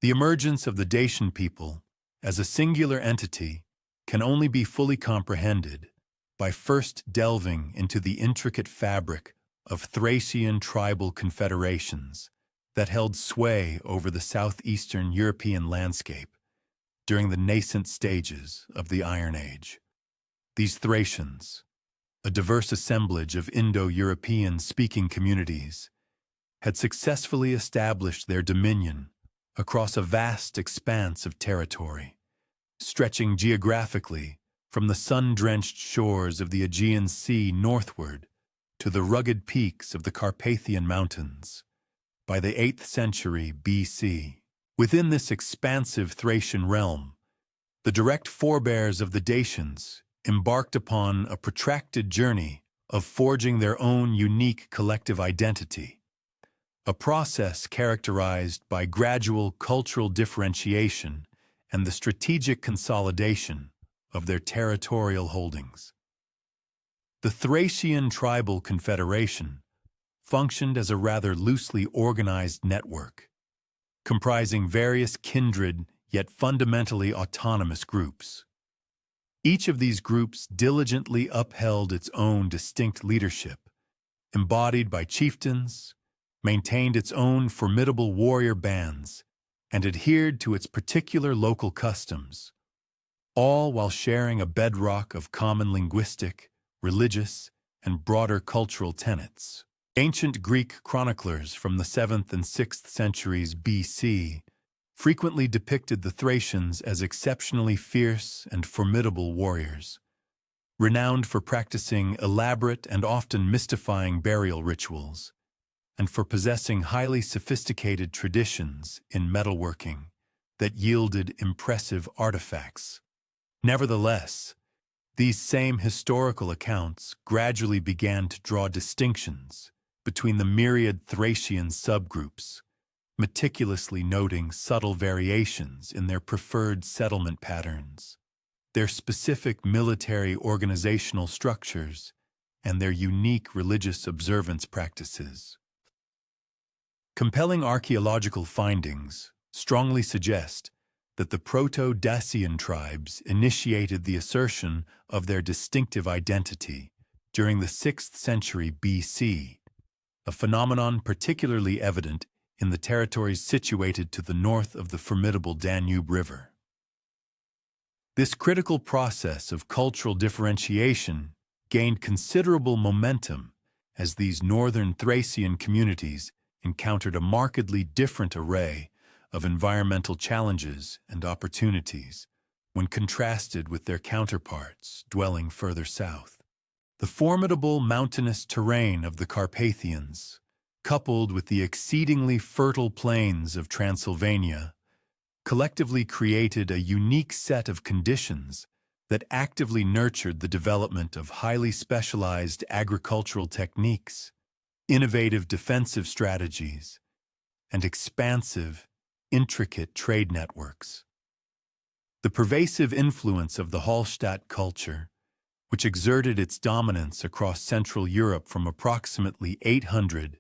The emergence of the Dacian people as a singular entity can only be fully comprehended by first delving into the intricate fabric of Thracian tribal confederations that held sway over the southeastern European landscape during the nascent stages of the Iron Age. These Thracians, a diverse assemblage of Indo-European speaking communities, had successfully established their dominion across a vast expanse of territory, stretching geographically from the sun-drenched shores of the Aegean Sea northward to the rugged peaks of the Carpathian Mountains. By the 8th century BC, within this expansive Thracian realm, the direct forebears of the Dacians embarked upon a protracted journey of forging their own unique collective identity, a process characterized by gradual cultural differentiation and the strategic consolidation of their territorial holdings. The Thracian Tribal Confederation functioned as a rather loosely organized network, comprising various kindred yet fundamentally autonomous groups. Each of these groups diligently upheld its own distinct leadership, embodied by chieftains, maintained its own formidable warrior bands, and adhered to its particular local customs, all while sharing a bedrock of common linguistic, religious, and broader cultural tenets. Ancient Greek chroniclers from the 7th and 6th centuries BC frequently depicted the Thracians as exceptionally fierce and formidable warriors, renowned for practicing elaborate and often mystifying burial rituals, and for possessing highly sophisticated traditions in metalworking that yielded impressive artifacts. Nevertheless, these same historical accounts gradually began to draw distinctions between the myriad Thracian subgroups, meticulously noting subtle variations in their preferred settlement patterns, their specific military organizational structures, and their unique religious observance practices. Compelling archaeological findings strongly suggest that the Proto-Dacian tribes initiated the assertion of their distinctive identity during the 6th century BC, a phenomenon particularly evident in the territories situated to the north of the formidable Danube River. This critical process of cultural differentiation gained considerable momentum as these northern Thracian communities encountered a markedly different array of environmental challenges and opportunities when contrasted with their counterparts dwelling further south. The formidable mountainous terrain of the Carpathians, coupled with the exceedingly fertile plains of Transylvania, collectively created a unique set of conditions that actively nurtured the development of highly specialized agricultural techniques, innovative defensive strategies, and expansive, intricate trade networks. The pervasive influence of the Hallstatt culture, which exerted its dominance across Central Europe from approximately 800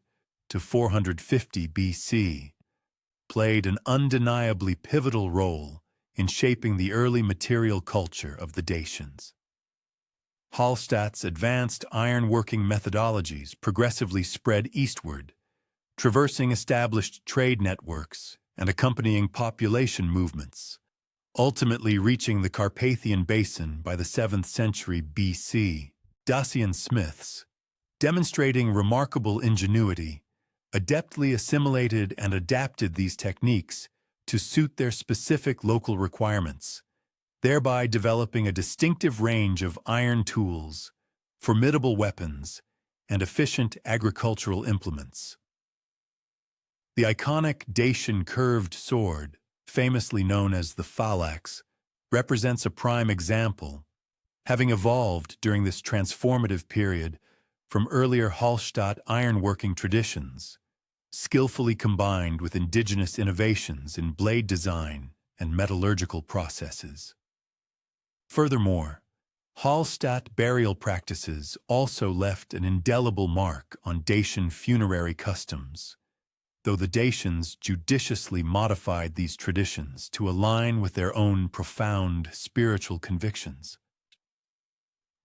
to 450 BC, played an undeniably pivotal role in shaping the early material culture of the Dacians. Hallstatt's advanced ironworking methodologies progressively spread eastward, traversing established trade networks and accompanying population movements, ultimately reaching the Carpathian Basin by the 7th century BC. Dacian smiths, demonstrating remarkable ingenuity, adeptly assimilated and adapted these techniques to suit their specific local requirements, thereby developing a distinctive range of iron tools, formidable weapons, and efficient agricultural implements. The iconic Dacian curved sword, famously known as the phalanx, represents a prime example, having evolved during this transformative period from earlier Hallstatt ironworking traditions, skillfully combined with indigenous innovations in blade design and metallurgical processes. Furthermore, Hallstatt burial practices also left an indelible mark on Dacian funerary customs. though the Dacians judiciously modified these traditions to align with their own profound spiritual convictions.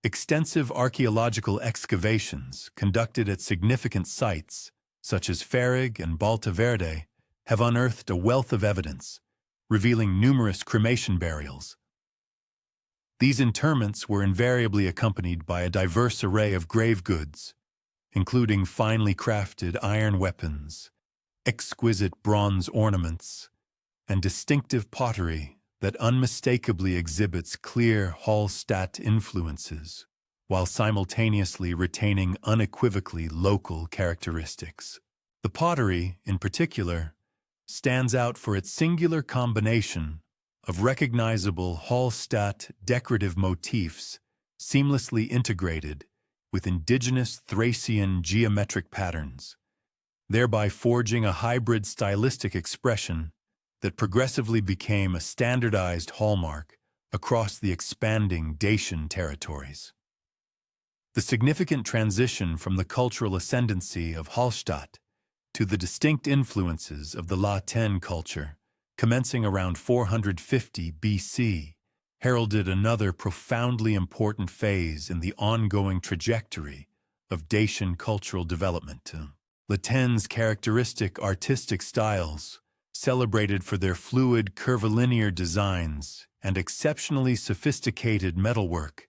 Extensive archaeological excavations conducted at significant sites, such as Ferrig and Balta Verde, have unearthed a wealth of evidence, revealing numerous cremation burials. These interments were invariably accompanied by a diverse array of grave goods, including finely crafted iron weapons, exquisite bronze ornaments, and distinctive pottery that unmistakably exhibits clear Hallstatt influences, while simultaneously retaining unequivocally local characteristics. The pottery, in particular, stands out for its singular combination of recognizable Hallstatt decorative motifs seamlessly integrated with indigenous Thracian geometric patterns, thereby forging a hybrid stylistic expression that progressively became a standardized hallmark across the expanding Dacian territories. The significant transition from the cultural ascendancy of Hallstatt to the distinct influences of the Latin culture, commencing around 450 BC, heralded another profoundly important phase in the ongoing trajectory of Dacian cultural development. Latin's characteristic artistic styles, celebrated for their fluid curvilinear designs and exceptionally sophisticated metalwork,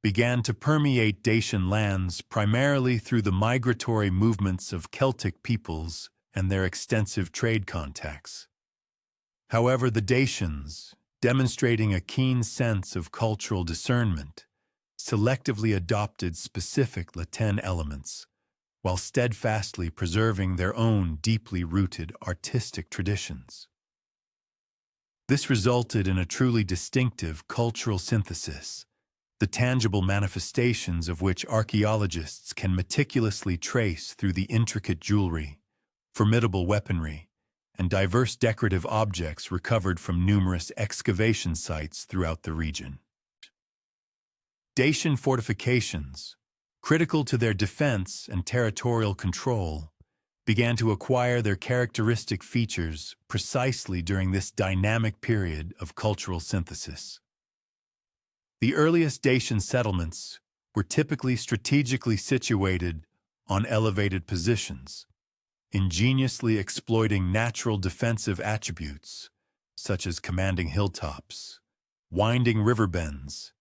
began to permeate Dacian lands primarily through the migratory movements of Celtic peoples and their extensive trade contacts. However, the Dacians, demonstrating a keen sense of cultural discernment, selectively adopted specific Latin elements, while steadfastly preserving their own deeply rooted artistic traditions. This resulted in a truly distinctive cultural synthesis, the tangible manifestations of which archaeologists can meticulously trace through the intricate jewelry, formidable weaponry, and diverse decorative objects recovered from numerous excavation sites throughout the region. Dacian fortifications, critical to their defense and territorial control, began to acquire their characteristic features precisely during this dynamic period of cultural synthesis. The earliest Dacian settlements were typically strategically situated on elevated positions, ingeniously exploiting natural defensive attributes such as commanding hilltops, winding river bends,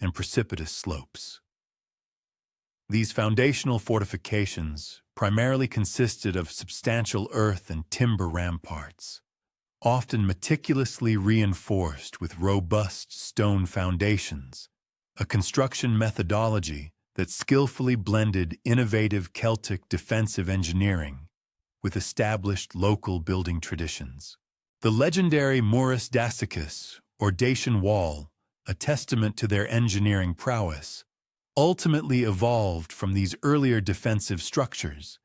and precipitous slopes. These foundational fortifications primarily consisted of substantial earth and timber ramparts, often meticulously reinforced with robust stone foundations, a construction methodology that skillfully blended innovative Celtic defensive engineering with established local building traditions. The legendary Murus Daciacus, or Dacian Wall, a testament to their engineering prowess, ultimately evolved from these earlier defensive structures,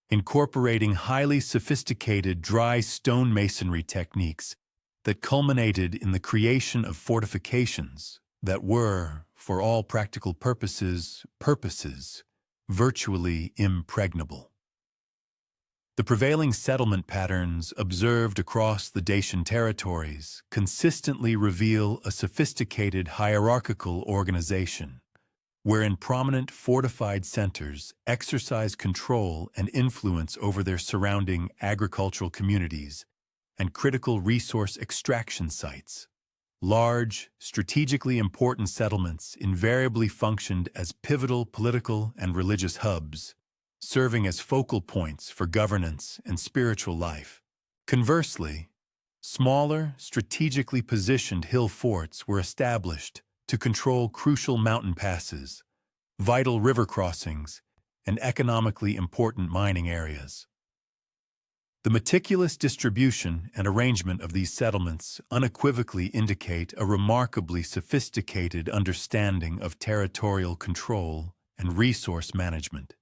incorporating highly sophisticated dry stone masonry techniques that culminated in the creation of fortifications that were, for all practical purposes, virtually impregnable. The prevailing settlement patterns observed across the Dacian territories consistently reveal a sophisticated hierarchical organization, wherein prominent fortified centers exercise control and influence over their surrounding agricultural communities and critical resource extraction sites. Large, strategically important settlements invariably functioned as pivotal political and religious hubs, serving as focal points for governance and spiritual life. Conversely, smaller, strategically positioned hill forts were established to control crucial mountain passes, vital river crossings, and economically important mining areas. The meticulous distribution and arrangement of these settlements unequivocally indicate a remarkably sophisticated understanding of territorial control and resource management,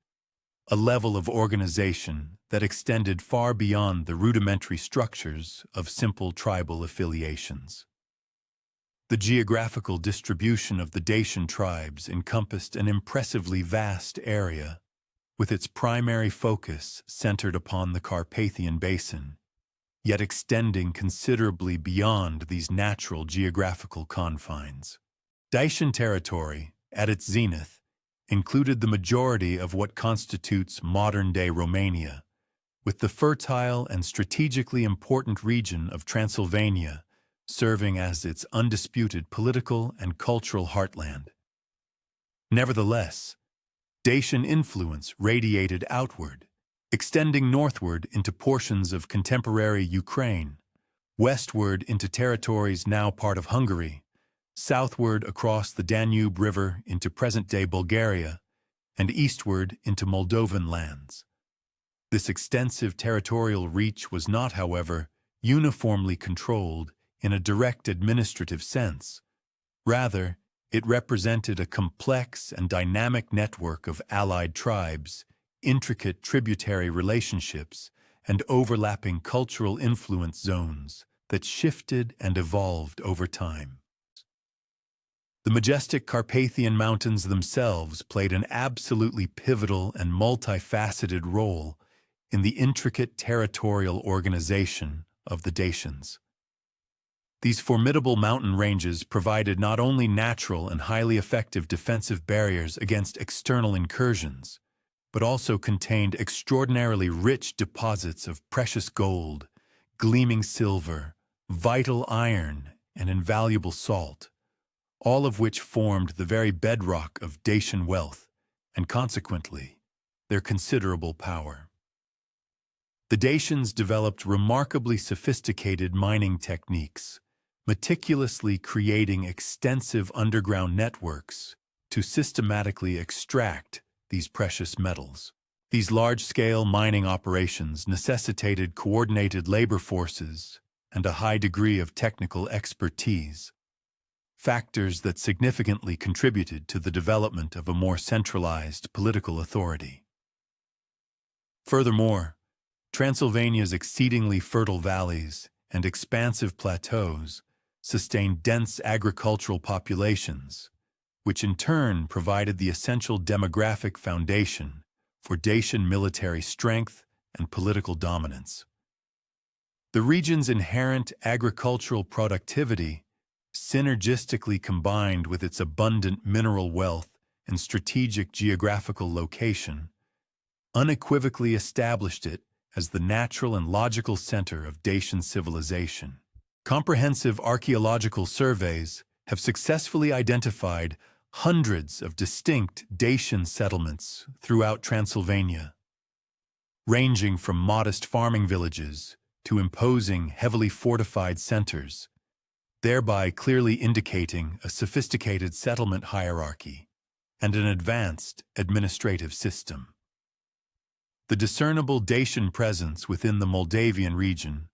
a level of organization that extended far beyond the rudimentary structures of simple tribal affiliations. The geographical distribution of the Dacian tribes encompassed an impressively vast area, with its primary focus centered upon the Carpathian Basin, yet extending considerably beyond these natural geographical confines. Dacian territory, at its zenith, included the majority of what constitutes modern-day Romania, with the fertile and strategically important region of Transylvania serving as its undisputed political and cultural heartland. Nevertheless, Dacian influence radiated outward, extending northward into portions of contemporary Ukraine, westward into territories now part of Hungary, southward across the Danube River into present-day Bulgaria, and eastward into Moldovan lands. This extensive territorial reach was not, however, uniformly controlled in a direct administrative sense. Rather, it represented a complex and dynamic network of allied tribes, intricate tributary relationships, and overlapping cultural influence zones that shifted and evolved over time. The majestic Carpathian Mountains themselves played an absolutely pivotal and multifaceted role in the intricate territorial organization of the Dacians. These formidable mountain ranges provided not only natural and highly effective defensive barriers against external incursions, but also contained extraordinarily rich deposits of precious gold, gleaming silver, vital iron, and invaluable salt, all of which formed the very bedrock of Dacian wealth, and consequently, their considerable power. The Dacians developed remarkably sophisticated mining techniques, meticulously creating extensive underground networks to systematically extract these precious metals. These large-scale mining operations necessitated coordinated labor forces and a high degree of technical expertise, factors that significantly contributed to the development of a more centralized political authority. Furthermore, Transylvania's exceedingly fertile valleys and expansive plateaus sustained dense agricultural populations, which in turn provided the essential demographic foundation for Dacian military strength and political dominance. The region's inherent agricultural productivity, synergistically combined with its abundant mineral wealth and strategic geographical location, unequivocally established it as the natural and logical center of Dacian civilization. Comprehensive archaeological surveys have successfully identified hundreds of distinct Dacian settlements throughout Transylvania, ranging from modest farming villages to imposing, heavily fortified centers, thereby clearly indicating a sophisticated settlement hierarchy and an advanced administrative system. The discernible Dacian presence within the Moldavian region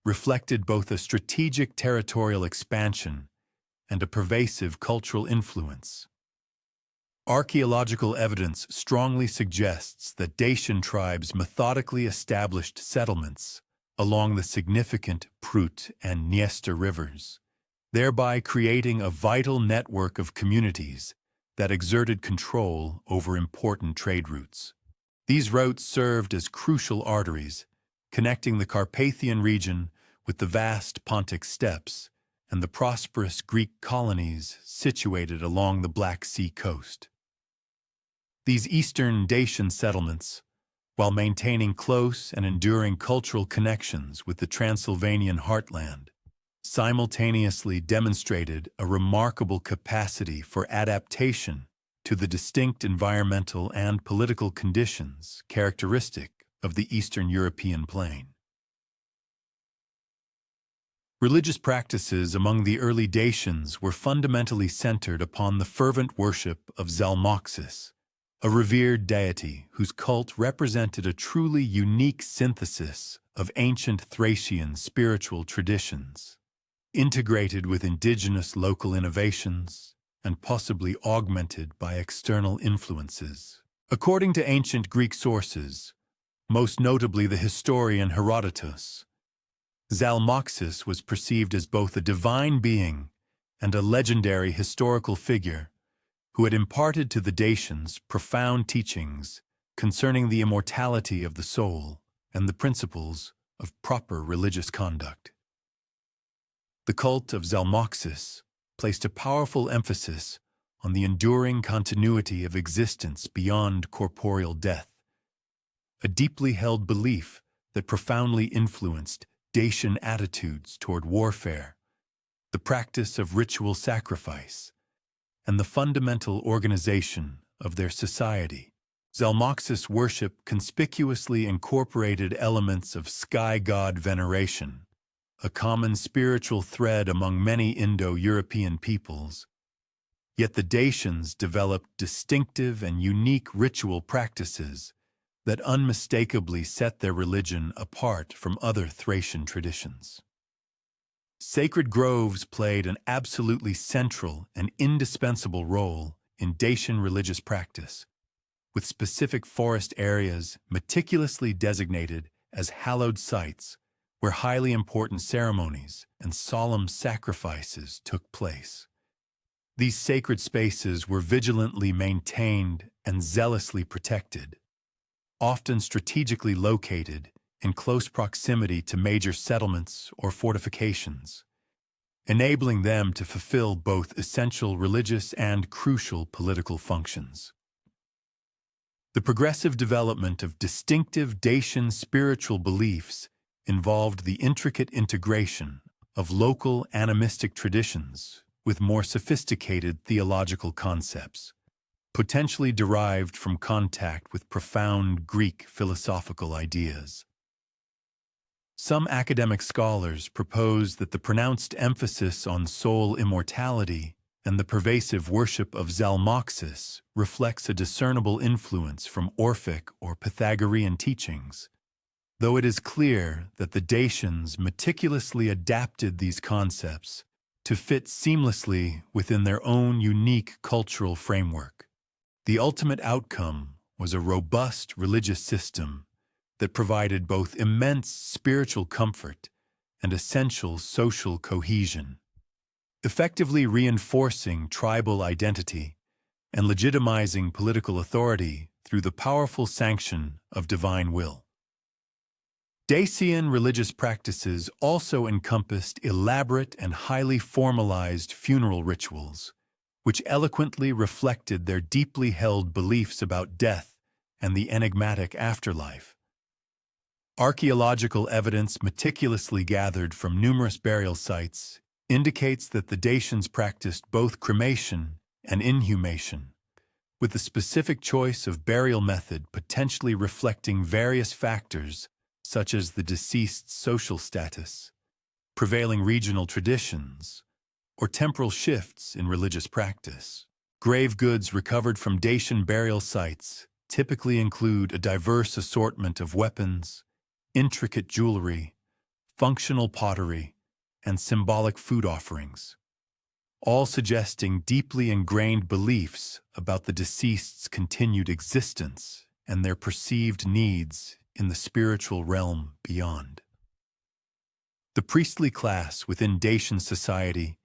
reflected both a strategic territorial expansion and a pervasive cultural influence. Archaeological evidence strongly suggests that Dacian tribes methodically established settlements along the significant Prut and Dniester rivers, thereby creating a vital network of communities that exerted control over important trade routes. These routes served as crucial arteries, connecting the Carpathian region with the vast Pontic steppes and the prosperous Greek colonies situated along the Black Sea coast. These eastern Dacian settlements, while maintaining close and enduring cultural connections with the Transylvanian heartland, simultaneously demonstrated a remarkable capacity for adaptation to the distinct environmental and political conditions characteristic of the Eastern European plain. Religious practices among the early Dacians were fundamentally centered upon the fervent worship of Zalmoxis, a revered deity whose cult represented a truly unique synthesis of ancient Thracian spiritual traditions, integrated with indigenous local innovations and possibly augmented by external influences. According to ancient Greek sources, most notably the historian Herodotus, Zalmoxis was perceived as both a divine being and a legendary historical figure who had imparted to the Dacians profound teachings concerning the immortality of the soul and the principles of proper religious conduct. The cult of Zalmoxis placed a powerful emphasis on the enduring continuity of existence beyond corporeal death, a deeply held belief that profoundly influenced Dacian attitudes toward warfare, the practice of ritual sacrifice, and the fundamental organization of their society. Zalmoxis worship conspicuously incorporated elements of sky god veneration, a common spiritual thread among many Indo-European peoples. Yet the Dacians developed distinctive and unique ritual practices that unmistakably set their religion apart from other Thracian traditions. Sacred groves played an absolutely central and indispensable role in Dacian religious practice, with specific forest areas meticulously designated as hallowed sites where highly important ceremonies and solemn sacrifices took place. These sacred spaces were vigilantly maintained and zealously protected, often strategically located in close proximity to major settlements or fortifications, enabling them to fulfill both essential religious and crucial political functions. The progressive development of distinctive Dacian spiritual beliefs involved the intricate integration of local animistic traditions with more sophisticated theological concepts, potentially derived from contact with profound Greek philosophical ideas. Some academic scholars propose that the pronounced emphasis on soul immortality and the pervasive worship of Zalmoxis reflects a discernible influence from Orphic or Pythagorean teachings, though it is clear that the Dacians meticulously adapted these concepts to fit seamlessly within their own unique cultural framework. The ultimate outcome was a robust religious system that provided both immense spiritual comfort and essential social cohesion, effectively reinforcing tribal identity and legitimizing political authority through the powerful sanction of divine will. Dacian religious practices also encompassed elaborate and highly formalized funeral rituals, which eloquently reflected their deeply held beliefs about death and the enigmatic afterlife. Archaeological evidence meticulously gathered from numerous burial sites indicates that the Dacians practiced both cremation and inhumation, with the specific choice of burial method potentially reflecting various factors such as the deceased's social status, prevailing regional traditions, or temporal shifts in religious practice. Grave goods recovered from Dacian burial sites typically include a diverse assortment of weapons, intricate jewelry, functional pottery, and symbolic food offerings, all suggesting deeply ingrained beliefs about the deceased's continued existence and their perceived needs in the spiritual realm beyond. The priestly class within Dacian society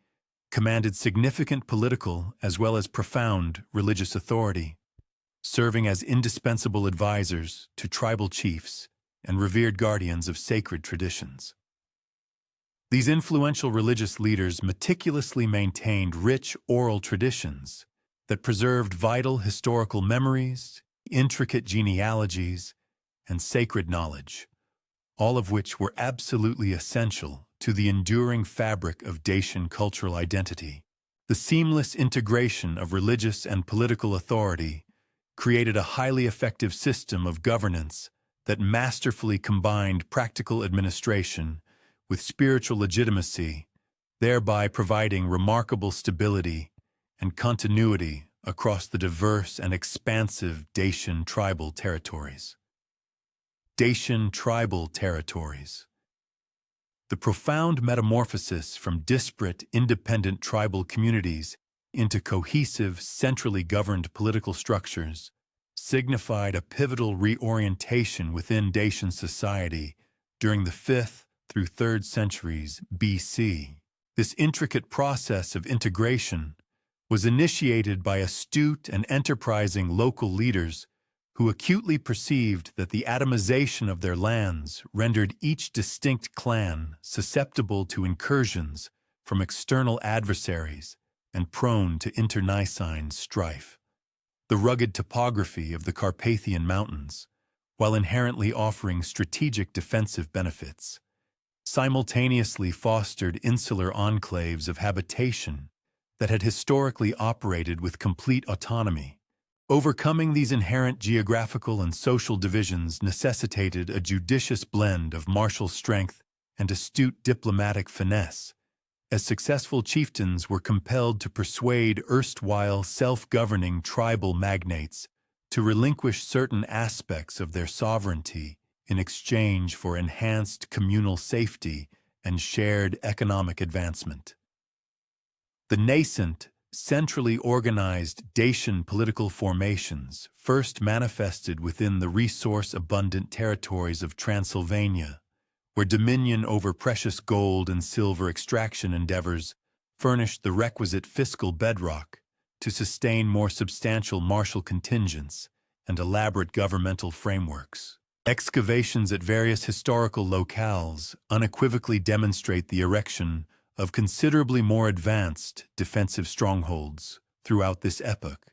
commanded significant political as well as profound religious authority, serving as indispensable advisors to tribal chiefs and revered guardians of sacred traditions. These influential religious leaders meticulously maintained rich oral traditions that preserved vital historical memories, intricate genealogies, and sacred knowledge, all of which were absolutely essential to the enduring fabric of Dacian cultural identity. The seamless integration of religious and political authority created a highly effective system of governance that masterfully combined practical administration with spiritual legitimacy, thereby providing remarkable stability and continuity across the diverse and expansive Dacian tribal territories. Dacian tribal territories. The profound metamorphosis from disparate, independent tribal communities into cohesive, centrally governed political structures signified a pivotal reorientation within Dacian society during the 5th through 3rd centuries BC. This intricate process of integration was initiated by astute and enterprising local leaders who acutely perceived that the atomization of their lands rendered each distinct clan susceptible to incursions from external adversaries and prone to internecine strife. The rugged topography of the Carpathian Mountains, while inherently offering strategic defensive benefits, simultaneously fostered insular enclaves of habitation that had historically operated with complete autonomy. Overcoming these inherent geographical and social divisions necessitated a judicious blend of martial strength and astute diplomatic finesse, as successful chieftains were compelled to persuade erstwhile self-governing tribal magnates to relinquish certain aspects of their sovereignty in exchange for enhanced communal safety and shared economic advancement. The nascent, centrally organized Dacian political formations first manifested within the resource-abundant territories of Transylvania, where dominion over precious gold and silver extraction endeavors furnished the requisite fiscal bedrock to sustain more substantial martial contingents and elaborate governmental frameworks. Excavations at various historical locales unequivocally demonstrate the erection of considerably more advanced defensive strongholds throughout this epoch,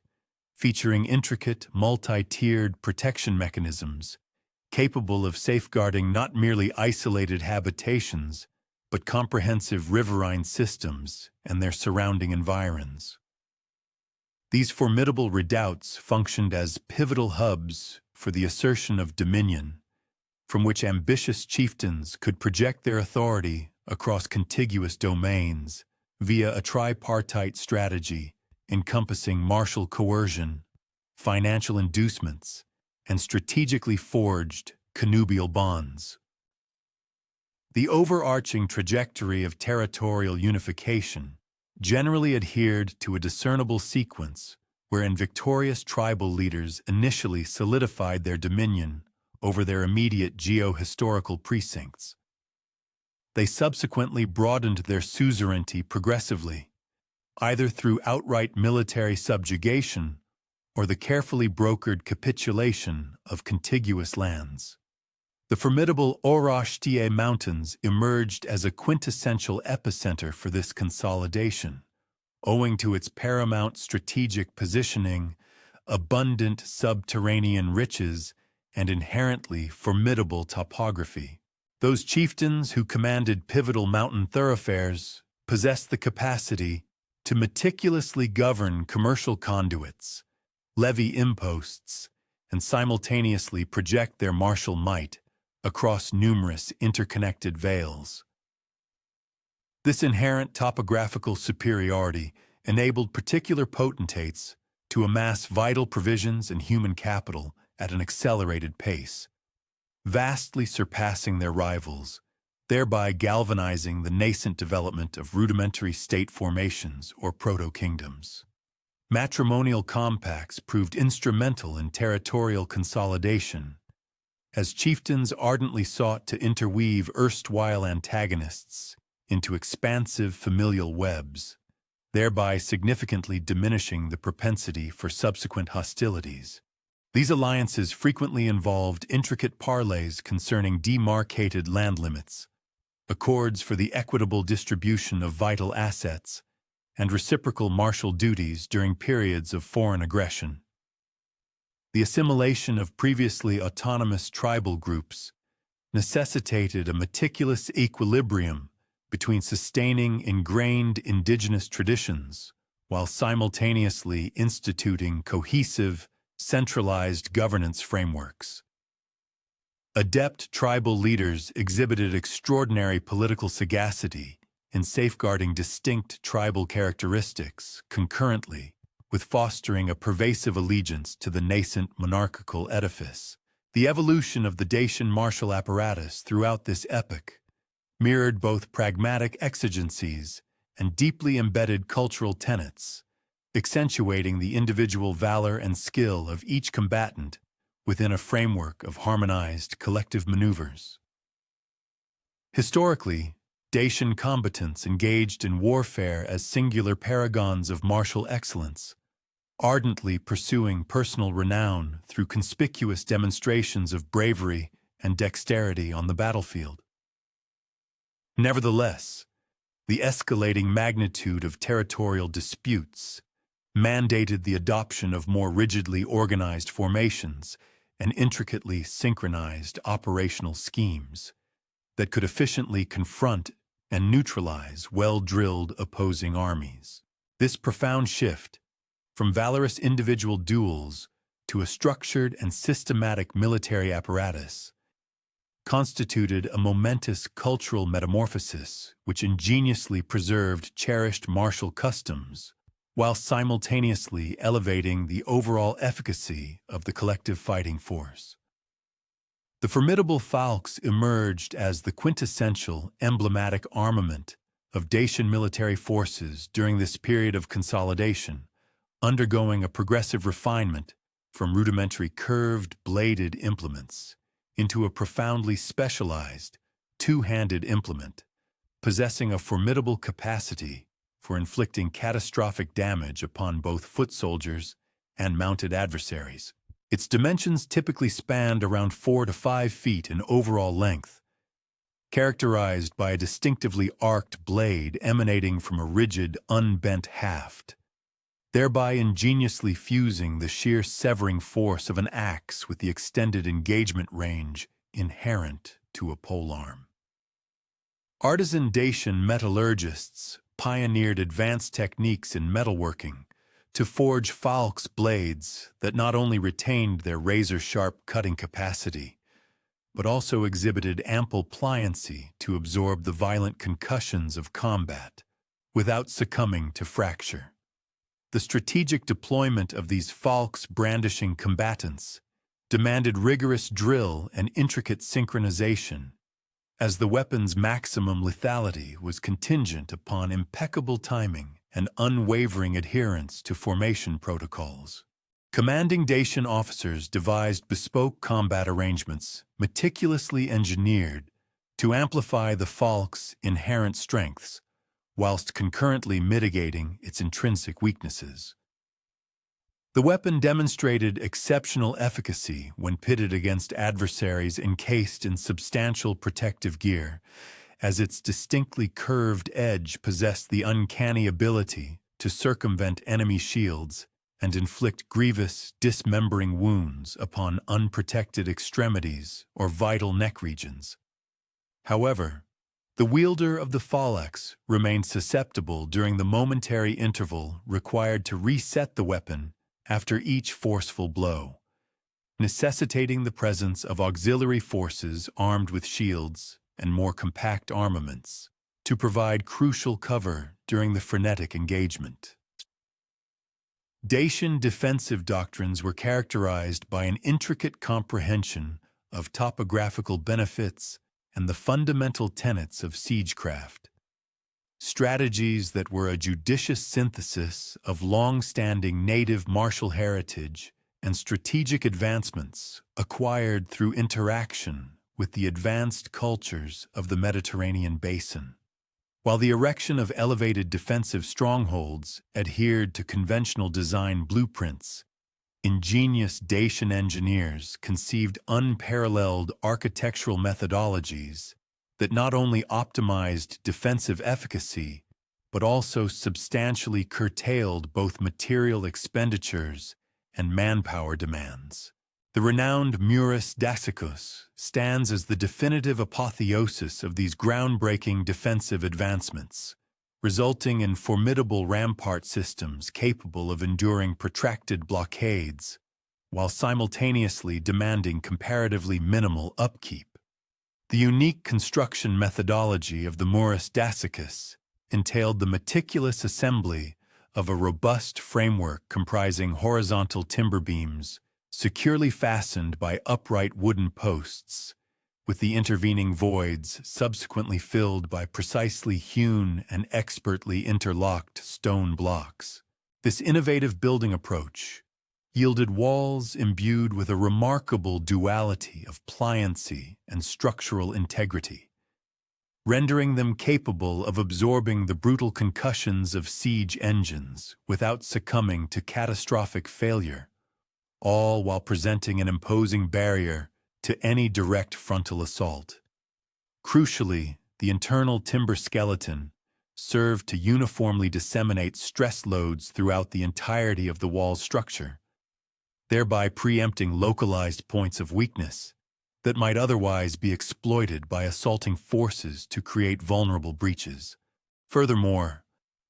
featuring intricate, multi-tiered protection mechanisms capable of safeguarding not merely isolated habitations, but comprehensive riverine systems and their surrounding environs. These formidable redoubts functioned as pivotal hubs for the assertion of dominion, from which ambitious chieftains could project their authority across contiguous domains via a tripartite strategy encompassing martial coercion, financial inducements, and strategically forged connubial bonds. The overarching trajectory of territorial unification generally adhered to a discernible sequence wherein victorious tribal leaders initially solidified their dominion over their immediate geo-historical precincts. They subsequently broadened their suzerainty progressively, either through outright military subjugation or the carefully brokered capitulation of contiguous lands. The formidable Orashtie Mountains emerged as a quintessential epicenter for this consolidation, owing to its paramount strategic positioning, abundant subterranean riches, and inherently formidable topography. Those chieftains who commanded pivotal mountain thoroughfares possessed the capacity to meticulously govern commercial conduits, levy imposts, and simultaneously project their martial might across numerous interconnected vales. This inherent topographical superiority enabled particular potentates to amass vital provisions and human capital at an accelerated pace, vastly surpassing their rivals, thereby galvanizing the nascent development of rudimentary state formations or proto-kingdoms. Matrimonial compacts proved instrumental in territorial consolidation, as chieftains ardently sought to interweave erstwhile antagonists into expansive familial webs, thereby significantly diminishing the propensity for subsequent hostilities. These alliances frequently involved intricate parleys concerning demarcated land limits, accords for the equitable distribution of vital assets, and reciprocal martial duties during periods of foreign aggression. The assimilation of previously autonomous tribal groups necessitated a meticulous equilibrium between sustaining ingrained indigenous traditions while simultaneously instituting cohesive, centralized governance frameworks. Adept tribal leaders exhibited extraordinary political sagacity in safeguarding distinct tribal characteristics concurrently with fostering a pervasive allegiance to the nascent monarchical edifice. The evolution of the Dacian martial apparatus throughout this epoch mirrored both pragmatic exigencies and deeply embedded cultural tenets, accentuating the individual valor and skill of each combatant within a framework of harmonized collective maneuvers. Historically, Dacian combatants engaged in warfare as singular paragons of martial excellence, ardently pursuing personal renown through conspicuous demonstrations of bravery and dexterity on the battlefield. Nevertheless, the escalating magnitude of territorial disputes mandated the adoption of more rigidly organized formations and intricately synchronized operational schemes that could efficiently confront and neutralize well-drilled opposing armies. This profound shift, from valorous individual duels to a structured and systematic military apparatus, constituted a momentous cultural metamorphosis which ingeniously preserved cherished martial customs while simultaneously elevating the overall efficacy of the collective fighting force. The formidable falques emerged as the quintessential, emblematic armament of Dacian military forces during this period of consolidation, undergoing a progressive refinement from rudimentary curved, bladed implements into a profoundly specialized, two-handed implement, possessing a formidable capacity for inflicting catastrophic damage upon both foot soldiers and mounted adversaries. Its dimensions typically spanned around 4 to 5 feet in overall length, characterized by a distinctively arced blade emanating from a rigid, unbent haft, thereby ingeniously fusing the sheer severing force of an axe with the extended engagement range inherent to a polearm. Artisan Dacian metallurgists pioneered advanced techniques in metalworking to forge falx blades that not only retained their razor-sharp cutting capacity, but also exhibited ample pliancy to absorb the violent concussions of combat without succumbing to fracture. The strategic deployment of these falx-brandishing combatants demanded rigorous drill and intricate synchronization, as the weapon's maximum lethality was contingent upon impeccable timing and unwavering adherence to formation protocols. Commanding Dacian officers devised bespoke combat arrangements meticulously engineered to amplify the falx's inherent strengths, whilst concurrently mitigating its intrinsic weaknesses. The weapon demonstrated exceptional efficacy when pitted against adversaries encased in substantial protective gear, as its distinctly curved edge possessed the uncanny ability to circumvent enemy shields and inflict grievous, dismembering wounds upon unprotected extremities or vital neck regions. However, the wielder of the phalanx remained susceptible during the momentary interval required to reset the weapon after each forceful blow, necessitating the presence of auxiliary forces armed with shields and more compact armaments to provide crucial cover during the frenetic engagement. Dacian defensive doctrines were characterized by an intricate comprehension of topographical benefits and the fundamental tenets of siegecraft, strategies that were a judicious synthesis of long-standing native martial heritage and strategic advancements acquired through interaction with the advanced cultures of the Mediterranean basin. While the erection of elevated defensive strongholds adhered to conventional design blueprints, ingenious Dacian engineers conceived unparalleled architectural methodologies that not only optimized defensive efficacy, but also substantially curtailed both material expenditures and manpower demands. The renowned Murus Daciacus stands as the definitive apotheosis of these groundbreaking defensive advancements, resulting in formidable rampart systems capable of enduring protracted blockades, while simultaneously demanding comparatively minimal upkeep. The unique construction methodology of the Murus Daciacus entailed the meticulous assembly of a robust framework comprising horizontal timber beams, securely fastened by upright wooden posts, with the intervening voids subsequently filled by precisely hewn and expertly interlocked stone blocks. This innovative building approach yielded walls imbued with a remarkable duality of pliancy and structural integrity, rendering them capable of absorbing the brutal concussions of siege engines without succumbing to catastrophic failure, all while presenting an imposing barrier to any direct frontal assault. Crucially, the internal timber skeleton served to uniformly disseminate stress loads throughout the entirety of the wall's structure, thereby preempting localized points of weakness that might otherwise be exploited by assaulting forces to create vulnerable breaches. Furthermore,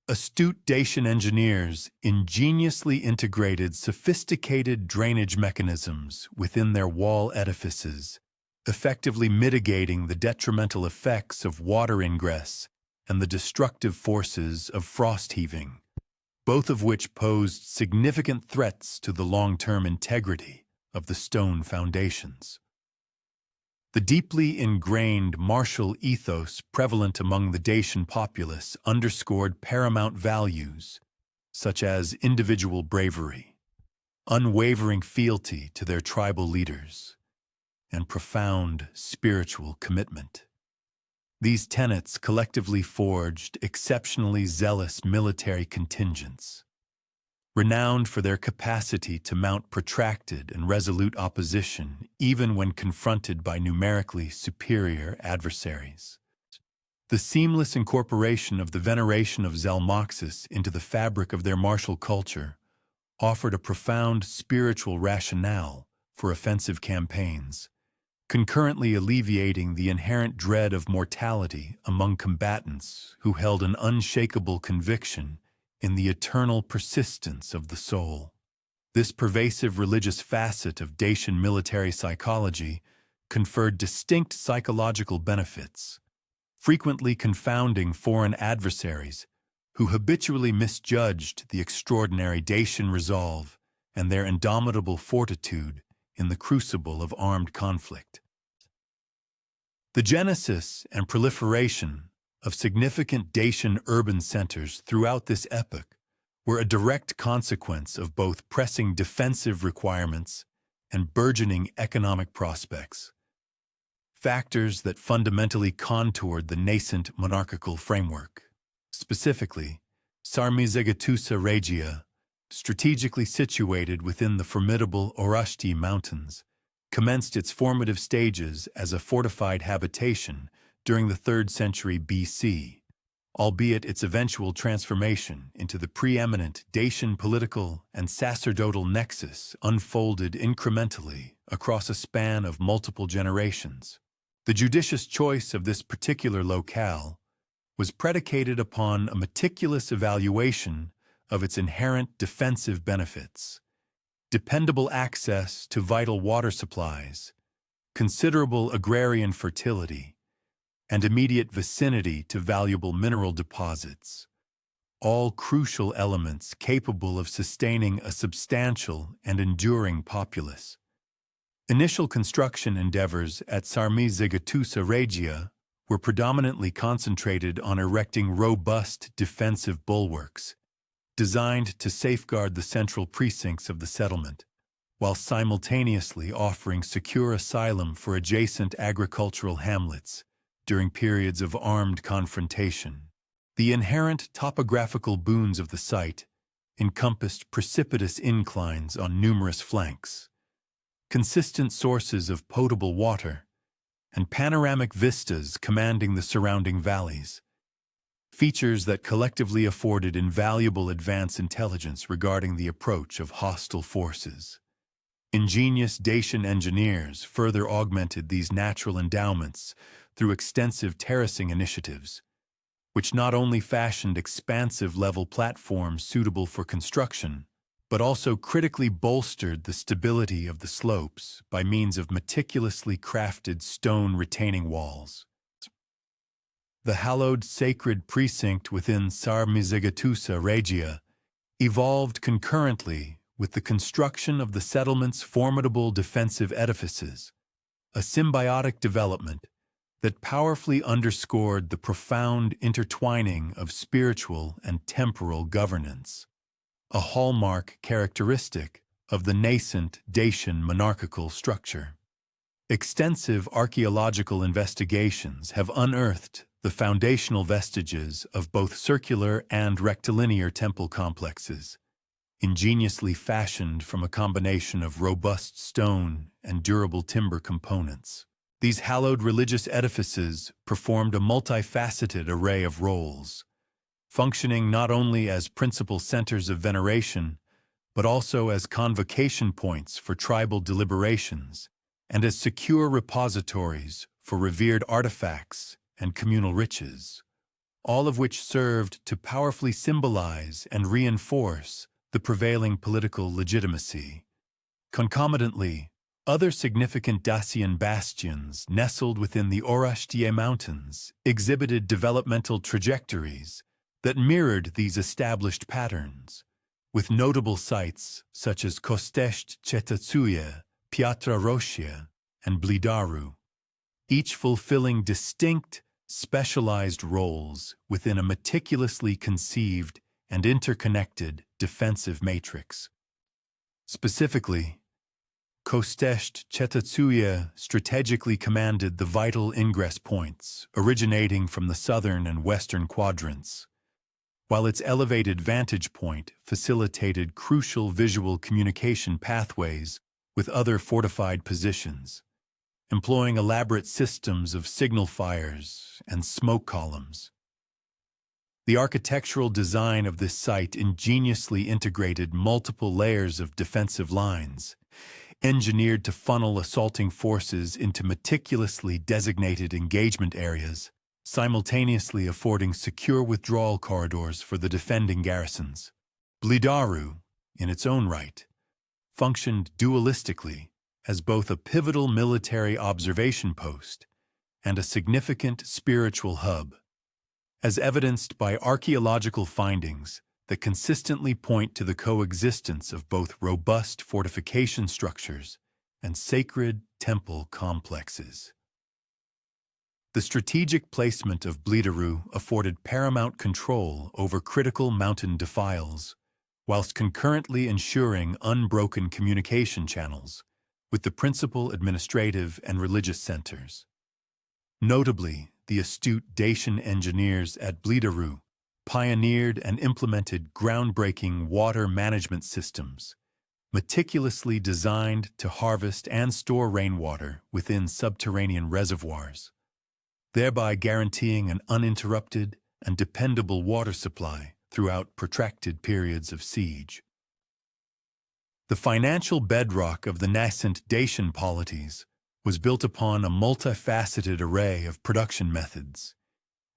astute Dacian engineers ingeniously integrated sophisticated drainage mechanisms within their wall edifices, effectively mitigating the detrimental effects of water ingress and the destructive forces of frost heaving, both of which posed significant threats to the long-term integrity of the stone foundations. The deeply ingrained martial ethos prevalent among the Dacian populace underscored paramount values such as individual bravery, unwavering fealty to their tribal leaders, and profound spiritual commitment. These tenets collectively forged exceptionally zealous military contingents, renowned for their capacity to mount protracted and resolute opposition even when confronted by numerically superior adversaries. The seamless incorporation of the veneration of Zalmoxis into the fabric of their martial culture offered a profound spiritual rationale for offensive campaigns, concurrently alleviating the inherent dread of mortality among combatants who held an unshakable conviction in the eternal persistence of the soul. This pervasive religious facet of Dacian military psychology conferred distinct psychological benefits, frequently confounding foreign adversaries who habitually misjudged the extraordinary Dacian resolve and their indomitable fortitude in the crucible of armed conflict. The genesis and proliferation of significant Dacian urban centers throughout this epoch were a direct consequence of both pressing defensive requirements and burgeoning economic prospects, factors that fundamentally contoured the nascent monarchical framework. Specifically, Sarmizegetusa Regia, strategically situated within the formidable Orashti Mountains, commenced its formative stages as a fortified habitation during the 3rd century BC, albeit its eventual transformation into the preeminent Dacian political and sacerdotal nexus unfolded incrementally across a span of multiple generations. The judicious choice of this particular locale was predicated upon a meticulous evaluation of its inherent defensive benefits, dependable access to vital water supplies, considerable agrarian fertility, and immediate vicinity to valuable mineral deposits, all crucial elements capable of sustaining a substantial and enduring populace. Initial construction endeavors at Sarmizegetusa Regia were predominantly concentrated on erecting robust defensive bulwarks, designed to safeguard the central precincts of the settlement, while simultaneously offering secure asylum for adjacent agricultural hamlets during periods of armed confrontation. The inherent topographical boons of the site encompassed precipitous inclines on numerous flanks, consistent sources of potable water, and panoramic vistas commanding the surrounding valleys, features that collectively afforded invaluable advance intelligence regarding the approach of hostile forces. Ingenious Dacian engineers further augmented these natural endowments through extensive terracing initiatives, which not only fashioned expansive level platforms suitable for construction, but also critically bolstered the stability of the slopes by means of meticulously crafted stone retaining walls. The hallowed sacred precinct within Sarmizegetusa Regia evolved concurrently with the construction of the settlement's formidable defensive edifices, a symbiotic development that powerfully underscored the profound intertwining of spiritual and temporal governance, a hallmark characteristic of the nascent Dacian monarchical structure. Extensive archaeological investigations have unearthed the foundational vestiges of both circular and rectilinear temple complexes, ingeniously fashioned from a combination of robust stone and durable timber components. These hallowed religious edifices performed a multifaceted array of roles, functioning not only as principal centers of veneration, but also as convocation points for tribal deliberations and as secure repositories for revered artifacts and communal riches, all of which served to powerfully symbolize and reinforce the prevailing political legitimacy. Concomitantly, other significant Dacian bastions nestled within the Orashtie Mountains exhibited developmental trajectories that mirrored these established patterns, with notable sites such as Kostesht Chetatsuye, Piatra Roșie, and Blidaru, each fulfilling distinct, specialized roles within a meticulously conceived and interconnected defensive matrix. Specifically, Kostesht Chetatsuye strategically commanded the vital ingress points originating from the southern and western quadrants, while its elevated vantage point facilitated crucial visual communication pathways with other fortified positions, employing elaborate systems of signal fires and smoke columns. The architectural design of this site ingeniously integrated multiple layers of defensive lines, engineered to funnel assaulting forces into meticulously designated engagement areas, simultaneously affording secure withdrawal corridors for the defending garrisons. Blidaru, in its own right, functioned dualistically as both a pivotal military observation post and a significant spiritual hub, as evidenced by archaeological findings that consistently point to the coexistence of both robust fortification structures and sacred temple complexes. The strategic placement of Blidaru afforded paramount control over critical mountain defiles, whilst concurrently ensuring unbroken communication channels with the principal administrative and religious centers. Notably, the astute Dacian engineers at Blidaru pioneered and implemented groundbreaking water management systems, meticulously designed to harvest and store rainwater within subterranean reservoirs, thereby guaranteeing an uninterrupted and dependable water supply throughout protracted periods of siege. The financial bedrock of the nascent Dacian polities was built upon a multifaceted array of production methods,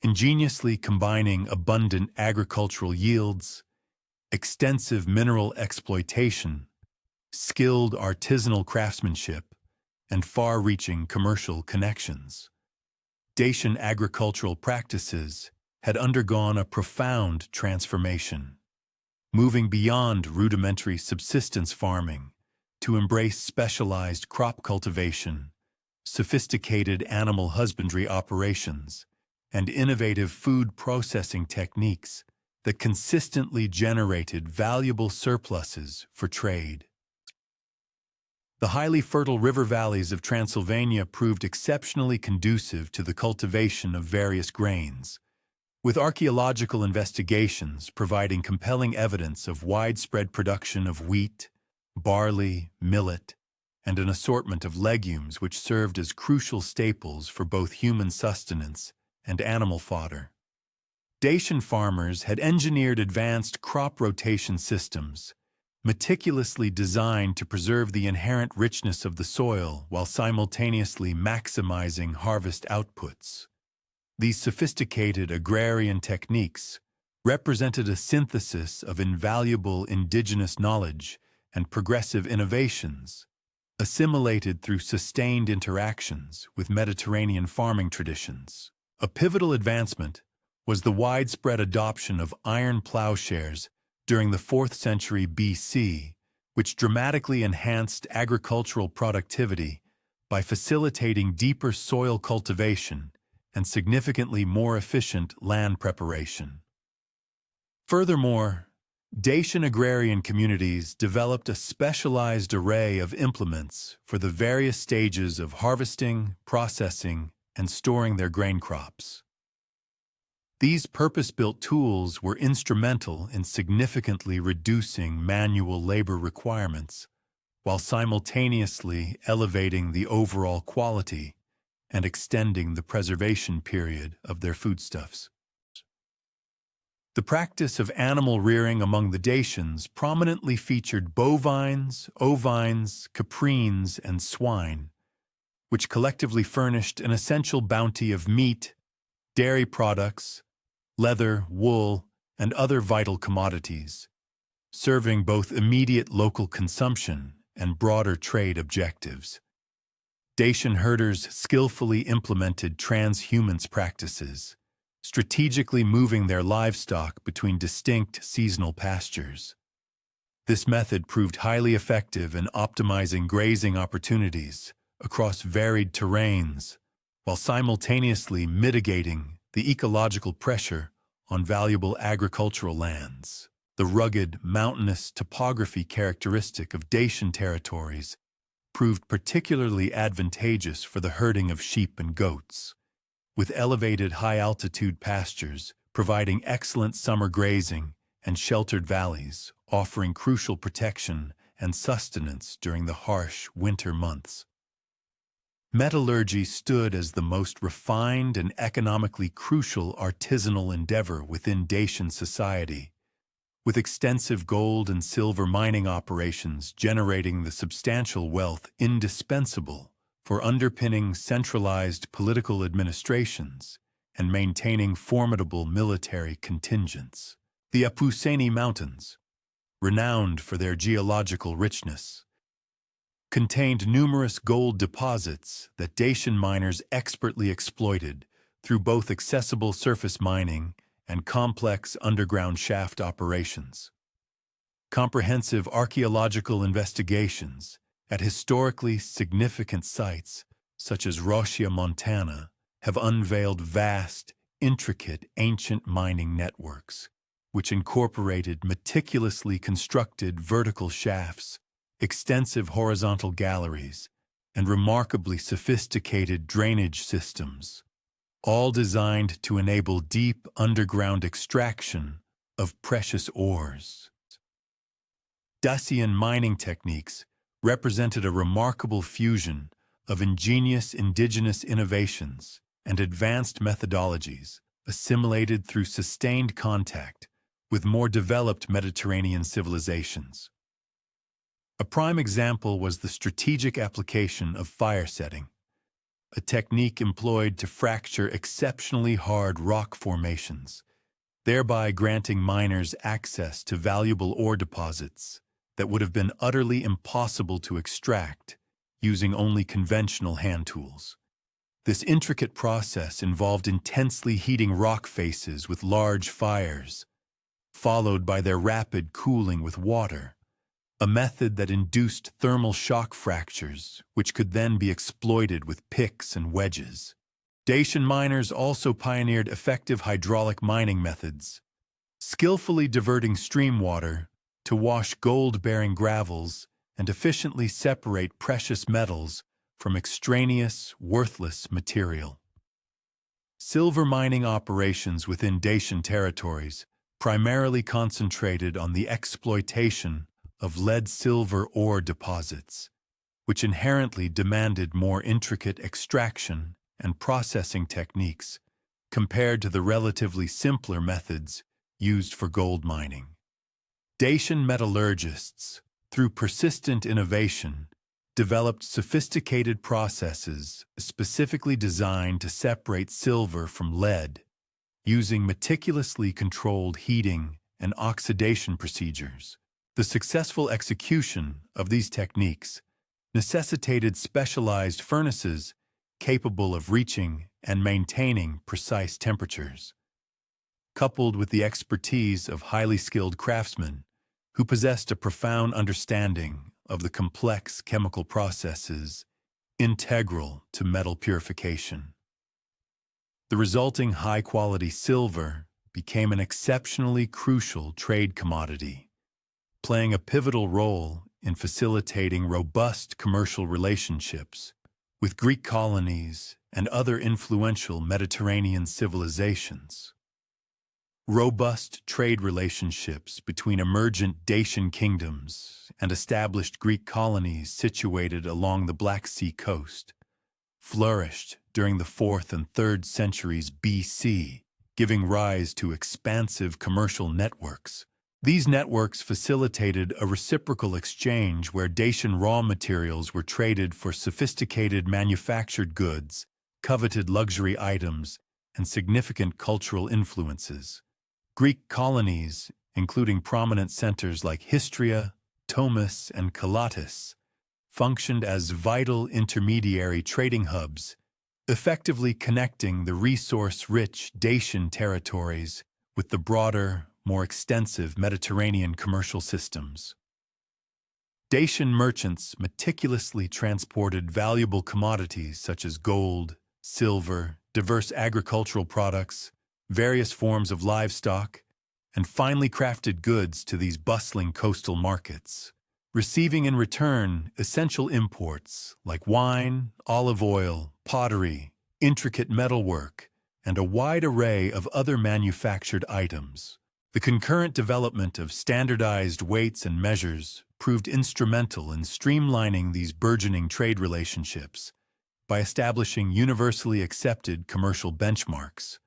ingeniously combining abundant agricultural yields, extensive mineral exploitation, skilled artisanal craftsmanship, and far-reaching commercial connections. Dacian agricultural practices had undergone a profound transformation, moving beyond rudimentary subsistence farming to embrace specialized crop cultivation, sophisticated animal husbandry operations, and innovative food processing techniques that consistently generated valuable surpluses for trade. The highly fertile river valleys of Transylvania proved exceptionally conducive to the cultivation of various grains, with archaeological investigations providing compelling evidence of widespread production of wheat, barley, millet, and an assortment of legumes which served as crucial staples for both human sustenance and animal fodder. Dacian farmers had engineered advanced crop rotation systems, meticulously designed to preserve the inherent richness of the soil while simultaneously maximizing harvest outputs. These sophisticated agrarian techniques represented a synthesis of invaluable indigenous knowledge and progressive innovations, assimilated through sustained interactions with Mediterranean farming traditions. A pivotal advancement was the widespread adoption of iron plowshares during the 4th century BC, which dramatically enhanced agricultural productivity by facilitating deeper soil cultivation and significantly more efficient land preparation. Furthermore, Dacian agrarian communities developed a specialized array of implements for the various stages of harvesting, processing, and storing their grain crops. These purpose-built tools were instrumental in significantly reducing manual labor requirements, while simultaneously elevating the overall quality and extending the preservation period of their foodstuffs. The practice of animal rearing among the Dacians prominently featured bovines, ovines, caprines, and swine, which collectively furnished an essential bounty of meat, dairy products, leather, wool, and other vital commodities, serving both immediate local consumption and broader trade objectives. Dacian herders skillfully implemented transhumance practices, strategically moving their livestock between distinct seasonal pastures. This method proved highly effective in optimizing grazing opportunities across varied terrains, while simultaneously mitigating the ecological pressure on valuable agricultural lands. The rugged, mountainous topography characteristic of Dacian territories proved particularly advantageous for the herding of sheep and goats, with elevated high-altitude pastures providing excellent summer grazing and sheltered valleys offering crucial protection and sustenance during the harsh winter months. Metallurgy stood as the most refined and economically crucial artisanal endeavor within Dacian society, with extensive gold and silver mining operations generating the substantial wealth indispensable for underpinning centralized political administrations and maintaining formidable military contingents. The Apuseni Mountains, renowned for their geological richness, contained numerous gold deposits that Dacian miners expertly exploited through both accessible surface mining and complex underground shaft operations. Comprehensive archaeological investigations at historically significant sites, such as Rocia, Montana, have unveiled vast, intricate ancient mining networks, which incorporated meticulously constructed vertical shafts, extensive horizontal galleries, and remarkably sophisticated drainage systems, all designed to enable deep underground extraction of precious ores. Dacian mining techniques represented a remarkable fusion of ingenious indigenous innovations and advanced methodologies assimilated through sustained contact with more developed Mediterranean civilizations. A prime example was the strategic application of fire setting, a technique employed to fracture exceptionally hard rock formations, thereby granting miners access to valuable ore deposits that would have been utterly impossible to extract using only conventional hand tools. This intricate process involved intensely heating rock faces with large fires, followed by their rapid cooling with water, a method that induced thermal shock fractures, which could then be exploited with picks and wedges. Dacian miners also pioneered effective hydraulic mining methods, skillfully diverting stream water to wash gold-bearing gravels and efficiently separate precious metals from extraneous, worthless material. Silver mining operations within Dacian territories primarily concentrated on the exploitation of lead-silver ore deposits, which inherently demanded more intricate extraction and processing techniques compared to the relatively simpler methods used for gold mining. Dacian metallurgists, through persistent innovation, developed sophisticated processes specifically designed to separate silver from lead, using meticulously controlled heating and oxidation procedures. The successful execution of these techniques necessitated specialized furnaces capable of reaching and maintaining precise temperatures, coupled with the expertise of highly skilled craftsmen who possessed a profound understanding of the complex chemical processes integral to metal purification. The resulting high-quality silver became an exceptionally crucial trade commodity, playing a pivotal role in facilitating robust commercial relationships with Greek colonies and other influential Mediterranean civilizations. Robust trade relationships between emergent Dacian kingdoms and established Greek colonies situated along the Black Sea coast flourished during the 4th and 3rd centuries BC, giving rise to expansive commercial networks. These networks facilitated a reciprocal exchange where Dacian raw materials were traded for sophisticated manufactured goods, coveted luxury items, and significant cultural influences. Greek colonies, including prominent centers like Histria, Tomis, and Calatis, functioned as vital intermediary trading hubs, effectively connecting the resource-rich Dacian territories with the broader, more extensive Mediterranean commercial systems. Dacian merchants meticulously transported valuable commodities such as gold, silver, diverse agricultural products, various forms of livestock, and finely crafted goods to these bustling coastal markets, receiving in return essential imports like wine, olive oil, pottery, intricate metalwork, and a wide array of other manufactured items. The concurrent development of standardized weights and measures proved instrumental in streamlining these burgeoning trade relationships by establishing universally accepted commercial benchmarks,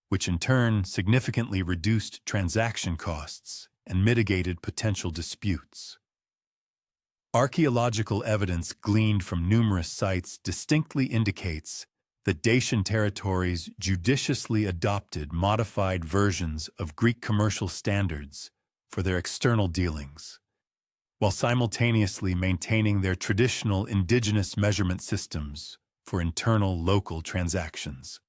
which in turn significantly reduced transaction costs and mitigated potential disputes. Archaeological evidence gleaned from numerous sites distinctly indicates that Dacian territories judiciously adopted modified versions of Greek commercial standards for their external dealings, while simultaneously maintaining their traditional indigenous measurement systems for internal local transactions.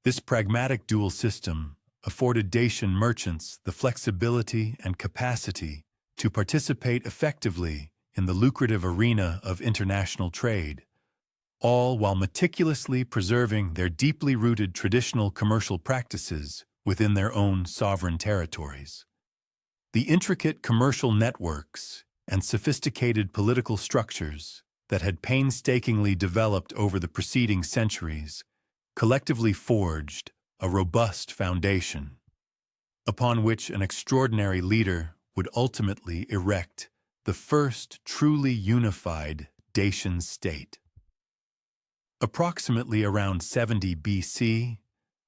This pragmatic dual system afforded Dacian merchants the flexibility and capacity to participate effectively in the lucrative arena of international trade, all while meticulously preserving their deeply rooted traditional commercial practices within their own sovereign territories. The intricate commercial networks and sophisticated political structures that had painstakingly developed over the preceding centuries collectively forged a robust foundation, upon which an extraordinary leader would ultimately erect the first truly unified Dacian state. Approximately around 70 BC,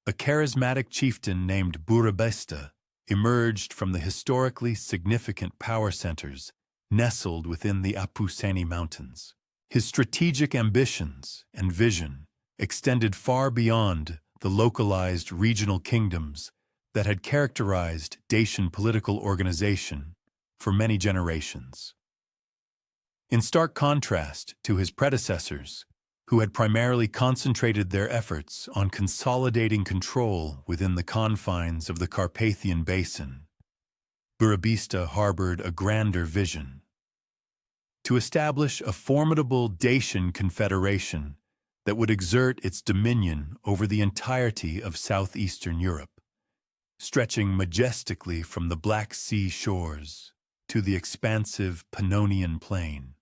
a charismatic chieftain named Burebista emerged from the historically significant power centers nestled within the Apuseni Mountains. His strategic ambitions and vision extended far beyond the localized regional kingdoms that had characterized Dacian political organization for many generations. In stark contrast to his predecessors, who had primarily concentrated their efforts on consolidating control within the confines of the Carpathian Basin, Burebista harbored a grander vision: to establish a formidable Dacian confederation that would exert its dominion over the entirety of southeastern Europe, stretching majestically from the Black Sea shores to the expansive Pannonian Plain.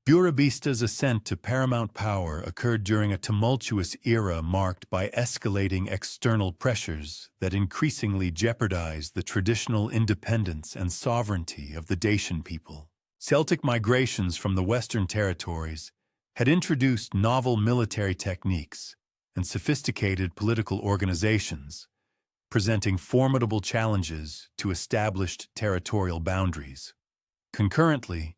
Burebista's ascent to paramount power occurred during a tumultuous era marked by escalating external pressures that increasingly jeopardized the traditional independence and sovereignty of the Dacian people. Celtic migrations from the Western territories had introduced novel military techniques and sophisticated political organizations, presenting formidable challenges to established territorial boundaries. Concurrently,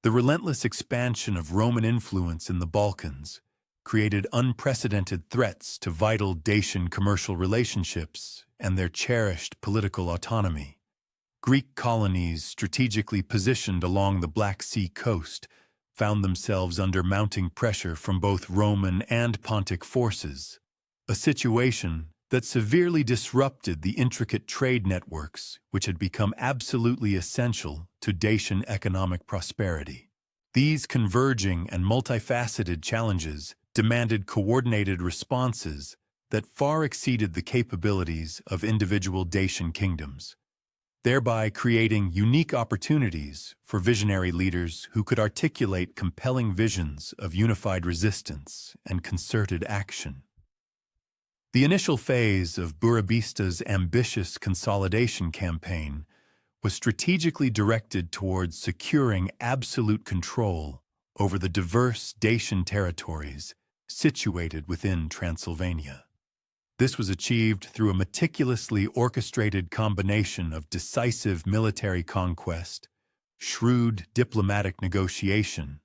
the relentless expansion of Roman influence in the Balkans created unprecedented threats to vital Dacian commercial relationships and their cherished political autonomy. Greek colonies strategically positioned along the Black Sea coast found themselves under mounting pressure from both Roman and Pontic forces, a situation that severely disrupted the intricate trade networks which had become absolutely essential to Dacian economic prosperity. These converging and multifaceted challenges demanded coordinated responses that far exceeded the capabilities of individual Dacian kingdoms, thereby creating unique opportunities for visionary leaders who could articulate compelling visions of unified resistance and concerted action. The initial phase of Burebista's ambitious consolidation campaign was strategically directed towards securing absolute control over the diverse Dacian territories situated within Transylvania. This was achieved through a meticulously orchestrated combination of decisive military conquest, shrewd diplomatic negotiation,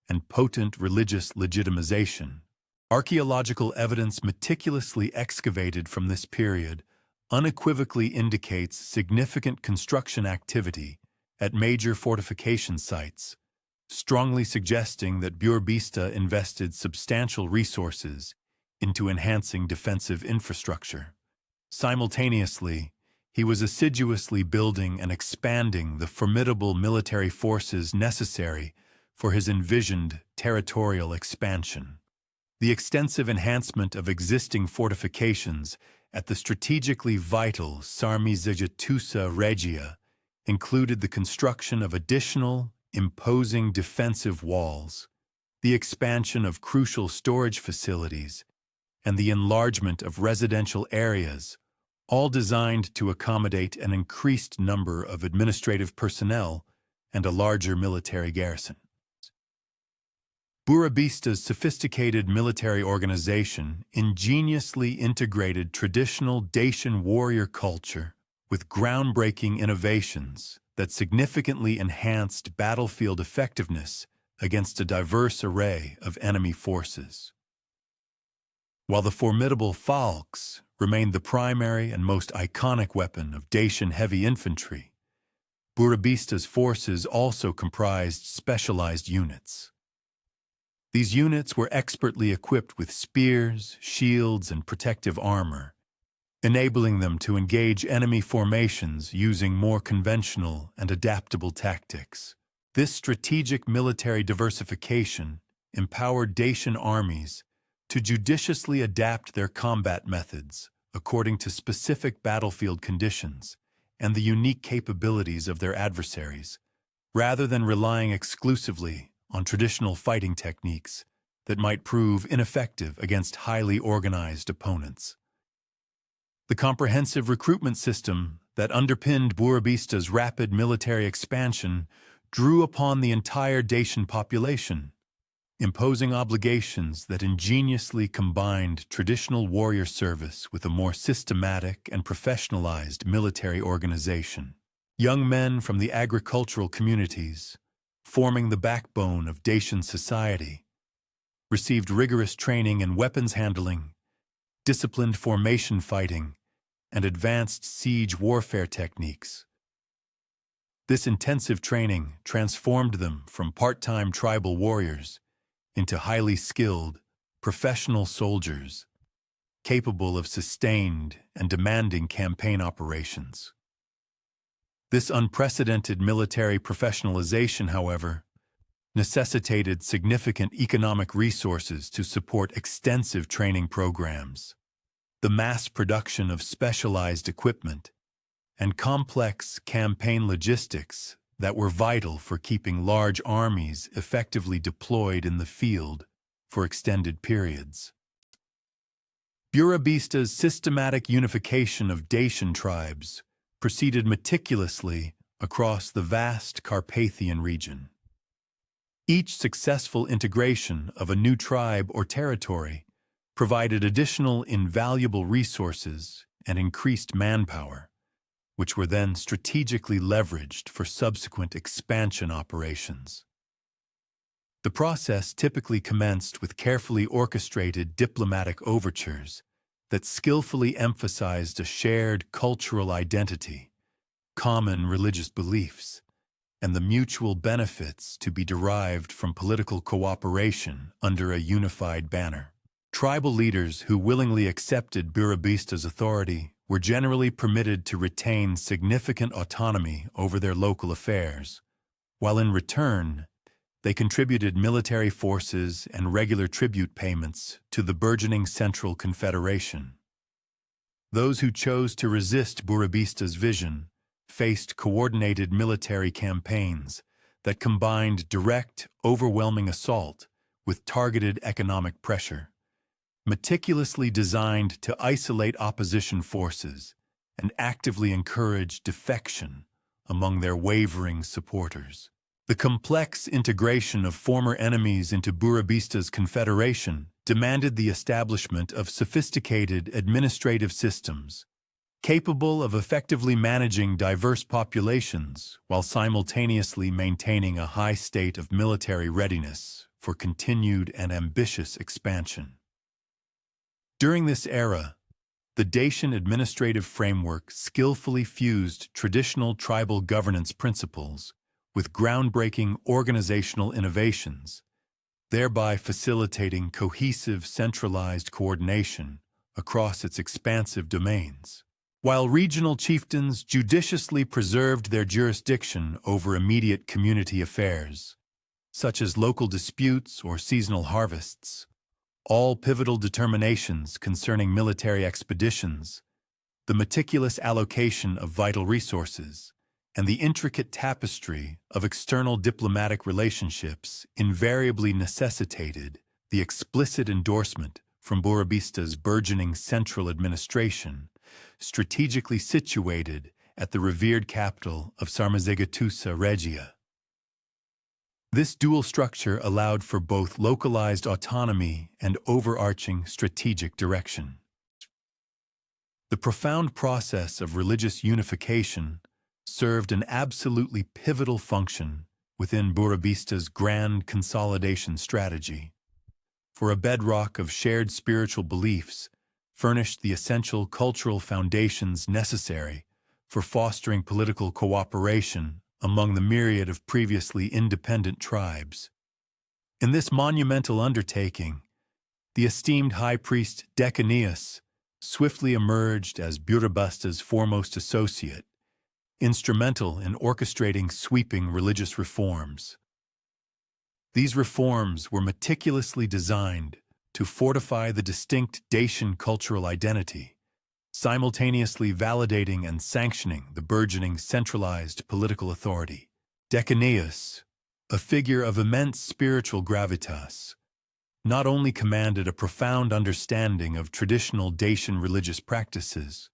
and potent religious legitimization. Archaeological evidence meticulously excavated from this period unequivocally indicates significant construction activity at major fortification sites, strongly suggesting that Burebista invested substantial resources into enhancing defensive infrastructure. Simultaneously, he was assiduously building and expanding the formidable military forces necessary for his envisioned territorial expansion. The extensive enhancement of existing fortifications at the strategically vital Sarmizegetusa Regia included the construction of additional, imposing defensive walls, the expansion of crucial storage facilities, and the enlargement of residential areas, all designed to accommodate an increased number of administrative personnel and a larger military garrison. Burebista's sophisticated military organization ingeniously integrated traditional Dacian warrior culture with groundbreaking innovations that significantly enhanced battlefield effectiveness against a diverse array of enemy forces. While the formidable falx remained the primary and most iconic weapon of Dacian heavy infantry, Burebista's forces also comprised specialized units. These units were expertly equipped with spears, shields, and protective armor, enabling them to engage enemy formations using more conventional and adaptable tactics. This strategic military diversification empowered Dacian armies to judiciously adapt their combat methods according to specific battlefield conditions and the unique capabilities of their adversaries, rather than relying exclusively on traditional fighting techniques that might prove ineffective against highly organized opponents. The comprehensive recruitment system that underpinned Burebista's rapid military expansion drew upon the entire Dacian population, imposing obligations that ingeniously combined traditional warrior service with a more systematic and professionalized military organization. Young men from the agricultural communities, forming the backbone of Dacian society, received rigorous training in weapons handling, disciplined formation fighting, and advanced siege warfare techniques. This intensive training transformed them from part-time tribal warriors into highly skilled, professional soldiers, capable of sustained and demanding campaign operations. This unprecedented military professionalization, however, necessitated significant economic resources to support extensive training programs. The mass production of specialized equipment and complex campaign logistics that were vital for keeping large armies effectively deployed in the field for extended periods. Burebista's systematic unification of Dacian tribes proceeded meticulously across the vast Carpathian region. Each successful integration of a new tribe or territory provided additional invaluable resources and increased manpower, which were then strategically leveraged for subsequent expansion operations. The process typically commenced with carefully orchestrated diplomatic overtures that skillfully emphasized a shared cultural identity, common religious beliefs, and the mutual benefits to be derived from political cooperation under a unified banner. Tribal leaders who willingly accepted Burebista's authority were generally permitted to retain significant autonomy over their local affairs, while in return, they contributed military forces and regular tribute payments to the burgeoning central confederation. Those who chose to resist Burebista's vision faced coordinated military campaigns that combined direct, overwhelming assault with targeted economic pressure, meticulously designed to isolate opposition forces and actively encourage defection among their wavering supporters. The complex integration of former enemies into Burebista's confederation demanded the establishment of sophisticated administrative systems capable of effectively managing diverse populations while simultaneously maintaining a high state of military readiness for continued and ambitious expansion. During this era, the Dacian administrative framework skillfully fused traditional tribal governance principles with groundbreaking organizational innovations, thereby facilitating cohesive, centralized coordination across its expansive domains. While regional chieftains judiciously preserved their jurisdiction over immediate community affairs, such as local disputes or seasonal harvests, all pivotal determinations concerning military expeditions, the meticulous allocation of vital resources, and the intricate tapestry of external diplomatic relationships invariably necessitated the explicit endorsement from Burebista's burgeoning central administration, strategically situated at the revered capital of Sarmizegetusa Regia. This dual structure allowed for both localized autonomy and overarching strategic direction. The profound process of religious unification served an absolutely pivotal function within Burebista's grand consolidation strategy, for a bedrock of shared spiritual beliefs furnished the essential cultural foundations necessary for fostering political cooperation among the myriad of previously independent tribes. In this monumental undertaking, the esteemed high priest Dacians swiftly emerged as Burebista's foremost associate, instrumental in orchestrating sweeping religious reforms. These reforms were meticulously designed to fortify the distinct Dacian cultural identity, simultaneously validating and sanctioning the burgeoning centralized political authority. Dacians, a figure of immense spiritual gravitas, not only commanded a profound understanding of traditional Dacian religious practices,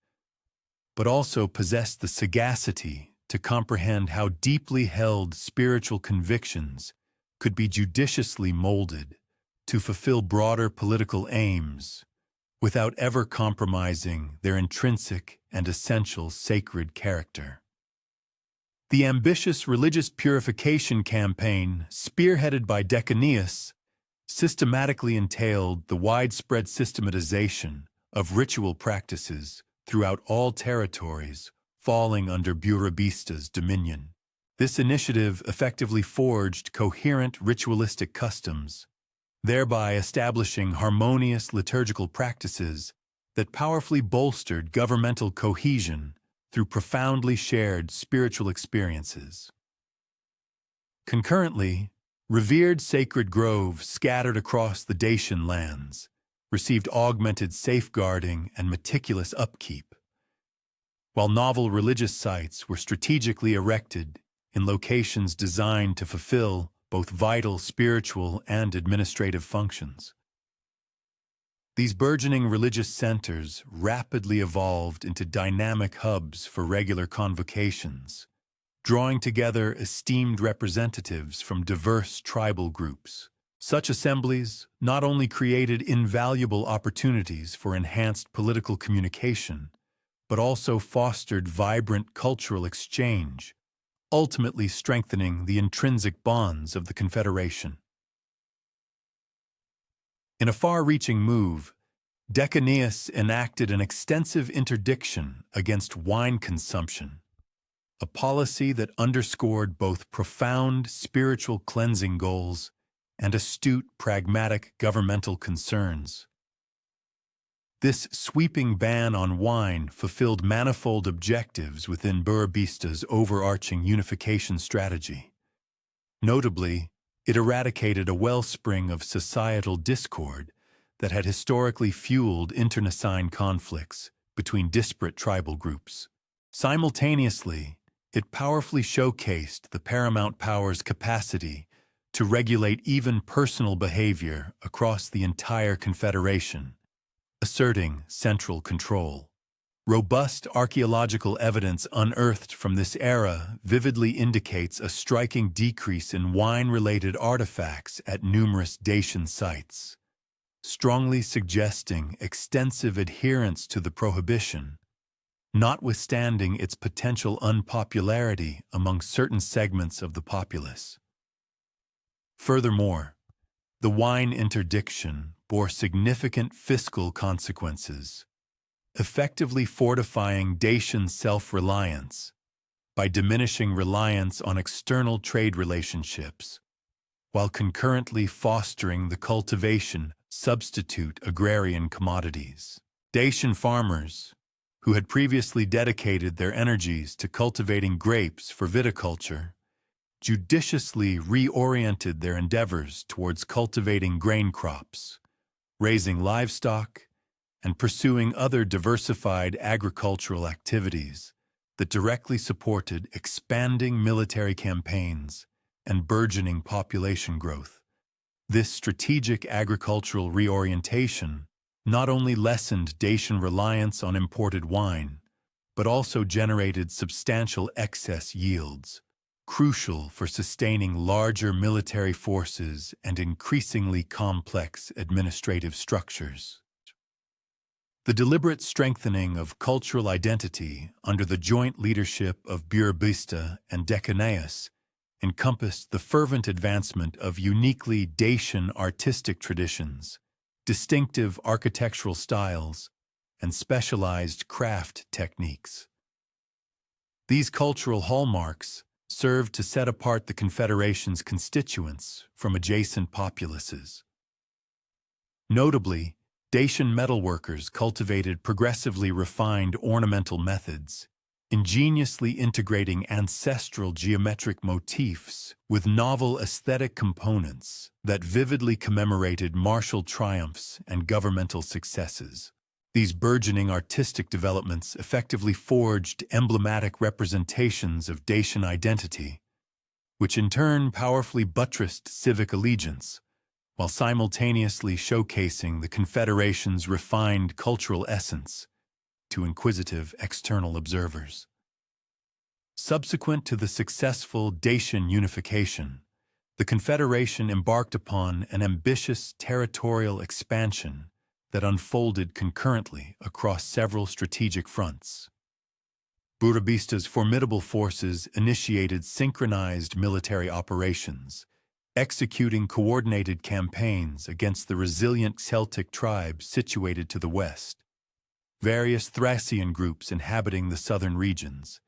but also possessed the sagacity to comprehend how deeply held spiritual convictions could be judiciously molded to fulfill broader political aims without ever compromising their intrinsic and essential sacred character. The ambitious religious purification campaign, spearheaded by Dacians, systematically entailed the widespread systematization of ritual practices throughout all territories falling under Burebista's dominion. This initiative effectively forged coherent ritualistic customs, thereby establishing harmonious liturgical practices that powerfully bolstered governmental cohesion through profoundly shared spiritual experiences. Concurrently, revered sacred groves scattered across the Dacian lands received augmented safeguarding and meticulous upkeep, while novel religious sites were strategically erected in locations designed to fulfill both vital spiritual and administrative functions. These burgeoning religious centers rapidly evolved into dynamic hubs for regular convocations, drawing together esteemed representatives from diverse tribal groups. Such assemblies not only created invaluable opportunities for enhanced political communication, but also fostered vibrant cultural exchange, ultimately strengthening the intrinsic bonds of the Confederation. In a far-reaching move, Dacians enacted an extensive interdiction against wine consumption, a policy that underscored both profound spiritual cleansing goals and astute pragmatic governmental concerns. This sweeping ban on wine fulfilled manifold objectives within Burebista's overarching unification strategy. Notably, it eradicated a wellspring of societal discord that had historically fueled internecine conflicts between disparate tribal groups. Simultaneously, it powerfully showcased the paramount power's capacity to regulate even personal behavior across the entire Confederation, asserting central control. Robust archaeological evidence unearthed from this era vividly indicates a striking decrease in wine-related artifacts at numerous Dacian sites, strongly suggesting extensive adherence to the prohibition, notwithstanding its potential unpopularity among certain segments of the populace. Furthermore, the wine interdiction bore significant fiscal consequences, effectively fortifying Dacian self-reliance by diminishing reliance on external trade relationships, while concurrently fostering the cultivation substitute agrarian commodities. Dacian farmers, who had previously dedicated their energies to cultivating grapes for viticulture, judiciously reoriented their endeavors towards cultivating grain crops, raising livestock, and pursuing other diversified agricultural activities that directly supported expanding military campaigns and burgeoning population growth. This strategic agricultural reorientation not only lessened Dacian reliance on imported wine, but also generated substantial excess yields, crucial for sustaining larger military forces and increasingly complex administrative structures. The deliberate strengthening of cultural identity under the joint leadership of Burebista and Decebalus encompassed the fervent advancement of uniquely Dacian artistic traditions, distinctive architectural styles, and specialized craft techniques. These cultural hallmarks served to set apart the confederation's constituents from adjacent populaces. Notably, Dacian metalworkers cultivated progressively refined ornamental methods, ingeniously integrating ancestral geometric motifs with novel aesthetic components that vividly commemorated martial triumphs and governmental successes. These burgeoning artistic developments effectively forged emblematic representations of Dacian identity, which in turn powerfully buttressed civic allegiance, while simultaneously showcasing the Confederation's refined cultural essence to inquisitive external observers. Subsequent to the successful Dacian unification, the Confederation embarked upon an ambitious territorial expansion that unfolded concurrently across several strategic fronts. Burebista's formidable forces initiated synchronized military operations, executing coordinated campaigns against the resilient Celtic tribes situated to the west, various Thracian groups inhabiting the southern regions,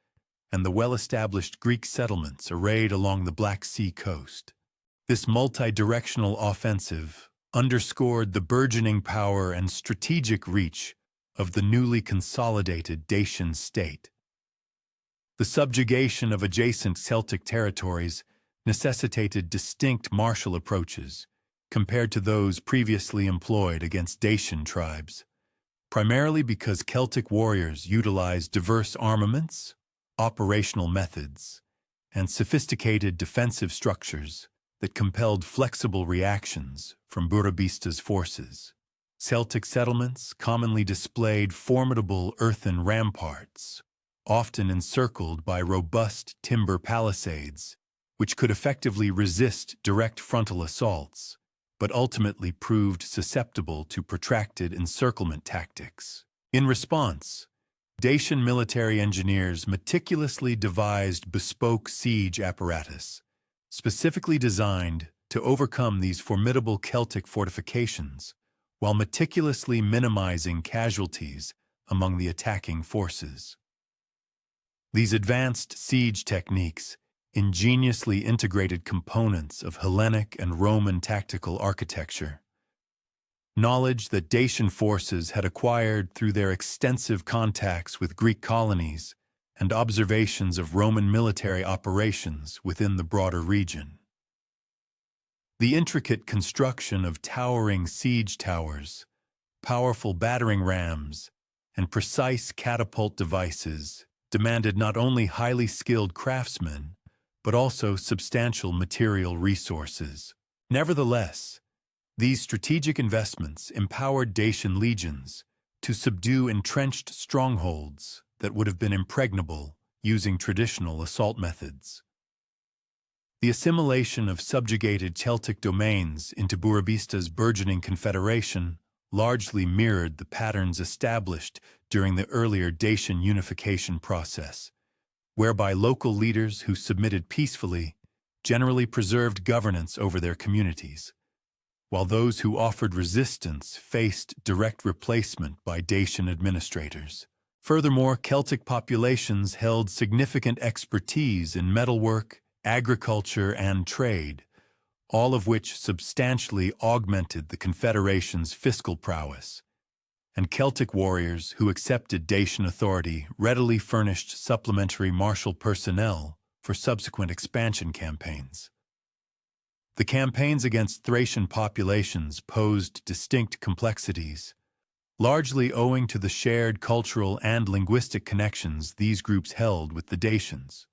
and the well-established Greek settlements arrayed along the Black Sea coast. This multi-directional offensive underscored the burgeoning power and strategic reach of the newly consolidated Dacian state. The subjugation of adjacent Celtic territories necessitated distinct martial approaches compared to those previously employed against Dacian tribes, primarily because Celtic warriors utilized diverse armaments, operational methods, and sophisticated defensive structures that compelled flexible reactions from Burebista's forces. Celtic settlements commonly displayed formidable earthen ramparts, often encircled by robust timber palisades, which could effectively resist direct frontal assaults, but ultimately proved susceptible to protracted encirclement tactics. In response, Dacian military engineers meticulously devised bespoke siege apparatus, specifically designed to overcome these formidable Celtic fortifications, while meticulously minimizing casualties among the attacking forces. These advanced siege techniques ingeniously integrated components of Hellenic and Roman tactical architecture, knowledge that Dacian forces had acquired through their extensive contacts with Greek colonies and observations of Roman military operations within the broader region. The intricate construction of towering siege towers, powerful battering rams, and precise catapult devices demanded not only highly skilled craftsmen, but also substantial material resources. Nevertheless, These strategic investments empowered Dacian legions to subdue entrenched strongholds that would have been impregnable using traditional assault methods. The assimilation of subjugated Celtic domains into Burebista's burgeoning confederation largely mirrored the patterns established during the earlier Dacian unification process, whereby local leaders who submitted peacefully generally preserved governance over their communities, while those who offered resistance faced direct replacement by Dacian administrators. Furthermore, Celtic populations held significant expertise in metalwork, agriculture, and trade, all of which substantially augmented the Confederation's fiscal prowess. And Celtic warriors who accepted Dacian authority readily furnished supplementary martial personnel for subsequent expansion campaigns. The campaigns against Thracian populations posed distinct complexities, largely owing to the shared cultural and linguistic connections these groups held with the Dacians,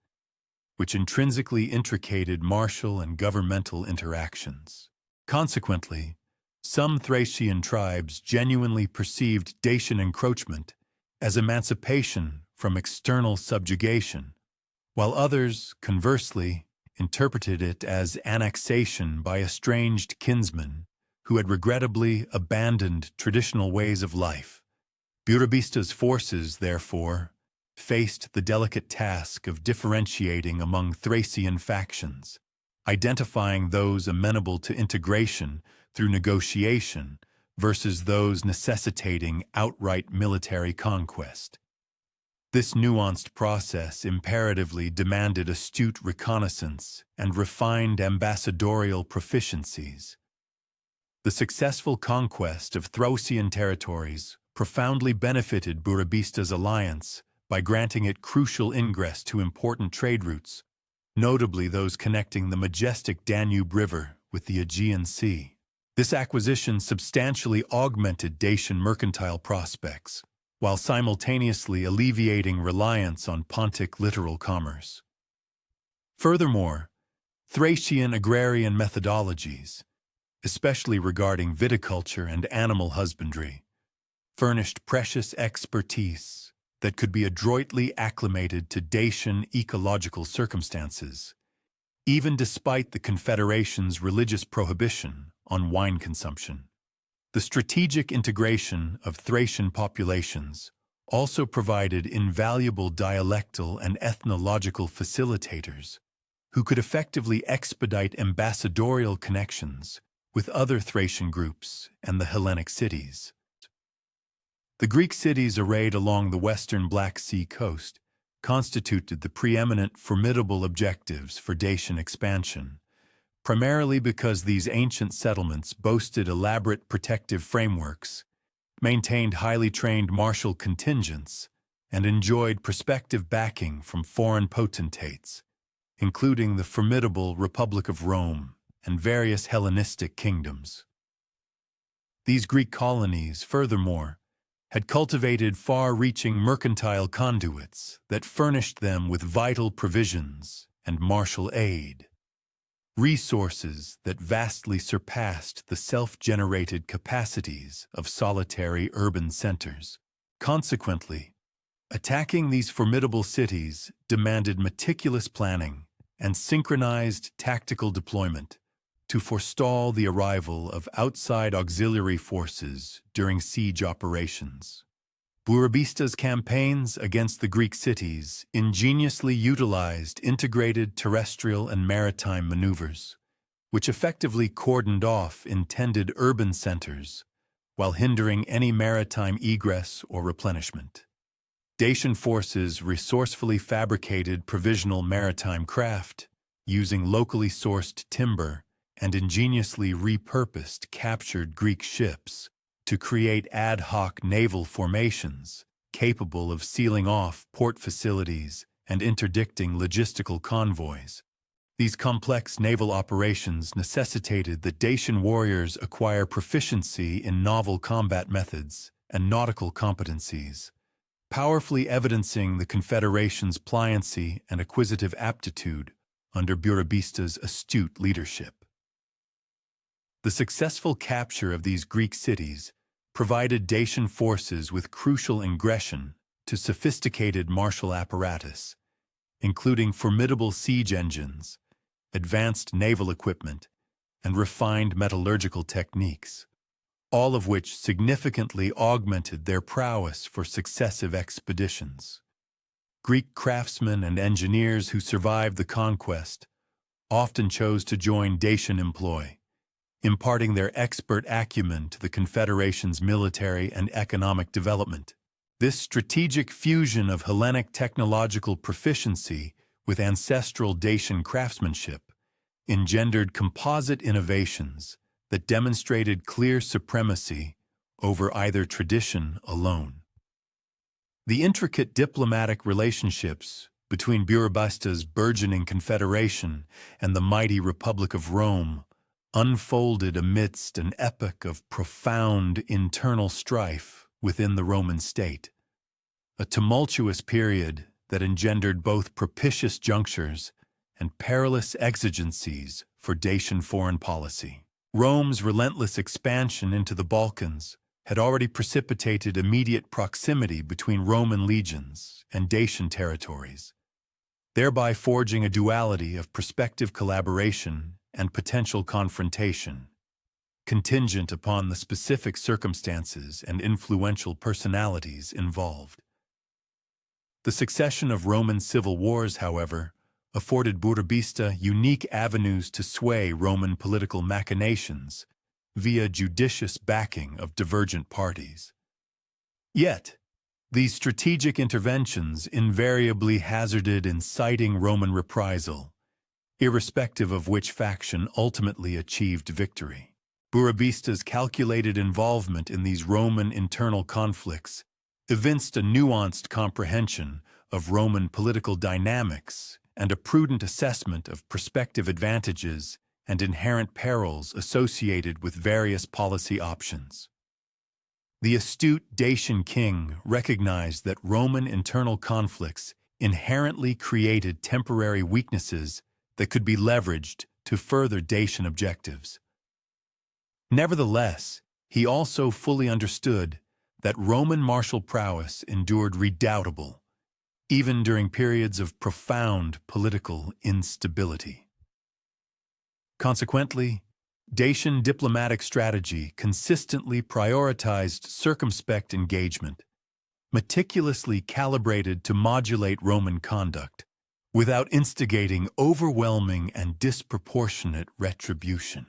which intrinsically intricated martial and governmental interactions. Consequently, some Thracian tribes genuinely perceived Dacian encroachment as emancipation from external subjugation, while others, conversely, interpreted it as annexation by estranged kinsmen who had regrettably abandoned traditional ways of life. Burebista's forces, therefore, faced the delicate task of differentiating among Thracian factions, identifying those amenable to integration through negotiation versus those necessitating outright military conquest. This nuanced process imperatively demanded astute reconnaissance and refined ambassadorial proficiencies. The successful conquest of Thracian territories profoundly benefited Burebista's alliance by granting it crucial ingress to important trade routes, notably those connecting the majestic Danube River with the Aegean Sea. This acquisition substantially augmented Dacian mercantile prospects, while simultaneously alleviating reliance on Pontic littoral commerce. Furthermore, Thracian agrarian methodologies, especially regarding viticulture and animal husbandry, furnished precious expertise that could be adroitly acclimated to Dacian ecological circumstances, even despite the Confederation's religious prohibition on wine consumption. The strategic integration of Thracian populations also provided invaluable dialectal and ethnological facilitators who could effectively expedite ambassadorial connections with other Thracian groups and the Hellenic cities. The Greek cities arrayed along the western Black Sea coast constituted the preeminent formidable objectives for Dacian expansion, primarily because these ancient settlements boasted elaborate protective frameworks, maintained highly trained martial contingents, and enjoyed prospective backing from foreign potentates, including the formidable Republic of Rome and various Hellenistic kingdoms. These Greek colonies, furthermore, had cultivated far-reaching mercantile conduits that furnished them with vital provisions and martial aid, resources that vastly surpassed the self-generated capacities of solitary urban centers. Consequently, attacking these formidable cities demanded meticulous planning and synchronized tactical deployment to forestall the arrival of outside auxiliary forces during siege operations. Burebista's campaigns against the Greek cities ingeniously utilized integrated terrestrial and maritime maneuvers, which effectively cordoned off intended urban centers while hindering any maritime egress or replenishment. Dacian forces resourcefully fabricated provisional maritime craft using locally sourced timber and ingeniously repurposed captured Greek ships to create ad hoc naval formations capable of sealing off port facilities and interdicting logistical convoys. These complex naval operations necessitated that Dacian warriors acquire proficiency in novel combat methods and nautical competencies, powerfully evidencing the Confederation's pliancy and acquisitive aptitude under Burebista's astute leadership. The successful capture of these Greek cities provided Dacian forces with crucial ingression to sophisticated martial apparatus, including formidable siege engines, advanced naval equipment, and refined metallurgical techniques, all of which significantly augmented their prowess for successive expeditions. Greek craftsmen and engineers who survived the conquest often chose to join Dacian employ, imparting their expert acumen to the confederation's military and economic development. This strategic fusion of Hellenic technological proficiency with ancestral Dacian craftsmanship engendered composite innovations that demonstrated clear supremacy over either tradition alone. The intricate diplomatic relationships between Burebista's burgeoning confederation and the mighty Republic of Rome unfolded amidst an epoch of profound internal strife within the Roman state, a tumultuous period that engendered both propitious junctures and perilous exigencies for Dacian foreign policy. Rome's relentless expansion into the Balkans had already precipitated immediate proximity between Roman legions and Dacian territories, thereby forging a duality of prospective collaboration and potential confrontation, contingent upon the specific circumstances and influential personalities involved. The succession of Roman civil wars, however, afforded Burebista unique avenues to sway Roman political machinations via judicious backing of divergent parties. Yet, these strategic interventions invariably hazarded inciting Roman reprisal, irrespective of which faction ultimately achieved victory. Burebista's calculated involvement in these Roman internal conflicts evinced a nuanced comprehension of Roman political dynamics and a prudent assessment of prospective advantages and inherent perils associated with various policy options. The astute Dacian king recognized that Roman internal conflicts inherently created temporary weaknesses that could be leveraged to further Dacian objectives. Nevertheless, he also fully understood that Roman martial prowess endured redoubtable, even during periods of profound political instability. Consequently, Dacian diplomatic strategy consistently prioritized circumspect engagement, meticulously calibrated to modulate Roman conduct, without instigating overwhelming and disproportionate retribution.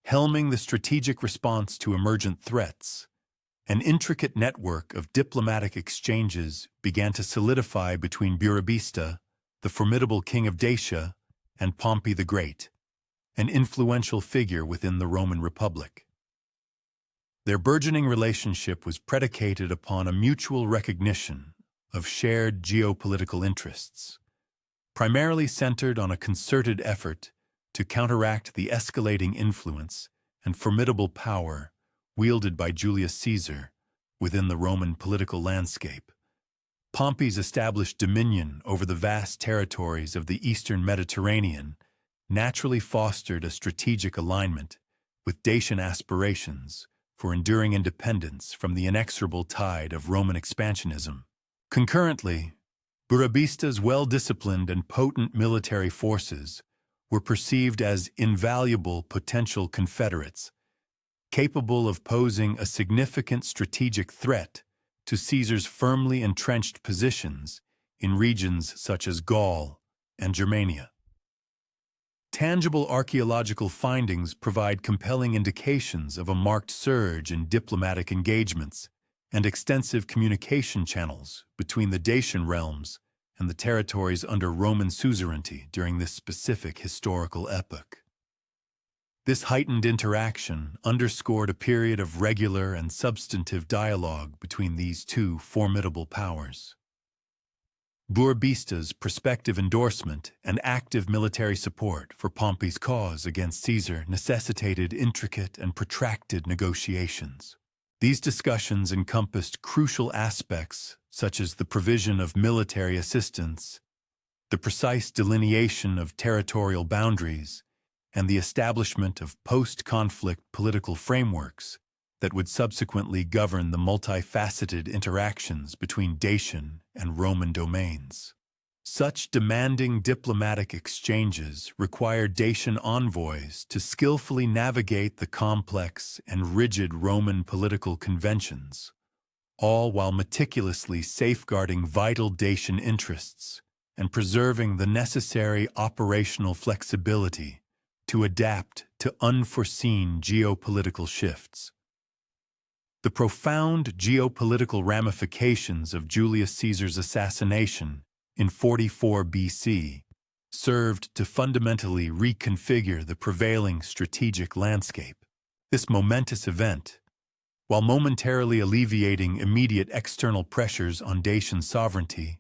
Helming the strategic response to emergent threats, an intricate network of diplomatic exchanges began to solidify between Burebista, the formidable king of Dacia, and Pompey the Great, an influential figure within the Roman Republic. Their burgeoning relationship was predicated upon a mutual recognition of shared geopolitical interests, primarily centered on a concerted effort to counteract the escalating influence and formidable power wielded by Julius Caesar within the Roman political landscape. Pompey's established dominion over the vast territories of the eastern Mediterranean naturally fostered a strategic alignment with Dacian aspirations for enduring independence from the inexorable tide of Roman expansionism. Concurrently, Burebista's well-disciplined and potent military forces were perceived as invaluable potential confederates, capable of posing a significant strategic threat to Caesar's firmly entrenched positions in regions such as Gaul and Germania. Tangible archaeological findings provide compelling indications of a marked surge in diplomatic engagements and extensive communication channels between the Dacian realms and the territories under Roman suzerainty during this specific historical epoch. This heightened interaction underscored a period of regular and substantive dialogue between these two formidable powers. Burebista's prospective endorsement and active military support for Pompey's cause against Caesar necessitated intricate and protracted negotiations. These discussions encompassed crucial aspects such as the provision of military assistance, the precise delineation of territorial boundaries, and the establishment of post-conflict political frameworks that would subsequently govern the multifaceted interactions between Dacian and Roman domains. Such demanding diplomatic exchanges required Dacian envoys to skillfully navigate the complex and rigid Roman political conventions, all while meticulously safeguarding vital Dacian interests and preserving the necessary operational flexibility to adapt to unforeseen geopolitical shifts. The profound geopolitical ramifications of Julius Caesar's assassination in 44 BC served to fundamentally reconfigure the prevailing strategic landscape. This momentous event, while momentarily alleviating immediate external pressures on Dacian sovereignty,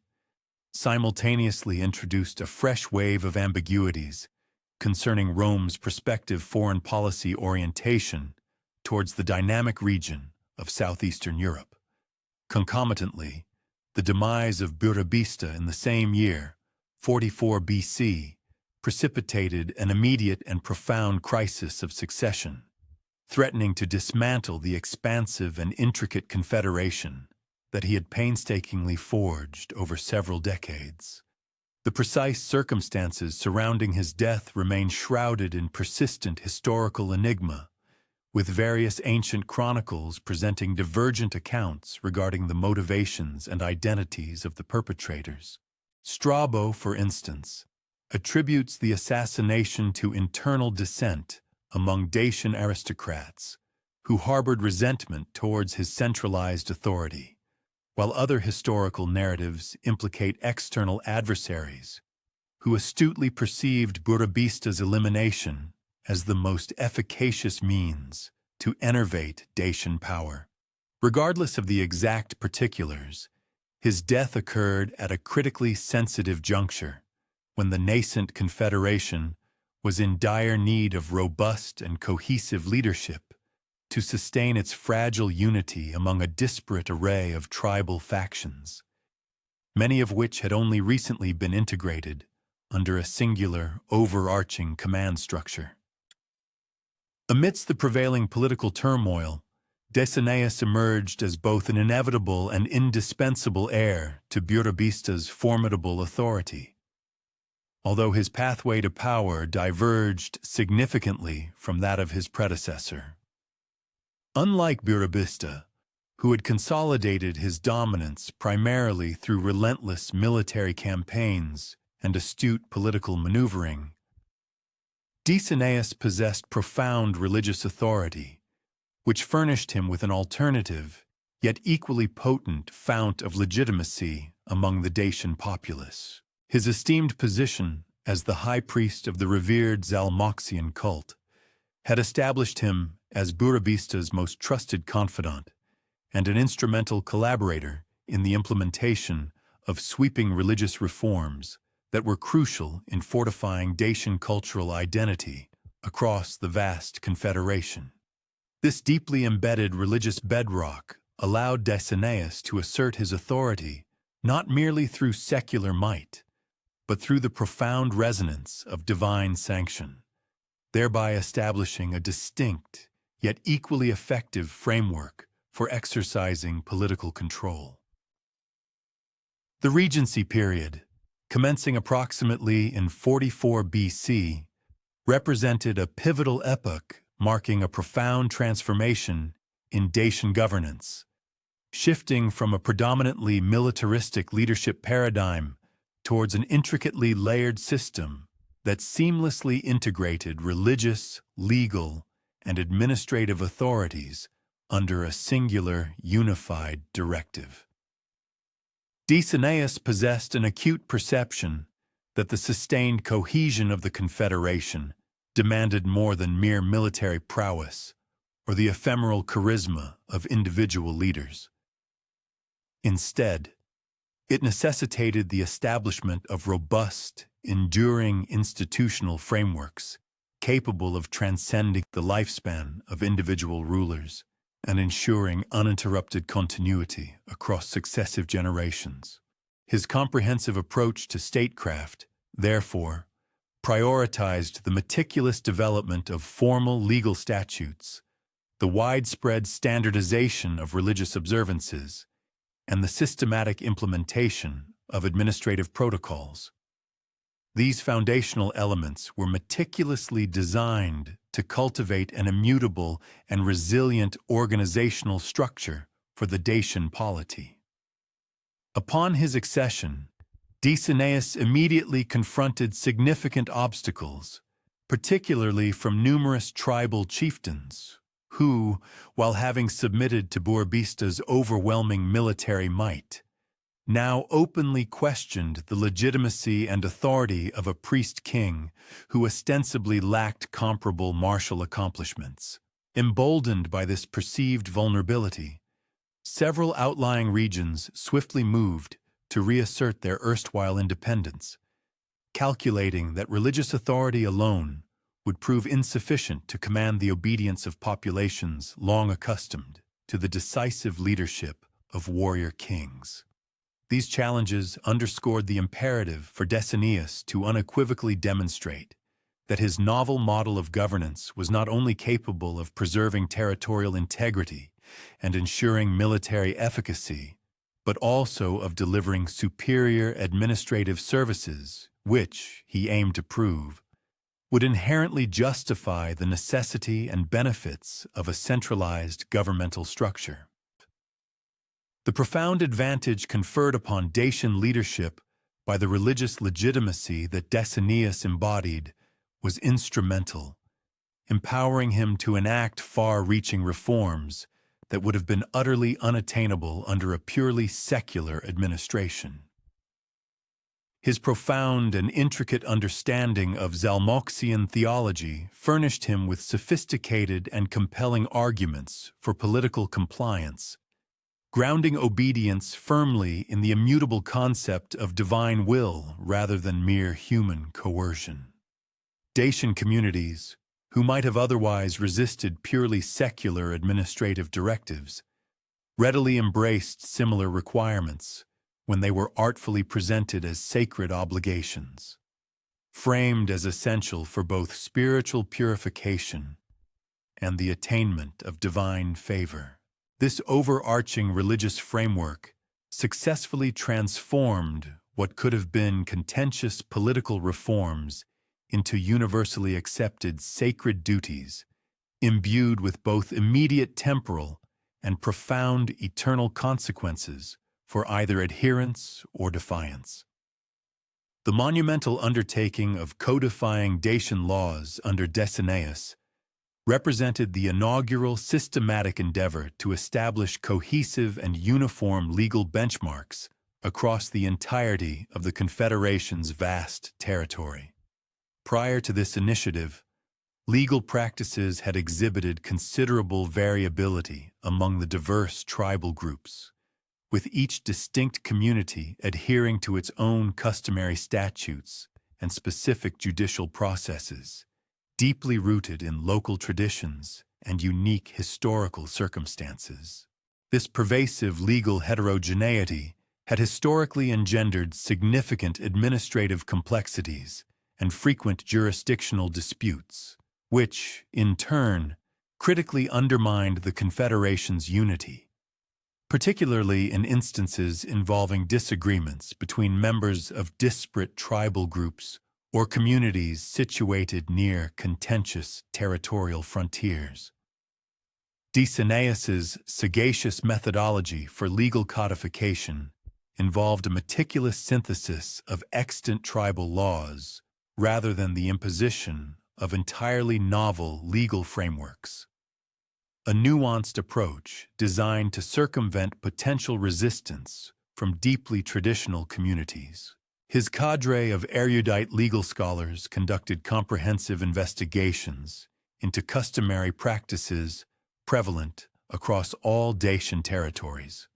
simultaneously introduced a fresh wave of ambiguities concerning Rome's prospective foreign policy orientation towards the dynamic region of southeastern Europe. Concomitantly, the demise of Burebista in the same year, 44 BC, precipitated an immediate and profound crisis of succession, threatening to dismantle the expansive and intricate confederation that he had painstakingly forged over several decades. The precise circumstances surrounding his death remain shrouded in persistent historical enigma, with various ancient chronicles presenting divergent accounts regarding the motivations and identities of the perpetrators. Strabo, for instance, attributes the assassination to internal dissent among Dacian aristocrats who harbored resentment towards his centralized authority, while other historical narratives implicate external adversaries who astutely perceived Burebista's elimination as the most efficacious means to enervate Dacian power. Regardless of the exact particulars, his death occurred at a critically sensitive juncture when the nascent confederation was in dire need of robust and cohesive leadership to sustain its fragile unity among a disparate array of tribal factions, many of which had only recently been integrated under a singular, overarching command structure. Amidst the prevailing political turmoil, Dacianus emerged as both an inevitable and indispensable heir to Burebista's formidable authority. Although his pathway to power diverged significantly from that of his predecessor. Unlike Burebista, who had consolidated his dominance primarily through relentless military campaigns and astute political maneuvering, Dacianus possessed profound religious authority, which furnished him with an alternative, yet equally potent fount of legitimacy among the Dacian populace. His esteemed position as the high priest of the revered Zalmoxian cult had established him as Burebista's most trusted confidant and an instrumental collaborator in the implementation of sweeping religious reforms that were crucial in fortifying Dacian cultural identity across the vast confederation. This deeply embedded religious bedrock allowed Dacianus to assert his authority not merely through secular might, but through the profound resonance of divine sanction, thereby establishing a distinct yet equally effective framework for exercising political control. The Regency period, commencing approximately in 44 BC, represented a pivotal epoch marking a profound transformation in Dacian governance, shifting from a predominantly militaristic leadership paradigm towards an intricately layered system that seamlessly integrated religious, legal, and administrative authorities under a singular, unified directive. Dacianus possessed an acute perception that the sustained cohesion of the confederation demanded more than mere military prowess or the ephemeral charisma of individual leaders. Instead, it necessitated the establishment of robust, enduring institutional frameworks capable of transcending the lifespan of individual rulers and ensuring uninterrupted continuity across successive generations. His comprehensive approach to statecraft, therefore, prioritized the meticulous development of formal legal statutes, the widespread standardization of religious observances, and the systematic implementation of administrative protocols. These foundational elements were meticulously designed to cultivate an immutable and resilient organizational structure for the Dacian polity. Upon his accession, Dacianus immediately confronted significant obstacles, particularly from numerous tribal chieftains, who, while having submitted to Burebista's overwhelming military might, now openly questioned the legitimacy and authority of a priest-king who ostensibly lacked comparable martial accomplishments. Emboldened by this perceived vulnerability, several outlying regions swiftly moved to reassert their erstwhile independence, calculating that religious authority alone would prove insufficient to command the obedience of populations long accustomed to the decisive leadership of warrior kings. These challenges underscored the imperative for Dacianus to unequivocally demonstrate that his novel model of governance was not only capable of preserving territorial integrity and ensuring military efficacy, but also of delivering superior administrative services, which, he aimed to prove, would inherently justify the necessity and benefits of a centralized governmental structure. The profound advantage conferred upon Dacian leadership by the religious legitimacy that Dacianus embodied was instrumental, empowering him to enact far-reaching reforms that would have been utterly unattainable under a purely secular administration. His profound and intricate understanding of Zalmoxian theology furnished him with sophisticated and compelling arguments for political compliance, grounding obedience firmly in the immutable concept of divine will rather than mere human coercion. Dacian communities, who might have otherwise resisted purely secular administrative directives, readily embraced similar requirements when they were artfully presented as sacred obligations, framed as essential for both spiritual purification and the attainment of divine favor. This overarching religious framework successfully transformed what could have been contentious political reforms into universally accepted sacred duties, imbued with both immediate temporal and profound eternal consequences for either adherence or defiance. The monumental undertaking of codifying Dacian laws under Dacianus represented the inaugural systematic endeavor to establish cohesive and uniform legal benchmarks across the entirety of the Confederation's vast territory. Prior to this initiative, legal practices had exhibited considerable variability among the diverse tribal groups, with each distinct community adhering to its own customary statutes and specific judicial processes, deeply rooted in local traditions and unique historical circumstances. This pervasive legal heterogeneity had historically engendered significant administrative complexities and frequent jurisdictional disputes, which, in turn, critically undermined the Confederation's unity, particularly in instances involving disagreements between members of disparate tribal groups or communities situated near contentious territorial frontiers. Dacianus's sagacious methodology for legal codification involved a meticulous synthesis of extant tribal laws rather than the imposition of entirely novel legal frameworks. A nuanced approach designed to circumvent potential resistance from deeply traditional communities. His cadre of erudite legal scholars conducted comprehensive investigations into customary practices prevalent across all Dacian territories,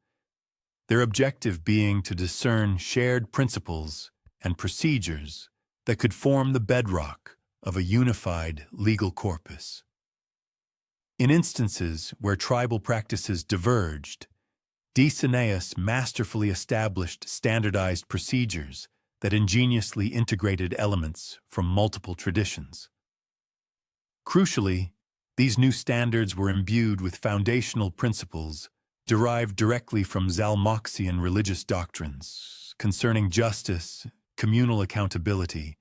their objective being to discern shared principles and procedures that could form the bedrock of a unified legal corpus. In instances where tribal practices diverged, Dacianus masterfully established standardized procedures that ingeniously integrated elements from multiple traditions. Crucially, these new standards were imbued with foundational principles derived directly from Zalmoxian religious doctrines concerning justice, communal accountability,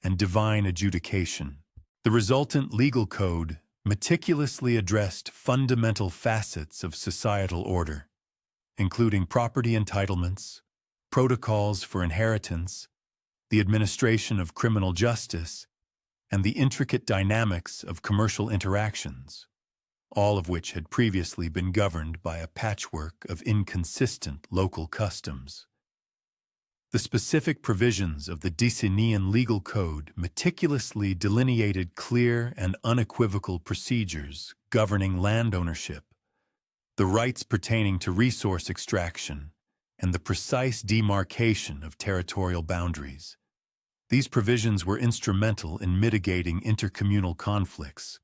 and divine adjudication. The resultant legal code meticulously addressed fundamental facets of societal order, including property entitlements, protocols for inheritance, the administration of criminal justice, and the intricate dynamics of commercial interactions, all of which had previously been governed by a patchwork of inconsistent local customs. The specific provisions of the Dacian legal code meticulously delineated clear and unequivocal procedures governing land ownership, the rights pertaining to resource extraction, and the precise demarcation of territorial boundaries. These provisions were instrumental in mitigating intercommunal conflicts,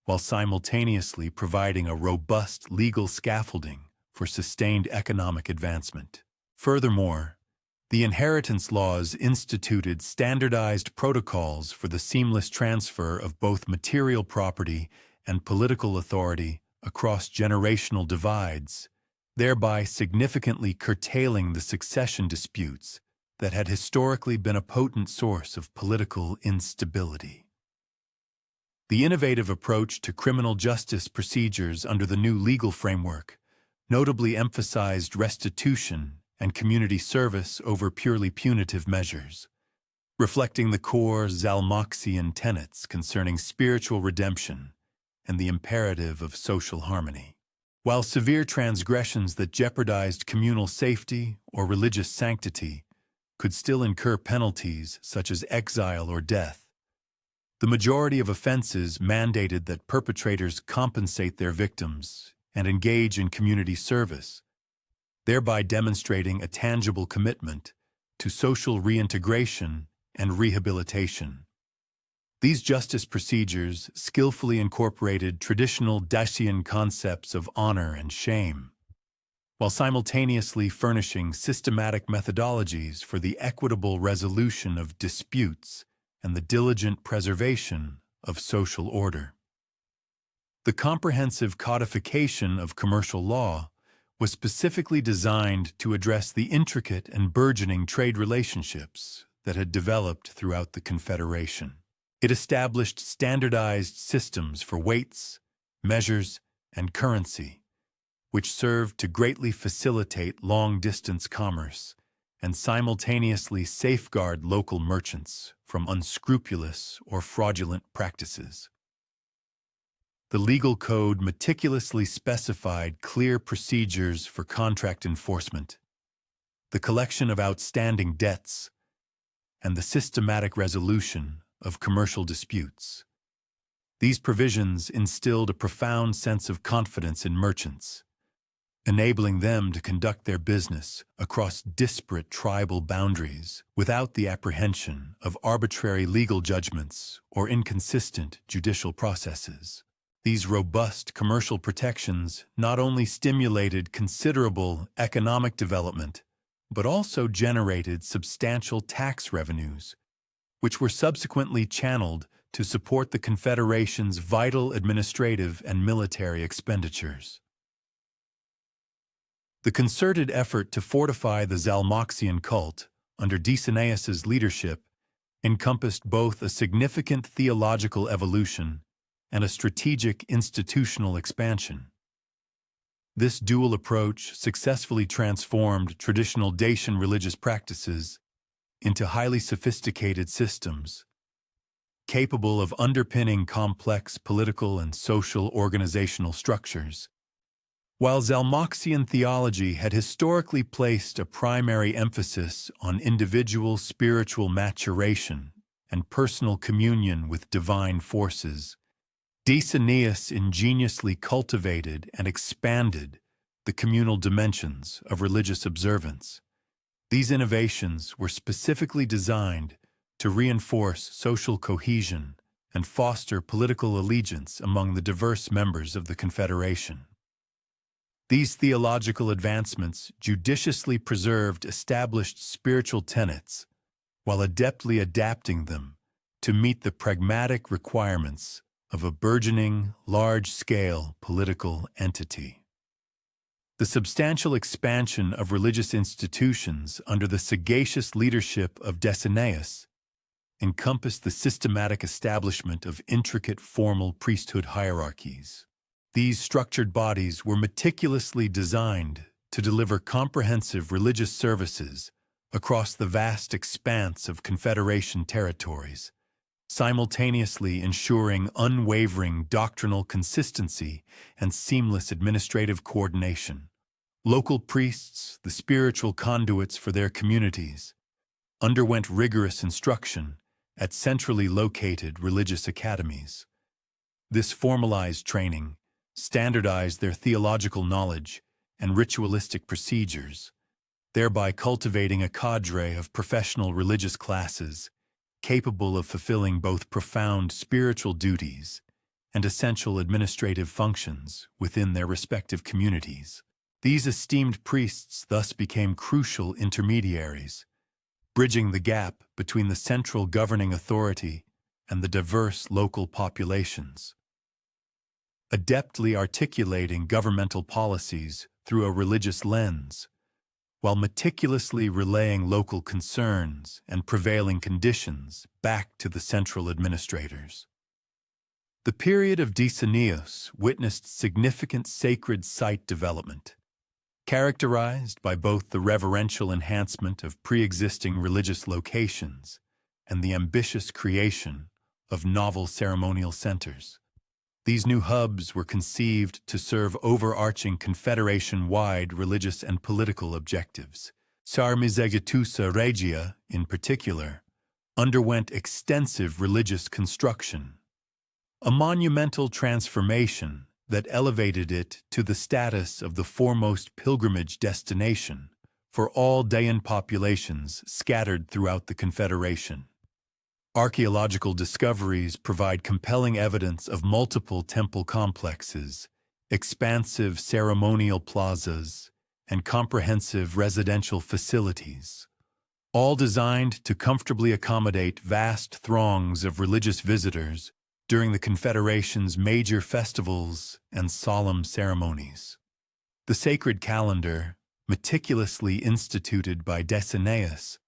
while simultaneously providing a robust legal scaffolding for sustained economic advancement. Furthermore, the inheritance laws instituted standardized protocols for the seamless transfer of both material property and political authority across generational divides, thereby significantly curtailing the succession disputes that had historically been a potent source of political instability. The innovative approach to criminal justice procedures under the new legal framework notably emphasized restitution and community service over purely punitive measures, reflecting the core Zalmoxian tenets concerning spiritual redemption and the imperative of social harmony. While severe transgressions that jeopardized communal safety or religious sanctity could still incur penalties such as exile or death, the majority of offenses mandated that perpetrators compensate their victims and engage in community service, thereby demonstrating a tangible commitment to social reintegration and rehabilitation. These justice procedures skillfully incorporated traditional Dacian concepts of honor and shame, while simultaneously furnishing systematic methodologies for the equitable resolution of disputes and the diligent preservation of social order. The comprehensive codification of commercial law was specifically designed to address the intricate and burgeoning trade relationships that had developed throughout the Confederation. It established standardized systems for weights, measures, and currency, which served to greatly facilitate long-distance commerce and simultaneously safeguard local merchants from unscrupulous or fraudulent practices. The legal code meticulously specified clear procedures for contract enforcement, the collection of outstanding debts, and the systematic resolution of commercial disputes. These provisions instilled a profound sense of confidence in merchants, enabling them to conduct their business across disparate tribal boundaries without the apprehension of arbitrary legal judgments or inconsistent judicial processes. These robust commercial protections not only stimulated considerable economic development, but also generated substantial tax revenues, which were subsequently channeled to support the Confederation's vital administrative and military expenditures. The concerted effort to fortify the Zalmoxian cult under Dacianus's leadership encompassed both a significant theological evolution and a strategic institutional expansion. This dual approach successfully transformed traditional Dacian religious practices into highly sophisticated systems, capable of underpinning complex political and social organizational structures. While Zalmoxian theology had historically placed a primary emphasis on individual spiritual maturation and personal communion with divine forces, Dacianus ingeniously cultivated and expanded the communal dimensions of religious observance. These innovations were specifically designed to reinforce social cohesion and foster political allegiance among the diverse members of the Confederation. These theological advancements judiciously preserved established spiritual tenets while adeptly adapting them to meet the pragmatic requirements of a burgeoning, large-scale political entity. The substantial expansion of religious institutions under the sagacious leadership of Dacians encompassed the systematic establishment of intricate formal priesthood hierarchies. These structured bodies were meticulously designed to deliver comprehensive religious services across the vast expanse of confederation territories, simultaneously ensuring unwavering doctrinal consistency and seamless administrative coordination. Local priests, the spiritual conduits for their communities, underwent rigorous instruction at centrally located religious academies. This formalized training standardized their theological knowledge and ritualistic procedures, thereby cultivating a cadre of professional religious classes capable of fulfilling both profound spiritual duties and essential administrative functions within their respective communities. These esteemed priests thus became crucial intermediaries, bridging the gap between the central governing authority and the diverse local populations. Adeptly articulating governmental policies through a religious lens, while meticulously relaying local concerns and prevailing conditions back to the central administrators. The period of Dacians witnessed significant sacred site development, characterized by both the reverential enhancement of pre-existing religious locations and the ambitious creation of novel ceremonial centers. These new hubs were conceived to serve overarching confederation-wide religious and political objectives. Sarmizegetusa Regia, in particular, underwent extensive religious construction, a monumental transformation that elevated it to the status of the foremost pilgrimage destination for all Dacian populations scattered throughout the Confederation. Archaeological discoveries provide compelling evidence of multiple temple complexes, expansive ceremonial plazas, and comprehensive residential facilities, all designed to comfortably accommodate vast throngs of religious visitors during the Confederation's major festivals and solemn ceremonies. The sacred calendar, meticulously instituted by Dacians,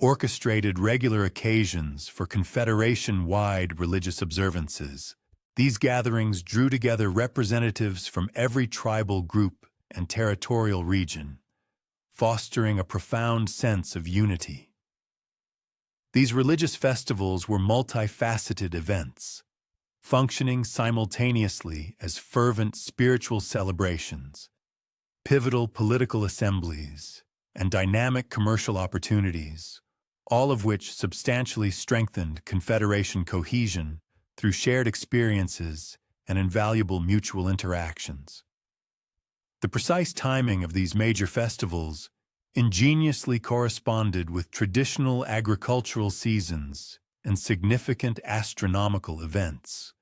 orchestrated regular occasions for Confederation-wide religious observances. These gatherings drew together representatives from every tribal group and territorial region, fostering a profound sense of unity. These religious festivals were multifaceted events, functioning simultaneously as fervent spiritual celebrations, pivotal political assemblies, and dynamic commercial opportunities, all of which substantially strengthened Confederation cohesion through shared experiences and invaluable mutual interactions. The precise timing of these major festivals ingeniously corresponded with traditional agricultural seasons and significant astronomical events,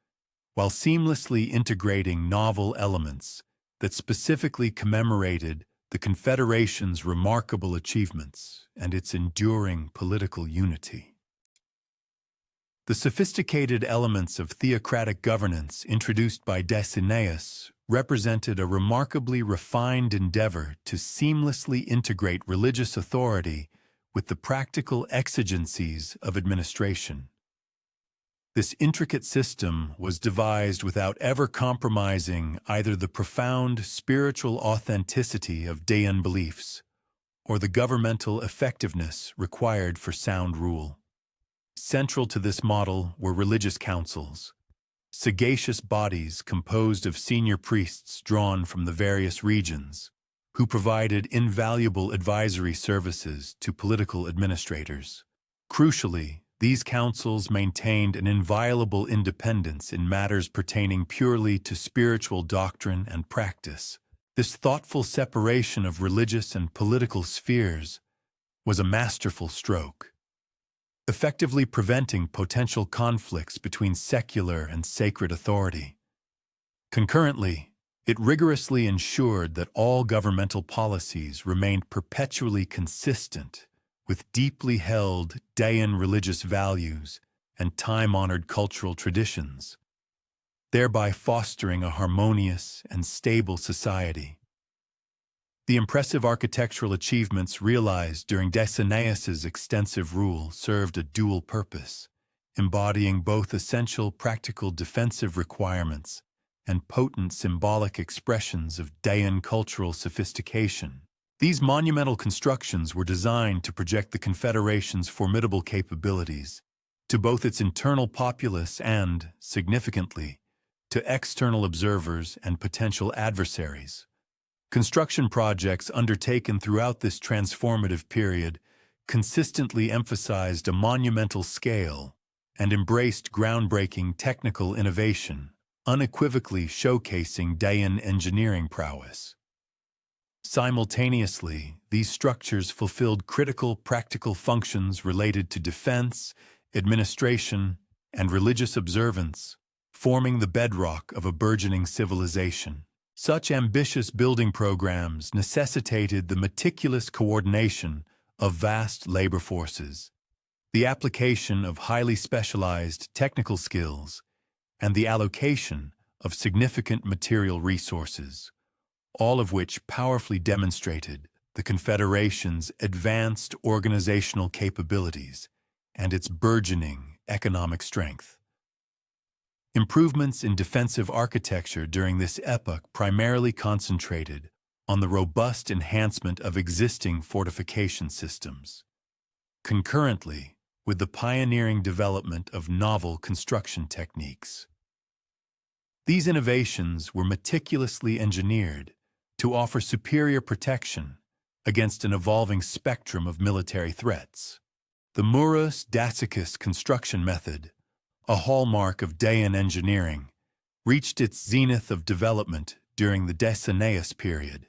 while seamlessly integrating novel elements that specifically commemorated the Confederation's remarkable achievements and its enduring political unity. The sophisticated elements of theocratic governance introduced by Dacians represented a remarkably refined endeavor to seamlessly integrate religious authority with the practical exigencies of administration. This intricate system was devised without ever compromising either the profound spiritual authenticity of Dacian beliefs or the governmental effectiveness required for sound rule. Central to this model were religious councils, sagacious bodies composed of senior priests drawn from the various regions, who provided invaluable advisory services to political administrators. Crucially, these councils maintained an inviolable independence in matters pertaining purely to spiritual doctrine and practice. This thoughtful separation of religious and political spheres was a masterful stroke, effectively preventing potential conflicts between secular and sacred authority. Concurrently, it rigorously ensured that all governmental policies remained perpetually consistent with deeply held Dacian religious values and time-honored cultural traditions, thereby fostering a harmonious and stable society. The impressive architectural achievements realized during Dacianus's extensive rule served a dual purpose, embodying both essential practical defensive requirements and potent symbolic expressions of Dacian cultural sophistication. These monumental constructions were designed to project the confederation's formidable capabilities to both its internal populace and, significantly, to external observers and potential adversaries. Construction projects undertaken throughout this transformative period consistently emphasized a monumental scale and embraced groundbreaking technical innovation, unequivocally showcasing Dacian engineering prowess. Simultaneously, these structures fulfilled critical practical functions related to defense, administration, and religious observance, forming the bedrock of a burgeoning civilization. Such ambitious building programs necessitated the meticulous coordination of vast labor forces, the application of highly specialized technical skills, and the allocation of significant material resources, all of which powerfully demonstrated the Confederation's advanced organizational capabilities and its burgeoning economic strength. Improvements in defensive architecture during this epoch primarily concentrated on the robust enhancement of existing fortification systems, concurrently with the pioneering development of novel construction techniques. These innovations were meticulously engineered to offer superior protection against an evolving spectrum of military threats. The Murus Dacius construction method, a hallmark of Dacian engineering, reached its zenith of development during the Dacianus period.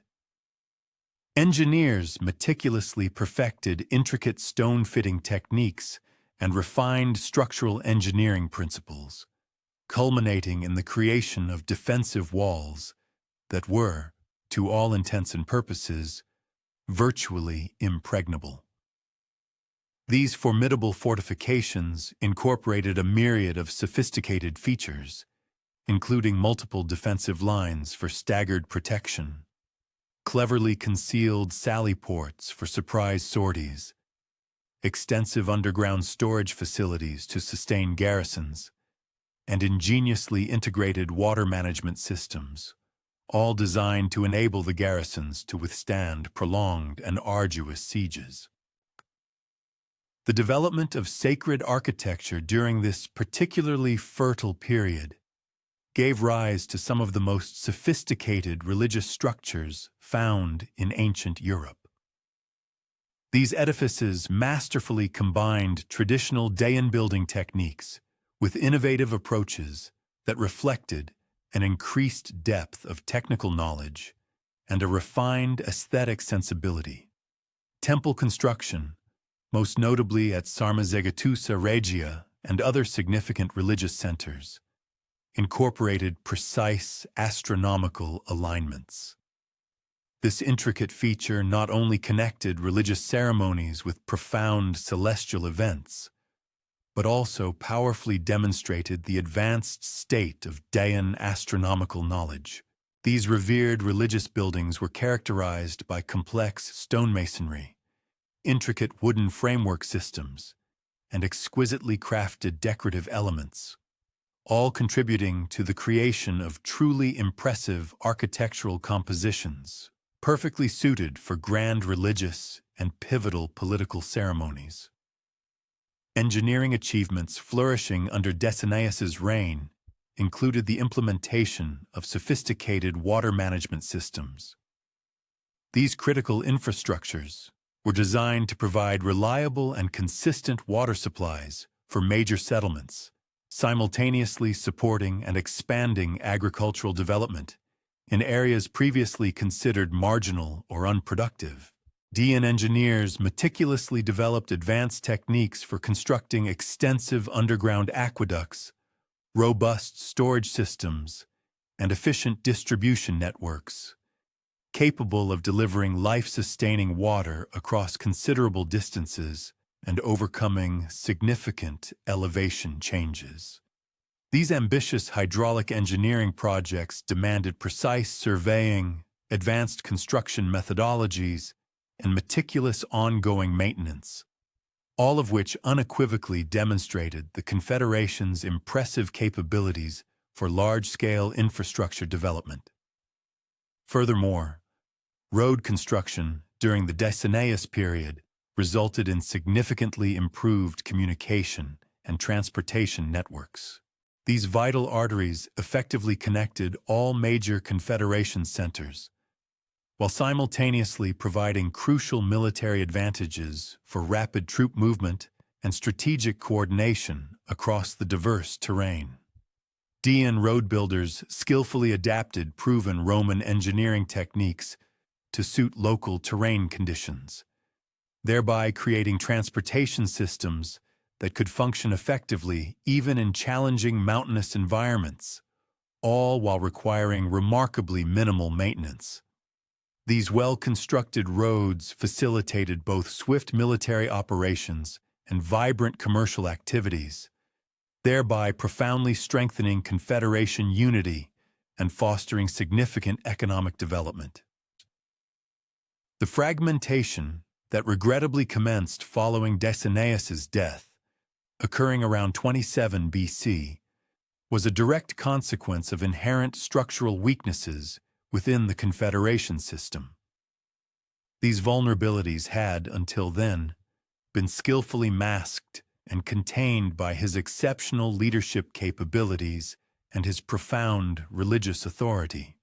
Engineers meticulously perfected intricate stone-fitting techniques and refined structural engineering principles, culminating in the creation of defensive walls that were, to all intents and purposes, virtually impregnable. These formidable fortifications incorporated a myriad of sophisticated features, including multiple defensive lines for staggered protection, cleverly concealed sally ports for surprise sorties, extensive underground storage facilities to sustain garrisons, and ingeniously integrated water management systems, all designed to enable the garrisons to withstand prolonged and arduous sieges. The development of sacred architecture during this particularly fertile period gave rise to some of the most sophisticated religious structures found in ancient Europe. These edifices masterfully combined traditional Dacian building techniques with innovative approaches that reflected an increased depth of technical knowledge and a refined aesthetic sensibility. Temple construction, most notably at Sarmizegetusa Regia and other significant religious centers, incorporated precise astronomical alignments. This intricate feature not only connected religious ceremonies with profound celestial events, but also powerfully demonstrated the advanced state of Dacian astronomical knowledge. These revered religious buildings were characterized by complex stonemasonry, intricate wooden framework systems, and exquisitely crafted decorative elements, all contributing to the creation of truly impressive architectural compositions, perfectly suited for grand religious and pivotal political ceremonies. Engineering achievements flourishing under Dacianus's reign included the implementation of sophisticated water management systems. These critical infrastructures were designed to provide reliable and consistent water supplies for major settlements, simultaneously supporting and expanding agricultural development in areas previously considered marginal or unproductive. Dacian engineers meticulously developed advanced techniques for constructing extensive underground aqueducts, robust storage systems, and efficient distribution networks, capable of delivering life-sustaining water across considerable distances and overcoming significant elevation changes. These ambitious hydraulic engineering projects demanded precise surveying, advanced construction methodologies, and meticulous ongoing maintenance, all of which unequivocally demonstrated the Confederation's impressive capabilities for large-scale infrastructure development. Furthermore, road construction during the Dacian period resulted in significantly improved communication and transportation networks. These vital arteries effectively connected all major Confederation centers, while simultaneously providing crucial military advantages for rapid troop movement and strategic coordination across the diverse terrain. Dacian road builders skillfully adapted proven Roman engineering techniques to suit local terrain conditions, thereby creating transportation systems that could function effectively even in challenging mountainous environments, all while requiring remarkably minimal maintenance. These well-constructed roads facilitated both swift military operations and vibrant commercial activities, thereby profoundly strengthening Confederation unity and fostering significant economic development. The fragmentation that regrettably commenced following Dacianus's death, occurring around 27 BC, was a direct consequence of inherent structural weaknesses within the Confederation system. These vulnerabilities had, until then, been skillfully masked and contained by his exceptional leadership capabilities and his profound religious authority.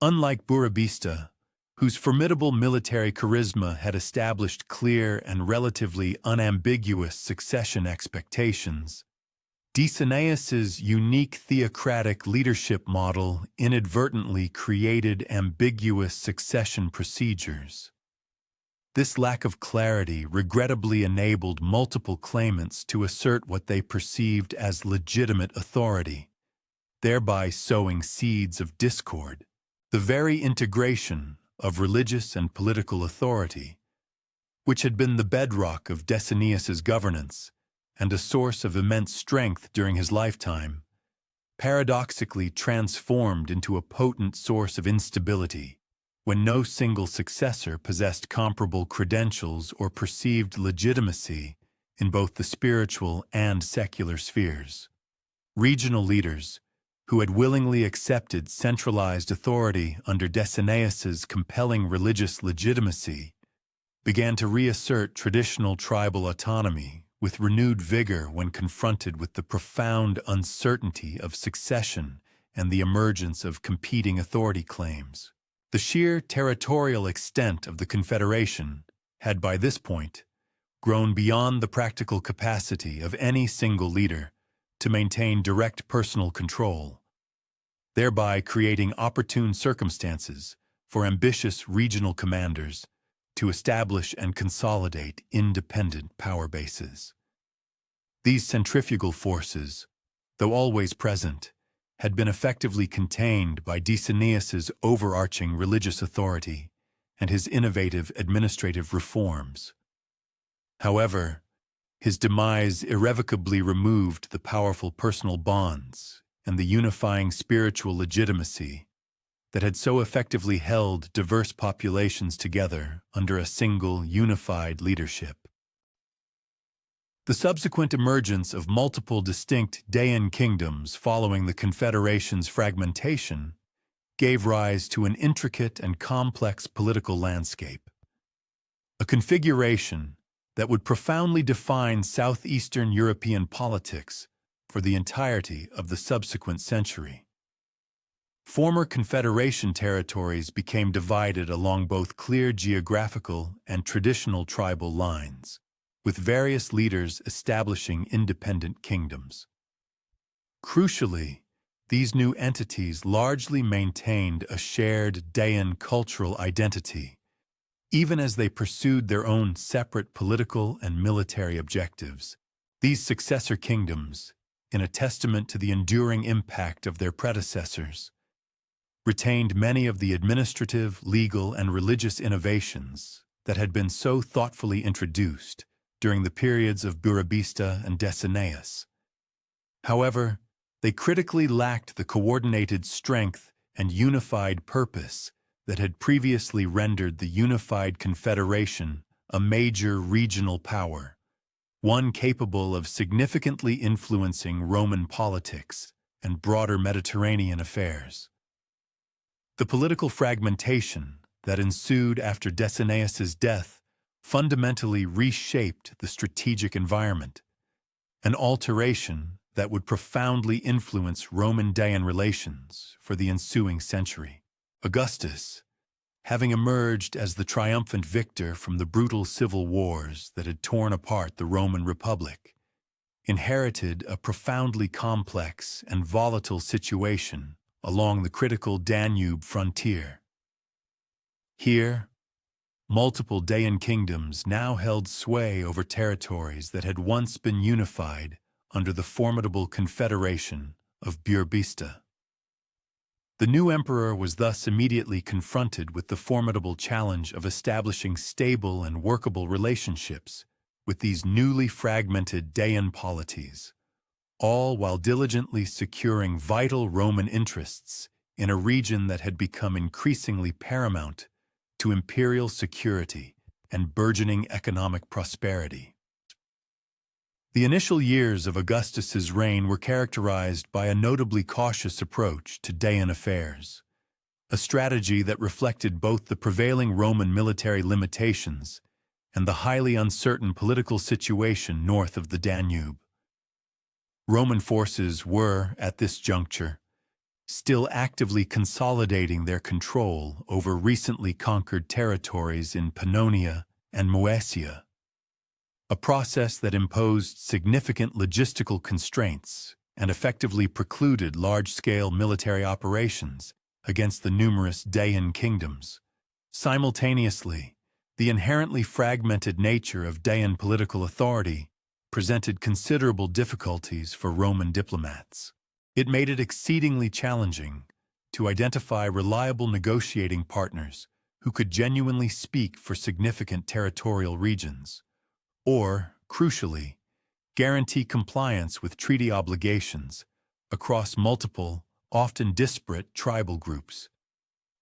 Unlike Burebista, whose formidable military charisma had established clear and relatively unambiguous succession expectations, Dacianus's unique theocratic leadership model inadvertently created ambiguous succession procedures. This lack of clarity regrettably enabled multiple claimants to assert what they perceived as legitimate authority, thereby sowing seeds of discord. The very integration of religious and political authority, which had been the bedrock of Dacianus's governance and a source of immense strength during his lifetime, paradoxically transformed into a potent source of instability when no single successor possessed comparable credentials or perceived legitimacy in both the spiritual and secular spheres. Regional leaders, who had willingly accepted centralized authority under Dacianus's compelling religious legitimacy, began to reassert traditional tribal autonomy with renewed vigor when confronted with the profound uncertainty of succession and the emergence of competing authority claims. The sheer territorial extent of the Confederation had by this point grown beyond the practical capacity of any single leader to maintain direct personal control, thereby creating opportune circumstances for ambitious regional commanders to establish and consolidate independent power bases. These centrifugal forces, though always present, had been effectively contained by Dacianus's overarching religious authority and his innovative administrative reforms. However, his demise irrevocably removed the powerful personal bonds and the unifying spiritual legitimacy that had so effectively held diverse populations together under a single, unified leadership. The subsequent emergence of multiple distinct Dacian kingdoms following the Confederation's fragmentation gave rise to an intricate and complex political landscape, a configuration that would profoundly define southeastern European politics for the entirety of the subsequent century. Former Confederation territories became divided along both clear geographical and traditional tribal lines, with various leaders establishing independent kingdoms. Crucially, these new entities largely maintained a shared Dacian cultural identity, even as they pursued their own separate political and military objectives. These successor kingdoms, in a testament to the enduring impact of their predecessors, retained many of the administrative, legal, and religious innovations that had been so thoughtfully introduced during the periods of Burebista and Decebalus. However, they critically lacked the coordinated strength and unified purpose that had previously rendered the unified confederation a major regional power, one capable of significantly influencing Roman politics and broader Mediterranean affairs. The political fragmentation that ensued after Decebalus' death fundamentally reshaped the strategic environment, an alteration that would profoundly influence Roman-Dacian relations for the ensuing century. Augustus, having emerged as the triumphant victor from the brutal civil wars that had torn apart the Roman Republic, inherited a profoundly complex and volatile situation along the critical Danube frontier. Here, multiple Dacian kingdoms now held sway over territories that had once been unified under the formidable confederation of Burebista. The new emperor was thus immediately confronted with the formidable challenge of establishing stable and workable relationships with these newly fragmented Dacian polities, all while diligently securing vital Roman interests in a region that had become increasingly paramount to imperial security and burgeoning economic prosperity. The initial years of Augustus's reign were characterized by a notably cautious approach to Dacian affairs, a strategy that reflected both the prevailing Roman military limitations and the highly uncertain political situation north of the Danube. Roman forces were, at this juncture, still actively consolidating their control over recently conquered territories in Pannonia and Moesia, a process that imposed significant logistical constraints and effectively precluded large-scale military operations against the numerous Dacian kingdoms. Simultaneously, the inherently fragmented nature of Dacian political authority presented considerable difficulties for Roman diplomats. It made it exceedingly challenging to identify reliable negotiating partners who could genuinely speak for significant territorial regions, or, crucially, guarantee compliance with treaty obligations across multiple, often disparate tribal groups.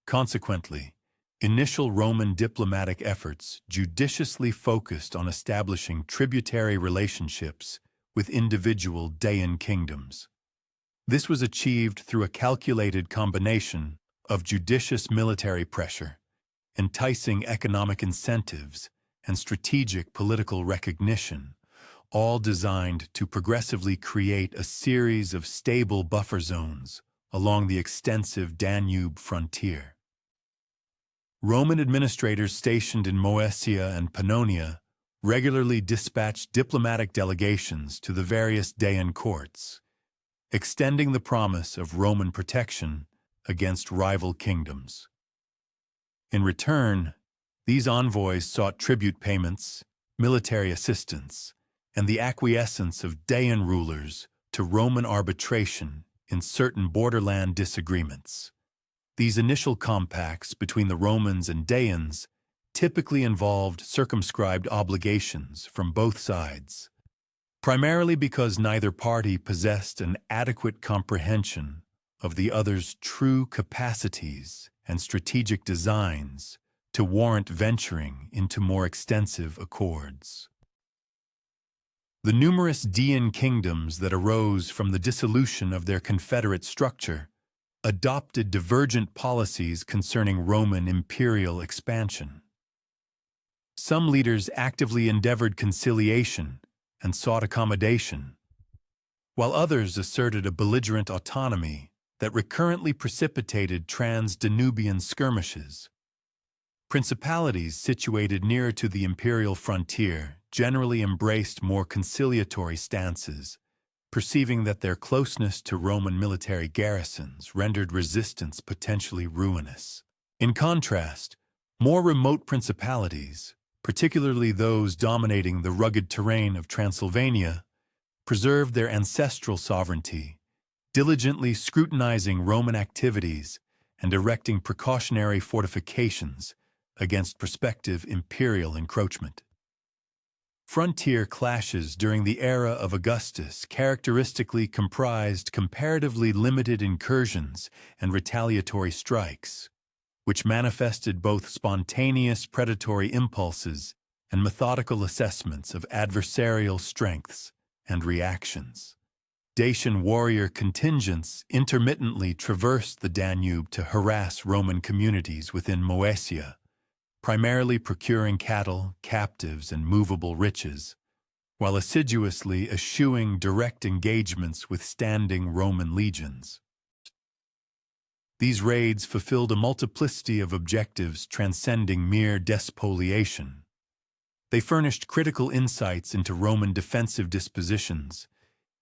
Consequently, initial Roman diplomatic efforts judiciously focused on establishing tributary relationships with individual Dacian kingdoms. This was achieved through a calculated combination of judicious military pressure, enticing economic incentives, and strategic political recognition, all designed to progressively create a series of stable buffer zones along the extensive Danube frontier. Roman administrators stationed in Moesia and Pannonia regularly dispatched diplomatic delegations to the various Dacian courts, extending the promise of Roman protection against rival kingdoms. In return, these envoys sought tribute payments, military assistance, and the acquiescence of Dacian rulers to Roman arbitration in certain borderland disagreements. These initial compacts between the Romans and Dacians typically involved circumscribed obligations from both sides, primarily because neither party possessed an adequate comprehension of the other's true capacities and strategic designs to warrant venturing into more extensive accords. The numerous Dacian kingdoms that arose from the dissolution of their confederate structure adopted divergent policies concerning Roman imperial expansion. Some leaders actively endeavored conciliation and sought accommodation, while others asserted a belligerent autonomy that recurrently precipitated trans-Danubian skirmishes. Principalities situated nearer to the imperial frontier generally embraced more conciliatory stances, perceiving that their closeness to Roman military garrisons rendered resistance potentially ruinous. In contrast, more remote principalities, particularly those dominating the rugged terrain of Transylvania, preserved their ancestral sovereignty, diligently scrutinizing Roman activities and erecting precautionary fortifications against prospective imperial encroachment. Frontier clashes during the era of Augustus characteristically comprised comparatively limited incursions and retaliatory strikes, which manifested both spontaneous predatory impulses and methodical assessments of adversarial strengths and reactions. Dacian warrior contingents intermittently traversed the Danube to harass Roman communities within Moesia, primarily procuring cattle, captives, and movable riches, while assiduously eschewing direct engagements with standing Roman legions. These raids fulfilled a multiplicity of objectives transcending mere despoliation. They furnished critical insights into Roman defensive dispositions,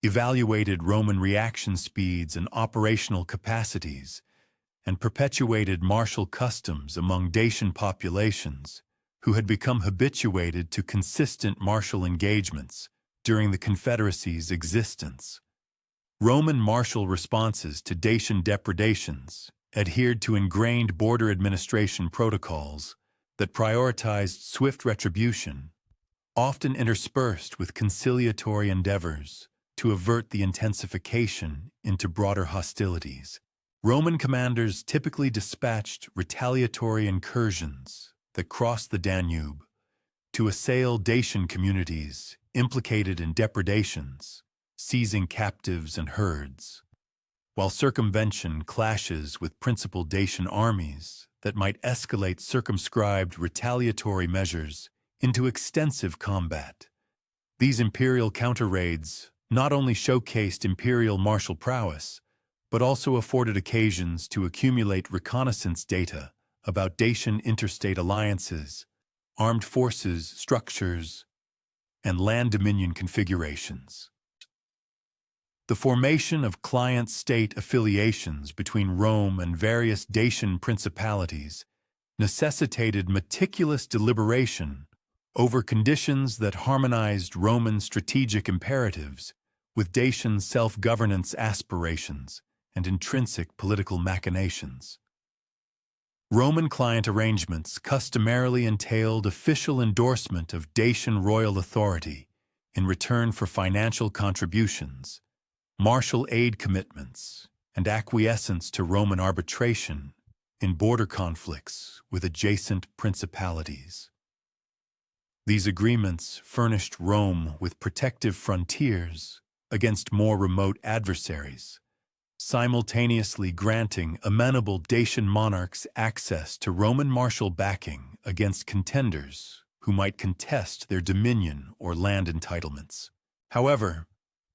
evaluated Roman reaction speeds and operational capacities, and perpetuated martial customs among Dacian populations who had become habituated to consistent martial engagements during the Confederacy's existence. Roman martial responses to Dacian depredations adhered to ingrained border administration protocols that prioritized swift retribution, often interspersed with conciliatory endeavors to avert the intensification into broader hostilities. Roman commanders typically dispatched retaliatory incursions that crossed the Danube to assail Dacian communities implicated in depredations, seizing captives and herds, while circumvention clashes with principal Dacian armies that might escalate circumscribed retaliatory measures into extensive combat. These imperial counter-raids not only showcased imperial martial prowess, but also afforded occasions to accumulate reconnaissance data about Dacian interstate alliances, armed forces structures, and land dominion configurations. The formation of client-state affiliations between Rome and various Dacian principalities necessitated meticulous deliberation over conditions that harmonized Roman strategic imperatives with Dacian self-governance aspirations and intrinsic political machinations. Roman client arrangements customarily entailed official endorsement of Dacian royal authority in return for financial contributions, martial aid commitments, and acquiescence to Roman arbitration in border conflicts with adjacent principalities. These agreements furnished Rome with protective frontiers against more remote adversaries, simultaneously granting amenable Dacian monarchs access to Roman martial backing against contenders who might contest their dominion or land entitlements. However,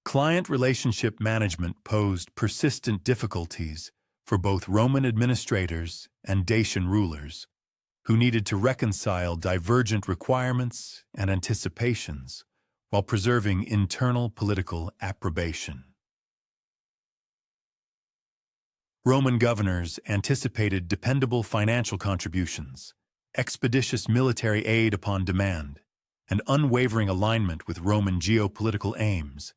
client relationship management posed persistent difficulties for both Roman administrators and Dacian rulers, who needed to reconcile divergent requirements and anticipations while preserving internal political approbation. Roman governors anticipated dependable financial contributions, expeditious military aid upon demand, and unwavering alignment with Roman geopolitical aims,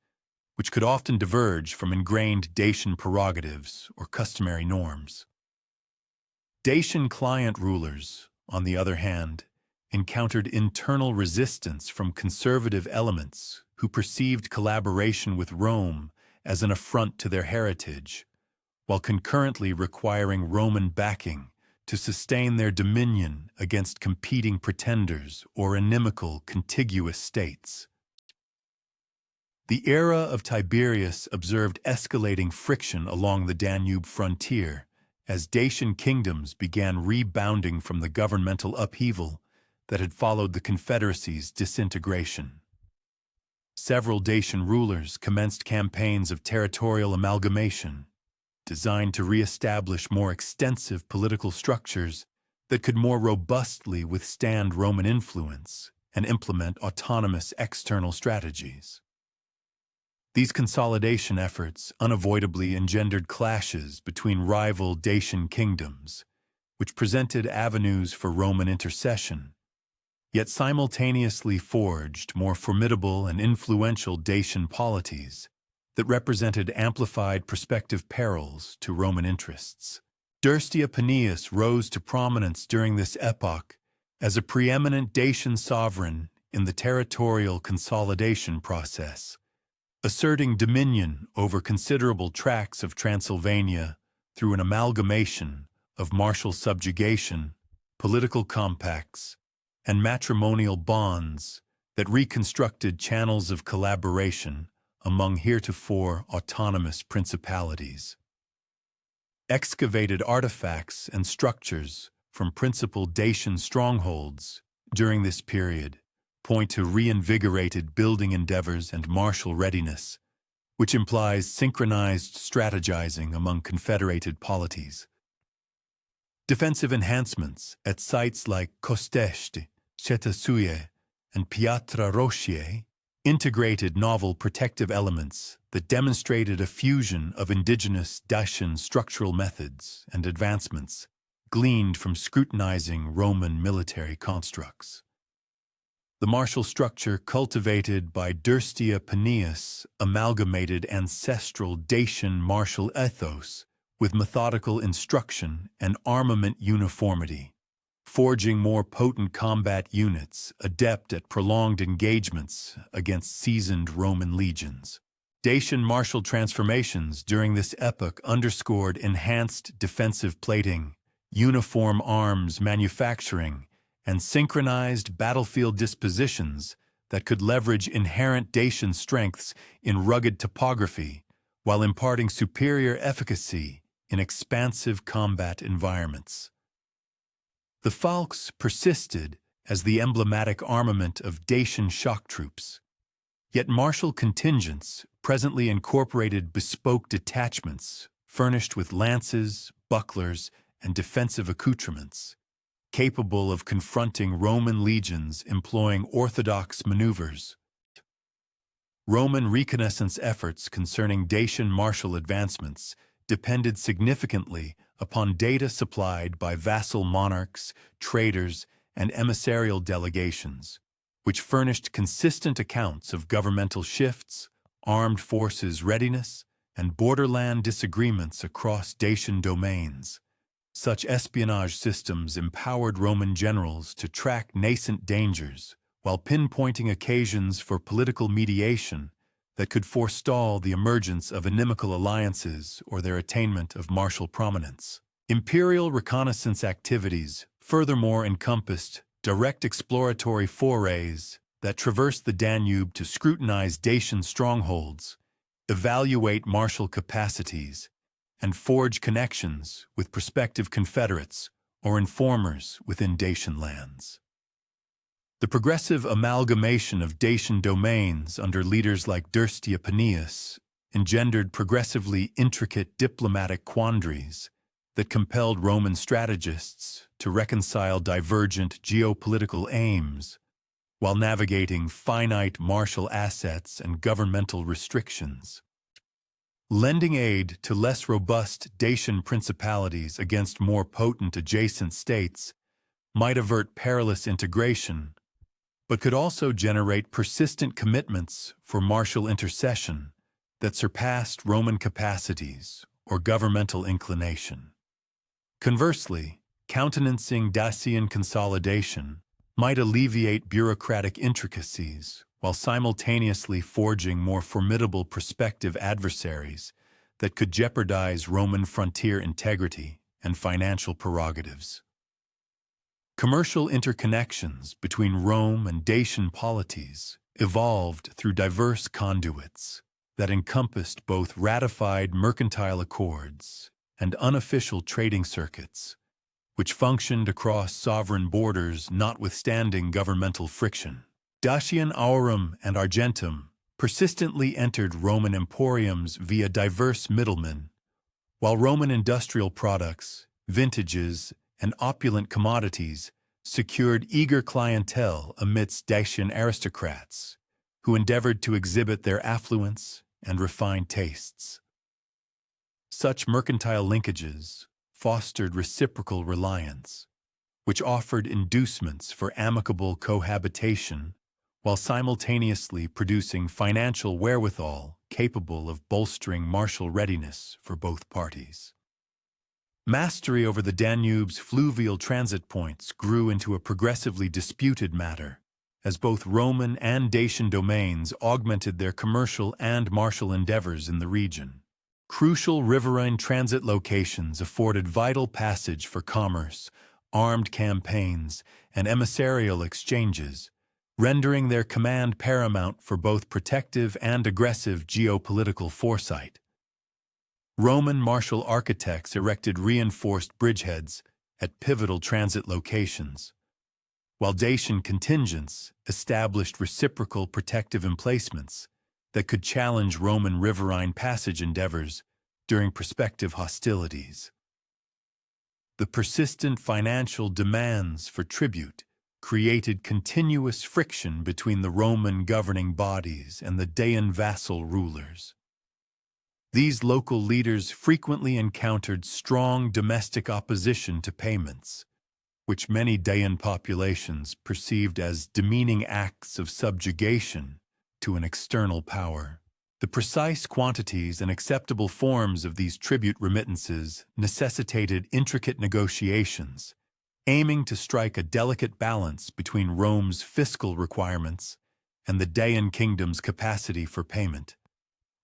which could often diverge from ingrained Dacian prerogatives or customary norms. Dacian client rulers, on the other hand, encountered internal resistance from conservative elements who perceived collaboration with Rome as an affront to their heritage, while concurrently requiring Roman backing to sustain their dominion against competing pretenders or inimical contiguous states. The era of Tiberius observed escalating friction along the Danube frontier as Dacian kingdoms began rebounding from the governmental upheaval that had followed the Confederacy's disintegration. Several Dacian rulers commenced campaigns of territorial amalgamation, designed to re-establish more extensive political structures that could more robustly withstand Roman influence and implement autonomous external strategies. These consolidation efforts unavoidably engendered clashes between rival Dacian kingdoms, which presented avenues for Roman intercession, yet simultaneously forged more formidable and influential Dacian polities that represented amplified prospective perils to Roman interests. Dacia rose to prominence during this epoch as a preeminent Dacian sovereign in the territorial consolidation process, asserting dominion over considerable tracts of Transylvania through an amalgamation of martial subjugation, political compacts, and matrimonial bonds that reconstructed channels of collaboration among heretofore autonomous principalities. Excavated artifacts and structures from principal Dacian strongholds during this period point to reinvigorated building endeavors and martial readiness, which implies synchronized strategizing among confederated polities. Defensive enhancements at sites like Kosteshti, Cetasuie, and Piatra Roșie integrated novel protective elements that demonstrated a fusion of indigenous Dacian structural methods and advancements gleaned from scrutinizing Roman military constructs. The martial structure cultivated by Dacia amalgamated ancestral Dacian martial ethos with methodical instruction and armament uniformity, forging more potent combat units adept at prolonged engagements against seasoned Roman legions. Dacian martial transformations during this epoch underscored enhanced defensive plating, uniform arms manufacturing, and synchronized battlefield dispositions that could leverage inherent Dacian strengths in rugged topography while imparting superior efficacy in expansive combat environments. The falx persisted as the emblematic armament of Dacian shock troops, yet martial contingents presently incorporated bespoke detachments furnished with lances, bucklers, and defensive accoutrements, capable of confronting Roman legions employing orthodox maneuvers. Roman reconnaissance efforts concerning Dacian martial advancements depended significantly upon data supplied by vassal monarchs, traders, and emissarial delegations, which furnished consistent accounts of governmental shifts, armed forces readiness, and borderland disagreements across Dacian domains. Such espionage systems empowered Roman generals to track nascent dangers while pinpointing occasions for political mediation that could forestall the emergence of inimical alliances or their attainment of martial prominence. Imperial reconnaissance activities furthermore encompassed direct exploratory forays that traversed the Danube to scrutinize Dacian strongholds, evaluate martial capacities, and forge connections with prospective confederates or informers within Dacian lands. The progressive amalgamation of Dacian domains under leaders like Dacia engendered progressively intricate diplomatic quandaries that compelled Roman strategists to reconcile divergent geopolitical aims while navigating finite martial assets and governmental restrictions. Lending aid to less robust Dacian principalities against more potent adjacent states might avert perilous integration, but could also generate persistent commitments for martial intercession that surpassed Roman capacities or governmental inclination. Conversely, countenancing Dacian consolidation might alleviate bureaucratic intricacies while simultaneously forging more formidable prospective adversaries that could jeopardize Roman frontier integrity and financial prerogatives. Commercial interconnections between Rome and Dacian polities evolved through diverse conduits that encompassed both ratified mercantile accords and unofficial trading circuits, which functioned across sovereign borders notwithstanding governmental friction. Dacian aurum and argentum persistently entered Roman emporiums via diverse middlemen, while Roman industrial products, vintages, and opulent commodities secured eager clientele amidst Dacian aristocrats who endeavored to exhibit their affluence and refined tastes. Such mercantile linkages fostered reciprocal reliance, which offered inducements for amicable cohabitation while simultaneously producing financial wherewithal capable of bolstering martial readiness for both parties. Mastery over the Danube's fluvial transit points grew into a progressively disputed matter, as both Roman and Dacian domains augmented their commercial and martial endeavors in the region. Crucial riverine transit locations afforded vital passage for commerce, armed campaigns, and emissarial exchanges, rendering their command paramount for both protective and aggressive geopolitical foresight. Roman martial architects erected reinforced bridgeheads at pivotal transit locations, while Dacian contingents established reciprocal protective emplacements that could challenge Roman riverine passage endeavors during prospective hostilities. The persistent financial demands for tribute created continuous friction between the Roman governing bodies and the Dacian vassal rulers. These local leaders frequently encountered strong domestic opposition to payments, which many Dacian populations perceived as demeaning acts of subjugation to an external power. The precise quantities and acceptable forms of these tribute remittances necessitated intricate negotiations, aiming to strike a delicate balance between Rome's fiscal requirements and the Dacian kingdom's capacity for payment,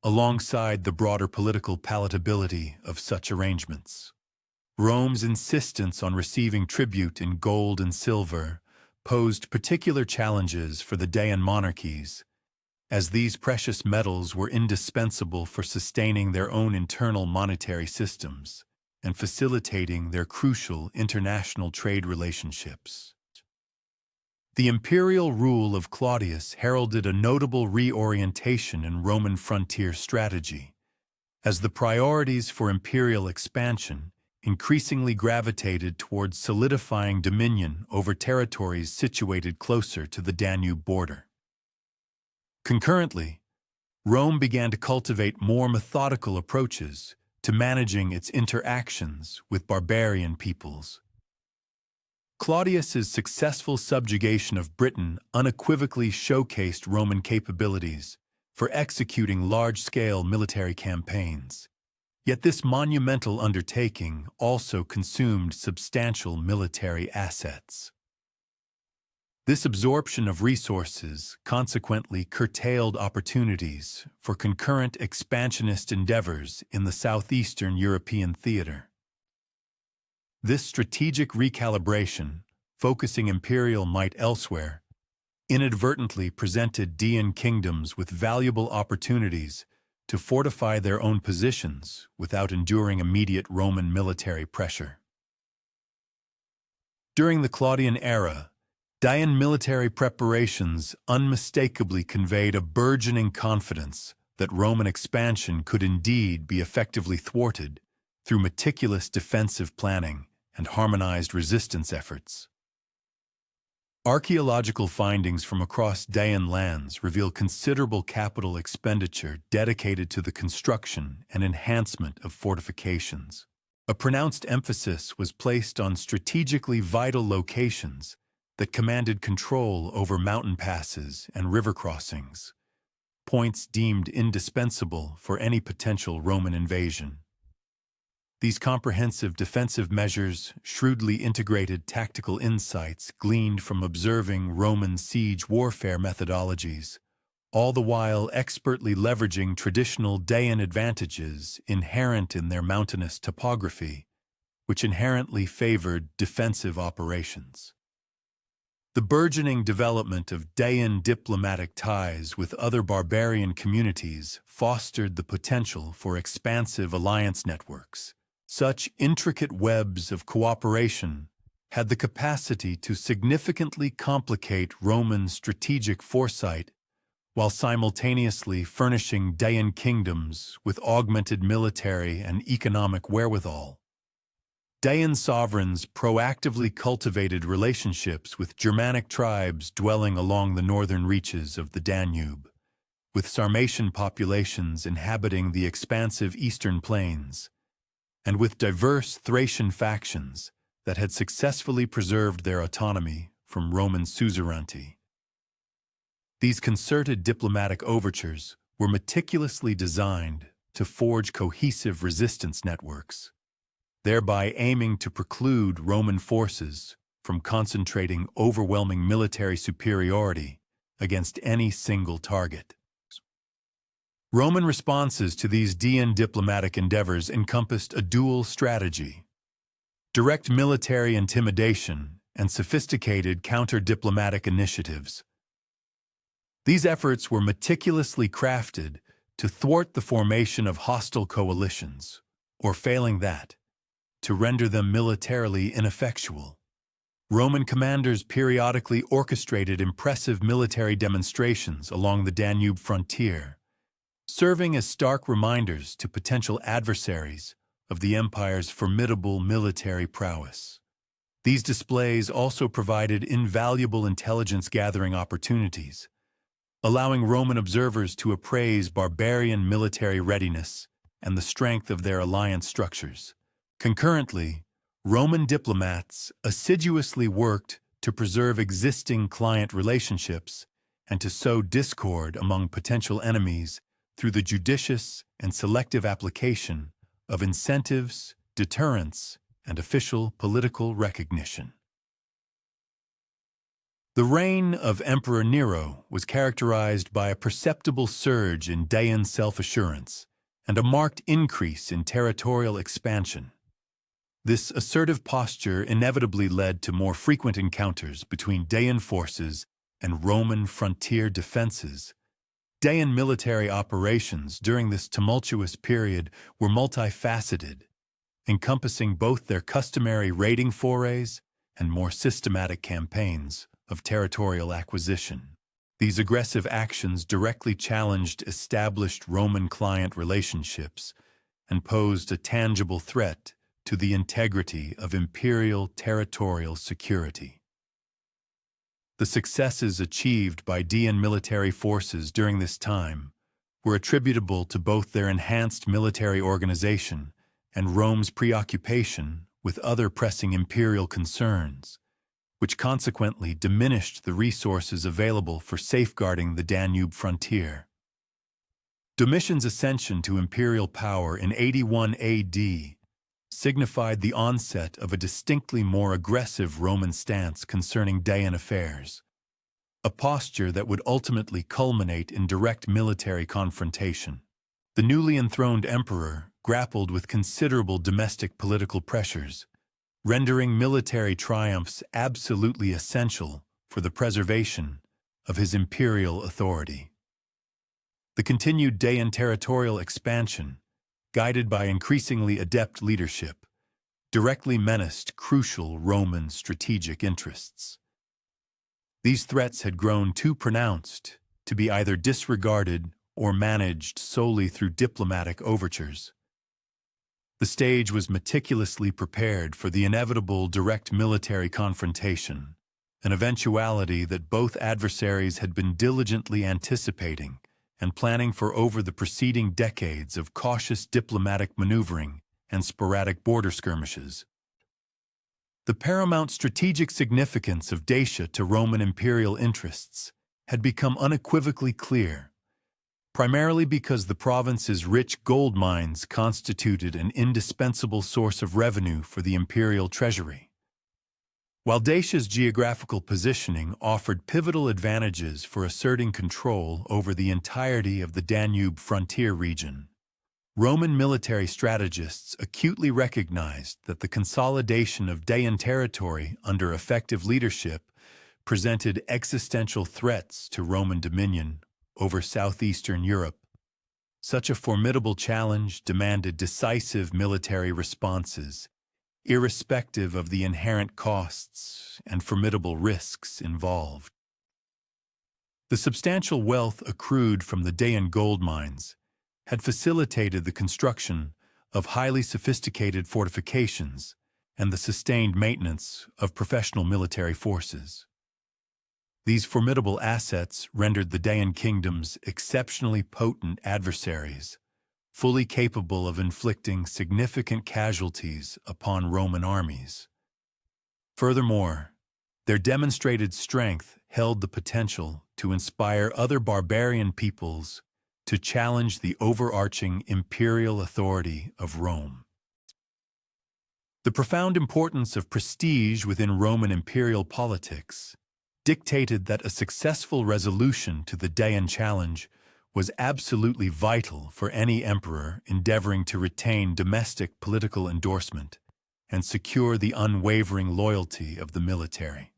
alongside the broader political palatability of such arrangements. Rome's insistence on receiving tribute in gold and silver posed particular challenges for the Dacian monarchies, as these precious metals were indispensable for sustaining their own internal monetary systems and facilitating their crucial international trade relationships. The imperial rule of Claudius heralded a notable reorientation in Roman frontier strategy, as the priorities for imperial expansion increasingly gravitated towards solidifying dominion over territories situated closer to the Danube border. Concurrently, Rome began to cultivate more methodical approaches to managing its interactions with barbarian peoples. Claudius's successful subjugation of Britain unequivocally showcased Roman capabilities for executing large-scale military campaigns. Yet this monumental undertaking also consumed substantial military assets. This absorption of resources consequently curtailed opportunities for concurrent expansionist endeavors in the southeastern European theater. This strategic recalibration, focusing imperial might elsewhere, inadvertently presented Dacian kingdoms with valuable opportunities to fortify their own positions without enduring immediate Roman military pressure. During the Claudian era, Dacian military preparations unmistakably conveyed a burgeoning confidence that Roman expansion could indeed be effectively thwarted through meticulous defensive planning and harmonized resistance efforts. Archaeological findings from across Dacian lands reveal considerable capital expenditure dedicated to the construction and enhancement of fortifications. A pronounced emphasis was placed on strategically vital locations that commanded control over mountain passes and river crossings, points deemed indispensable for any potential Roman invasion. These comprehensive defensive measures shrewdly integrated tactical insights gleaned from observing Roman siege warfare methodologies, all the while expertly leveraging traditional Dacian advantages inherent in their mountainous topography, which inherently favored defensive operations. The burgeoning development of Dacian diplomatic ties with other barbarian communities fostered the potential for expansive alliance networks. Such intricate webs of cooperation had the capacity to significantly complicate Roman strategic foresight while simultaneously furnishing Dacian kingdoms with augmented military and economic wherewithal. Dacian sovereigns proactively cultivated relationships with Germanic tribes dwelling along the northern reaches of the Danube, with Sarmatian populations inhabiting the expansive eastern plains, and with diverse Thracian factions that had successfully preserved their autonomy from Roman suzerainty. These concerted diplomatic overtures were meticulously designed to forge cohesive resistance networks, thereby aiming to preclude Roman forces from concentrating overwhelming military superiority against any single target. Roman responses to these Dacian diplomatic endeavors encompassed a dual strategy: direct military intimidation and sophisticated counter-diplomatic initiatives. These efforts were meticulously crafted to thwart the formation of hostile coalitions, or failing that, to render them militarily ineffectual. Roman commanders periodically orchestrated impressive military demonstrations along the Danube frontier, serving as stark reminders to potential adversaries of the empire's formidable military prowess. These displays also provided invaluable intelligence-gathering opportunities, allowing Roman observers to appraise barbarian military readiness and the strength of their alliance structures. Concurrently, Roman diplomats assiduously worked to preserve existing client relationships and to sow discord among potential enemies through the judicious and selective application of incentives, deterrence, and official political recognition. The reign of Emperor Nero was characterized by a perceptible surge in Dacian self-assurance and a marked increase in territorial expansion. This assertive posture inevitably led to more frequent encounters between Dacian forces and Roman frontier defenses. Dacian military operations during this tumultuous period were multifaceted, encompassing both their customary raiding forays and more systematic campaigns of territorial acquisition. These aggressive actions directly challenged established Roman client relationships and posed a tangible threat to the integrity of imperial territorial security. The successes achieved by Dacian military forces during this time were attributable to both their enhanced military organization and Rome's preoccupation with other pressing imperial concerns, which consequently diminished the resources available for safeguarding the Danube frontier. Domitian's ascension to imperial power in 81 AD signified the onset of a distinctly more aggressive Roman stance concerning Dacian affairs, a posture that would ultimately culminate in direct military confrontation. The newly enthroned emperor grappled with considerable domestic political pressures, rendering military triumphs absolutely essential for the preservation of his imperial authority. The continued Dacian territorial expansion, guided by increasingly adept leadership, directly menaced crucial Roman strategic interests. These threats had grown too pronounced to be either disregarded or managed solely through diplomatic overtures. The stage was meticulously prepared for the inevitable direct military confrontation, an eventuality that both adversaries had been diligently anticipating and planning for over the preceding decades of cautious diplomatic maneuvering and sporadic border skirmishes. The paramount strategic significance of Dacia to Roman imperial interests had become unequivocally clear, primarily because the province's rich gold mines constituted an indispensable source of revenue for the imperial treasury. While Dacia's geographical positioning offered pivotal advantages for asserting control over the entirety of the Danube frontier region, Roman military strategists acutely recognized that the consolidation of Dacian territory under effective leadership presented existential threats to Roman dominion over southeastern Europe. Such a formidable challenge demanded decisive military responses, irrespective of the inherent costs and formidable risks involved. The substantial wealth accrued from the Dacian gold mines had facilitated the construction of highly sophisticated fortifications and the sustained maintenance of professional military forces. These formidable assets rendered the Dacian kingdoms exceptionally potent adversaries, fully capable of inflicting significant casualties upon Roman armies. Furthermore, their demonstrated strength held the potential to inspire other barbarian peoples to challenge the overarching imperial authority of Rome. The profound importance of prestige within Roman imperial politics dictated that a successful resolution to the Dacian challenge was absolutely vital for any emperor endeavoring to retain domestic political endorsement and secure the unwavering loyalty of the military.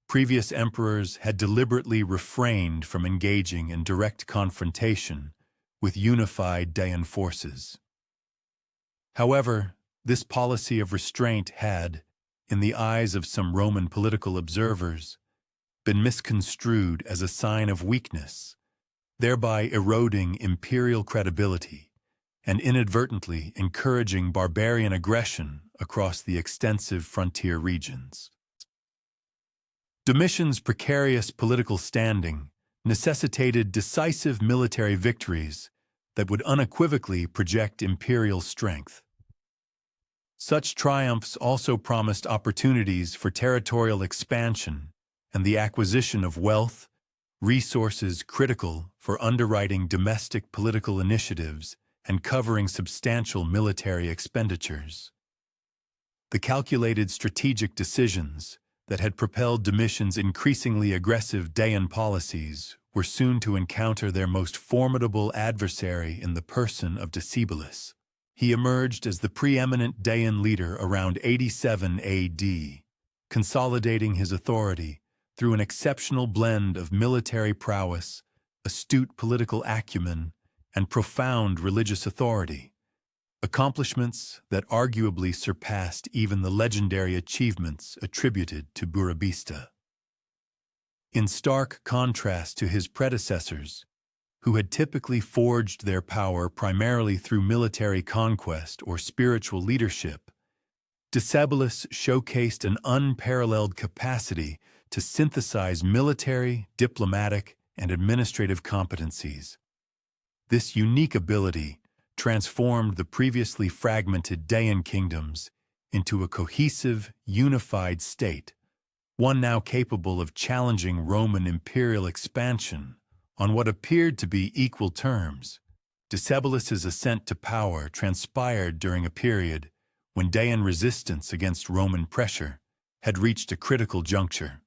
Previous emperors had deliberately refrained from engaging in direct confrontation with unified Dacian forces. However, this policy of restraint had, in the eyes of some Roman political observers, been misconstrued as a sign of weakness, thereby eroding imperial credibility and inadvertently encouraging barbarian aggression across the extensive frontier regions. Domitian's precarious political standing necessitated decisive military victories that would unequivocally project imperial strength. Such triumphs also promised opportunities for territorial expansion and the acquisition of wealth, resources critical for underwriting domestic political initiatives and covering substantial military expenditures. The calculated strategic decisions that had propelled Domitian's increasingly aggressive Dacian policies were soon to encounter their most formidable adversary in the person of Decebalus. He emerged as the preeminent Dacian leader around 87 AD, consolidating his authority through an exceptional blend of military prowess, astute political acumen, and profound religious authority, accomplishments that arguably surpassed even the legendary achievements attributed to Burebista. In stark contrast to his predecessors, who had typically forged their power primarily through military conquest or spiritual leadership, Decebalus showcased an unparalleled capacity to synthesize military, diplomatic, and administrative competencies. This unique ability transformed the previously fragmented Dacian kingdoms into a cohesive, unified state, one now capable of challenging Roman imperial expansion on what appeared to be equal terms. Decebalus's ascent to power transpired during a period when Dacian resistance against Roman pressure had reached a critical juncture.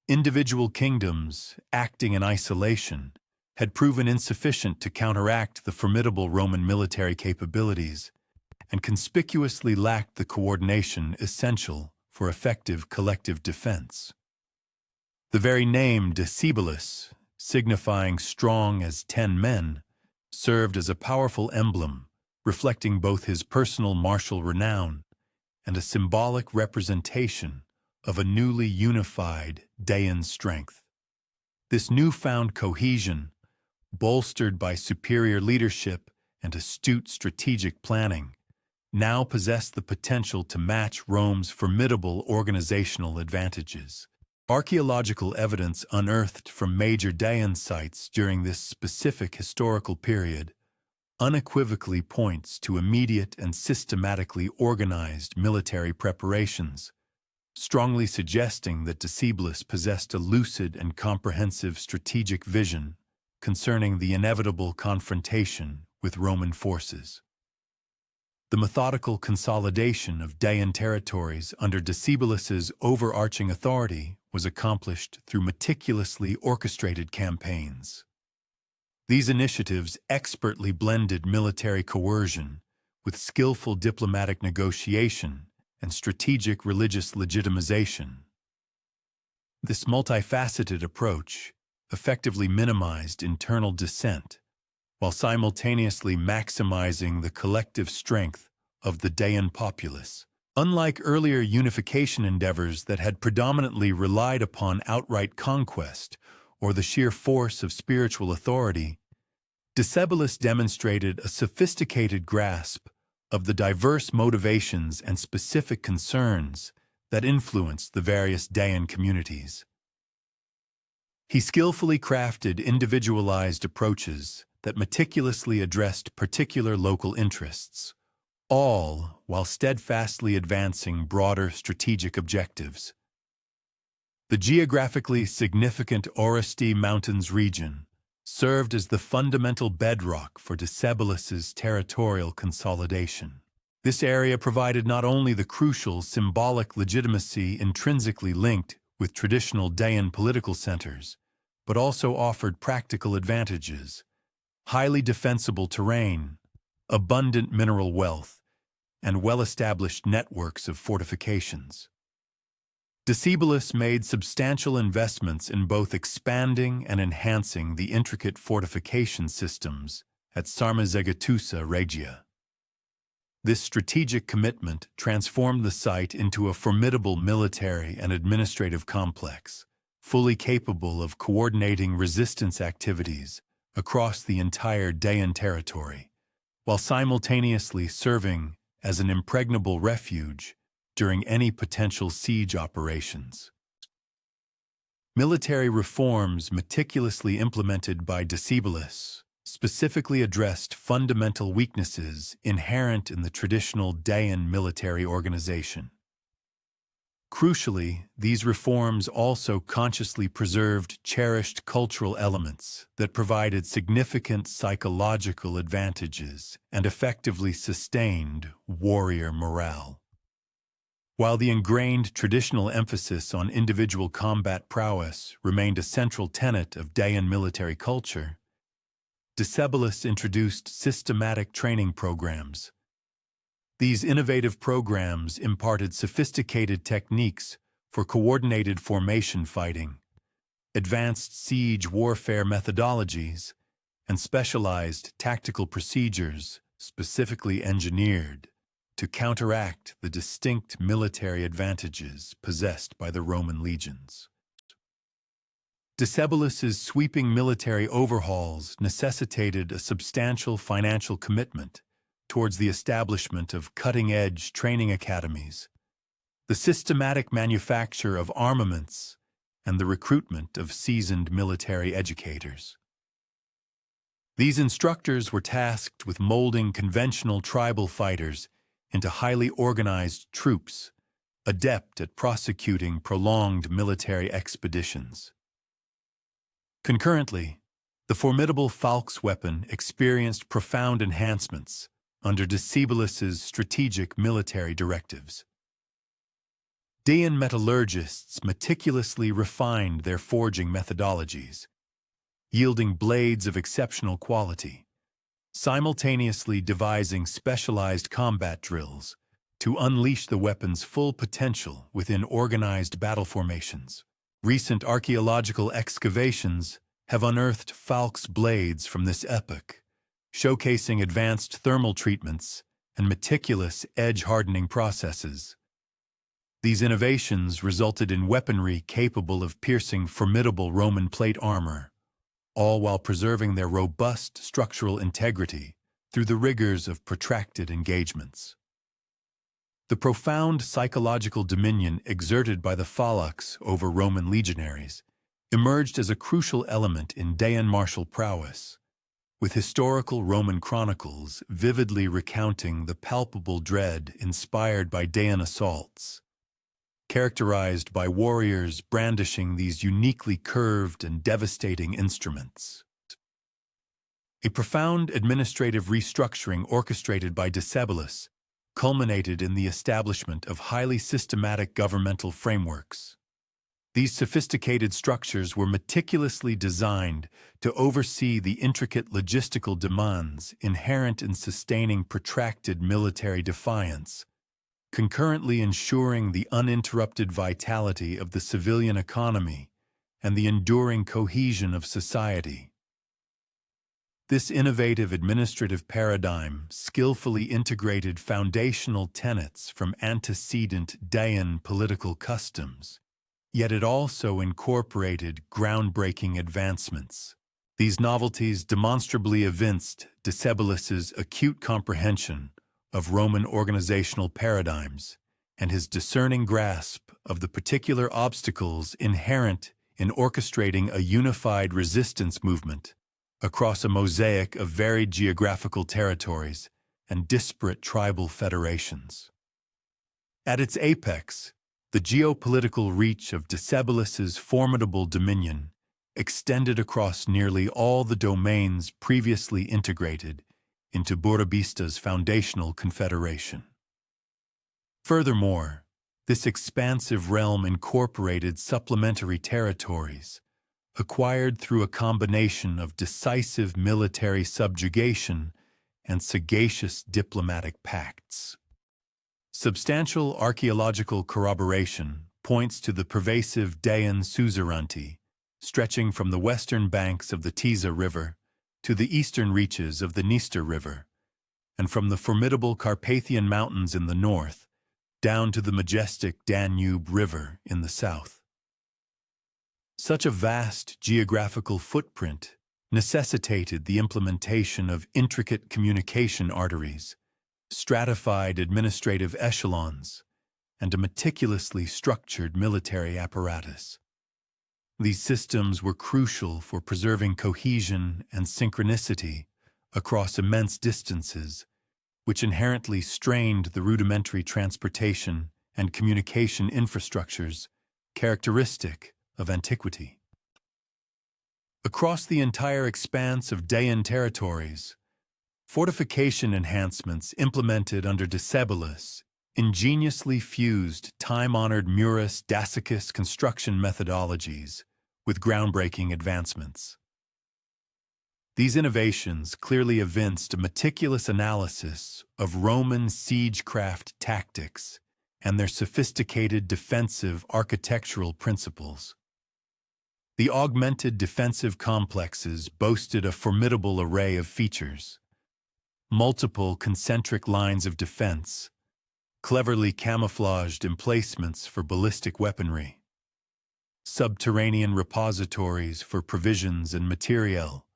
Individual kingdoms, acting in isolation, had proven insufficient to counteract the formidable Roman military capabilities and conspicuously lacked the coordination essential for effective collective defense. The very name Decebalus, signifying strong as 10 men, served as a powerful emblem reflecting both his personal martial renown and a symbolic representation of a newly unified Dacian strength. This newfound cohesion, bolstered by superior leadership and astute strategic planning, now possessed the potential to match Rome's formidable organizational advantages. Archaeological evidence unearthed from major Dacian sites during this specific historical period unequivocally points to immediate and systematically organized military preparations, strongly suggesting that Decebalus possessed a lucid and comprehensive strategic vision concerning the inevitable confrontation with Roman forces. The methodical consolidation of Dacian territories under Decebalus's overarching authority was accomplished through meticulously orchestrated campaigns. These initiatives expertly blended military coercion with skillful diplomatic negotiation and strategic religious legitimization. This multifaceted approach effectively minimized internal dissent while simultaneously maximizing the collective strength of the Dacian populace. Unlike earlier unification endeavors that had predominantly relied upon outright conquest or the sheer force of spiritual authority, Decebalus demonstrated a sophisticated grasp of the diverse motivations and specific concerns that influenced the various Dacian communities. He skillfully crafted individualized approaches that meticulously addressed particular local interests, all while steadfastly advancing broader strategic objectives. The geographically significant Oresti Mountains region served as the fundamental bedrock for Decebalus's territorial consolidation. This area provided not only the crucial symbolic legitimacy intrinsically linked with traditional Dacian political centers, but also offered practical advantages: highly defensible terrain, abundant mineral wealth, and well-established networks of fortifications. Decebalus made substantial investments in both expanding and enhancing the intricate fortification systems at Sarmizegetusa Regia. This strategic commitment transformed the site into a formidable military and administrative complex, fully capable of coordinating resistance activities across the entire Dacian territory, while simultaneously serving as an impregnable refuge during any potential siege operations. Military reforms meticulously implemented by Decebalus specifically addressed fundamental weaknesses inherent in the traditional Dacian military organization. Crucially, these reforms also consciously preserved cherished cultural elements that provided significant psychological advantages and effectively sustained warrior morale. While the ingrained traditional emphasis on individual combat prowess remained a central tenet of Dacian military culture, Decebalus introduced systematic training programs. These innovative programs imparted sophisticated techniques for coordinated formation fighting, advanced siege warfare methodologies, and specialized tactical procedures specifically engineered to counteract the distinct military advantages possessed by the Roman legions. Decebalus's sweeping military overhauls necessitated a substantial financial commitment towards the establishment of cutting-edge training academies, the systematic manufacture of armaments, and the recruitment of seasoned military educators. These instructors were tasked with molding conventional tribal fighters into highly organized troops, adept at prosecuting prolonged military expeditions. Concurrently, the formidable Falx weapon experienced profound enhancements under Decebalus's strategic military directives. Dacian metallurgists meticulously refined their forging methodologies, yielding blades of exceptional quality, simultaneously devising specialized combat drills to unleash the weapon's full potential within organized battle formations. Recent archaeological excavations have unearthed Falx blades from this epoch, showcasing advanced thermal treatments and meticulous edge-hardening processes. These innovations resulted in weaponry capable of piercing formidable Roman plate armor, all while preserving their robust structural integrity through the rigors of protracted engagements. The profound psychological dominion exerted by the Falx over Roman legionaries emerged as a crucial element in Dacian martial prowess, with historical Roman chronicles vividly recounting the palpable dread inspired by Dacian assaults, characterized by warriors brandishing these uniquely curved and devastating instruments. A profound administrative restructuring orchestrated by Decebalus culminated in the establishment of highly systematic governmental frameworks. These sophisticated structures were meticulously designed to oversee the intricate logistical demands inherent in sustaining protracted military defiance, concurrently ensuring the uninterrupted vitality of the civilian economy and the enduring cohesion of society. This innovative administrative paradigm skillfully integrated foundational tenets from antecedent Dacian political customs, yet it also incorporated groundbreaking advancements. These novelties demonstrably evinced Decebalus's acute comprehension of Roman organizational paradigms and his discerning grasp of the particular obstacles inherent in orchestrating a unified resistance movement across a mosaic of varied geographical territories and disparate tribal federations. At its apex, the geopolitical reach of Decebalus's formidable dominion extended across nearly all the domains previously integrated into Burebista's foundational confederation. Furthermore, this expansive realm incorporated supplementary territories, acquired through a combination of decisive military subjugation and sagacious diplomatic pacts. Substantial archaeological corroboration points to the pervasive Dacian suzerainty, stretching from the western banks of the Tisa River to the eastern reaches of the Dniester River, and from the formidable Carpathian Mountains in the north down to the majestic Danube River in the south. Such a vast geographical footprint necessitated the implementation of intricate communication arteries, stratified administrative echelons, and a meticulously structured military apparatus. These systems were crucial for preserving cohesion and synchronicity across immense distances, which inherently strained the rudimentary transportation and communication infrastructures characteristic of antiquity. Across the entire expanse of Dacian territories, fortification enhancements implemented under Decebalus ingeniously fused time-honored Muris Dacicus construction methodologies with groundbreaking advancements. These innovations clearly evinced a meticulous analysis of Roman siegecraft tactics and their sophisticated defensive architectural principles. The augmented defensive complexes boasted a formidable array of features: multiple concentric lines of defense, cleverly camouflaged emplacements for ballistic weaponry, subterranean repositories for provisions and materiel,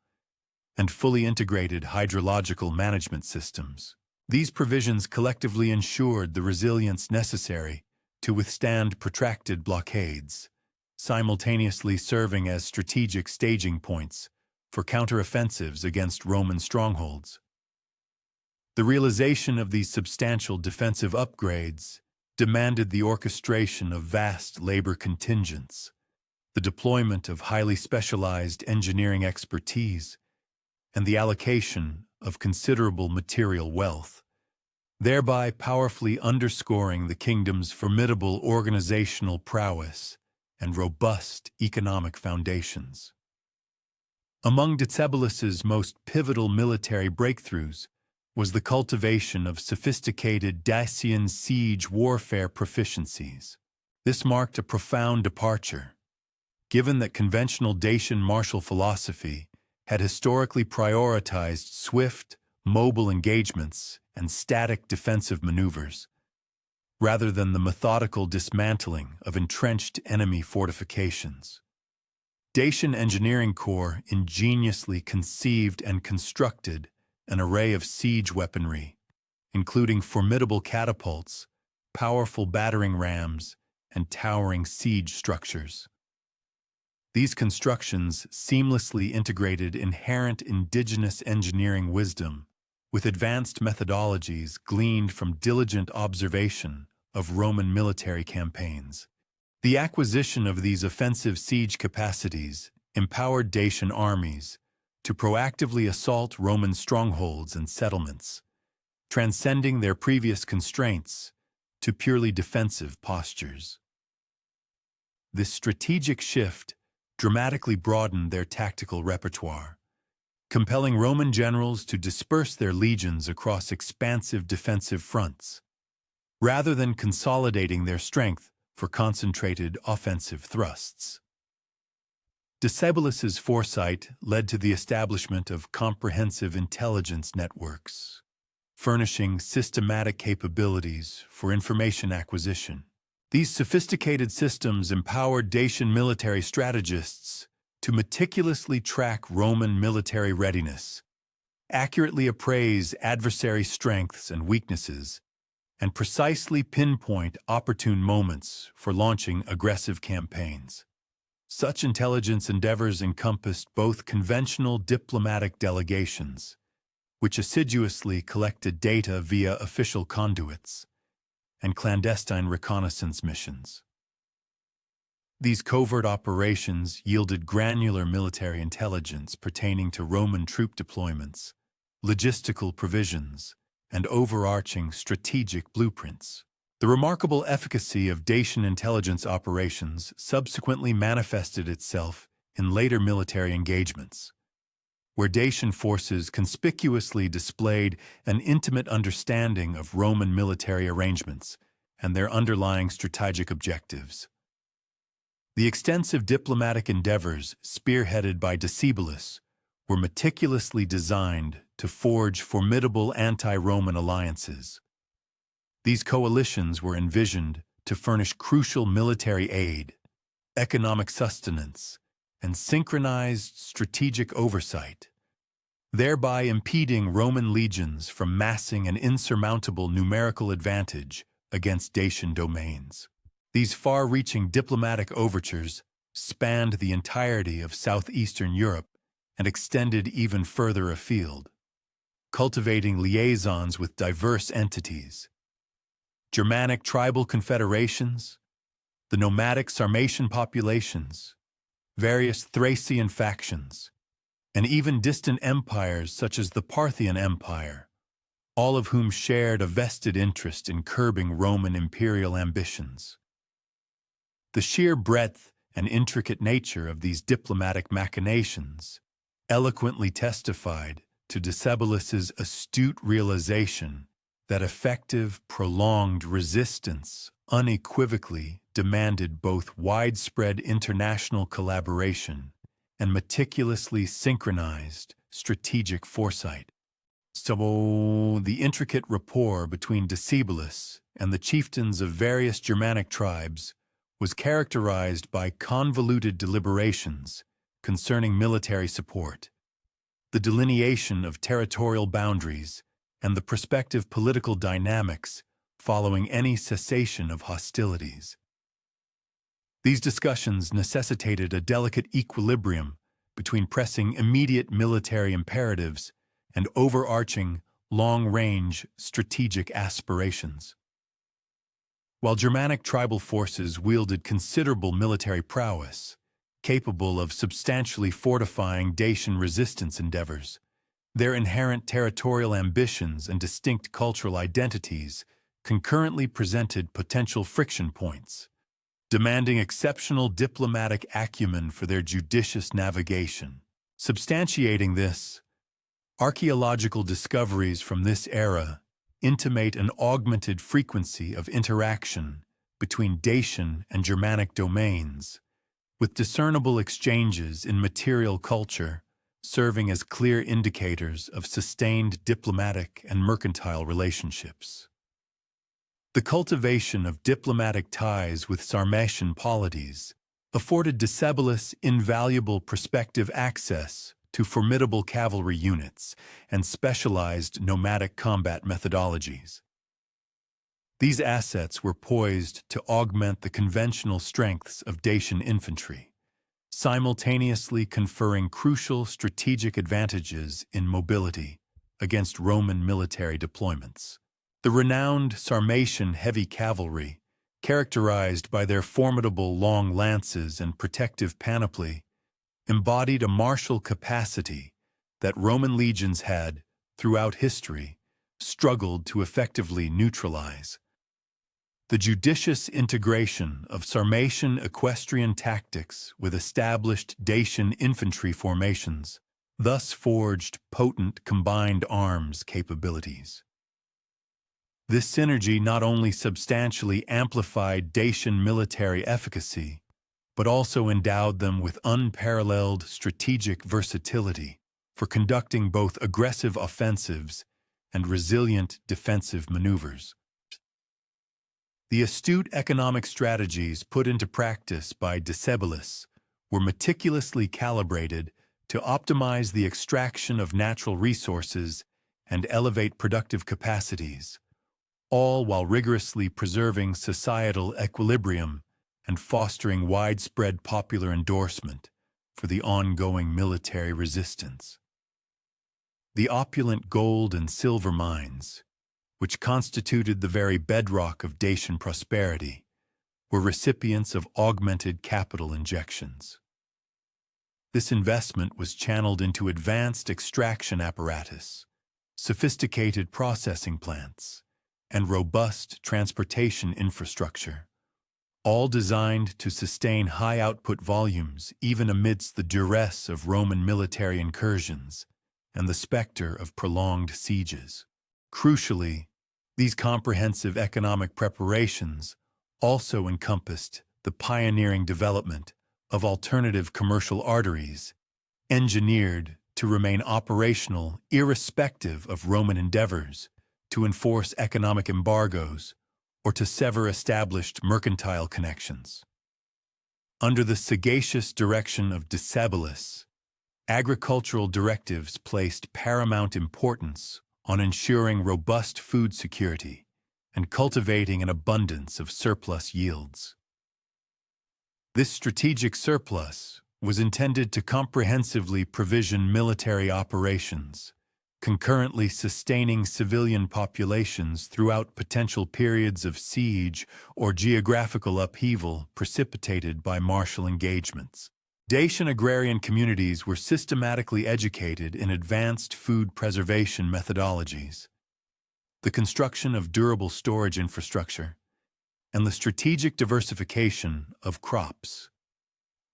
and fully integrated hydrological management systems. These provisions collectively ensured the resilience necessary to withstand protracted blockades, simultaneously serving as strategic staging points for counteroffensives against Roman strongholds. The realization of these substantial defensive upgrades demanded the orchestration of vast labor contingents, the deployment of highly specialized engineering expertise, and the allocation of considerable material wealth, thereby powerfully underscoring the kingdom's formidable organizational prowess and robust economic foundations. Among Decebalus's most pivotal military breakthroughs was the cultivation of sophisticated Dacian siege warfare proficiencies. This marked a profound departure, given that conventional Dacian martial philosophy had historically prioritized swift, mobile engagements and static defensive maneuvers, rather than the methodical dismantling of entrenched enemy fortifications. Dacian engineering corps ingeniously conceived and constructed an array of siege weaponry, including formidable catapults, powerful battering rams, and towering siege structures. These constructions seamlessly integrated inherent indigenous engineering wisdom with advanced methodologies gleaned from diligent observation of Roman military campaigns. The acquisition of these offensive siege capacities empowered Dacian armies to proactively assault Roman strongholds and settlements, transcending their previous constraints to purely defensive postures. This strategic shift dramatically broadened their tactical repertoire, compelling Roman generals to disperse their legions across expansive defensive fronts, rather than consolidating their strength for concentrated offensive thrusts. Decebalus's foresight led to the establishment of comprehensive intelligence networks, furnishing systematic capabilities for information acquisition. These sophisticated systems empowered Dacian military strategists to meticulously track Roman military readiness, accurately appraise adversary strengths and weaknesses, and precisely pinpoint opportune moments for launching aggressive campaigns. Such intelligence endeavors encompassed both conventional diplomatic delegations, which assiduously collected data via official conduits, and clandestine reconnaissance missions. These covert operations yielded granular military intelligence pertaining to Roman troop deployments, logistical provisions, and overarching strategic blueprints. The remarkable efficacy of Dacian intelligence operations subsequently manifested itself in later military engagements, where Dacian forces conspicuously displayed an intimate understanding of Roman military arrangements and their underlying strategic objectives. The extensive diplomatic endeavors spearheaded by Decebalus were meticulously designed to forge formidable anti-Roman alliances. These coalitions were envisioned to furnish crucial military aid, economic sustenance, and synchronized strategic oversight, thereby impeding Roman legions from massing an insurmountable numerical advantage against Dacian domains. These far-reaching diplomatic overtures spanned the entirety of southeastern Europe and extended even further afield, cultivating liaisons with diverse entities. Germanic tribal confederations, the nomadic Sarmatian populations, various Thracian factions, and even distant empires such as the Parthian Empire, all of whom shared a vested interest in curbing Roman imperial ambitions. The sheer breadth and intricate nature of these diplomatic machinations eloquently testified to Decebalus's astute realization that effective, prolonged resistance unequivocally demanded both widespread international collaboration and meticulously synchronized strategic foresight. So, the intricate rapport between Decebalus and the chieftains of various Germanic tribes was characterized by convoluted deliberations concerning military support, the delineation of territorial boundaries, and the prospective political dynamics following any cessation of hostilities. These discussions necessitated a delicate equilibrium between pressing immediate military imperatives and overarching, long-range strategic aspirations. While Germanic tribal forces wielded considerable military prowess, capable of substantially fortifying Dacian resistance endeavors, their inherent territorial ambitions and distinct cultural identities concurrently presented potential friction points, demanding exceptional diplomatic acumen for their judicious navigation. Substantiating this, archaeological discoveries from this era intimate an augmented frequency of interaction between Dacian and Germanic domains, with discernible exchanges in material culture serving as clear indicators of sustained diplomatic and mercantile relationships. The cultivation of diplomatic ties with Sarmatian polities afforded Decebalus invaluable prospective access to formidable cavalry units and specialized nomadic combat methodologies. These assets were poised to augment the conventional strengths of Dacian infantry, simultaneously conferring crucial strategic advantages in mobility against Roman military deployments. The renowned Sarmatian heavy cavalry, characterized by their formidable long lances and protective panoply, embodied a martial capacity that Roman legions had, throughout history, struggled to effectively neutralize. The judicious integration of Sarmatian equestrian tactics with established Dacian infantry formations thus forged potent combined arms capabilities. This synergy not only substantially amplified Dacian military efficacy, but also endowed them with unparalleled strategic versatility for conducting both aggressive offensives and resilient defensive maneuvers. The astute economic strategies put into practice by Decebalus were meticulously calibrated to optimize the extraction of natural resources and elevate productive capacities, all while rigorously preserving societal equilibrium and fostering widespread popular endorsement for the ongoing military resistance. The opulent gold and silver mines, which constituted the very bedrock of Dacian prosperity, were recipients of augmented capital injections. This investment was channeled into advanced extraction apparatus, sophisticated processing plants, and robust transportation infrastructure, all designed to sustain high output volumes even amidst the duress of Roman military incursions and the specter of prolonged sieges. Crucially, these comprehensive economic preparations also encompassed the pioneering development of alternative commercial arteries, engineered to remain operational irrespective of Roman endeavors to enforce economic embargoes or to sever established mercantile connections. Under the sagacious direction of Decebalus, agricultural directives placed paramount importance on ensuring robust food security and cultivating an abundance of surplus yields. This strategic surplus was intended to comprehensively provision military operations, concurrently sustaining civilian populations throughout potential periods of siege or geographical upheaval precipitated by martial engagements. Dacian agrarian communities were systematically educated in advanced food preservation methodologies, the construction of durable storage infrastructure, and the strategic diversification of crops.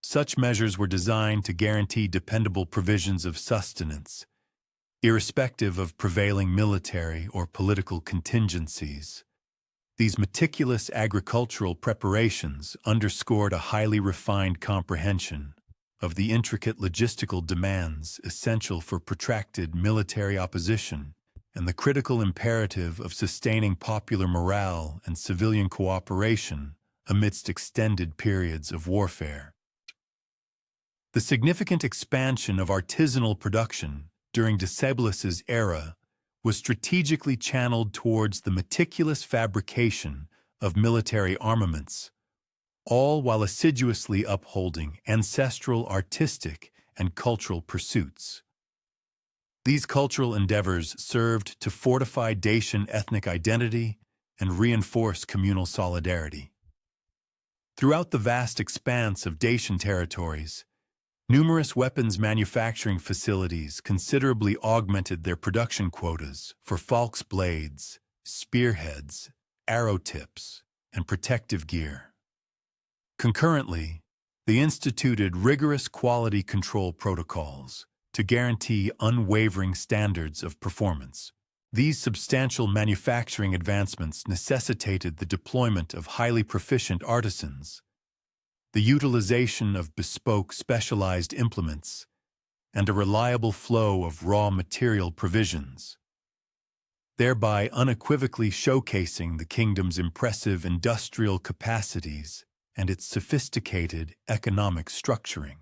Such measures were designed to guarantee dependable provisions of sustenance, irrespective of prevailing military or political contingencies. These meticulous agricultural preparations underscored a highly refined comprehension of the intricate logistical demands essential for protracted military opposition and the critical imperative of sustaining popular morale and civilian cooperation amidst extended periods of warfare. The significant expansion of artisanal production during Decebalus's era was strategically channeled towards the meticulous fabrication of military armaments, all while assiduously upholding ancestral artistic and cultural pursuits. These cultural endeavors served to fortify Dacian ethnic identity and reinforce communal solidarity. Throughout the vast expanse of Dacian territories, numerous weapons manufacturing facilities considerably augmented their production quotas for falx blades, spearheads, arrow tips, and protective gear. Concurrently, they instituted rigorous quality control protocols to guarantee unwavering standards of performance. These substantial manufacturing advancements necessitated the deployment of highly proficient artisans, the utilization of bespoke specialized implements, and a reliable flow of raw material provisions, thereby unequivocally showcasing the kingdom's impressive industrial capacities and its sophisticated economic structuring.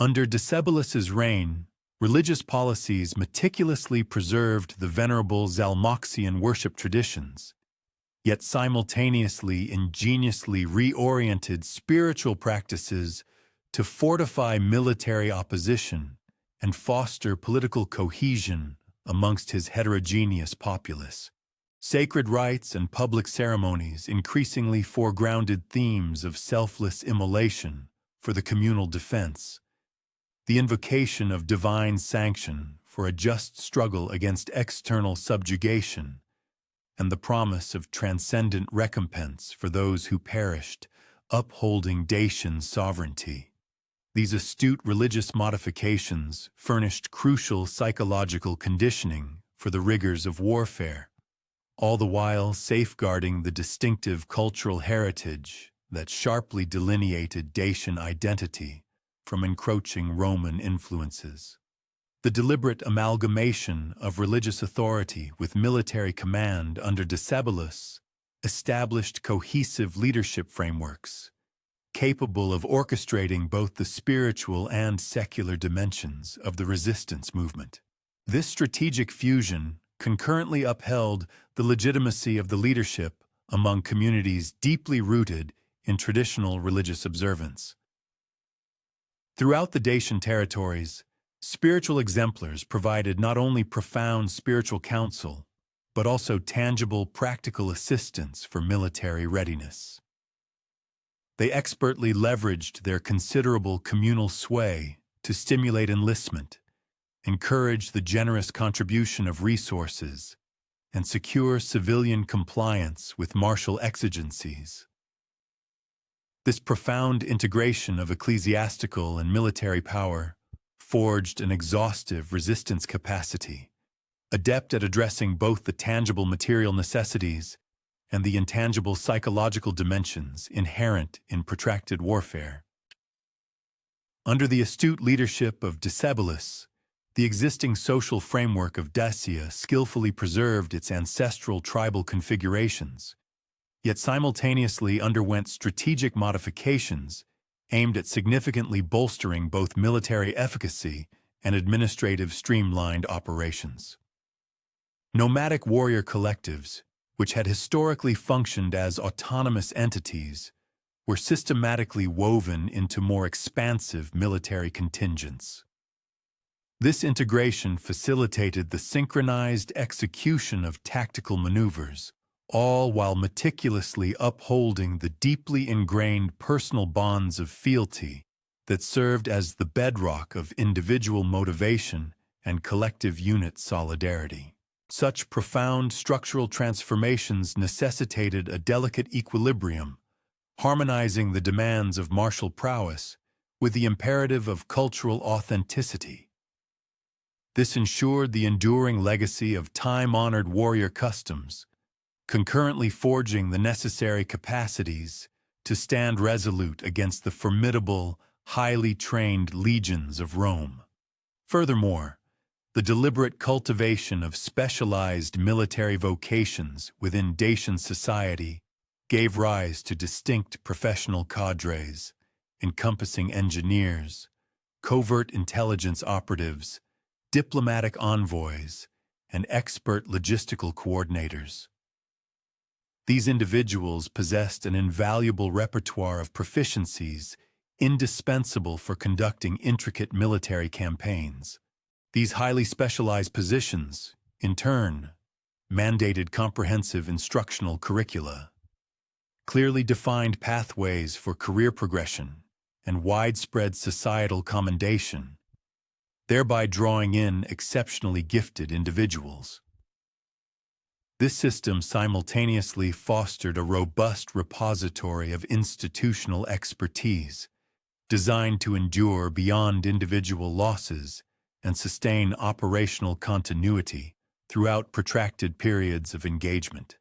Under Decebalus's reign, religious policies meticulously preserved the venerable Zalmoxian worship traditions, yet simultaneously ingeniously reoriented spiritual practices to fortify military opposition and foster political cohesion amongst his heterogeneous populace. Sacred rites and public ceremonies increasingly foregrounded themes of selfless immolation for the communal defense, the invocation of divine sanction for a just struggle against external subjugation, and the promise of transcendent recompense for those who perished, upholding Dacian sovereignty. These astute religious modifications furnished crucial psychological conditioning for the rigors of warfare, all the while safeguarding the distinctive cultural heritage that sharply delineated Dacian identity from encroaching Roman influences. The deliberate amalgamation of religious authority with military command under Decebalus established cohesive leadership frameworks, capable of orchestrating both the spiritual and secular dimensions of the resistance movement. This strategic fusion concurrently upheld the legitimacy of the leadership among communities deeply rooted in traditional religious observance. Throughout the Dacian territories, spiritual exemplars provided not only profound spiritual counsel, but also tangible practical assistance for military readiness. They expertly leveraged their considerable communal sway to stimulate enlistment, encourage the generous contribution of resources, and secure civilian compliance with martial exigencies. This profound integration of ecclesiastical and military power forged an exhaustive resistance capacity, adept at addressing both the tangible material necessities and the intangible psychological dimensions inherent in protracted warfare. Under the astute leadership of Decebalus, the existing social framework of Dacia skillfully preserved its ancestral tribal configurations, yet simultaneously underwent strategic modifications aimed at significantly bolstering both military efficacy and administrative streamlined operations. Nomadic warrior collectives, which had historically functioned as autonomous entities, were systematically woven into more expansive military contingents. This integration facilitated the synchronized execution of tactical maneuvers, all while meticulously upholding the deeply ingrained personal bonds of fealty that served as the bedrock of individual motivation and collective unit solidarity. Such profound structural transformations necessitated a delicate equilibrium, harmonizing the demands of martial prowess with the imperative of cultural authenticity. This ensured the enduring legacy of time-honored warrior customs, concurrently forging the necessary capacities to stand resolute against the formidable, highly trained legions of Rome. Furthermore, the deliberate cultivation of specialized military vocations within Dacian society gave rise to distinct professional cadres, encompassing engineers, covert intelligence operatives, diplomatic envoys, and expert logistical coordinators. These individuals possessed an invaluable repertoire of proficiencies indispensable for conducting intricate military campaigns. These highly specialized positions, in turn, mandated comprehensive instructional curricula, clearly defined pathways for career progression, and widespread societal commendation, thereby drawing in exceptionally gifted individuals. This system simultaneously fostered a robust repository of institutional expertise, designed to endure beyond individual losses and sustain operational continuity throughout protracted periods of engagement.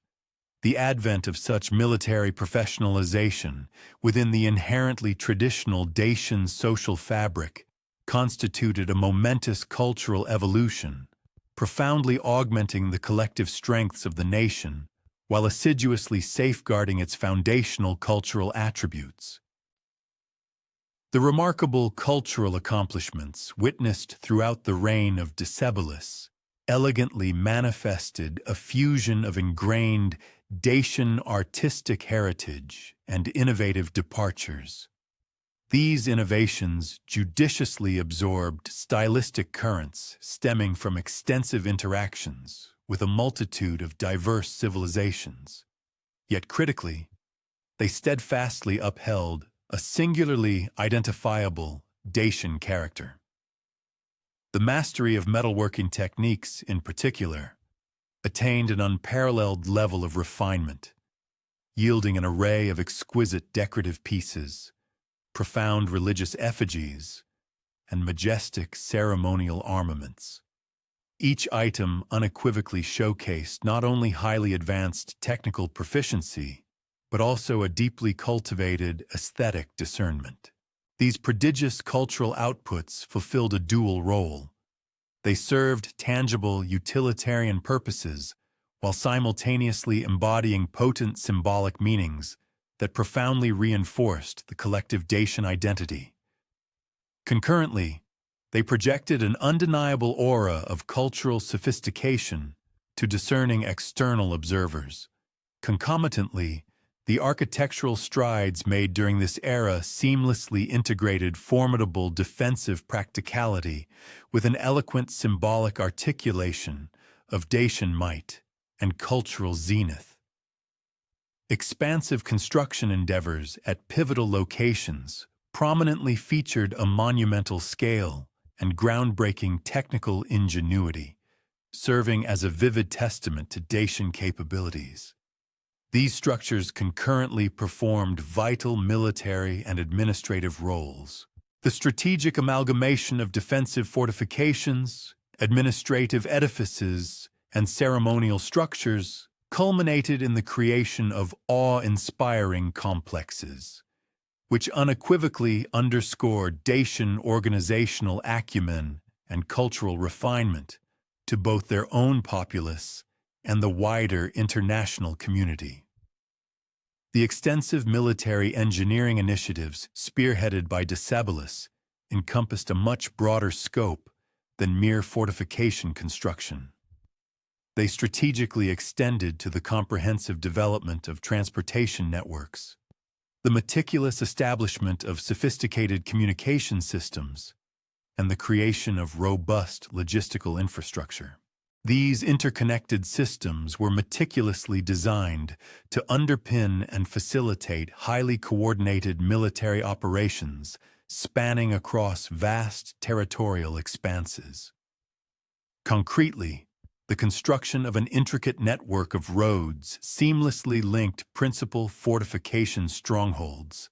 The advent of such military professionalization within the inherently traditional Dacian social fabric constituted a momentous cultural evolution, profoundly augmenting the collective strengths of the nation while assiduously safeguarding its foundational cultural attributes. The remarkable cultural accomplishments witnessed throughout the reign of Decebalus elegantly manifested a fusion of ingrained Dacian artistic heritage and innovative departures. These innovations judiciously absorbed stylistic currents stemming from extensive interactions with a multitude of diverse civilizations. Yet critically, they steadfastly upheld a singularly identifiable Dacian character. The mastery of metalworking techniques, in particular, attained an unparalleled level of refinement, yielding an array of exquisite decorative pieces, profound religious effigies, and majestic ceremonial armaments. Each item unequivocally showcased not only highly advanced technical proficiency, but also a deeply cultivated aesthetic discernment. These prodigious cultural outputs fulfilled a dual role. They served tangible utilitarian purposes while simultaneously embodying potent symbolic meanings that profoundly reinforced the collective Dacian identity. Concurrently, they projected an undeniable aura of cultural sophistication to discerning external observers. Concomitantly, the architectural strides made during this era seamlessly integrated formidable defensive practicality with an eloquent symbolic articulation of Dacian might and cultural zenith. Expansive construction endeavors at pivotal locations prominently featured a monumental scale and groundbreaking technical ingenuity, serving as a vivid testament to Dacian capabilities. These structures concurrently performed vital military and administrative roles. The strategic amalgamation of defensive fortifications, administrative edifices, and ceremonial structures culminated in the creation of awe-inspiring complexes, which unequivocally underscored Dacian organizational acumen and cultural refinement to both their own populace and the wider international community. The extensive military engineering initiatives spearheaded by Decebalus encompassed a much broader scope than mere fortification construction. They strategically extended to the comprehensive development of transportation networks, the meticulous establishment of sophisticated communication systems, and the creation of robust logistical infrastructure. These interconnected systems were meticulously designed to underpin and facilitate highly coordinated military operations spanning across vast territorial expanses. Concretely, the construction of an intricate network of roads seamlessly linked principal fortification strongholds,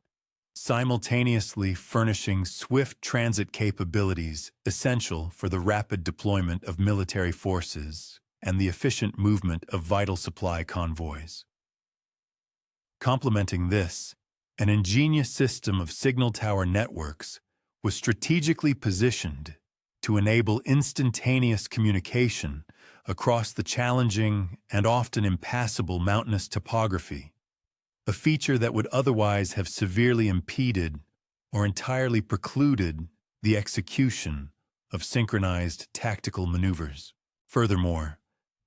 simultaneously furnishing swift transit capabilities essential for the rapid deployment of military forces and the efficient movement of vital supply convoys. Complementing this, an ingenious system of signal tower networks was strategically positioned to enable instantaneous communication across the challenging and often impassable mountainous topography, a feature that would otherwise have severely impeded or entirely precluded the execution of synchronized tactical maneuvers. Furthermore,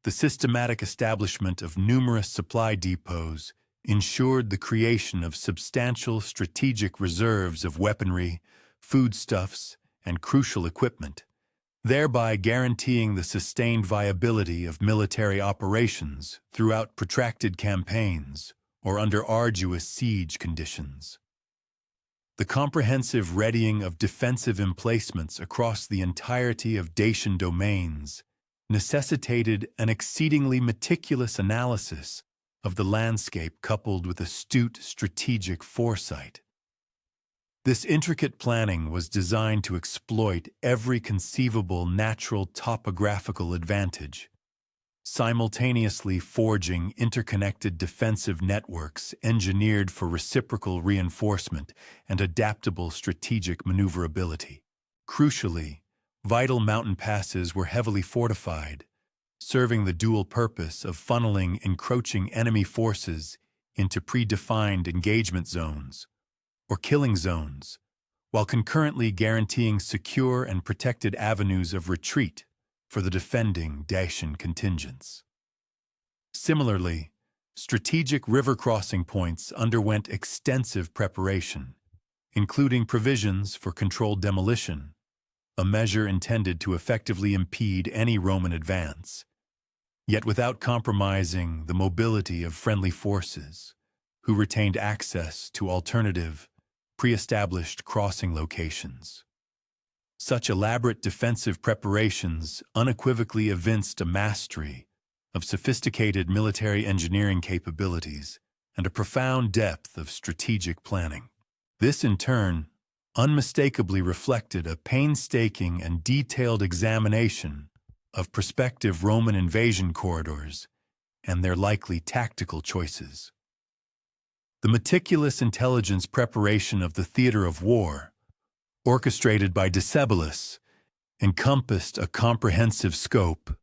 the systematic establishment of numerous supply depots ensured the creation of substantial strategic reserves of weaponry, foodstuffs, and crucial equipment, thereby guaranteeing the sustained viability of military operations throughout protracted campaigns or under arduous siege conditions. The comprehensive readying of defensive emplacements across the entirety of Dacian domains necessitated an exceedingly meticulous analysis of the landscape coupled with astute strategic foresight. This intricate planning was designed to exploit every conceivable natural topographical advantage, simultaneously forging interconnected defensive networks engineered for reciprocal reinforcement and adaptable strategic maneuverability. Crucially, vital mountain passes were heavily fortified, serving the dual purpose of funneling encroaching enemy forces into predefined engagement zones, or killing zones, while concurrently guaranteeing secure and protected avenues of retreat for the defending Dacian contingents. Similarly, strategic river crossing points underwent extensive preparation, including provisions for controlled demolition, a measure intended to effectively impede any Roman advance, yet without compromising the mobility of friendly forces, who retained access to alternative, pre-established crossing locations. Such elaborate defensive preparations unequivocally evinced a mastery of sophisticated military engineering capabilities and a profound depth of strategic planning. This, in turn, unmistakably reflected a painstaking and detailed examination of prospective Roman invasion corridors and their likely tactical choices. The meticulous intelligence preparation of the theater of war, orchestrated by Decebalus, encompassed a comprehensive scope,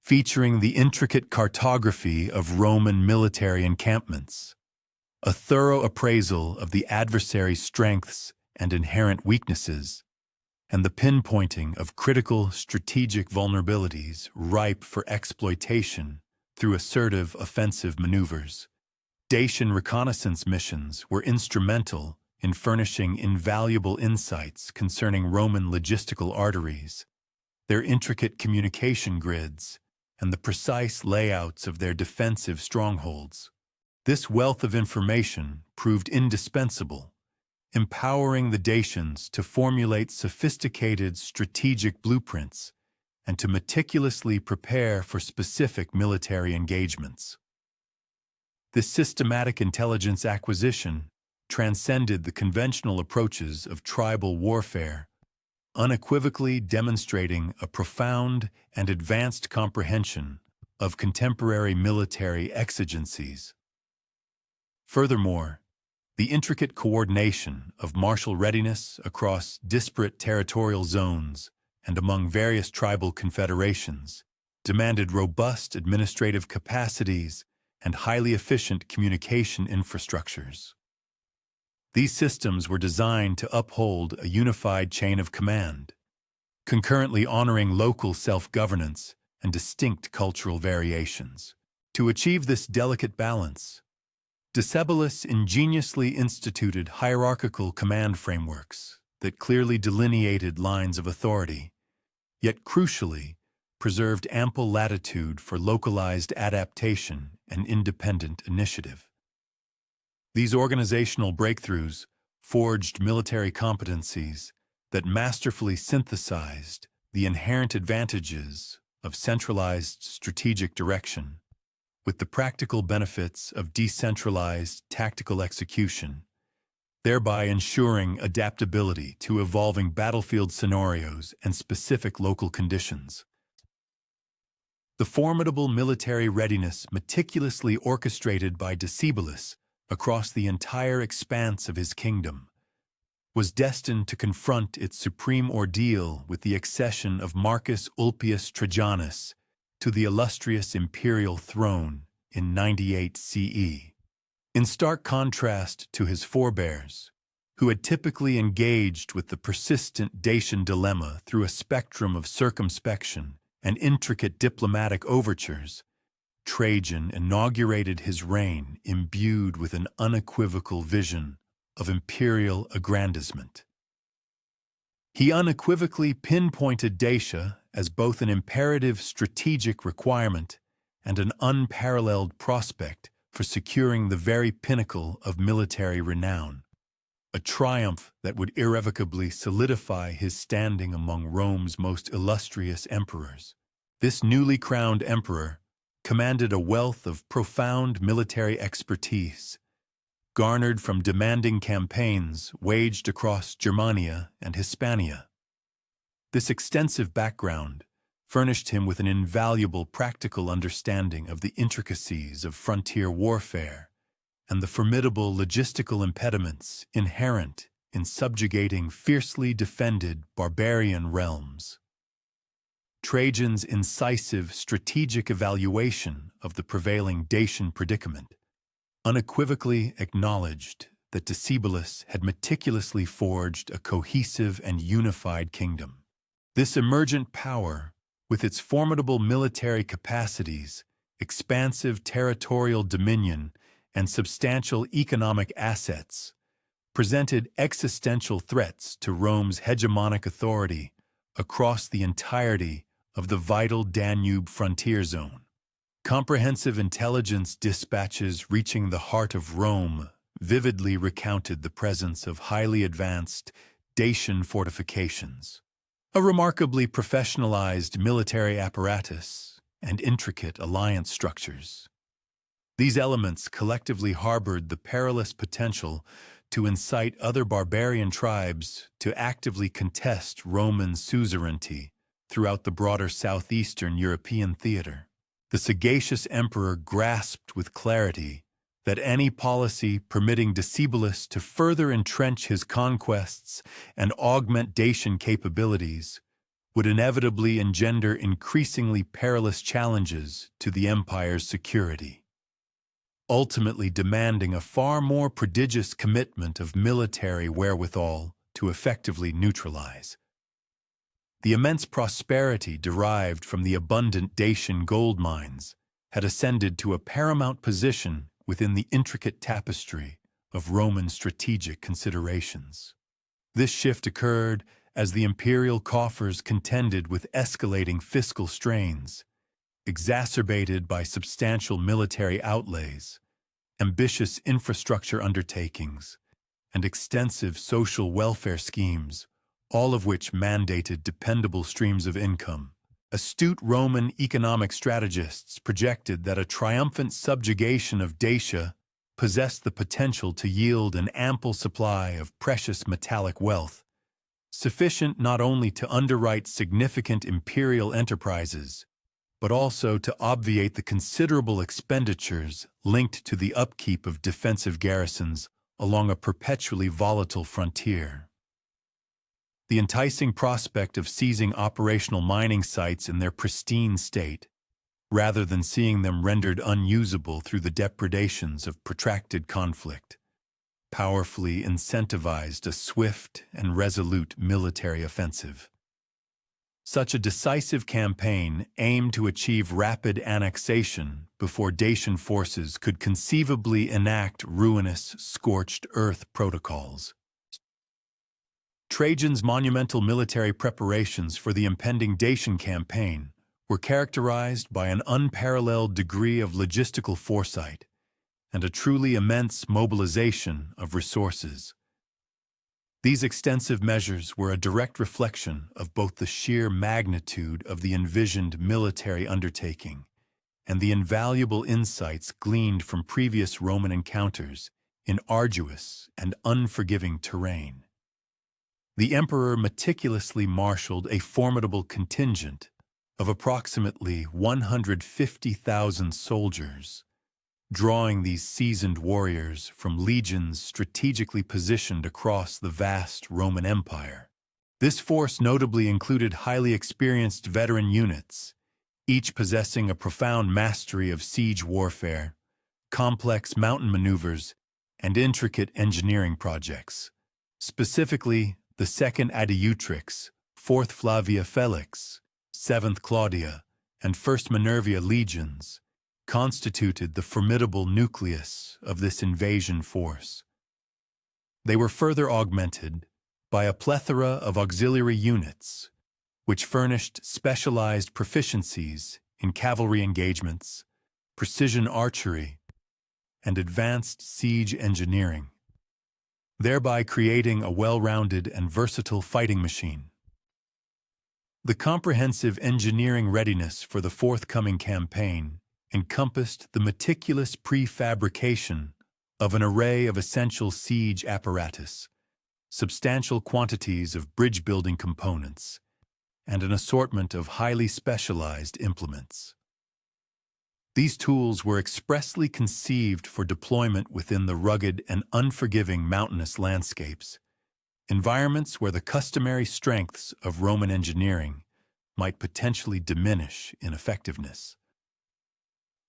featuring the intricate cartography of Roman military encampments, a thorough appraisal of the adversary's strengths and inherent weaknesses, and the pinpointing of critical strategic vulnerabilities ripe for exploitation through assertive offensive maneuvers. Dacian reconnaissance missions were instrumental in furnishing invaluable insights concerning Roman logistical arteries, their intricate communication grids, and the precise layouts of their defensive strongholds. This wealth of information proved indispensable, empowering the Dacians to formulate sophisticated strategic blueprints and to meticulously prepare for specific military engagements. This systematic intelligence acquisition transcended the conventional approaches of tribal warfare, unequivocally demonstrating a profound and advanced comprehension of contemporary military exigencies. Furthermore, the intricate coordination of martial readiness across disparate territorial zones and among various tribal confederations demanded robust administrative capacities and highly efficient communication infrastructures. These systems were designed to uphold a unified chain of command, concurrently honoring local self-governance and distinct cultural variations. To achieve this delicate balance, Decebalus ingeniously instituted hierarchical command frameworks that clearly delineated lines of authority, yet crucially preserved ample latitude for localized adaptation and independent initiative. These organizational breakthroughs forged military competencies that masterfully synthesized the inherent advantages of centralized strategic direction with the practical benefits of decentralized tactical execution, thereby ensuring adaptability to evolving battlefield scenarios and specific local conditions. The formidable military readiness meticulously orchestrated by Decebalus across the entire expanse of his kingdom was destined to confront its supreme ordeal with the accession of Marcus Ulpius Trajanus to the illustrious imperial throne in 98 CE. In stark contrast to his forebears, who had typically engaged with the persistent Dacian dilemma through a spectrum of circumspection and intricate diplomatic overtures, Trajan inaugurated his reign imbued with an unequivocal vision of imperial aggrandizement. He unequivocally pinpointed Dacia as both an imperative strategic requirement and an unparalleled prospect for securing the very pinnacle of military renown, a triumph that would irrevocably solidify his standing among Rome's most illustrious emperors. This newly crowned emperor commanded a wealth of profound military expertise, garnered from demanding campaigns waged across Germania and Hispania. This extensive background furnished him with an invaluable practical understanding of the intricacies of frontier warfare and the formidable logistical impediments inherent in subjugating fiercely defended barbarian realms. Trajan's incisive strategic evaluation of the prevailing Dacian predicament unequivocally acknowledged that Decebalus had meticulously forged a cohesive and unified kingdom. This emergent power, with its formidable military capacities, expansive territorial dominion, and substantial economic assets, presented existential threats to Rome's hegemonic authority across the entirety of the vital Danube frontier zone. Comprehensive intelligence dispatches reaching the heart of Rome vividly recounted the presence of highly advanced Dacian fortifications, a remarkably professionalized military apparatus, and intricate alliance structures. These elements collectively harbored the perilous potential to incite other barbarian tribes to actively contest Roman suzerainty throughout the broader southeastern European theater. The sagacious emperor grasped with clarity that any policy permitting Decebalus to further entrench his conquests and augment Dacian capabilities would inevitably engender increasingly perilous challenges to the empire's security, ultimately demanding a far more prodigious commitment of military wherewithal to effectively neutralize. The immense prosperity derived from the abundant Dacian gold mines had ascended to a paramount position within the intricate tapestry of Roman strategic considerations. This shift occurred as the imperial coffers contended with escalating fiscal strains, exacerbated by substantial military outlays, ambitious infrastructure undertakings, and extensive social welfare schemes, all of which mandated dependable streams of income. Astute Roman economic strategists projected that a triumphant subjugation of Dacia possessed the potential to yield an ample supply of precious metallic wealth, sufficient not only to underwrite significant imperial enterprises, but also to obviate the considerable expenditures linked to the upkeep of defensive garrisons along a perpetually volatile frontier. The enticing prospect of seizing operational mining sites in their pristine state, rather than seeing them rendered unusable through the depredations of protracted conflict, powerfully incentivized a swift and resolute military offensive. Such a decisive campaign aimed to achieve rapid annexation before Dacian forces could conceivably enact ruinous, scorched earth protocols. Trajan's monumental military preparations for the impending Dacian campaign were characterized by an unparalleled degree of logistical foresight and a truly immense mobilization of resources. These extensive measures were a direct reflection of both the sheer magnitude of the envisioned military undertaking and the invaluable insights gleaned from previous Roman encounters in arduous and unforgiving terrain. The emperor meticulously marshaled a formidable contingent of approximately 150,000 soldiers, drawing these seasoned warriors from legions strategically positioned across the vast Roman Empire. This force notably included highly experienced veteran units, each possessing a profound mastery of siege warfare, complex mountain maneuvers, and intricate engineering projects. Specifically, the 2nd Adiutrix, 4th Flavia Felix, 7th Claudia, and 1st Minervia legions constituted the formidable nucleus of this invasion force. They were further augmented by a plethora of auxiliary units, which furnished specialized proficiencies in cavalry engagements, precision archery, and advanced siege engineering, thereby creating a well-rounded and versatile fighting machine. The comprehensive engineering readiness for the forthcoming campaign encompassed the meticulous prefabrication of an array of essential siege apparatus, substantial quantities of bridge-building components, and an assortment of highly specialized implements. These tools were expressly conceived for deployment within the rugged and unforgiving mountainous landscapes, environments where the customary strengths of Roman engineering might potentially diminish in effectiveness.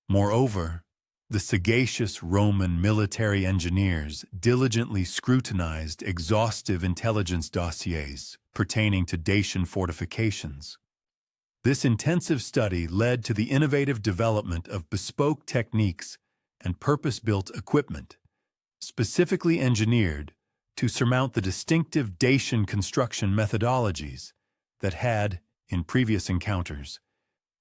Moreover, the sagacious Roman military engineers diligently scrutinized exhaustive intelligence dossiers pertaining to Dacian fortifications. This intensive study led to the innovative development of bespoke techniques and purpose-built equipment, specifically engineered to surmount the distinctive Dacian construction methodologies that had, in previous encounters,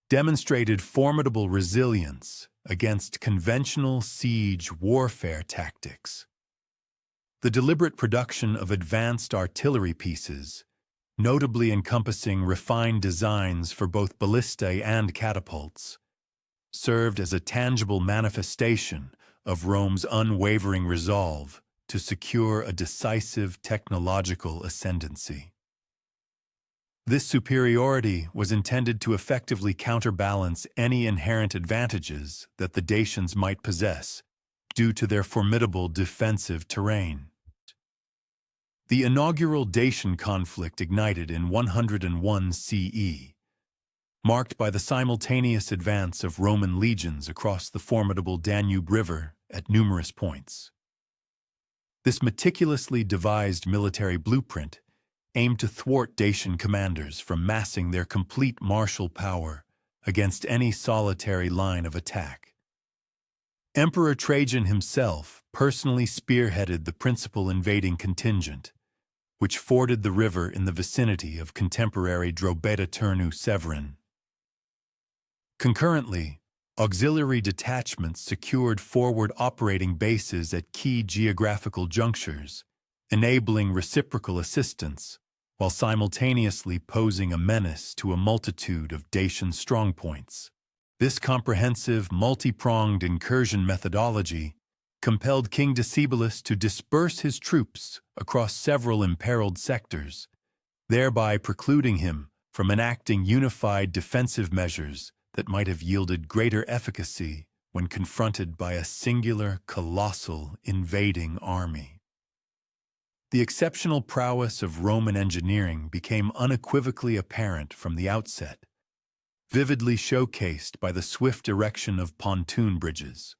demonstrated formidable resilience against conventional siege warfare tactics. The deliberate production of advanced artillery pieces, notably encompassing refined designs for both ballistae and catapults, served as a tangible manifestation of Rome's unwavering resolve to secure a decisive technological ascendancy. This superiority was intended to effectively counterbalance any inherent advantages that the Dacians might possess due to their formidable defensive terrain. The inaugural Dacian conflict ignited in 101 CE, marked by the simultaneous advance of Roman legions across the formidable Danube River at numerous points. This meticulously devised military blueprint aimed to thwart Dacian commanders from massing their complete martial power against any solitary line of attack. Emperor Trajan himself personally spearheaded the principal invading contingent, which forded the river in the vicinity of contemporary Drobeta Turnu Severin. Concurrently, auxiliary detachments secured forward operating bases at key geographical junctures, enabling reciprocal assistance while simultaneously posing a menace to a multitude of Dacian strongpoints. This comprehensive, multi-pronged incursion methodology compelled King Decebalus to disperse his troops across several imperiled sectors, thereby precluding him from enacting unified defensive measures that might have yielded greater efficacy when confronted by a singular, colossal, invading army. The exceptional prowess of Roman engineering became unequivocally apparent from the outset, vividly showcased by the swift erection of pontoon bridges.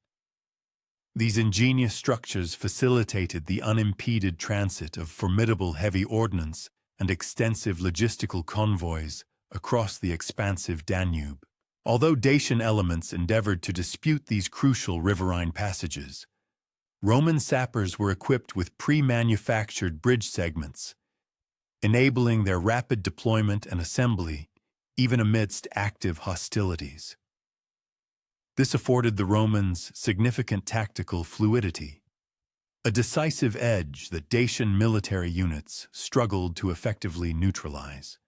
These ingenious structures facilitated the unimpeded transit of formidable heavy ordnance and extensive logistical convoys across the expansive Danube. Although Dacian elements endeavored to dispute these crucial riverine passages, Roman sappers were equipped with pre-manufactured bridge segments, enabling their rapid deployment and assembly even amidst active hostilities. This afforded the Romans significant tactical fluidity, a decisive edge that Dacian military units struggled to effectively neutralize.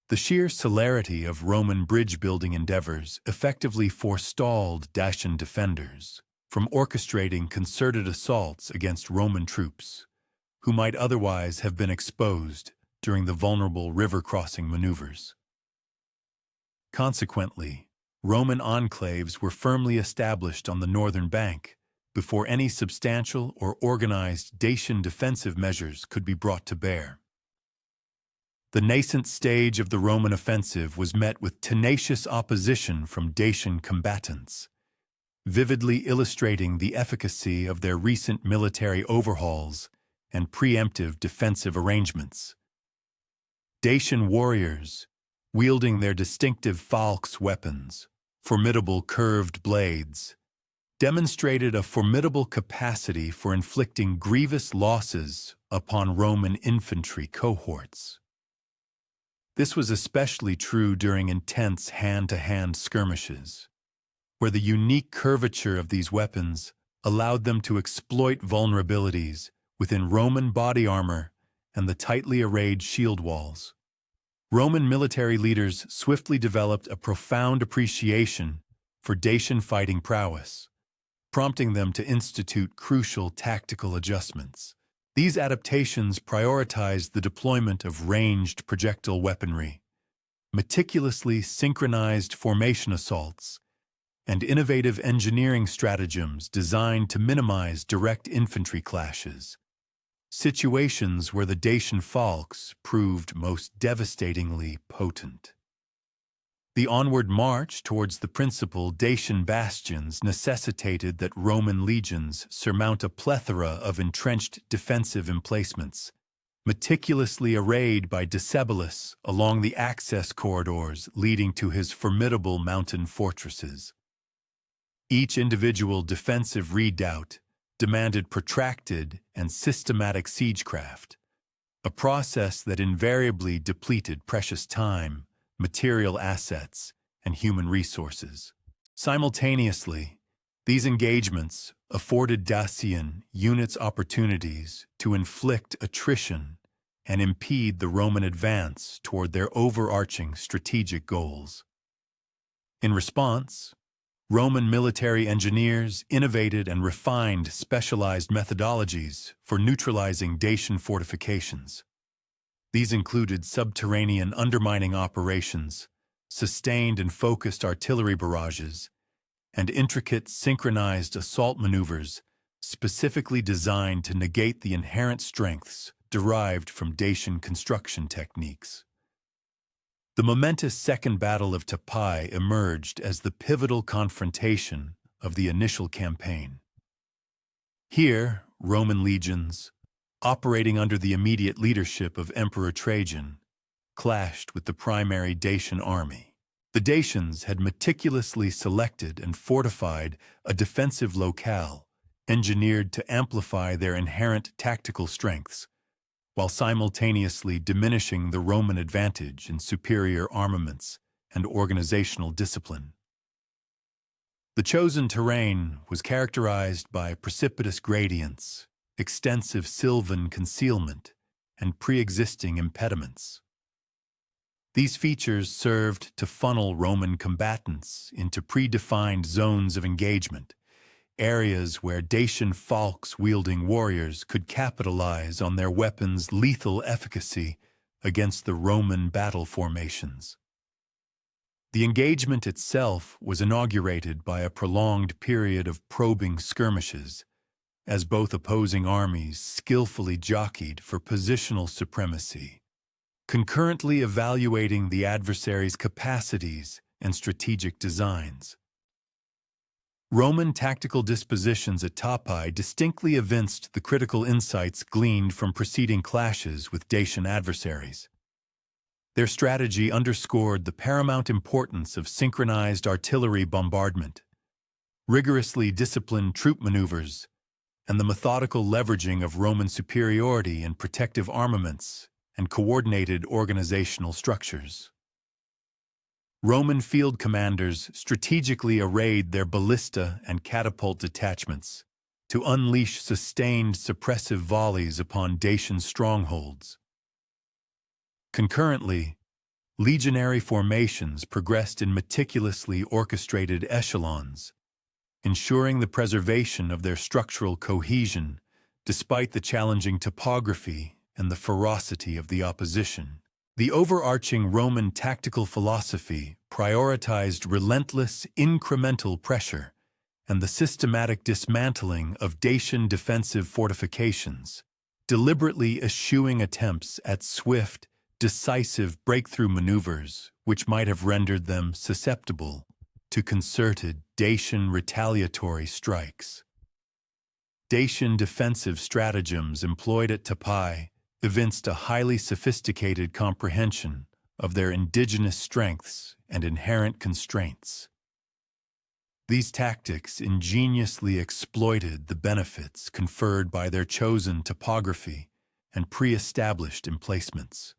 The sheer celerity of Roman bridge-building endeavors effectively forestalled Dacian defenders from orchestrating concerted assaults against Roman troops, who might otherwise have been exposed during the vulnerable river-crossing maneuvers. Consequently, Roman enclaves were firmly established on the northern bank before any substantial or organized Dacian defensive measures could be brought to bear. The nascent stage of the Roman offensive was met with tenacious opposition from Dacian combatants, vividly illustrating the efficacy of their recent military overhauls and preemptive defensive arrangements. Dacian warriors, wielding their distinctive falx weapons, formidable curved blades, demonstrated a formidable capacity for inflicting grievous losses upon Roman infantry cohorts. This was especially true during intense hand-to-hand skirmishes, where the unique curvature of these weapons allowed them to exploit vulnerabilities within Roman body armor and the tightly arrayed shield walls. Roman military leaders swiftly developed a profound appreciation for Dacian fighting prowess, prompting them to institute crucial tactical adjustments. These adaptations prioritized the deployment of ranged projectile weaponry, meticulously synchronized formation assaults, and innovative engineering stratagems designed to minimize direct infantry clashes, situations where the Dacian falx proved most devastatingly potent. The onward march towards the principal Dacian bastions necessitated that Roman legions surmount a plethora of entrenched defensive emplacements, meticulously arrayed by Decebalus along the access corridors leading to his formidable mountain fortresses. Each individual defensive redoubt demanded protracted and systematic siegecraft, a process that invariably depleted precious time, material assets, and human resources. Simultaneously, these engagements afforded Dacian units opportunities to inflict attrition and impede the Roman advance toward their overarching strategic goals. In response, Roman military engineers innovated and refined specialized methodologies for neutralizing Dacian fortifications. These included subterranean undermining operations, sustained and focused artillery barrages, and intricate synchronized assault maneuvers specifically designed to negate the inherent strengths derived from Dacian construction techniques. The momentous Second Battle of Tapai emerged as the pivotal confrontation of the initial campaign. Here, Roman legions, operating under the immediate leadership of Emperor Trajan, clashed with the primary Dacian army. The Dacians had meticulously selected and fortified a defensive locale engineered to amplify their inherent tactical strengths, while simultaneously diminishing the Roman advantage in superior armaments and organizational discipline. The chosen terrain was characterized by precipitous gradients, extensive sylvan concealment, and pre-existing impediments. These features served to funnel Roman combatants into predefined zones of engagement, areas where Dacian falx-wielding warriors could capitalize on their weapons' lethal efficacy against the Roman battle formations. The engagement itself was inaugurated by a prolonged period of probing skirmishes, as both opposing armies skillfully jockeyed for positional supremacy, concurrently evaluating the adversary's capacities and strategic designs. Roman tactical dispositions at Tapai distinctly evinced the critical insights gleaned from preceding clashes with Dacian adversaries. Their strategy underscored the paramount importance of synchronized artillery bombardment, rigorously disciplined troop maneuvers, and the methodical leveraging of Roman superiority in protective armaments and coordinated organizational structures. Roman field commanders strategically arrayed their ballista and catapult detachments to unleash sustained suppressive volleys upon Dacian strongholds. Concurrently, legionary formations progressed in meticulously orchestrated echelons, ensuring the preservation of their structural cohesion despite the challenging topography and the ferocity of the opposition. The overarching Roman tactical philosophy prioritized relentless incremental pressure and the systematic dismantling of Dacian defensive fortifications, deliberately eschewing attempts at swift, decisive breakthrough maneuvers which might have rendered them susceptible to concerted Dacian retaliatory strikes. Dacian defensive stratagems employed at Tapai evinced a highly sophisticated comprehension of their indigenous strengths and inherent constraints. These tactics ingeniously exploited the benefits conferred by their chosen topography and pre-established emplacements.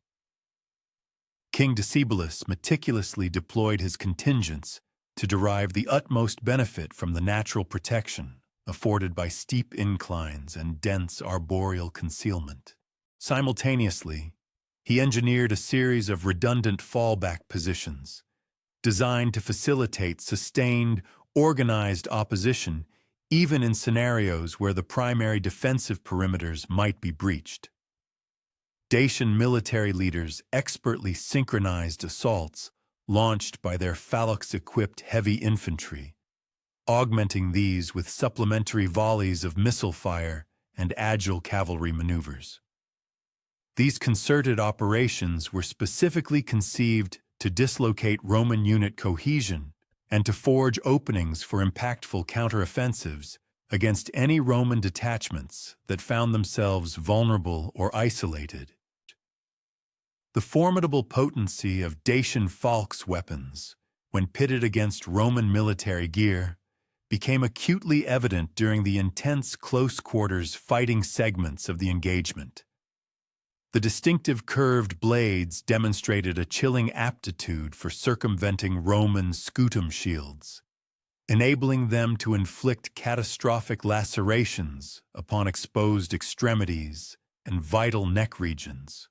King Decebalus meticulously deployed his contingents to derive the utmost benefit from the natural protection afforded by steep inclines and dense arboreal concealment. Simultaneously, he engineered a series of redundant fallback positions, designed to facilitate sustained, organized opposition even in scenarios where the primary defensive perimeters might be breached. Dacian military leaders expertly synchronized assaults launched by their phalanx-equipped heavy infantry, augmenting these with supplementary volleys of missile fire and agile cavalry maneuvers. These concerted operations were specifically conceived to dislocate Roman unit cohesion and to forge openings for impactful counteroffensives against any Roman detachments that found themselves vulnerable or isolated. The formidable potency of Dacian falx weapons, when pitted against Roman military gear, became acutely evident during the intense close-quarters fighting segments of the engagement. The distinctive curved blades demonstrated a chilling aptitude for circumventing Roman scutum shields, enabling them to inflict catastrophic lacerations upon exposed extremities and vital neck regions.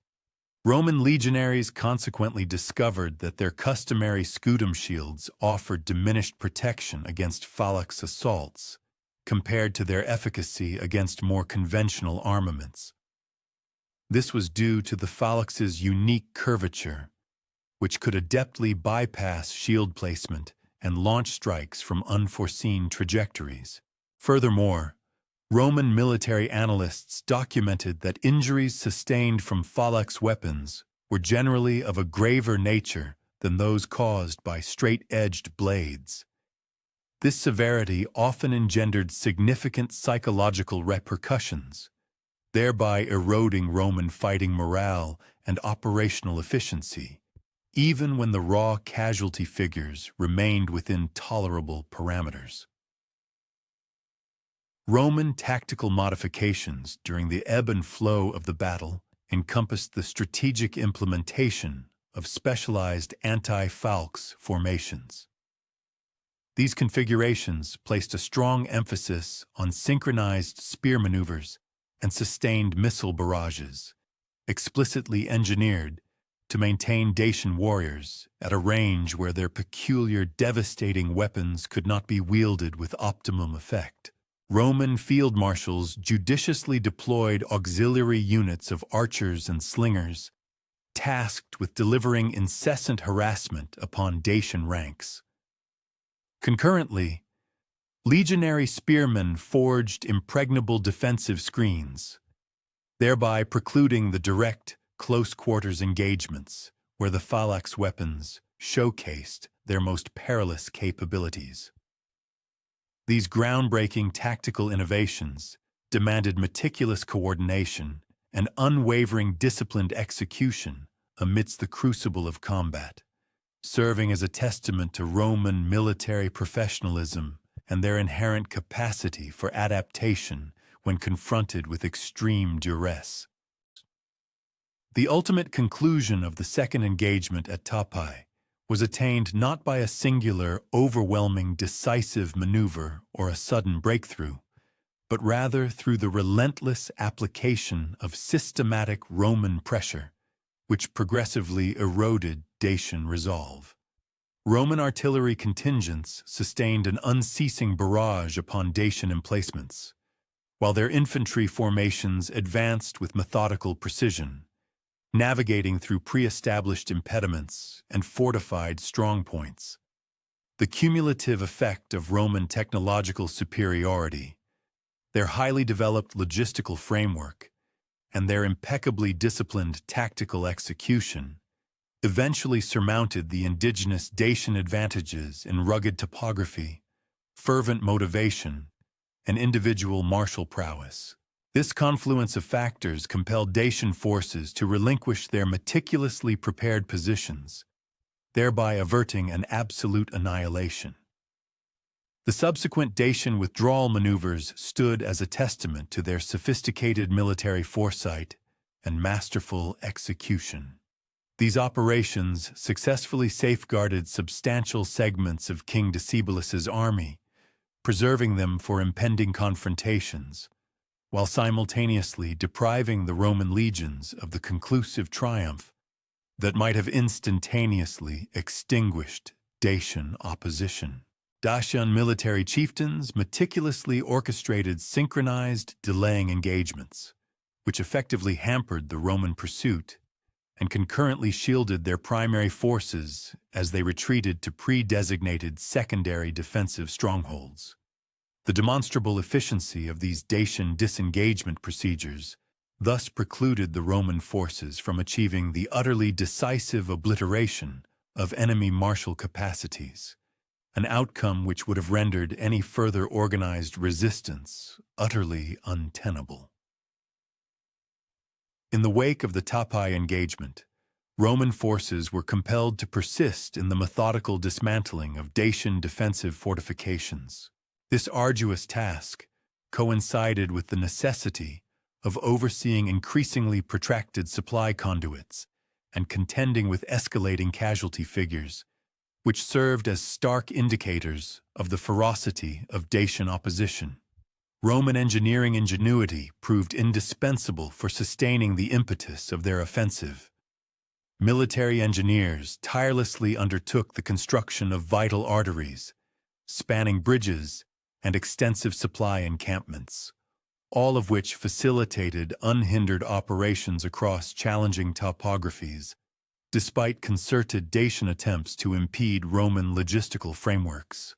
Roman legionaries consequently discovered that their customary scutum shields offered diminished protection against phalanx assaults compared to their efficacy against more conventional armaments. This was due to the phalanx's unique curvature, which could adeptly bypass shield placement and launch strikes from unforeseen trajectories. Furthermore, Roman military analysts documented that injuries sustained from phalanx weapons were generally of a graver nature than those caused by straight-edged blades. This severity often engendered significant psychological repercussions, thereby eroding Roman fighting morale and operational efficiency, even when the raw casualty figures remained within tolerable parameters. Roman tactical modifications during the ebb and flow of the battle encompassed the strategic implementation of specialized anti-falx formations. These configurations placed a strong emphasis on synchronized spear maneuvers and sustained missile barrages, explicitly engineered to maintain Dacian warriors at a range where their peculiar devastating weapons could not be wielded with optimum effect. Roman field marshals judiciously deployed auxiliary units of archers and slingers, tasked with delivering incessant harassment upon Dacian ranks. Concurrently, legionary spearmen forged impregnable defensive screens, thereby precluding the direct, close-quarters engagements where the phalanx weapons showcased their most perilous capabilities. These groundbreaking tactical innovations demanded meticulous coordination and unwavering disciplined execution amidst the crucible of combat, serving as a testament to Roman military professionalism and their inherent capacity for adaptation when confronted with extreme duress. The ultimate conclusion of the second engagement at Tapai was attained not by a singular, overwhelming, decisive maneuver or a sudden breakthrough, but rather through the relentless application of systematic Roman pressure, which progressively eroded Dacian resolve. Roman artillery contingents sustained an unceasing barrage upon Dacian emplacements, while their infantry formations advanced with methodical precision, navigating through pre-established impediments and fortified strongpoints. The cumulative effect of Roman technological superiority, their highly developed logistical framework, and their impeccably disciplined tactical execution eventually surmounted the indigenous Dacian advantages in rugged topography, fervent motivation, and individual martial prowess. This confluence of factors compelled Dacian forces to relinquish their meticulously prepared positions, thereby averting an absolute annihilation. The subsequent Dacian withdrawal maneuvers stood as a testament to their sophisticated military foresight and masterful execution. These operations successfully safeguarded substantial segments of King Decebalus's army, preserving them for impending confrontations, while simultaneously depriving the Roman legions of the conclusive triumph that might have instantaneously extinguished Dacian opposition. Dacian military chieftains meticulously orchestrated synchronized, delaying engagements, which effectively hampered the Roman pursuit and concurrently shielded their primary forces as they retreated to pre-designated secondary defensive strongholds. The demonstrable efficiency of these Dacian disengagement procedures thus precluded the Roman forces from achieving the utterly decisive obliteration of enemy martial capacities, an outcome which would have rendered any further organized resistance utterly untenable. In the wake of the Tapai engagement, Roman forces were compelled to persist in the methodical dismantling of Dacian defensive fortifications. This arduous task coincided with the necessity of overseeing increasingly protracted supply conduits and contending with escalating casualty figures, which served as stark indicators of the ferocity of Dacian opposition. Roman engineering ingenuity proved indispensable for sustaining the impetus of their offensive. Military engineers tirelessly undertook the construction of vital arteries, spanning bridges, and extensive supply encampments, all of which facilitated unhindered operations across challenging topographies, despite concerted Dacian attempts to impede Roman logistical frameworks.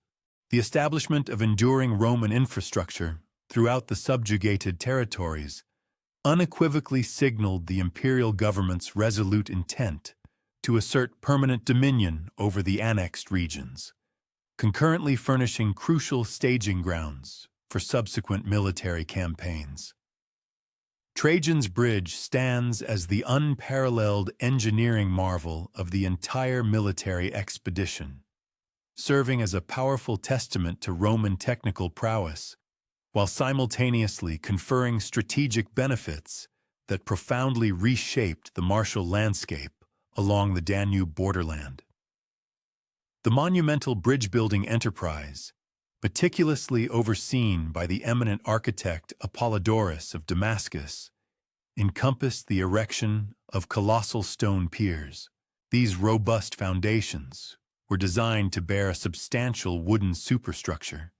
The establishment of enduring Roman infrastructure throughout the subjugated territories unequivocally signaled the imperial government's resolute intent to assert permanent dominion over the annexed regions, concurrently furnishing crucial staging grounds for subsequent military campaigns. Trajan's bridge stands as the unparalleled engineering marvel of the entire military expedition, serving as a powerful testament to Roman technical prowess, while simultaneously conferring strategic benefits that profoundly reshaped the martial landscape along the Danube borderland. The monumental bridge-building enterprise, meticulously overseen by the eminent architect Apollodorus of Damascus, encompassed the erection of colossal stone piers. These robust foundations were designed to bear a substantial wooden superstructure,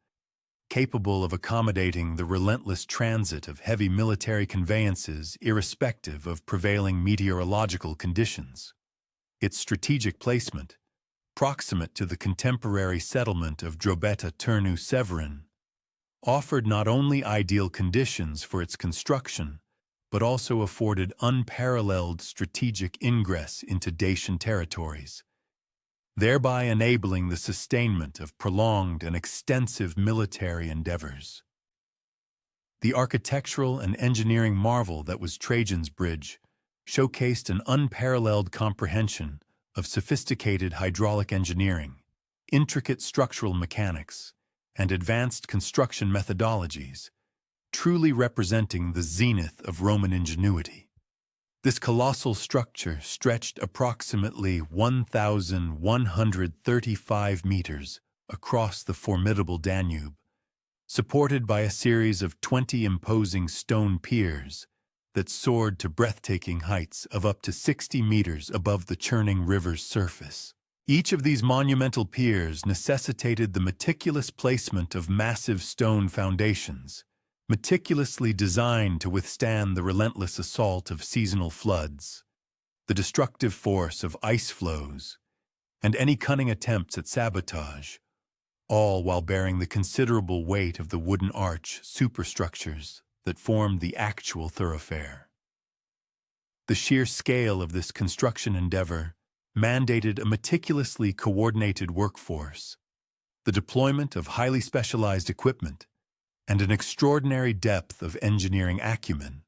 capable of accommodating the relentless transit of heavy military conveyances irrespective of prevailing meteorological conditions. Its strategic placement, proximate to the contemporary settlement of Drobeta Târnu Severin, offered not only ideal conditions for its construction, but also afforded unparalleled strategic ingress into Dacian territories, thereby enabling the sustainment of prolonged and extensive military endeavors. The architectural and engineering marvel that was Trajan's Bridge showcased an unparalleled comprehension of sophisticated hydraulic engineering, intricate structural mechanics, and advanced construction methodologies, truly representing the zenith of Roman ingenuity. This colossal structure stretched approximately 1,135 meters across the formidable Danube, supported by a series of 20 imposing stone piers that soared to breathtaking heights of up to 60 meters above the churning river's surface. Each of these monumental piers necessitated the meticulous placement of massive stone foundations, meticulously designed to withstand the relentless assault of seasonal floods, the destructive force of ice flows, and any cunning attempts at sabotage, all while bearing the considerable weight of the wooden arch superstructures that formed the actual thoroughfare. The sheer scale of this construction endeavor mandated a meticulously coordinated workforce, the deployment of highly specialized equipment, and an extraordinary depth of engineering acumen,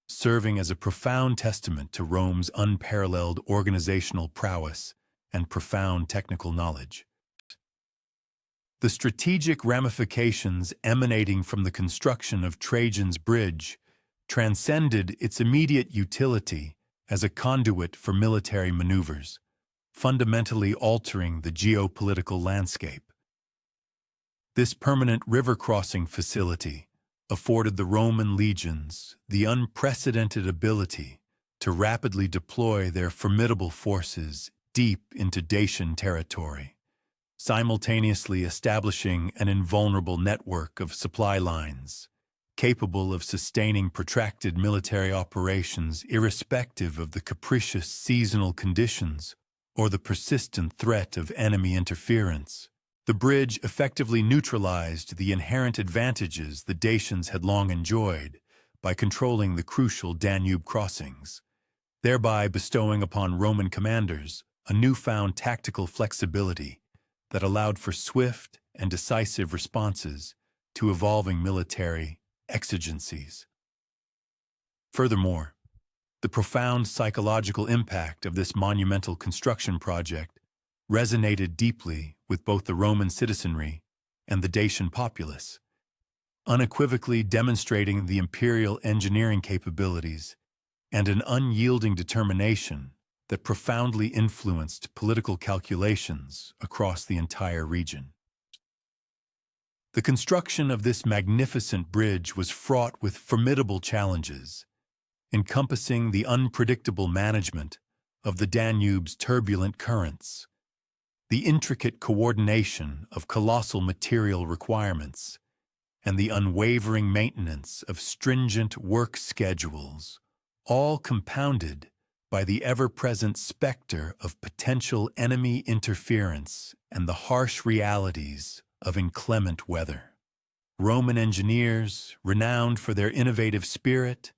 serving as a profound testament to Rome's unparalleled organizational prowess and profound technical knowledge. The strategic ramifications emanating from the construction of Trajan's Bridge transcended its immediate utility as a conduit for military maneuvers, fundamentally altering the geopolitical landscape. This permanent river-crossing facility afforded the Roman legions the unprecedented ability to rapidly deploy their formidable forces deep into Dacian territory, simultaneously establishing an invulnerable network of supply lines, capable of sustaining protracted military operations irrespective of the capricious seasonal conditions or the persistent threat of enemy interference. The bridge effectively neutralized the inherent advantages the Dacians had long enjoyed by controlling the crucial Danube crossings, thereby bestowing upon Roman commanders a newfound tactical flexibility that allowed for swift and decisive responses to evolving military exigencies. Furthermore, the profound psychological impact of this monumental construction project resonated deeply with both the Roman citizenry and the Dacian populace, unequivocally demonstrating the imperial engineering capabilities and an unyielding determination that profoundly influenced political calculations across the entire region. The construction of this magnificent bridge was fraught with formidable challenges, encompassing the unpredictable management of the Danube's turbulent currents, the intricate coordination of colossal material requirements, and the unwavering maintenance of stringent work schedules, all compounded by the ever-present specter of potential enemy interference and the harsh realities of inclement weather. Roman engineers, renowned for their innovative spirit,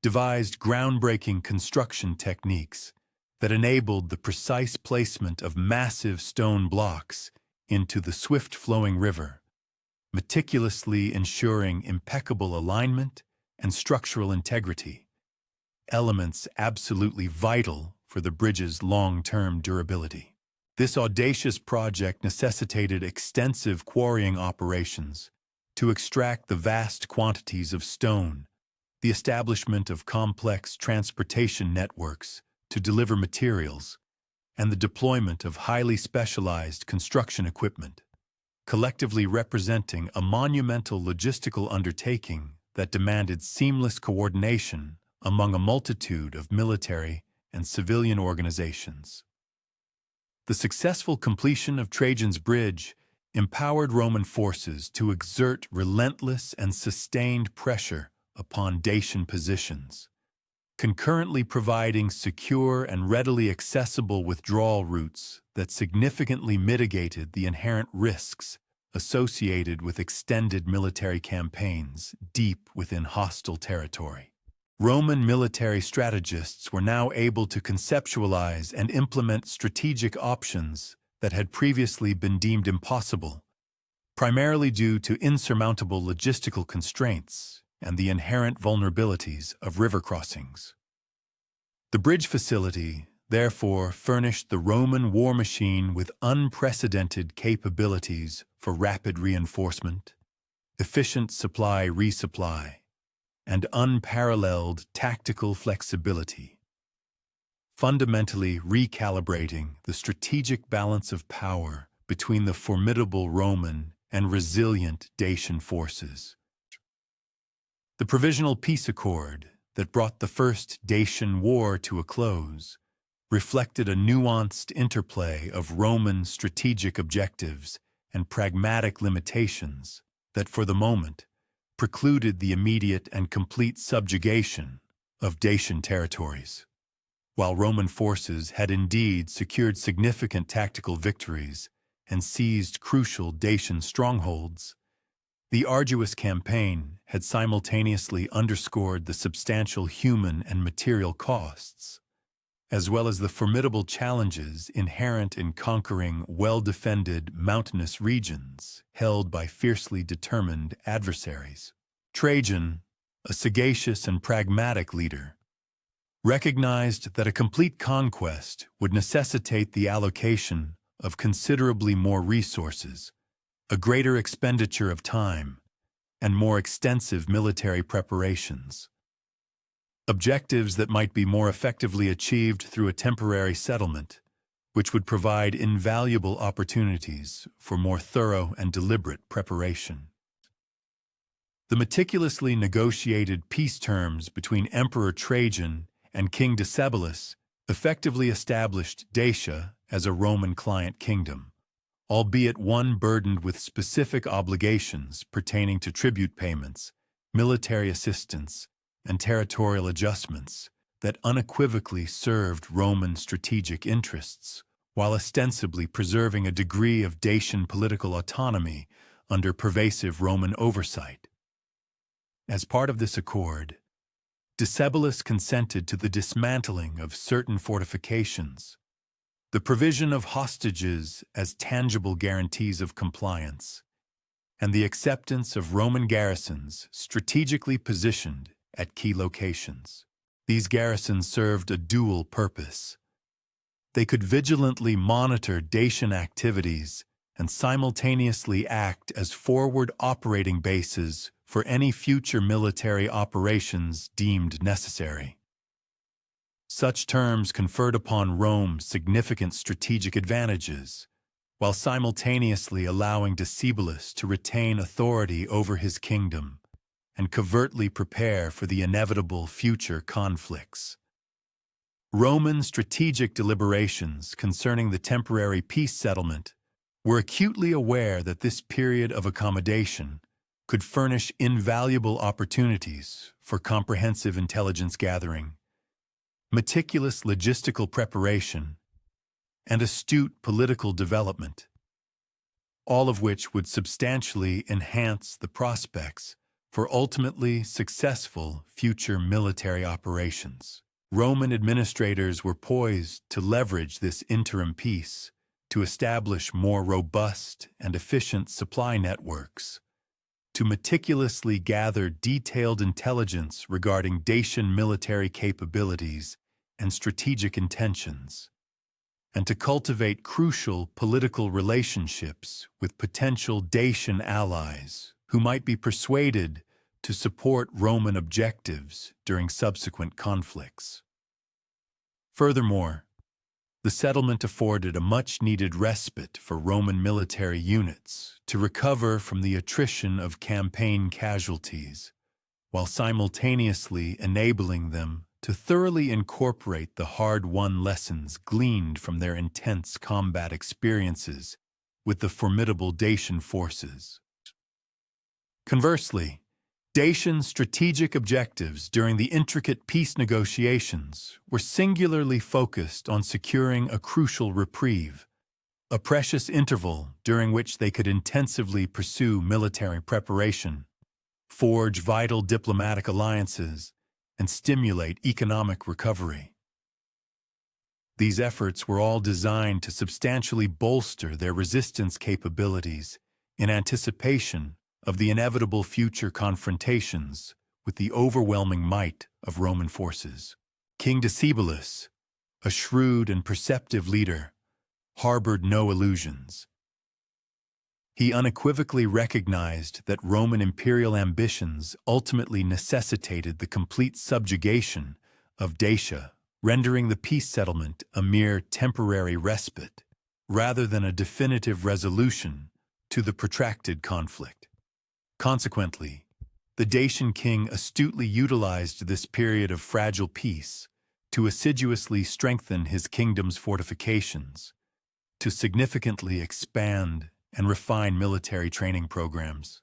devised groundbreaking construction techniques that enabled the precise placement of massive stone blocks into the swift-flowing river, meticulously ensuring impeccable alignment and structural integrity, elements absolutely vital for the bridge's long-term durability. This audacious project necessitated extensive quarrying operations to extract the vast quantities of stone, the establishment of complex transportation networks to deliver materials, and the deployment of highly specialized construction equipment, collectively representing a monumental logistical undertaking that demanded seamless coordination among a multitude of military and civilian organizations. The successful completion of Trajan's bridge empowered Roman forces to exert relentless and sustained pressure upon Dacian positions, concurrently providing secure and readily accessible withdrawal routes that significantly mitigated the inherent risks associated with extended military campaigns deep within hostile territory. Roman military strategists were now able to conceptualize and implement strategic options that had previously been deemed impossible, primarily due to insurmountable logistical constraints and the inherent vulnerabilities of river crossings. The bridge facility, therefore, furnished the Roman war machine with unprecedented capabilities for rapid reinforcement, efficient supply-resupply, and unparalleled tactical flexibility, fundamentally recalibrating the strategic balance of power between the formidable Roman and resilient Dacian forces. The Provisional Peace Accord that brought the First Dacian War to a close reflected a nuanced interplay of Roman strategic objectives and pragmatic limitations that, for the moment, precluded the immediate and complete subjugation of Dacian territories. While Roman forces had indeed secured significant tactical victories and seized crucial Dacian strongholds, the arduous campaign had simultaneously underscored the substantial human and material costs, as well as the formidable challenges inherent in conquering well-defended mountainous regions held by fiercely determined adversaries. Trajan, a sagacious and pragmatic leader, recognized that a complete conquest would necessitate the allocation of considerably more resources, a greater expenditure of time, and more extensive military preparations. Objectives that might be more effectively achieved through a temporary settlement, which would provide invaluable opportunities for more thorough and deliberate preparation. The meticulously negotiated peace terms between Emperor Trajan and King Decebalus effectively established Dacia as a Roman client kingdom, albeit one burdened with specific obligations pertaining to tribute payments, military assistance, and territorial adjustments that unequivocally served Roman strategic interests, while ostensibly preserving a degree of Dacian political autonomy under pervasive Roman oversight. As part of this accord, Decebalus consented to the dismantling of certain fortifications, the provision of hostages as tangible guarantees of compliance, and the acceptance of Roman garrisons strategically positioned at key locations. These garrisons served a dual purpose. They could vigilantly monitor Dacian activities and simultaneously act as forward operating bases for any future military operations deemed necessary. Such terms conferred upon Rome significant strategic advantages, while simultaneously allowing Decebalus to retain authority over his kingdom and covertly prepare for the inevitable future conflicts. Roman strategic deliberations concerning the temporary peace settlement were acutely aware that this period of accommodation could furnish invaluable opportunities for comprehensive intelligence gathering, meticulous logistical preparation, and astute political development, all of which would substantially enhance the prospects for ultimately successful future military operations. Roman administrators were poised to leverage this interim peace to establish more robust and efficient supply networks, to meticulously gather detailed intelligence regarding Dacian military capabilities and strategic intentions, and to cultivate crucial political relationships with potential Dacian allies who might be persuaded to support Roman objectives during subsequent conflicts. Furthermore, the settlement afforded a much-needed respite for Roman military units to recover from the attrition of campaign casualties, while simultaneously enabling them to thoroughly incorporate the hard-won lessons gleaned from their intense combat experiences with the formidable Dacian forces. Conversely, Dacian strategic objectives during the intricate peace negotiations were singularly focused on securing a crucial reprieve, a precious interval during which they could intensively pursue military preparation, forge vital diplomatic alliances, and stimulate economic recovery. These efforts were all designed to substantially bolster their resistance capabilities in anticipation of the inevitable future confrontations with the overwhelming might of Roman forces. King Decebalus, a shrewd and perceptive leader, harbored no illusions. He unequivocally recognized that Roman imperial ambitions ultimately necessitated the complete subjugation of Dacia, rendering the peace settlement a mere temporary respite, rather than a definitive resolution to the protracted conflict. Consequently, the Dacian king astutely utilized this period of fragile peace to assiduously strengthen his kingdom's fortifications, to significantly expand and refine military training programs,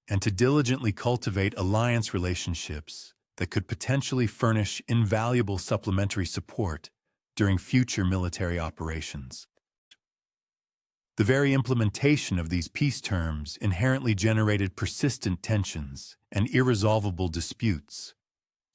and to diligently cultivate alliance relationships that could potentially furnish invaluable supplementary support during future military operations. The very implementation of these peace terms inherently generated persistent tensions and irresolvable disputes,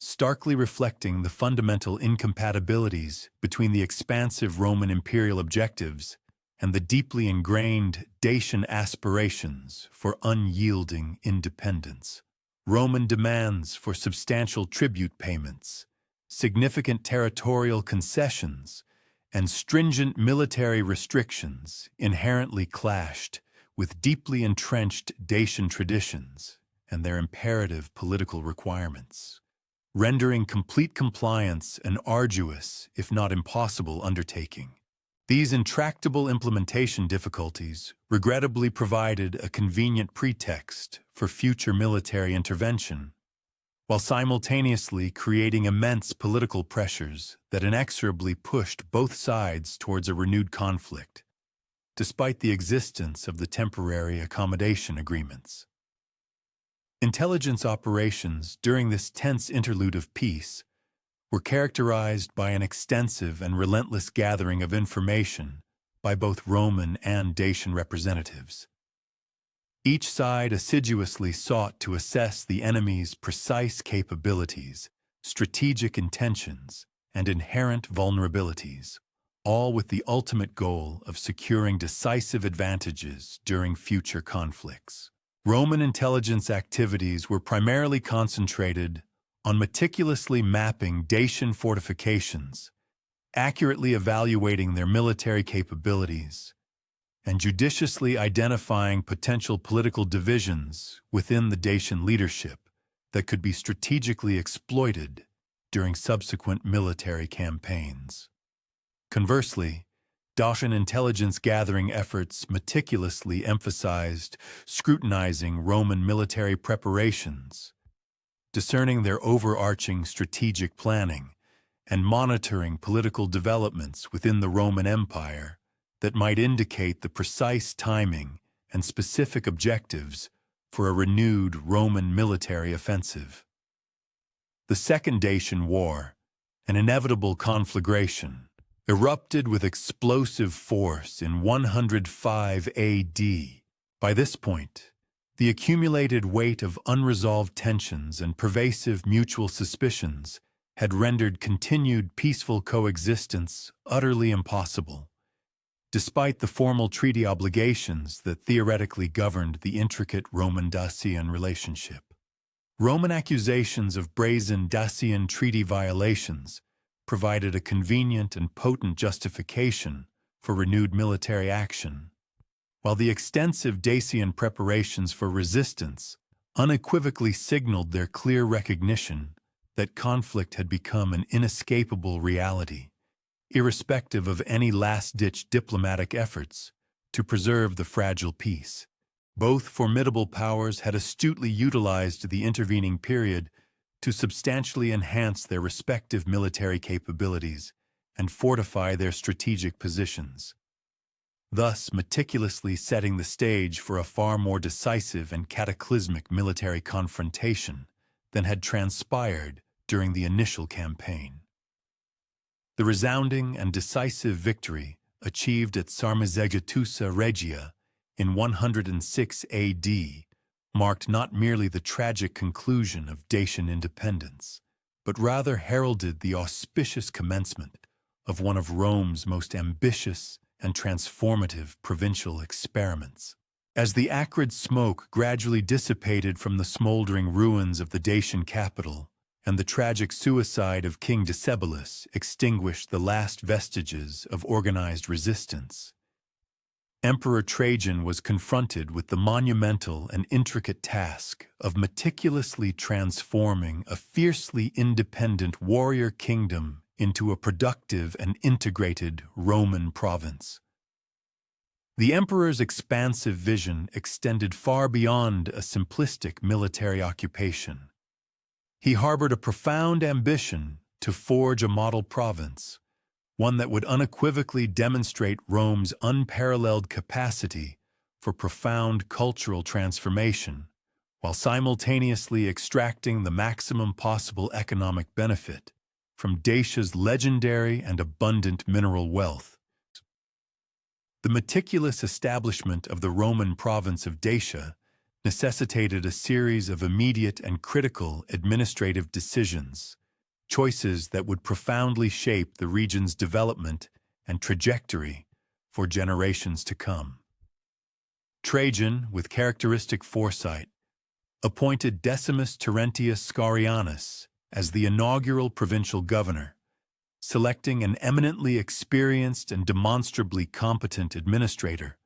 starkly reflecting the fundamental incompatibilities between the expansive Roman imperial objectives and the deeply ingrained Dacian aspirations for unyielding independence. Roman demands for substantial tribute payments, significant territorial concessions, and stringent military restrictions inherently clashed with deeply entrenched Dacian traditions and their imperative political requirements, rendering complete compliance an arduous, if not impossible, undertaking. These intractable implementation difficulties regrettably provided a convenient pretext for future military intervention, while simultaneously creating immense political pressures that inexorably pushed both sides towards a renewed conflict, despite the existence of the temporary accommodation agreements. Intelligence operations during this tense interlude of peace were characterized by an extensive and relentless gathering of information by both Roman and Dacian representatives. Each side assiduously sought to assess the enemy's precise capabilities, strategic intentions, and inherent vulnerabilities, all with the ultimate goal of securing decisive advantages during future conflicts. Roman intelligence activities were primarily concentrated on meticulously mapping Dacian fortifications, accurately evaluating their military capabilities, and judiciously identifying potential political divisions within the Dacian leadership that could be strategically exploited during subsequent military campaigns. Conversely, Dacian intelligence gathering efforts meticulously emphasized scrutinizing Roman military preparations, discerning their overarching strategic planning, and monitoring political developments within the Roman Empire that might indicate the precise timing and specific objectives for a renewed Roman military offensive. The Second Dacian War, an inevitable conflagration, erupted with explosive force in 105 AD. By this point, the accumulated weight of unresolved tensions and pervasive mutual suspicions had rendered continued peaceful coexistence utterly impossible, despite the formal treaty obligations that theoretically governed the intricate Roman-Dacian relationship. Roman accusations of brazen Dacian treaty violations provided a convenient and potent justification for renewed military action, while the extensive Dacian preparations for resistance unequivocally signaled their clear recognition that conflict had become an inescapable reality, irrespective of any last-ditch diplomatic efforts to preserve the fragile peace. Both formidable powers had astutely utilized the intervening period to substantially enhance their respective military capabilities and fortify their strategic positions, thus meticulously setting the stage for a far more decisive and cataclysmic military confrontation than had transpired during the initial campaign. The resounding and decisive victory achieved at Sarmizegetusa Regia in 106 AD marked not merely the tragic conclusion of Dacian independence, but rather heralded the auspicious commencement of one of Rome's most ambitious and transformative provincial experiments. As the acrid smoke gradually dissipated from the smoldering ruins of the Dacian capital, and the tragic suicide of King Decebalus extinguished the last vestiges of organized resistance, Emperor Trajan was confronted with the monumental and intricate task of meticulously transforming a fiercely independent warrior kingdom into a productive and integrated Roman province. The emperor's expansive vision extended far beyond a simplistic military occupation. He harbored a profound ambition to forge a model province, one that would unequivocally demonstrate Rome's unparalleled capacity for profound cultural transformation, while simultaneously extracting the maximum possible economic benefit from Dacia's legendary and abundant mineral wealth. The meticulous establishment of the Roman province of Dacia necessitated a series of immediate and critical administrative decisions, choices that would profoundly shape the region's development and trajectory for generations to come. Trajan, with characteristic foresight, appointed Decimus Terentius Scarianus as the inaugural provincial governor, selecting an eminently experienced and demonstrably competent administrator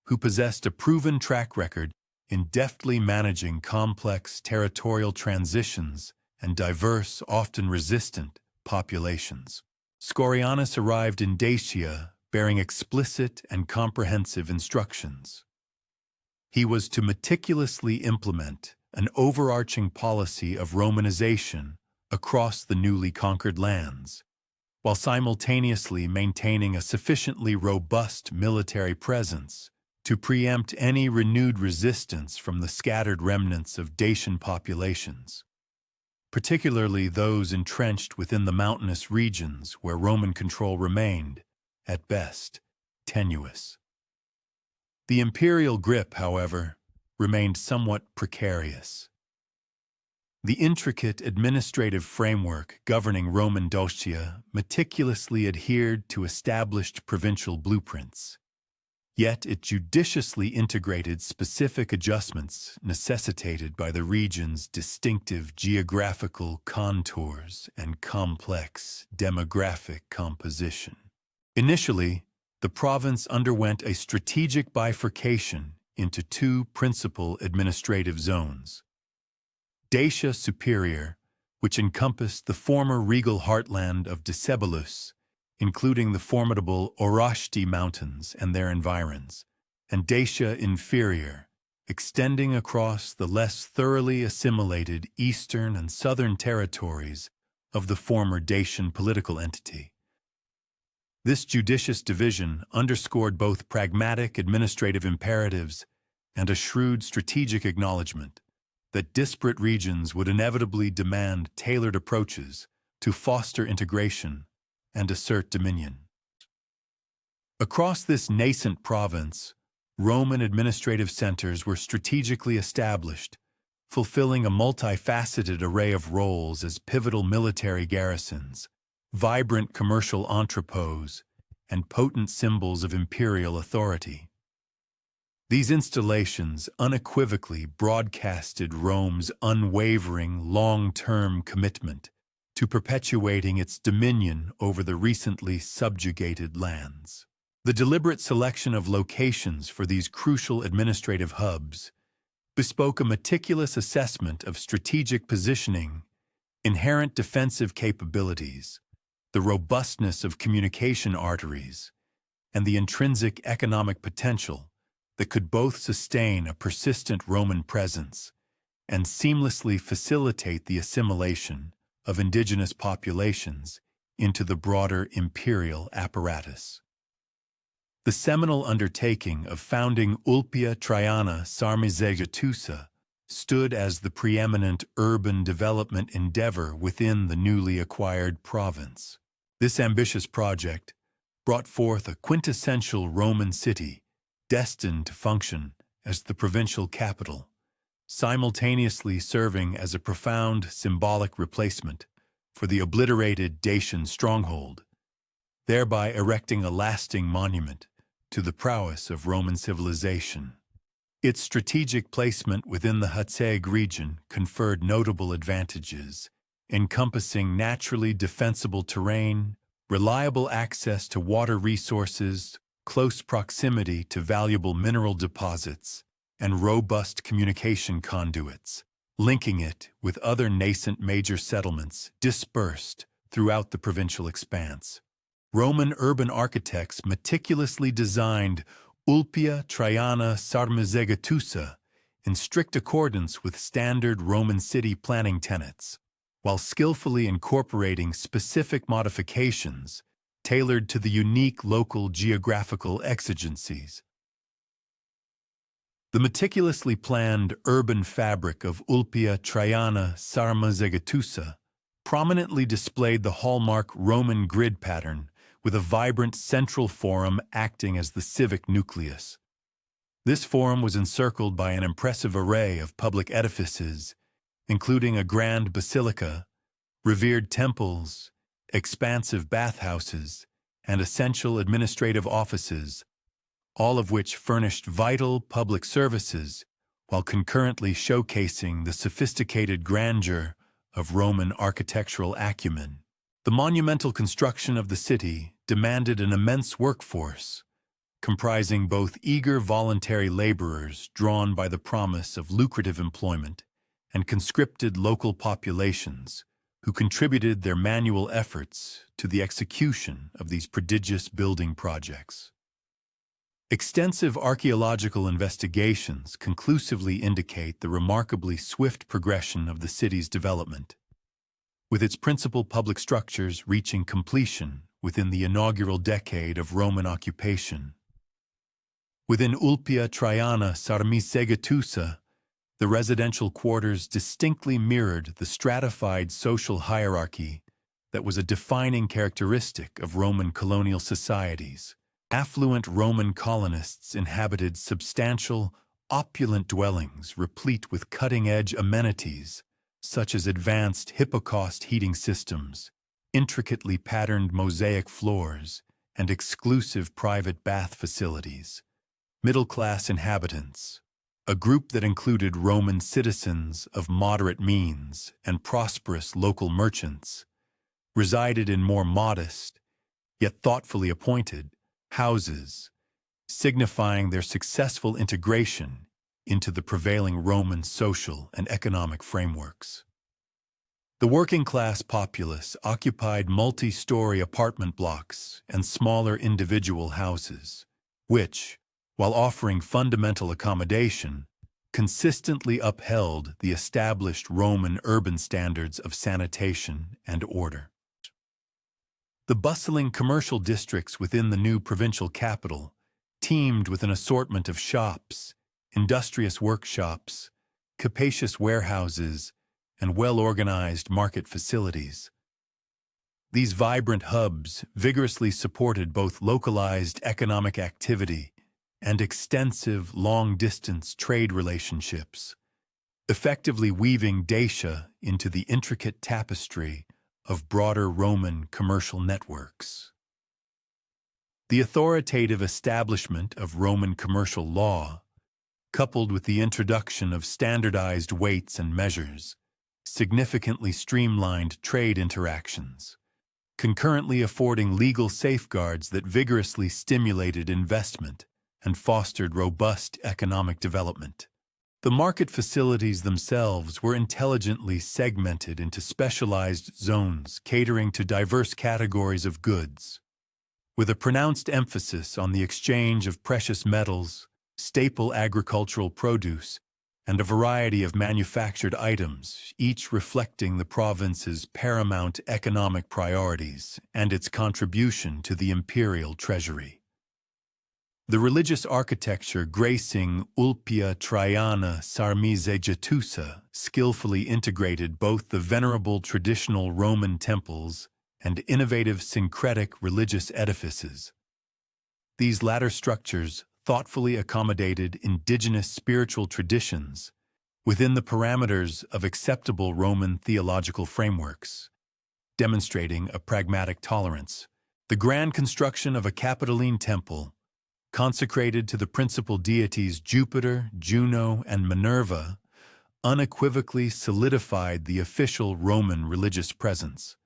who possessed a proven track record in deftly managing complex territorial transitions and diverse, often resistant, populations. Scorianus arrived in Dacia bearing explicit and comprehensive instructions. He was to meticulously implement an overarching policy of Romanization across the newly conquered lands, while simultaneously maintaining a sufficiently robust military presence to preempt any renewed resistance from the scattered remnants of Dacian populations, particularly those entrenched within the mountainous regions where Roman control remained, at best, tenuous. The imperial grip, however, remained somewhat precarious. The intricate administrative framework governing Roman Dacia meticulously adhered to established provincial blueprints, yet it judiciously integrated specific adjustments necessitated by the region's distinctive geographical contours and complex demographic composition. Initially, the province underwent a strategic bifurcation into two principal administrative zones. Dacia Superior, which encompassed the former regal heartland of Decebalus, including the formidable Orashti Mountains and their environs, and Dacia Inferior, extending across the less thoroughly assimilated eastern and southern territories of the former Dacian political entity. This judicious division underscored both pragmatic administrative imperatives and a shrewd strategic acknowledgement that disparate regions would inevitably demand tailored approaches to foster integration and assert dominion. Across this nascent province, Roman administrative centers were strategically established, fulfilling a multifaceted array of roles as pivotal military garrisons, vibrant commercial entrepôts, and potent symbols of imperial authority. These installations unequivocally broadcasted Rome's unwavering, long-term commitment to perpetuating its dominion over the recently subjugated lands. The deliberate selection of locations for these crucial administrative hubs bespoke a meticulous assessment of strategic positioning, inherent defensive capabilities, the robustness of communication arteries, and the intrinsic economic potential that could both sustain a persistent Roman presence and seamlessly facilitate the assimilation of indigenous populations into the broader imperial apparatus. The seminal undertaking of founding Ulpia Traiana Sarmizegetusa stood as the preeminent urban development endeavor within the newly acquired province. This ambitious project brought forth a quintessential Roman city destined to function as the provincial capital, simultaneously serving as a profound symbolic replacement for the obliterated Dacian stronghold, thereby erecting a lasting monument to the prowess of Roman civilization. Its strategic placement within the Hatseg region conferred notable advantages, encompassing naturally defensible terrain, reliable access to water resources, close proximity to valuable mineral deposits, and robust communication conduits, linking it with other nascent major settlements dispersed throughout the provincial expanse. Roman urban architects meticulously designed Ulpia Traiana Sarmizegetusa in strict accordance with standard Roman city planning tenets, while skillfully incorporating specific modifications tailored to the unique local geographical exigencies. The meticulously planned urban fabric of Ulpia Traiana Sarmizegetusa prominently displayed the hallmark Roman grid pattern, with a vibrant central forum acting as the civic nucleus. This forum was encircled by an impressive array of public edifices, including a grand basilica, revered temples, expansive bathhouses, and essential administrative offices, all of which furnished vital public services while concurrently showcasing the sophisticated grandeur of Roman architectural acumen. The monumental construction of the city demanded an immense workforce, comprising both eager voluntary laborers drawn by the promise of lucrative employment and conscripted local populations who contributed their manual efforts to the execution of these prodigious building projects. Extensive archaeological investigations conclusively indicate the remarkably swift progression of the city's development, with its principal public structures reaching completion within the inaugural decade of Roman occupation. Within Ulpia Traiana Sarmizegetusa, the residential quarters distinctly mirrored the stratified social hierarchy that was a defining characteristic of Roman colonial societies. Affluent Roman colonists inhabited substantial, opulent dwellings replete with cutting-edge amenities such as advanced hypocaust heating systems, intricately patterned mosaic floors, and exclusive private bath facilities. Middle-class inhabitants, a group that included Roman citizens of moderate means and prosperous local merchants, resided in more modest, yet thoughtfully appointed, houses, signifying their successful integration into the prevailing Roman social and economic frameworks. The working-class populace occupied multi-story apartment blocks and smaller individual houses, which, while offering fundamental accommodation, consistently upheld the established Roman urban standards of sanitation and order. The bustling commercial districts within the new provincial capital teemed with an assortment of shops, industrious workshops, capacious warehouses, and well-organized market facilities. These vibrant hubs vigorously supported both localized economic activity and extensive long-distance trade relationships, effectively weaving Dacia into the intricate tapestry of broader Roman commercial networks. The authoritative establishment of Roman commercial law, coupled with the introduction of standardized weights and measures, significantly streamlined trade interactions, concurrently affording legal safeguards that vigorously stimulated investment and fostered robust economic development. The market facilities themselves were intelligently segmented into specialized zones catering to diverse categories of goods, with a pronounced emphasis on the exchange of precious metals, staple agricultural produce, and a variety of manufactured items, each reflecting the province's paramount economic priorities and its contribution to the imperial treasury. The religious architecture gracing Ulpia Traiana Sarmizegetusa skillfully integrated both the venerable traditional Roman temples and innovative syncretic religious edifices. These latter structures thoughtfully accommodated indigenous spiritual traditions within the parameters of acceptable Roman theological frameworks, demonstrating a pragmatic tolerance. The grand construction of a Capitoline temple, consecrated to the principal deities Jupiter, Juno, and Minerva, unequivocally solidified the official Roman religious presence.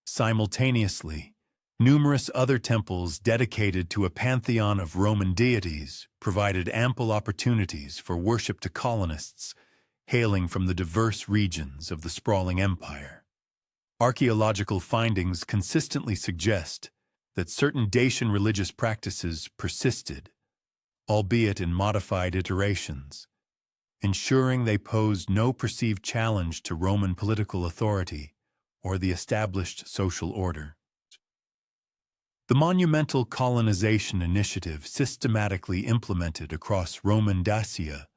Simultaneously, numerous other temples dedicated to a pantheon of Roman deities provided ample opportunities for worship to colonists hailing from the diverse regions of the sprawling empire. Archaeological findings consistently suggest that certain Dacian religious practices persisted, albeit in modified iterations, ensuring they posed no perceived challenge to Roman political authority or the established social order. The monumental colonization initiative systematically implemented across Roman Dacia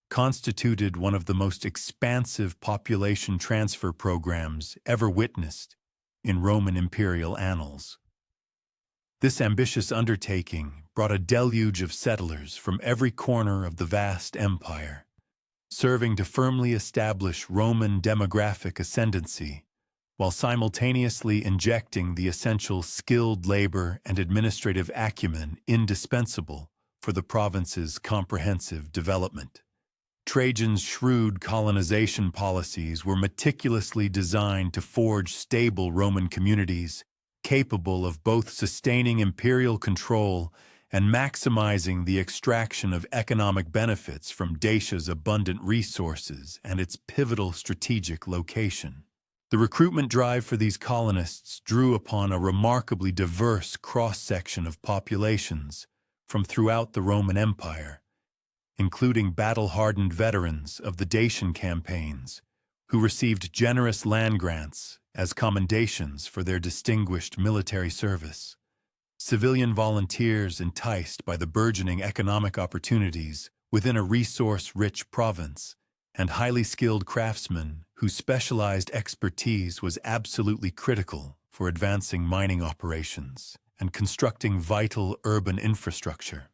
constituted one of the most expansive population transfer programs ever witnessed in Roman imperial annals. This ambitious undertaking brought a deluge of settlers from every corner of the vast empire, serving to firmly establish Roman demographic ascendancy, while simultaneously injecting the essential skilled labor and administrative acumen indispensable for the province's comprehensive development. Trajan's shrewd colonization policies were meticulously designed to forge stable Roman communities capable of both sustaining imperial control and maximizing the extraction of economic benefits from Dacia's abundant resources and its pivotal strategic location. The recruitment drive for these colonists drew upon a remarkably diverse cross-section of populations from throughout the Roman Empire, including battle-hardened veterans of the Dacian campaigns, who received generous land grants as commendations for their distinguished military service, civilian volunteers enticed by the burgeoning economic opportunities within a resource-rich province, and highly skilled craftsmen whose specialized expertise was absolutely critical for advancing mining operations and constructing vital urban infrastructure.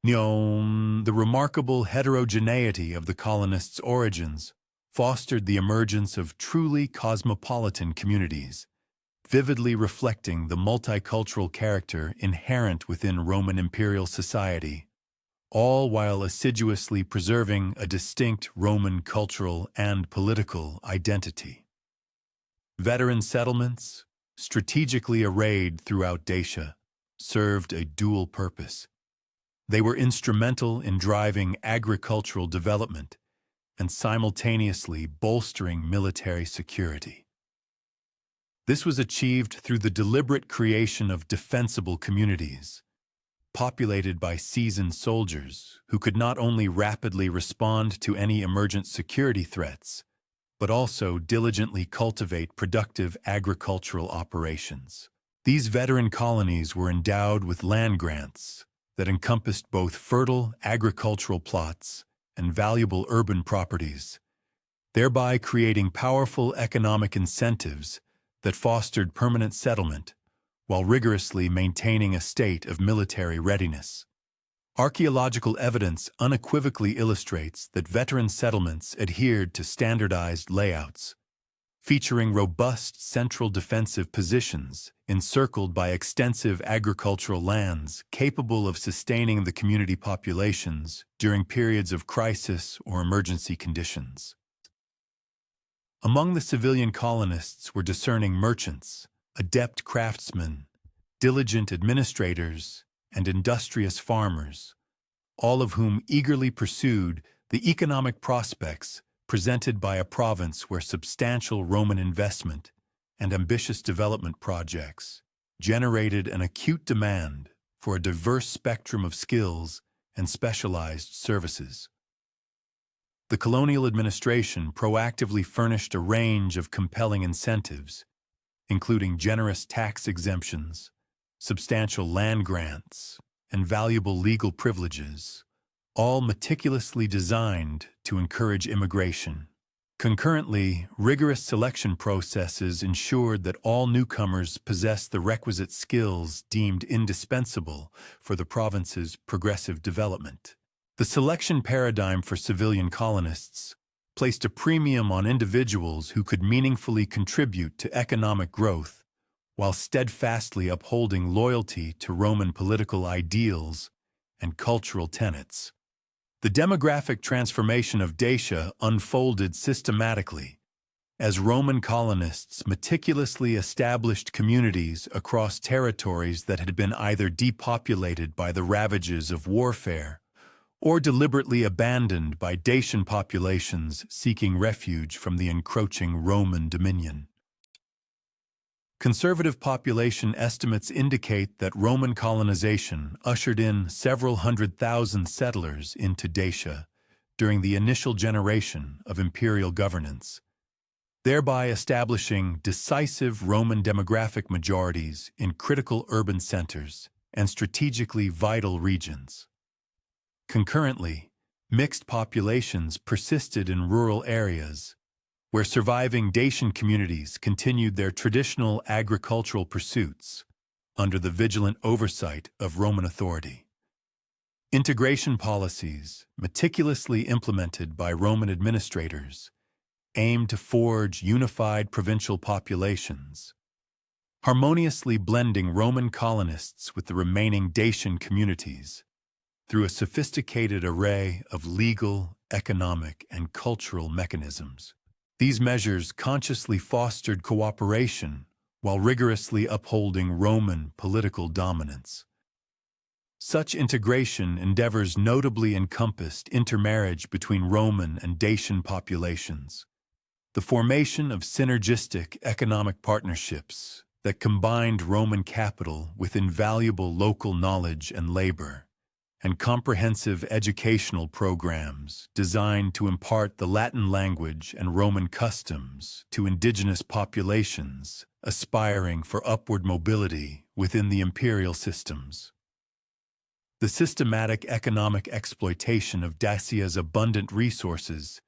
The remarkable heterogeneity of the colonists' origins fostered the emergence of truly cosmopolitan communities, vividly reflecting the multicultural character inherent within Roman imperial society, all while assiduously preserving a distinct Roman cultural and political identity. Veteran settlements, strategically arrayed throughout Dacia, served a dual purpose. They were instrumental in driving agricultural development and simultaneously bolstering military security. This was achieved through the deliberate creation of defensible communities, populated by seasoned soldiers who could not only rapidly respond to any emergent security threats, but also diligently cultivate productive agricultural operations. These veteran colonies were endowed with land grants that encompassed both fertile agricultural plots and valuable urban properties, thereby creating powerful economic incentives that fostered permanent settlement while rigorously maintaining a state of military readiness. Archaeological evidence unequivocally illustrates that veteran settlements adhered to standardized layouts, featuring robust central defensive positions encircled by extensive agricultural lands capable of sustaining the community populations during periods of crisis or emergency conditions. Among the civilian colonists were discerning merchants, adept craftsmen, diligent administrators, and industrious farmers, all of whom eagerly pursued the economic prospects presented by a province where substantial Roman investment and ambitious development projects generated an acute demand for a diverse spectrum of skills and specialized services. The colonial administration proactively furnished a range of compelling incentives, including generous tax exemptions, substantial land grants, and valuable legal privileges, all meticulously designed to encourage immigration. Concurrently, rigorous selection processes ensured that all newcomers possessed the requisite skills deemed indispensable for the province's progressive development. The selection paradigm for civilian colonists placed a premium on individuals who could meaningfully contribute to economic growth while steadfastly upholding loyalty to Roman political ideals and cultural tenets. The demographic transformation of Dacia unfolded systematically as Roman colonists meticulously established communities across territories that had been either depopulated by the ravages of warfare or deliberately abandoned by Dacian populations seeking refuge from the encroaching Roman dominion. Conservative population estimates indicate that Roman colonization ushered in several 100,000 settlers into Dacia during the initial generation of imperial governance, thereby establishing decisive Roman demographic majorities in critical urban centers and strategically vital regions. Concurrently, mixed populations persisted in rural areas, where surviving Dacian communities continued their traditional agricultural pursuits under the vigilant oversight of Roman authority. Integration policies, meticulously implemented by Roman administrators, aimed to forge unified provincial populations, harmoniously blending Roman colonists with the remaining Dacian communities through a sophisticated array of legal, economic, and cultural mechanisms. These measures consciously fostered cooperation while rigorously upholding Roman political dominance. Such integration endeavors notably encompassed intermarriage between Roman and Dacian populations, the formation of synergistic economic partnerships that combined Roman capital with invaluable local knowledge and labor, and comprehensive educational programs designed to impart the Latin language and Roman customs to indigenous populations aspiring for upward mobility within the imperial systems. The systematic economic exploitation of Dacia's abundant resources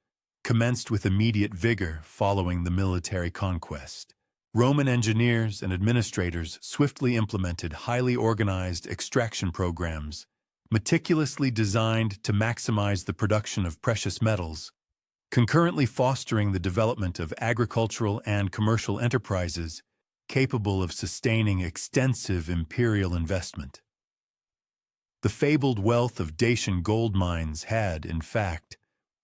commenced with immediate vigor following the military conquest. Roman engineers and administrators swiftly implemented highly organized extraction programs meticulously designed to maximize the production of precious metals, concurrently fostering the development of agricultural and commercial enterprises capable of sustaining extensive imperial investment. The fabled wealth of Dacian gold mines had, in fact,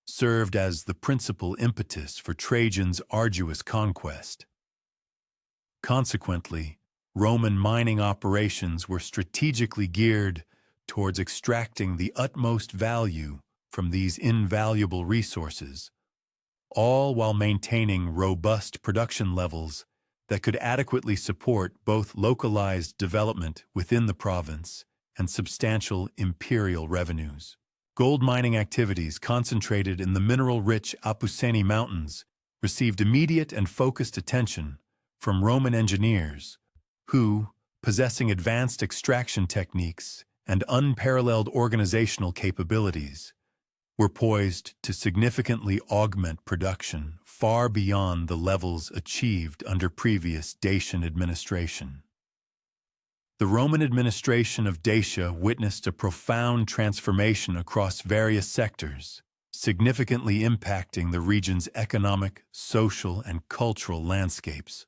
served as the principal impetus for Trajan's arduous conquest. Consequently, Roman mining operations were strategically geared towards extracting the utmost value from these invaluable resources, all while maintaining robust production levels that could adequately support both localized development within the province and substantial imperial revenues. Gold mining activities concentrated in the mineral-rich Apuseni Mountains received immediate and focused attention from Roman engineers who, possessing advanced extraction techniques and unparalleled organizational capabilities, were poised to significantly augment production far beyond the levels achieved under previous Dacian administration. The Roman administration of Dacia witnessed a profound transformation across various sectors, significantly impacting the region's economic, social, and cultural landscapes.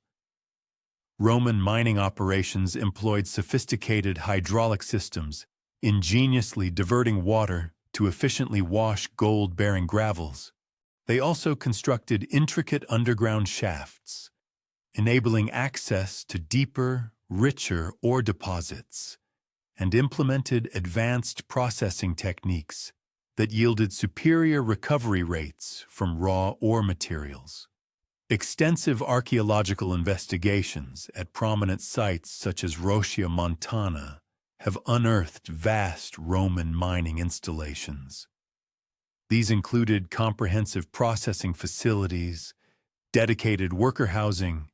Roman mining operations employed sophisticated hydraulic systems, ingeniously diverting water to efficiently wash gold-bearing gravels. They also constructed intricate underground shafts, enabling access to deeper, richer ore deposits, and implemented advanced processing techniques that yielded superior recovery rates from raw ore materials. Extensive archaeological investigations at prominent sites such as Rocia Montana have unearthed vast Roman mining installations. These included comprehensive processing facilities, dedicated worker housing,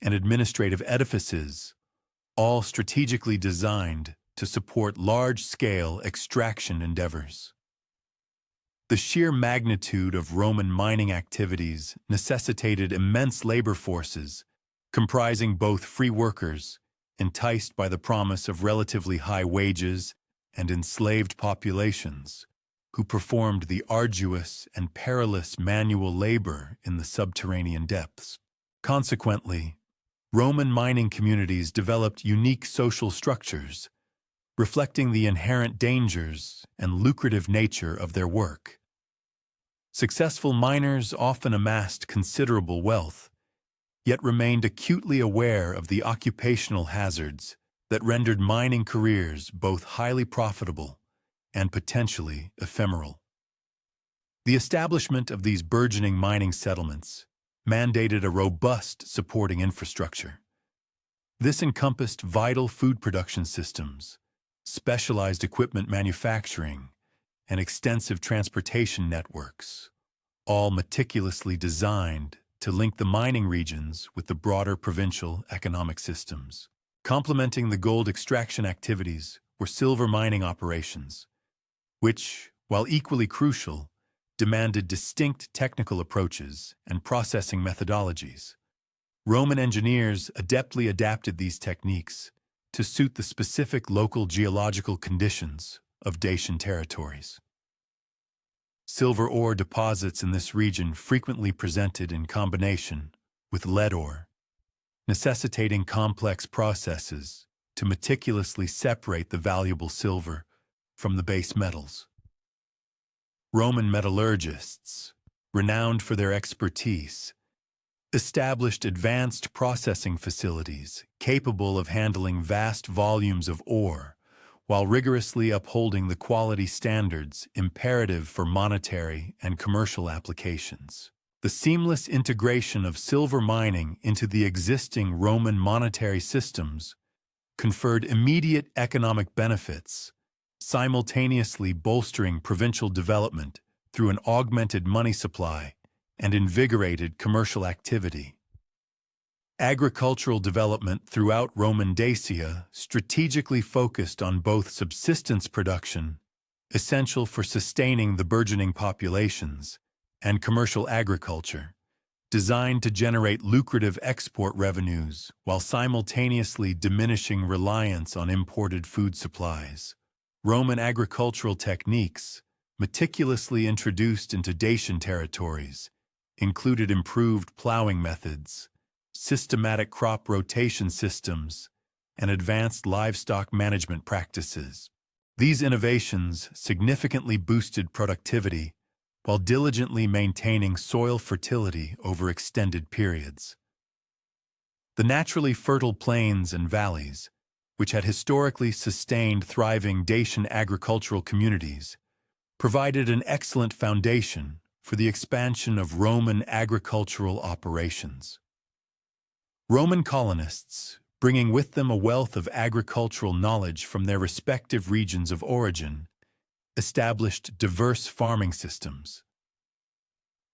and administrative edifices, all strategically designed to support large-scale extraction endeavors. The sheer magnitude of Roman mining activities necessitated immense labor forces, comprising both free workers, enticed by the promise of relatively high wages, and enslaved populations, who performed the arduous and perilous manual labor in the subterranean depths. Consequently, Roman mining communities developed unique social structures, reflecting the inherent dangers and lucrative nature of their work. Successful miners often amassed considerable wealth, yet remained acutely aware of the occupational hazards that rendered mining careers both highly profitable and potentially ephemeral. The establishment of these burgeoning mining settlements mandated a robust supporting infrastructure. This encompassed vital food production systems, specialized equipment manufacturing, and extensive transportation networks, all meticulously designed to link the mining regions with the broader provincial economic systems. Complementing the gold extraction activities were silver mining operations, which, while equally crucial, demanded distinct technical approaches and processing methodologies. Roman engineers adeptly adapted these techniques to suit the specific local geological conditions of Dacian territories. Silver ore deposits in this region frequently presented in combination with lead ore, necessitating complex processes to meticulously separate the valuable silver from the base metals. Roman metallurgists, renowned for their expertise, established advanced processing facilities capable of handling vast volumes of ore while rigorously upholding the quality standards imperative for monetary and commercial applications. The seamless integration of silver mining into the existing Roman monetary systems conferred immediate economic benefits, simultaneously bolstering provincial development through an augmented money supply and invigorated commercial activity. Agricultural development throughout Roman Dacia strategically focused on both subsistence production, essential for sustaining the burgeoning populations, and commercial agriculture, designed to generate lucrative export revenues while simultaneously diminishing reliance on imported food supplies. Roman agricultural techniques, meticulously introduced into Dacian territories, included improved plowing methods, systematic crop rotation systems, and advanced livestock management practices. These innovations significantly boosted productivity while diligently maintaining soil fertility over extended periods. The naturally fertile plains and valleys, which had historically sustained thriving Dacian agricultural communities, provided an excellent foundation for the expansion of Roman agricultural operations. Roman colonists, bringing with them a wealth of agricultural knowledge from their respective regions of origin, established diverse farming systems.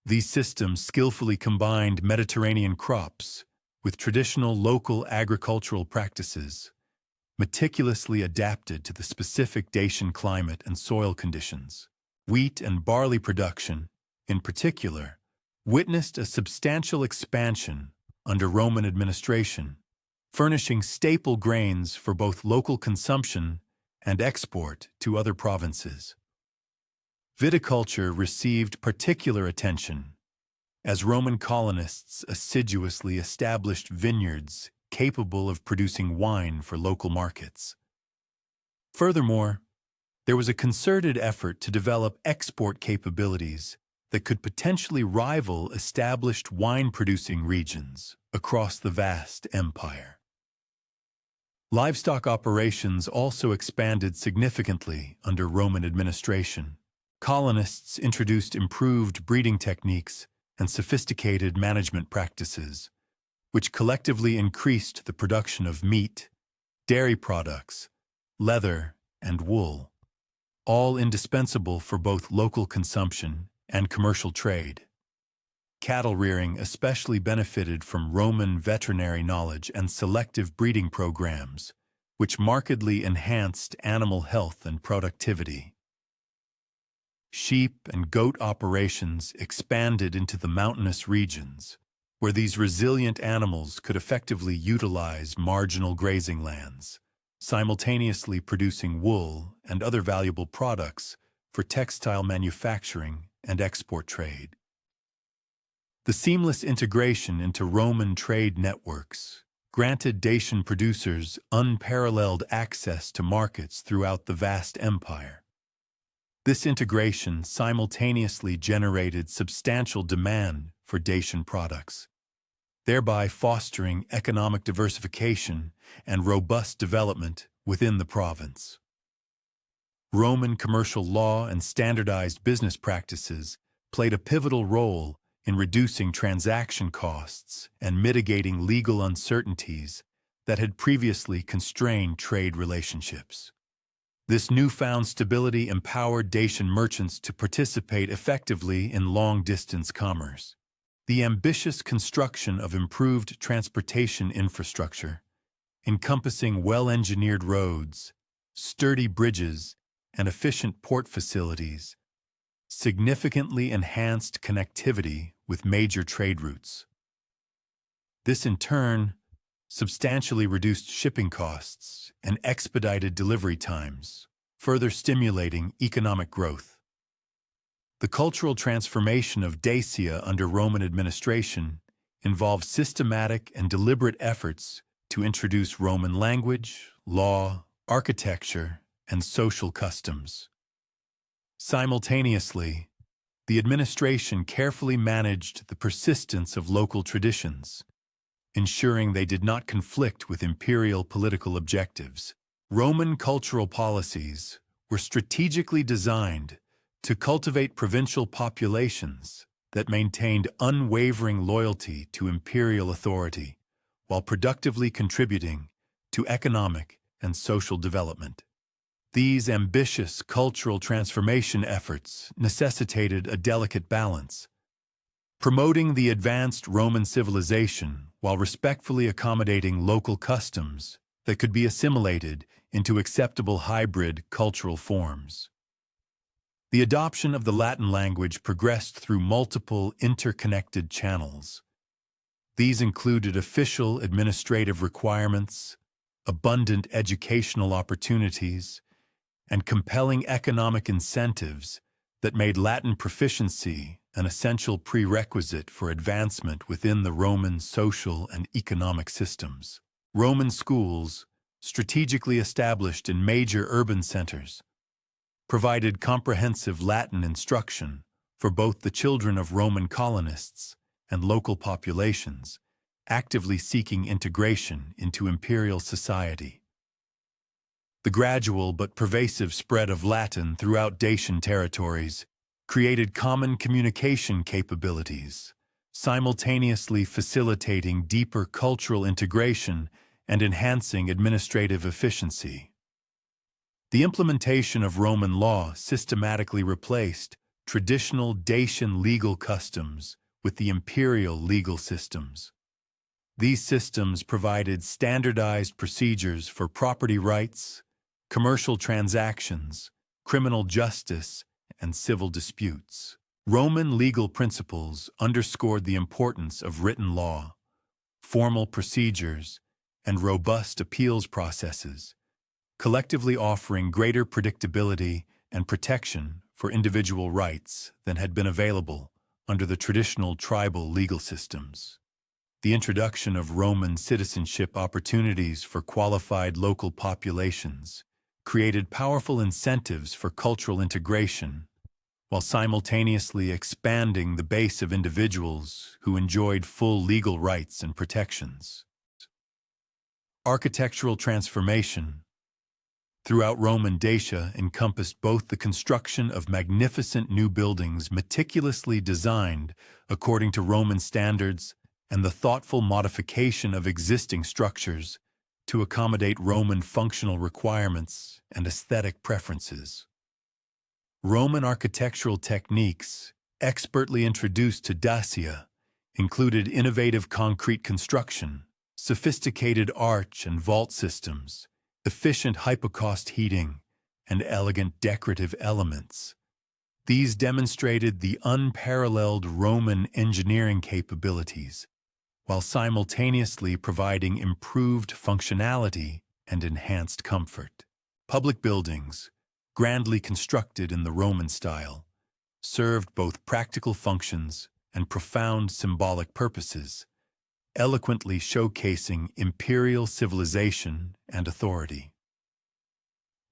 These systems skillfully combined Mediterranean crops with traditional local agricultural practices, meticulously adapted to the specific Dacian climate and soil conditions. Wheat and barley production, in particular, witnessed a substantial expansion under Roman administration, furnishing staple grains for both local consumption and export to other provinces. Viticulture received particular attention, as Roman colonists assiduously established vineyards capable of producing wine for local markets. Furthermore, there was a concerted effort to develop export capabilities that could potentially rival established wine-producing regions across the vast empire. Livestock operations also expanded significantly under Roman administration. Colonists introduced improved breeding techniques and sophisticated management practices, which collectively increased the production of meat, dairy products, leather, and wool, all indispensable for both local consumption and commercial trade. Cattle rearing especially benefited from Roman veterinary knowledge and selective breeding programs, which markedly enhanced animal health and productivity. Sheep and goat operations expanded into the mountainous regions, where these resilient animals could effectively utilize marginal grazing lands, simultaneously producing wool and other valuable products for textile manufacturing and export trade. The seamless integration into Roman trade networks granted Dacian producers unparalleled access to markets throughout the vast empire. This integration simultaneously generated substantial demand for Dacian products, thereby fostering economic diversification and robust development within the province. Roman commercial law and standardized business practices played a pivotal role in reducing transaction costs and mitigating legal uncertainties that had previously constrained trade relationships. This newfound stability empowered Dacian merchants to participate effectively in long-distance commerce. The ambitious construction of improved transportation infrastructure, encompassing well-engineered roads, sturdy bridges, and efficient port facilities, significantly enhanced connectivity with major trade routes. This, in turn, substantially reduced shipping costs and expedited delivery times, further stimulating economic growth. The cultural transformation of Dacia under Roman administration involved systematic and deliberate efforts to introduce Roman language, law, architecture, and social customs. Simultaneously, the administration carefully managed the persistence of local traditions, ensuring they did not conflict with imperial political objectives. Roman cultural policies were strategically designed to cultivate provincial populations that maintained unwavering loyalty to imperial authority, while productively contributing to economic and social development. These ambitious cultural transformation efforts necessitated a delicate balance, promoting the advanced Roman civilization while respectfully accommodating local customs that could be assimilated into acceptable hybrid cultural forms. The adoption of the Latin language progressed through multiple interconnected channels. These included official administrative requirements, abundant educational opportunities, and compelling economic incentives that made Latin proficiency an essential prerequisite for advancement within the Roman social and economic systems. Roman schools, strategically established in major urban centers, provided comprehensive Latin instruction for both the children of Roman colonists and local populations, actively seeking integration into imperial society. The gradual but pervasive spread of Latin throughout Dacian territories created common communication capabilities, simultaneously facilitating deeper cultural integration and enhancing administrative efficiency. The implementation of Roman law systematically replaced traditional Dacian legal customs with the imperial legal systems. These systems provided standardized procedures for property rights, commercial transactions, criminal justice, and civil disputes. Roman legal principles underscored the importance of written law, formal procedures, and robust appeals processes, collectively offering greater predictability and protection for individual rights than had been available under the traditional tribal legal systems. The introduction of Roman citizenship opportunities for qualified local populations created powerful incentives for cultural integration, while simultaneously expanding the base of individuals who enjoyed full legal rights and protections. Architectural transformation throughout Roman Dacia encompassed both the construction of magnificent new buildings meticulously designed according to Roman standards and the thoughtful modification of existing structures to accommodate Roman functional requirements and aesthetic preferences. Roman architectural techniques, expertly introduced to Dacia, included innovative concrete construction, sophisticated arch and vault systems, efficient hypocaust heating, and elegant decorative elements. These demonstrated the unparalleled Roman engineering capabilities, while simultaneously providing improved functionality and enhanced comfort. Public buildings, grandly constructed in the Roman style, served both practical functions and profound symbolic purposes, eloquently showcasing imperial civilization and authority.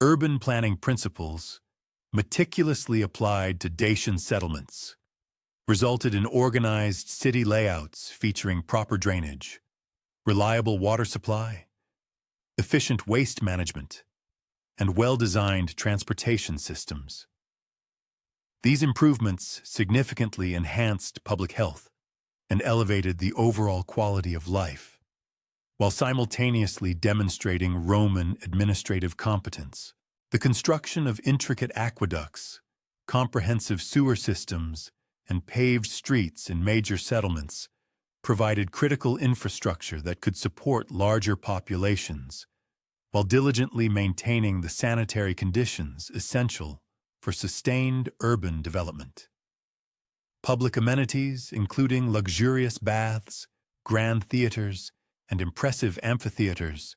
Urban planning principles, meticulously applied to Dacian settlements, resulted in organized city layouts featuring proper drainage, reliable water supply, efficient waste management, and well-designed transportation systems. These improvements significantly enhanced public health and elevated the overall quality of life, while simultaneously demonstrating Roman administrative competence. The construction of intricate aqueducts, comprehensive sewer systems, and paved streets in major settlements provided critical infrastructure that could support larger populations, while diligently maintaining the sanitary conditions essential for sustained urban development. Public amenities, including luxurious baths, grand theaters, and impressive amphitheaters,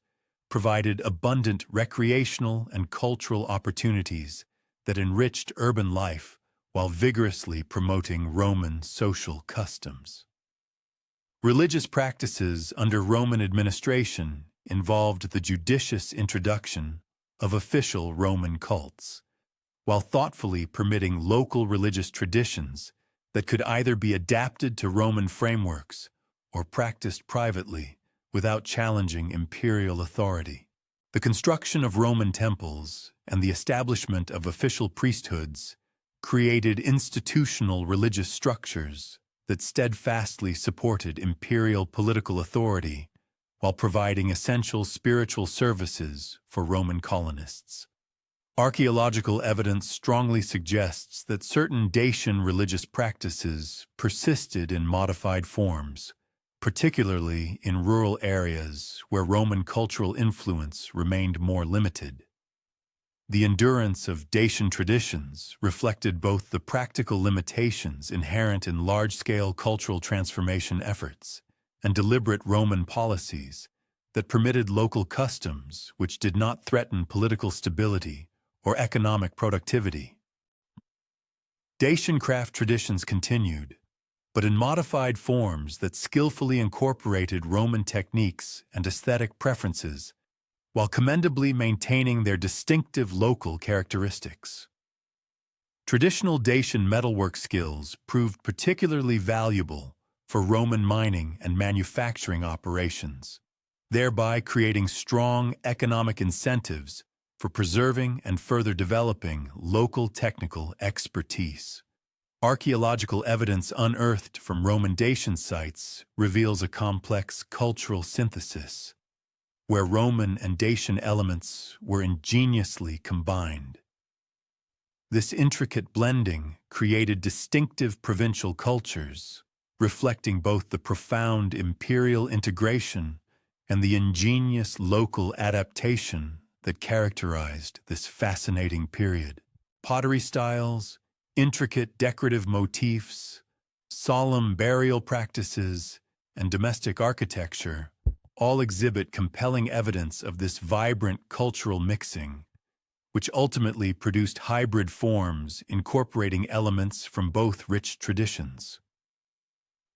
provided abundant recreational and cultural opportunities that enriched urban life while vigorously promoting Roman social customs. Religious practices under Roman administration involved the judicious introduction of official Roman cults, while thoughtfully permitting local religious traditions that could either be adapted to Roman frameworks or practiced privately without challenging imperial authority. The construction of Roman temples and the establishment of official priesthoods created institutional religious structures that steadfastly supported imperial political authority while providing essential spiritual services for Roman colonists. Archaeological evidence strongly suggests that certain Dacian religious practices persisted in modified forms, particularly in rural areas where Roman cultural influence remained more limited. The endurance of Dacian traditions reflected both the practical limitations inherent in large-scale cultural transformation efforts and deliberate Roman policies that permitted local customs which did not threaten political stability or economic productivity. Dacian craft traditions continued, but in modified forms that skillfully incorporated Roman techniques and aesthetic preferences while commendably maintaining their distinctive local characteristics. Traditional Dacian metalwork skills proved particularly valuable for Roman mining and manufacturing operations, thereby creating strong economic incentives for preserving and further developing local technical expertise. Archaeological evidence unearthed from Roman Dacian sites reveals a complex cultural synthesis, where Roman and Dacian elements were ingeniously combined. This intricate blending created distinctive provincial cultures, reflecting both the profound imperial integration and the ingenious local adaptation that characterized this fascinating period. Pottery styles, intricate decorative motifs, solemn burial practices, and domestic architecture all exhibit compelling evidence of this vibrant cultural mixing, which ultimately produced hybrid forms incorporating elements from both rich traditions.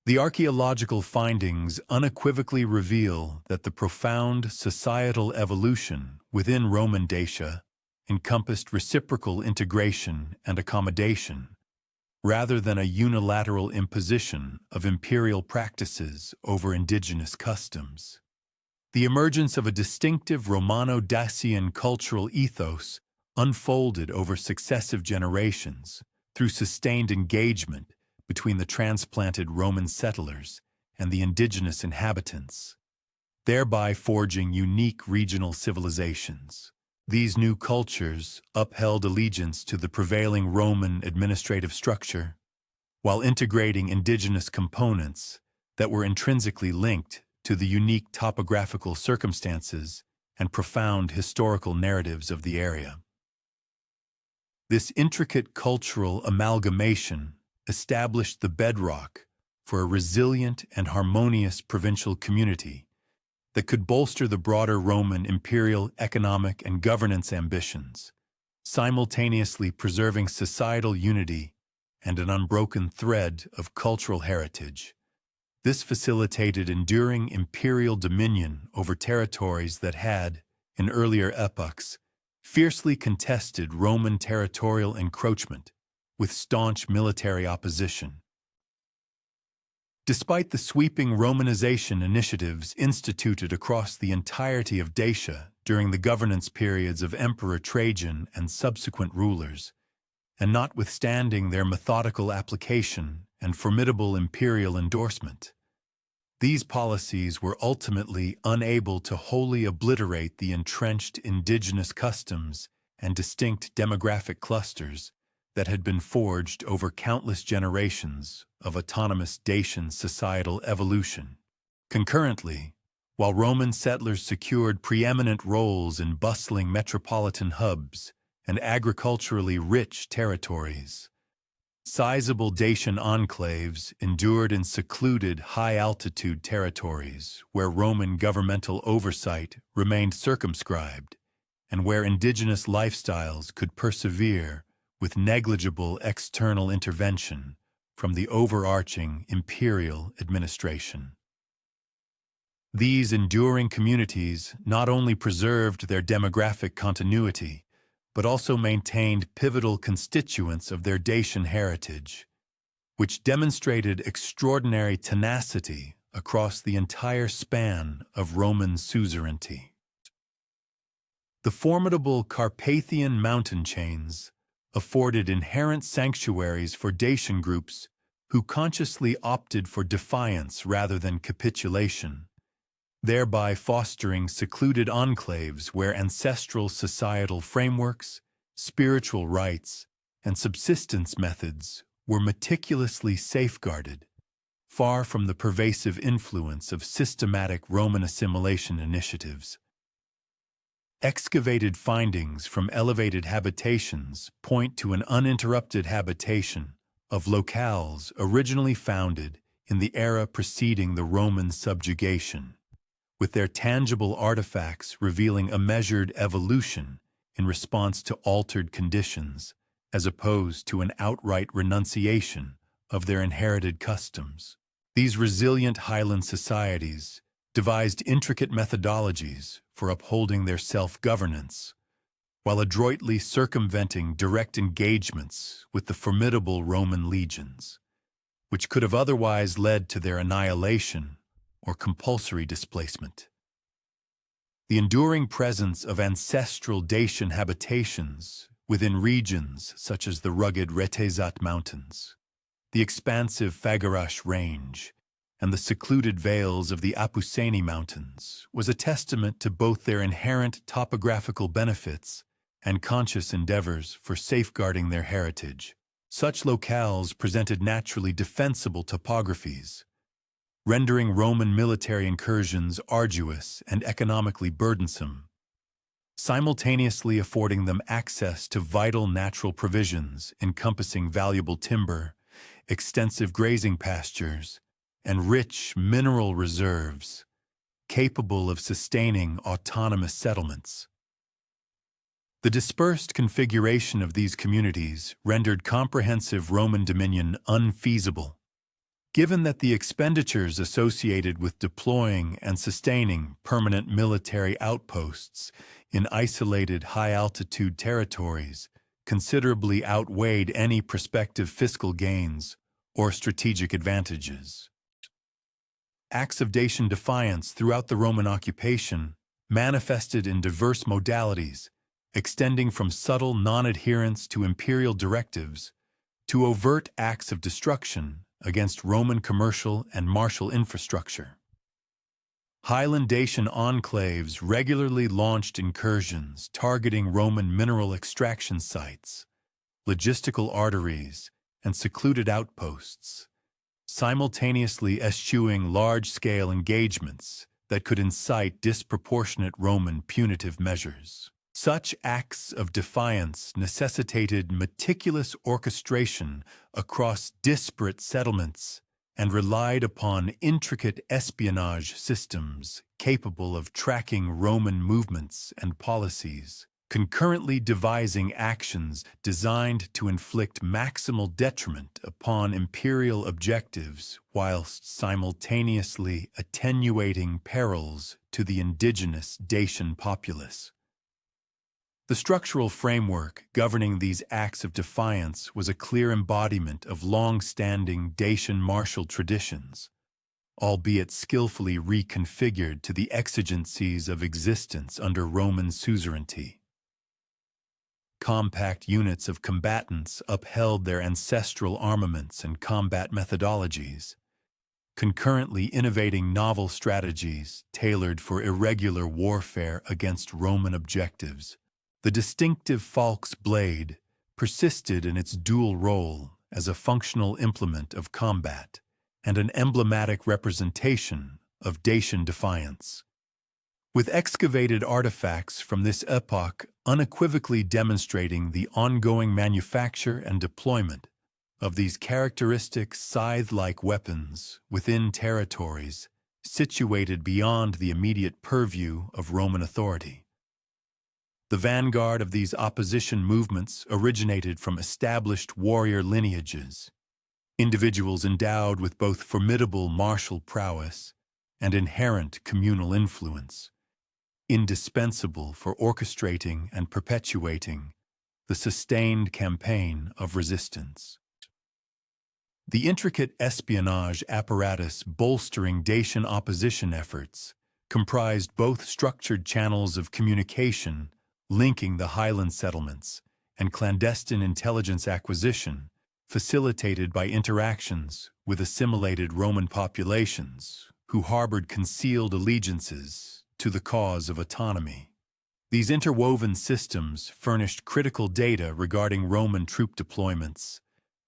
The archaeological findings unequivocally reveal that the profound societal evolution within Roman Dacia encompassed reciprocal integration and accommodation, rather than a unilateral imposition of imperial practices over indigenous customs. The emergence of a distinctive Romano-Dacian cultural ethos unfolded over successive generations through sustained engagement between the transplanted Roman settlers and the indigenous inhabitants. thereby forging unique regional civilizations. These new cultures upheld allegiance to the prevailing Roman administrative structure, while integrating indigenous components that were intrinsically linked to the unique topographical circumstances and profound historical narratives of the area. This intricate cultural amalgamation established the bedrock for a resilient and harmonious provincial community that could bolster the broader Roman imperial economic and governance ambitions, simultaneously preserving societal unity and an unbroken thread of cultural heritage. This facilitated enduring imperial dominion over territories that had, in earlier epochs, fiercely contested Roman territorial encroachment with staunch military opposition. Despite the sweeping Romanization initiatives instituted across the entirety of Dacia during the governance periods of Emperor Trajan and subsequent rulers, and notwithstanding their methodical application and formidable imperial endorsement, these policies were ultimately unable to wholly obliterate the entrenched indigenous customs and distinct demographic clusters that had been forged over countless generations of autonomous Dacian societal evolution. Concurrently, while Roman settlers secured preeminent roles in bustling metropolitan hubs and agriculturally rich territories, sizable Dacian enclaves endured in secluded, high-altitude territories where Roman governmental oversight remained circumscribed and where indigenous lifestyles could persevere with negligible external intervention from the overarching imperial administration. These enduring communities not only preserved their demographic continuity, but also maintained pivotal constituents of their Dacian heritage, which demonstrated extraordinary tenacity across the entire span of Roman suzerainty. The formidable Carpathian mountain chains afforded inherent sanctuaries for Dacian groups who consciously opted for defiance rather than capitulation, thereby fostering secluded enclaves where ancestral societal frameworks, spiritual rites, and subsistence methods were meticulously safeguarded, far from the pervasive influence of systematic Roman assimilation initiatives. Excavated findings from elevated habitations point to an uninterrupted habitation of locales originally founded in the era preceding the Roman subjugation, with their tangible artifacts revealing a measured evolution in response to altered conditions, as opposed to an outright renunciation of their inherited customs. These resilient highland societies devised intricate methodologies for upholding their self-governance, while adroitly circumventing direct engagements with the formidable Roman legions, which could have otherwise led to their annihilation or compulsory displacement. The enduring presence of ancestral Dacian habitations within regions such as the rugged Retezat Mountains, the expansive Fagarash Range, and the secluded vales of the Apuseni Mountains was a testament to both their inherent topographical benefits and conscious endeavors for safeguarding their heritage. Such locales presented naturally defensible topographies, rendering Roman military incursions arduous and economically burdensome, simultaneously affording them access to vital natural provisions encompassing valuable timber, extensive grazing pastures, and rich mineral reserves capable of sustaining autonomous settlements. The dispersed configuration of these communities rendered comprehensive Roman dominion unfeasible, given that the expenditures associated with deploying and sustaining permanent military outposts in isolated high-altitude territories considerably outweighed any prospective fiscal gains or strategic advantages. Acts of Dacian defiance throughout the Roman occupation manifested in diverse modalities, extending from subtle non-adherence to imperial directives to overt acts of destruction against Roman commercial and martial infrastructure. Highland Dacian enclaves regularly launched incursions targeting Roman mineral extraction sites, logistical arteries, and secluded outposts, simultaneously eschewing large-scale engagements that could incite disproportionate Roman punitive measures. Such acts of defiance necessitated meticulous orchestration across disparate settlements and relied upon intricate espionage systems capable of tracking Roman movements and policies, concurrently devising actions designed to inflict maximal detriment upon imperial objectives whilst simultaneously attenuating perils to the indigenous Dacian populace. The structural framework governing these acts of defiance was a clear embodiment of long-standing Dacian martial traditions, albeit skillfully reconfigured to the exigencies of existence under Roman suzerainty. Compact units of combatants upheld their ancestral armaments and combat methodologies, concurrently innovating novel strategies tailored for irregular warfare against Roman objectives. The distinctive falx blade persisted in its dual role as a functional implement of combat and an emblematic representation of Dacian defiance. With excavated artifacts from this epoch unequivocally demonstrating the ongoing manufacture and deployment of these characteristic scythe-like weapons within territories situated beyond the immediate purview of Roman authority. The vanguard of these opposition movements originated from established warrior lineages, individuals endowed with both formidable martial prowess and inherent communal influence, indispensable for orchestrating and perpetuating the sustained campaign of resistance. The intricate espionage apparatus bolstering Dacian opposition efforts comprised both structured channels of communication linking the Highland settlements and clandestine intelligence acquisition facilitated by interactions with assimilated Roman populations who harbored concealed allegiances to the cause of autonomy. These interwoven systems furnished critical data regarding Roman troop deployments,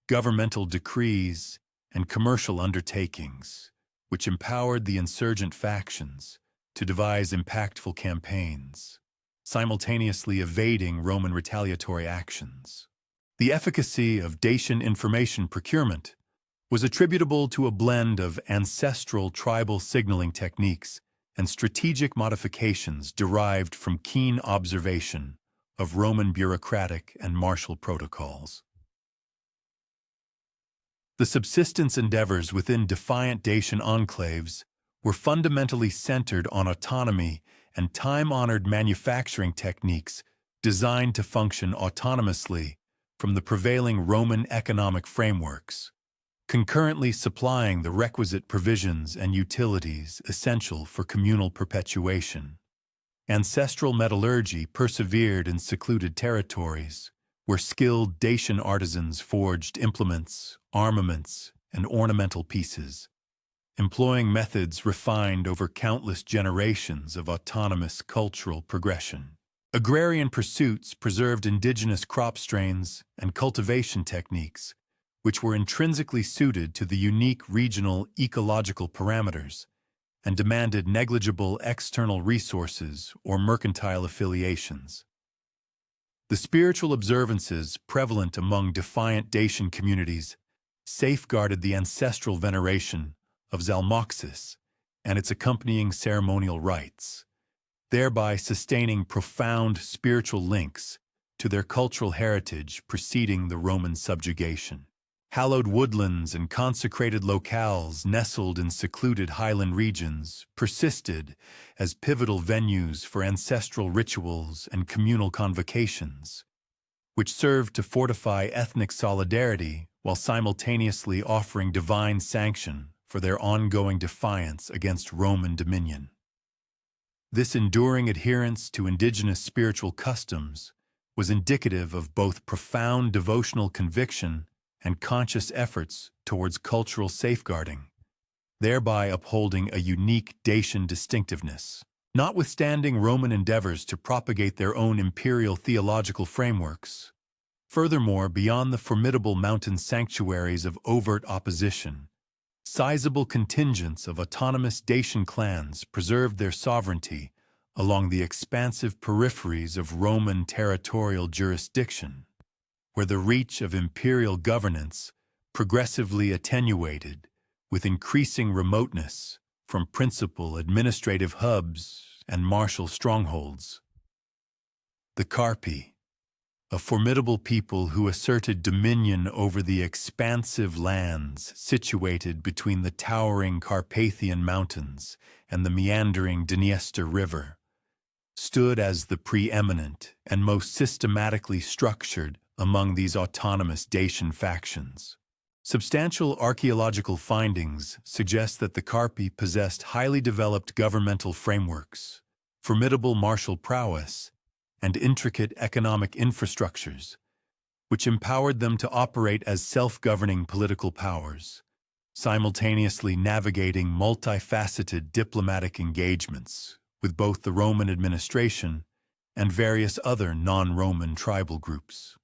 governmental decrees, and commercial undertakings, which empowered the insurgent factions to devise impactful campaigns, simultaneously evading Roman retaliatory actions. The efficacy of Dacian information procurement was attributable to a blend of ancestral tribal signaling techniques and strategic modifications derived from keen observation of Roman bureaucratic and martial protocols. The subsistence endeavors within defiant Dacian enclaves were fundamentally centered on autonomy and time-honored manufacturing techniques designed to function autonomously from the prevailing Roman economic frameworks, concurrently supplying the requisite provisions and utilities essential for communal perpetuation. Ancestral metallurgy persevered in secluded territories, where skilled Dacian artisans forged implements, armaments, and ornamental pieces, employing methods refined over countless generations of autonomous cultural progression. Agrarian pursuits preserved indigenous crop strains and cultivation techniques, which were intrinsically suited to the unique regional ecological parameters and demanded negligible external resources or mercantile affiliations. The spiritual observances prevalent among defiant Dacian communities safeguarded the ancestral veneration of Zalmoxis and its accompanying ceremonial rites, thereby sustaining profound spiritual links to their cultural heritage preceding the Roman subjugation. Hallowed woodlands and consecrated locales nestled in secluded highland regions persisted as pivotal venues for ancestral rituals and communal convocations, which served to fortify ethnic solidarity while simultaneously offering divine sanction for their ongoing defiance against Roman dominion. This enduring adherence to indigenous spiritual customs was indicative of both profound devotional conviction and conscious efforts towards cultural safeguarding, thereby upholding a unique Dacian distinctiveness. Notwithstanding Roman endeavors to propagate their own imperial theological frameworks, furthermore, beyond the formidable mountain sanctuaries of overt opposition, sizable contingents of autonomous Dacian clans preserved their sovereignty along the expansive peripheries of Roman territorial jurisdiction, where the reach of imperial governance progressively attenuated with increasing remoteness from principal administrative hubs and martial strongholds. The Carpi, a formidable people who asserted dominion over the expansive lands situated between the towering Carpathian Mountains and the meandering Dniester River, stood as the preeminent and most systematically structured among these autonomous Dacian factions. Substantial archaeological findings suggest that the Carpi possessed highly developed governmental frameworks, formidable martial prowess, and intricate economic infrastructures, which empowered them to operate as self-governing political powers, simultaneously navigating multifaceted diplomatic engagements with both the Roman administration and various other non-Roman tribal groups.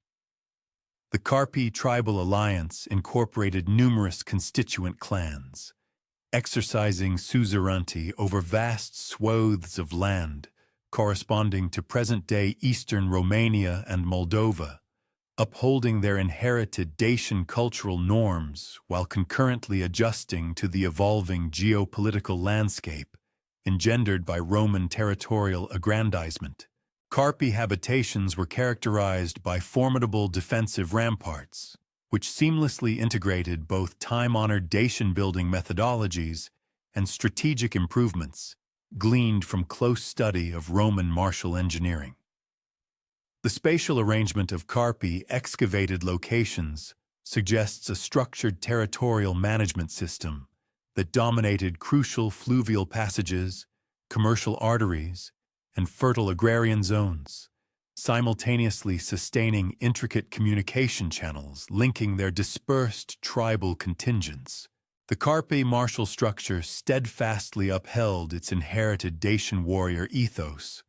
The Carpi tribal alliance incorporated numerous constituent clans, exercising suzerainty over vast swathes of land corresponding to present-day eastern Romania and Moldova, upholding their inherited Dacian cultural norms while concurrently adjusting to the evolving geopolitical landscape engendered by Roman territorial aggrandizement. Carpi habitations were characterized by formidable defensive ramparts, which seamlessly integrated both time-honored Dacian building methodologies and strategic improvements gleaned from close study of Roman martial engineering. The spatial arrangement of Carpi excavated locations suggests a structured territorial management system that dominated crucial fluvial passages, commercial arteries, and fertile agrarian zones, simultaneously sustaining intricate communication channels linking their dispersed tribal contingents. The Carpi martial structure steadfastly upheld its inherited Dacian warrior ethos,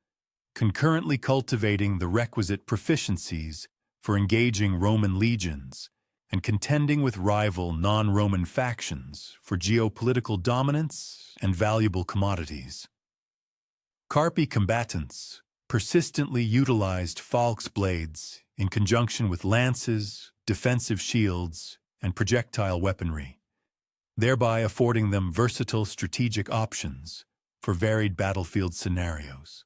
concurrently cultivating the requisite proficiencies for engaging Roman legions and contending with rival non-Roman factions for geopolitical dominance and valuable commodities. Carpi combatants persistently utilized falx blades in conjunction with lances, defensive shields, and projectile weaponry, thereby affording them versatile strategic options for varied battlefield scenarios.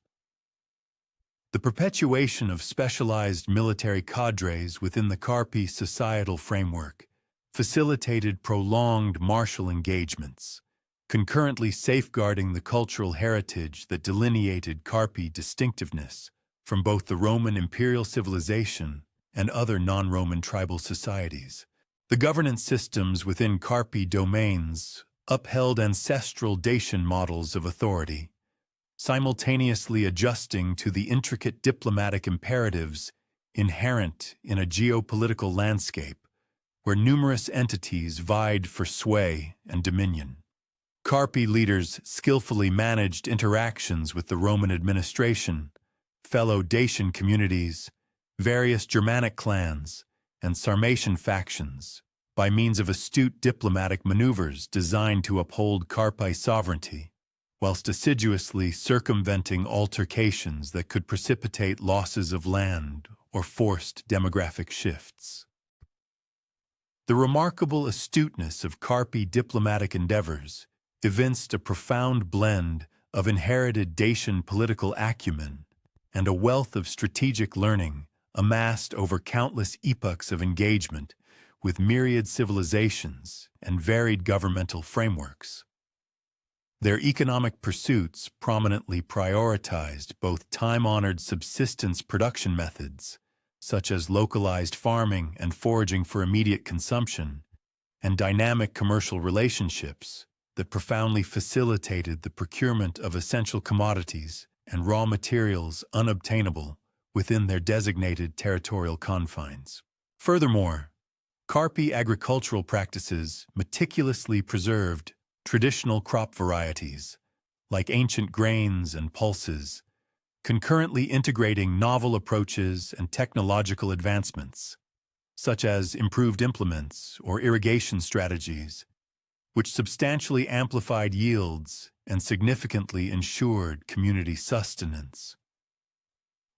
The perpetuation of specialized military cadres within the Carpi societal framework facilitated prolonged martial engagements, concurrently safeguarding the cultural heritage that delineated Carpi distinctiveness from both the Roman imperial civilization and other non-Roman tribal societies. The governance systems within Carpi domains upheld ancestral Dacian models of authority, simultaneously adjusting to the intricate diplomatic imperatives inherent in a geopolitical landscape where numerous entities vied for sway and dominion. Carpi leaders skillfully managed interactions with the Roman administration, fellow Dacian communities, various Germanic clans, and Sarmatian factions by means of astute diplomatic maneuvers designed to uphold Carpi sovereignty, whilst assiduously circumventing altercations that could precipitate losses of land or forced demographic shifts. The remarkable astuteness of Carpi diplomatic endeavors evinced a profound blend of inherited Dacian political acumen and a wealth of strategic learning amassed over countless epochs of engagement with myriad civilizations and varied governmental frameworks. Their economic pursuits prominently prioritized both time-honored subsistence production methods, such as localized farming and foraging for immediate consumption, and dynamic commercial relationships that profoundly facilitated the procurement of essential commodities and raw materials unobtainable within their designated territorial confines. Furthermore, Carpi agricultural practices meticulously preserved traditional crop varieties, like ancient grains and pulses, concurrently integrating novel approaches and technological advancements, such as improved implements or irrigation strategies, which substantially amplified yields and significantly ensured community sustenance.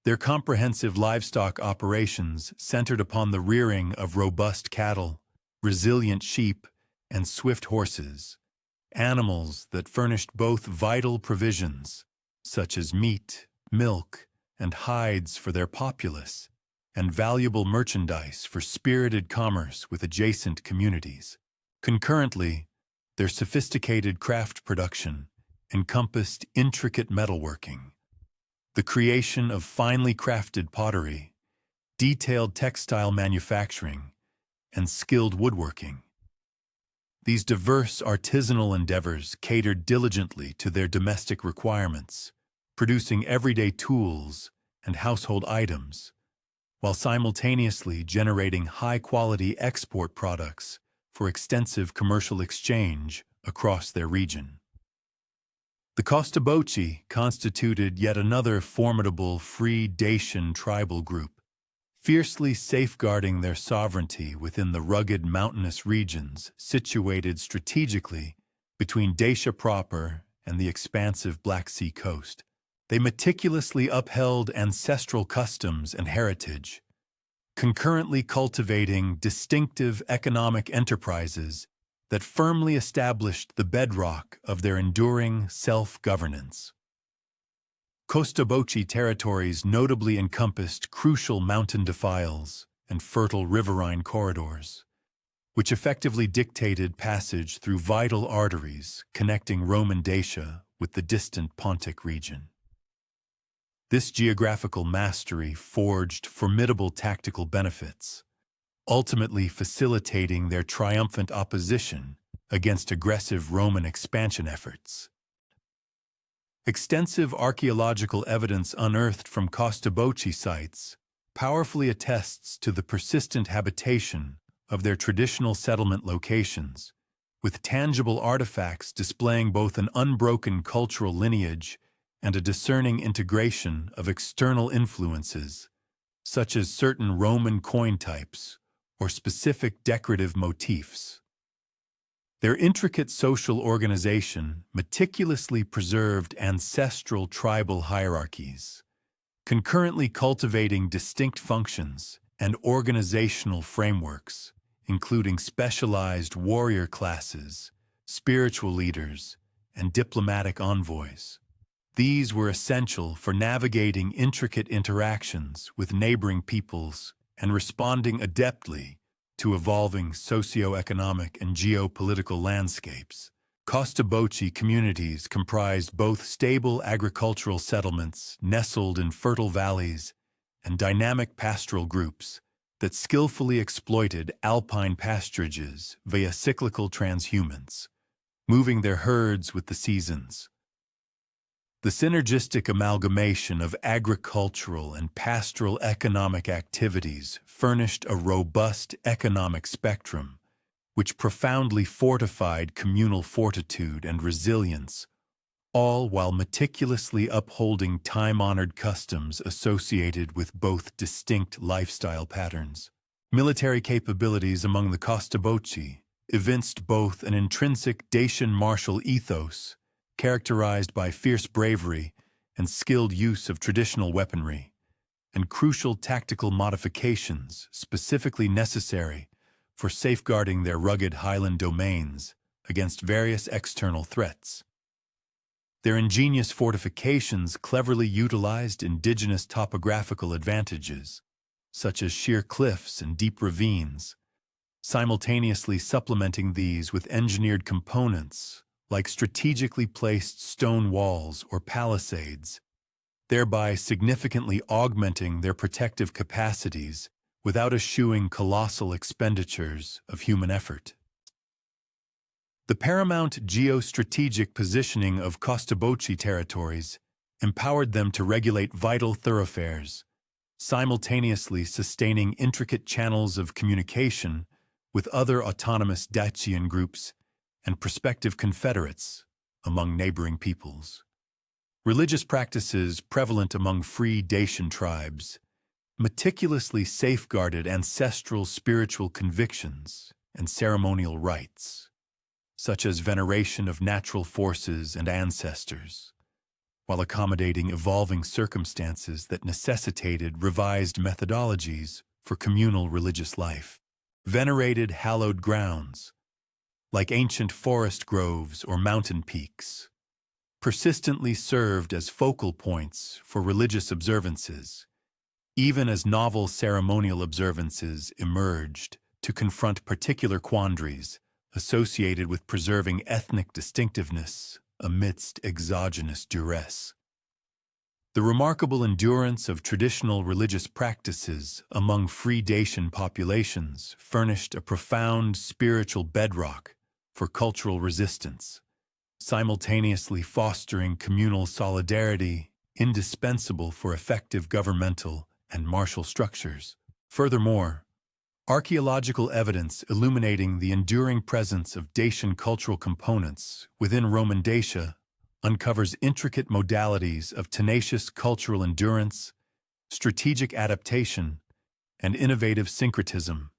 Their comprehensive livestock operations centered upon the rearing of robust cattle, resilient sheep, and swift horses, animals that furnished both vital provisions, such as meat, milk, and hides for their populace, and valuable merchandise for spirited commerce with adjacent communities. Concurrently, their sophisticated craft production encompassed intricate metalworking, the creation of finely crafted pottery, detailed textile manufacturing, and skilled woodworking. These diverse artisanal endeavors catered diligently to their domestic requirements, producing everyday tools and household items, while simultaneously generating high-quality export products for extensive commercial exchange across their region. The Costoboci constituted yet another formidable free Dacian tribal group, fiercely safeguarding their sovereignty within the rugged mountainous regions situated strategically between Dacia proper and the expansive Black Sea coast. They meticulously upheld ancestral customs and heritage, concurrently cultivating distinctive economic enterprises that firmly established the bedrock of their enduring self-governance. Costoboci territories notably encompassed crucial mountain defiles and fertile riverine corridors, which effectively dictated passage through vital arteries connecting Roman Dacia with the distant Pontic region. This geographical mastery forged formidable tactical benefits, ultimately facilitating their triumphant opposition against aggressive Roman expansion efforts. Extensive archaeological evidence unearthed from Costoboci sites powerfully attests to the persistent habitation of their traditional settlement locations, with tangible artifacts displaying both an unbroken cultural lineage and a discerning integration of external influences, such as certain Roman coin types or specific decorative motifs. Their intricate social organization meticulously preserved ancestral tribal hierarchies, concurrently cultivating distinct functions and organizational frameworks, including specialized warrior classes, spiritual leaders, and diplomatic envoys. These were essential for navigating intricate interactions with neighboring peoples and responding adeptly to evolving socio-economic and geopolitical landscapes. Costoboci communities comprised both stable agricultural settlements nestled in fertile valleys and dynamic pastoral groups that skillfully exploited alpine pasturages via cyclical transhumance, moving their herds with the seasons. The synergistic amalgamation of agricultural and pastoral economic activities furnished a robust economic spectrum, which profoundly fortified communal fortitude and resilience, all while meticulously upholding time-honored customs associated with both distinct lifestyle patterns. Military capabilities among the Costoboci evinced both an intrinsic Dacian martial ethos, characterized by fierce bravery and skilled use of traditional weaponry, and crucial tactical modifications specifically necessary for safeguarding their rugged highland domains against various external threats. Their ingenious fortifications cleverly utilized indigenous topographical advantages, such as sheer cliffs and deep ravines, simultaneously supplementing these with engineered components like strategically placed stone walls or palisades, thereby significantly augmenting their protective capacities without eschewing colossal expenditures of human effort. The paramount geostrategic positioning of Costoboci territories empowered them to regulate vital thoroughfares, simultaneously sustaining intricate channels of communication with other autonomous Dacian groups and prospective confederates among neighboring peoples. Religious practices prevalent among free Dacian tribes meticulously safeguarded ancestral spiritual convictions and ceremonial rites, such as veneration of natural forces and ancestors, while accommodating evolving circumstances that necessitated revised methodologies for communal religious life. Venerated hallowed grounds, like ancient forest groves or mountain peaks, persistently served as focal points for religious observances, even as novel ceremonial observances emerged to confront particular quandaries associated with preserving ethnic distinctiveness amidst exogenous duress. The remarkable endurance of traditional religious practices among free Dacian populations furnished a profound spiritual bedrock for cultural resistance, simultaneously fostering communal solidarity indispensable for effective governmental and martial structures. Furthermore, archaeological evidence illuminating the enduring presence of Dacian cultural components within Roman Dacia uncovers intricate modalities of tenacious cultural endurance, strategic adaptation, and innovative syncretism.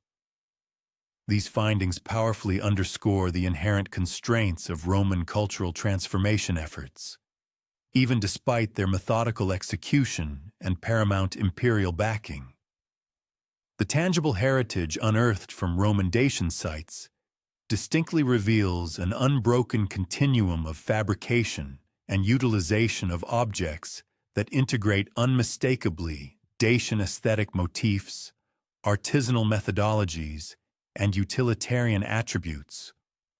These findings powerfully underscore the inherent constraints of Roman cultural transformation efforts, even despite their methodical execution and paramount imperial backing. The tangible heritage unearthed from Roman Dacian sites distinctly reveals an unbroken continuum of fabrication and utilization of objects that integrate unmistakably Dacian aesthetic motifs, artisanal methodologies, and utilitarian attributes,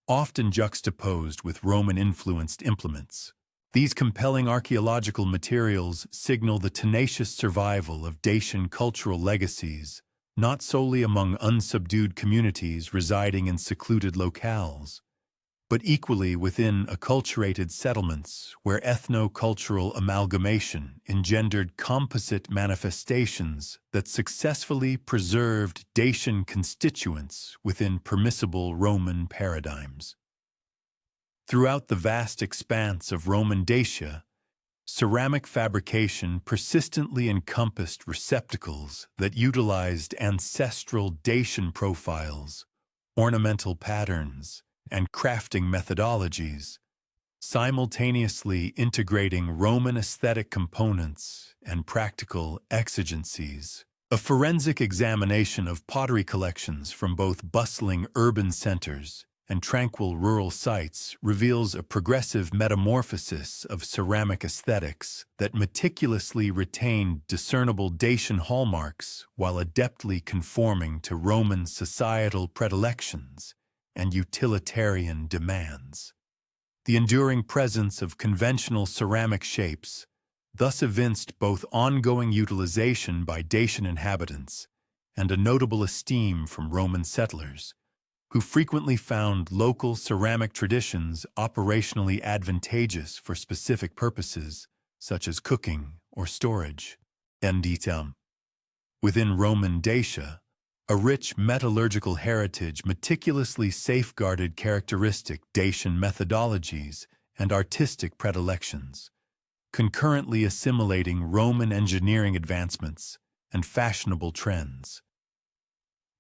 often juxtaposed with Roman-influenced implements. These compelling archaeological materials signal the tenacious survival of Dacian cultural legacies, not solely among unsubdued communities residing in secluded locales, but equally within acculturated settlements where ethno-cultural amalgamation engendered composite manifestations that successfully preserved Dacian constituents within permissible Roman paradigms. Throughout the vast expanse of Roman Dacia, ceramic fabrication persistently encompassed receptacles that utilized ancestral Dacian profiles, ornamental patterns, and crafting methodologies, simultaneously integrating Roman aesthetic components and practical exigencies. A forensic examination of pottery collections from both bustling urban centers and tranquil rural sites reveals a progressive metamorphosis of ceramic aesthetics that meticulously retained discernible Dacian hallmarks while adeptly conforming to Roman societal predilections and utilitarian demands. The enduring presence of conventional ceramic shapes thus evinced both ongoing utilization by Dacian inhabitants and a notable esteem from Roman settlers, who frequently found local ceramic traditions operationally advantageous for specific purposes, such as cooking or storage. Within Roman Dacia, a rich metallurgical heritage meticulously safeguarded characteristic Dacian methodologies and artistic predilections, concurrently assimilating Roman engineering advancements and fashionable trends.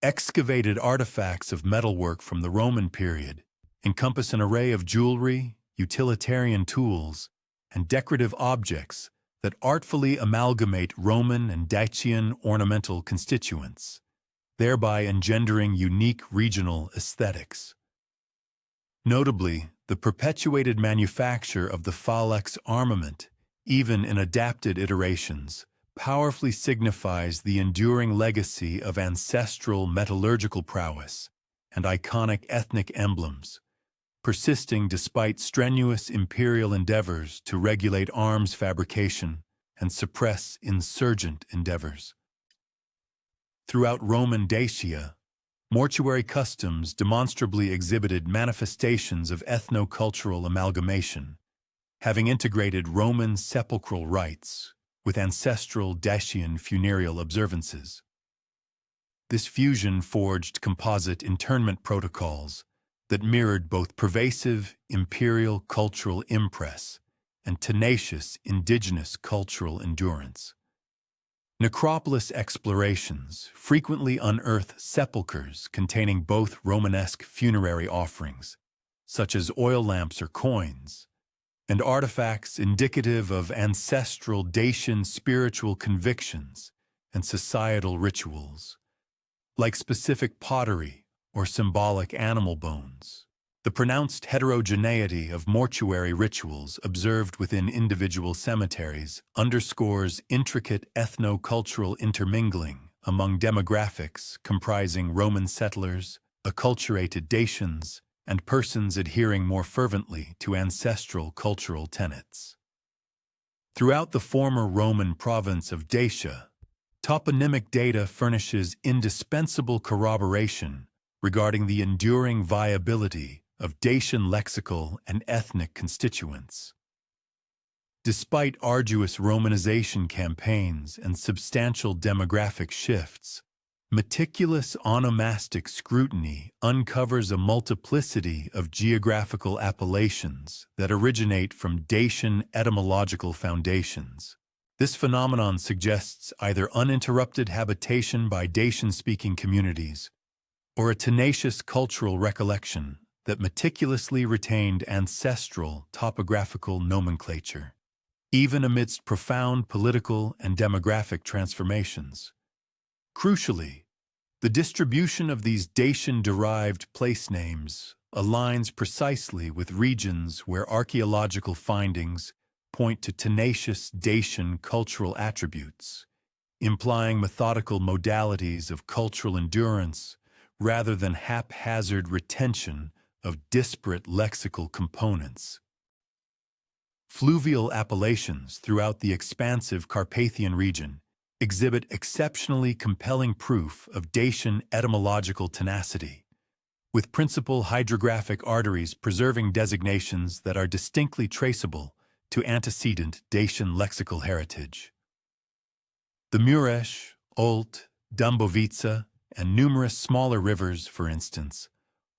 Excavated artifacts of metalwork from the Roman period encompass an array of jewelry, utilitarian tools, and decorative objects that artfully amalgamate Roman and Dacian ornamental constituents, thereby engendering unique regional aesthetics. Notably, the perpetuated manufacture of the phalanx armament, even in adapted iterations, powerfully signifies the enduring legacy of ancestral metallurgical prowess and iconic ethnic emblems, persisting despite strenuous imperial endeavors to regulate arms fabrication and suppress insurgent endeavors. Throughout Roman Dacia, mortuary customs demonstrably exhibited manifestations of ethno-cultural amalgamation, having integrated Roman sepulchral rites with ancestral Dacian funereal observances. This fusion forged composite interment protocols that mirrored both pervasive imperial cultural impress and tenacious indigenous cultural endurance. Necropolis explorations frequently unearth sepulchres containing both Romanesque funerary offerings, such as oil lamps or coins, and artifacts indicative of ancestral Dacian spiritual convictions and societal rituals, like specific pottery or symbolic animal bones. The pronounced heterogeneity of mortuary rituals observed within individual cemeteries underscores intricate ethno-cultural intermingling among demographics comprising Roman settlers, acculturated Dacians, and persons adhering more fervently to ancestral cultural tenets. Throughout the former Roman province of Dacia, toponymic data furnishes indispensable corroboration regarding the enduring viability of Dacian lexical and ethnic constituents. Despite arduous Romanization campaigns and substantial demographic shifts, meticulous onomastic scrutiny uncovers a multiplicity of geographical appellations that originate from Dacian etymological foundations. This phenomenon suggests either uninterrupted habitation by Dacian-speaking communities or a tenacious cultural recollection that meticulously retained ancestral topographical nomenclature, even amidst profound political and demographic transformations. Crucially, the distribution of these Dacian-derived place names aligns precisely with regions where archaeological findings point to tenacious Dacian cultural attributes, implying methodical modalities of cultural endurance rather than haphazard retention of disparate lexical components. Fluvial appellations throughout the expansive Carpathian region exhibit exceptionally compelling proof of Dacian etymological tenacity, with principal hydrographic arteries preserving designations that are distinctly traceable to antecedent Dacian lexical heritage. The Mureș, Olt, Dâmbovița, and numerous smaller rivers, for instance,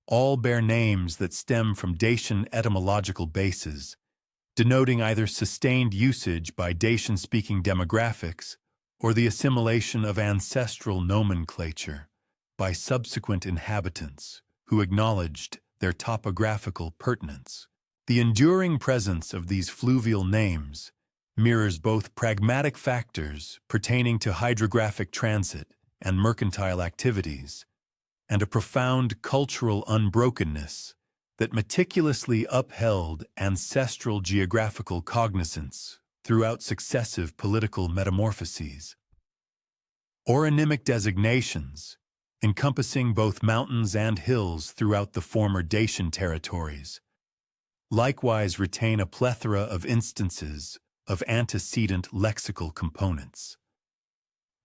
all bear names that stem from Dacian etymological bases, denoting either sustained usage by Dacian-speaking demographics or the assimilation of ancestral nomenclature by subsequent inhabitants who acknowledged their topographical pertinence. The enduring presence of these fluvial names mirrors both pragmatic factors pertaining to hydrographic transit and mercantile activities, and a profound cultural unbrokenness that meticulously upheld ancestral geographical cognizance throughout successive political metamorphoses. Oronymic designations, encompassing both mountains and hills throughout the former Dacian territories, likewise retain a plethora of instances of antecedent lexical components.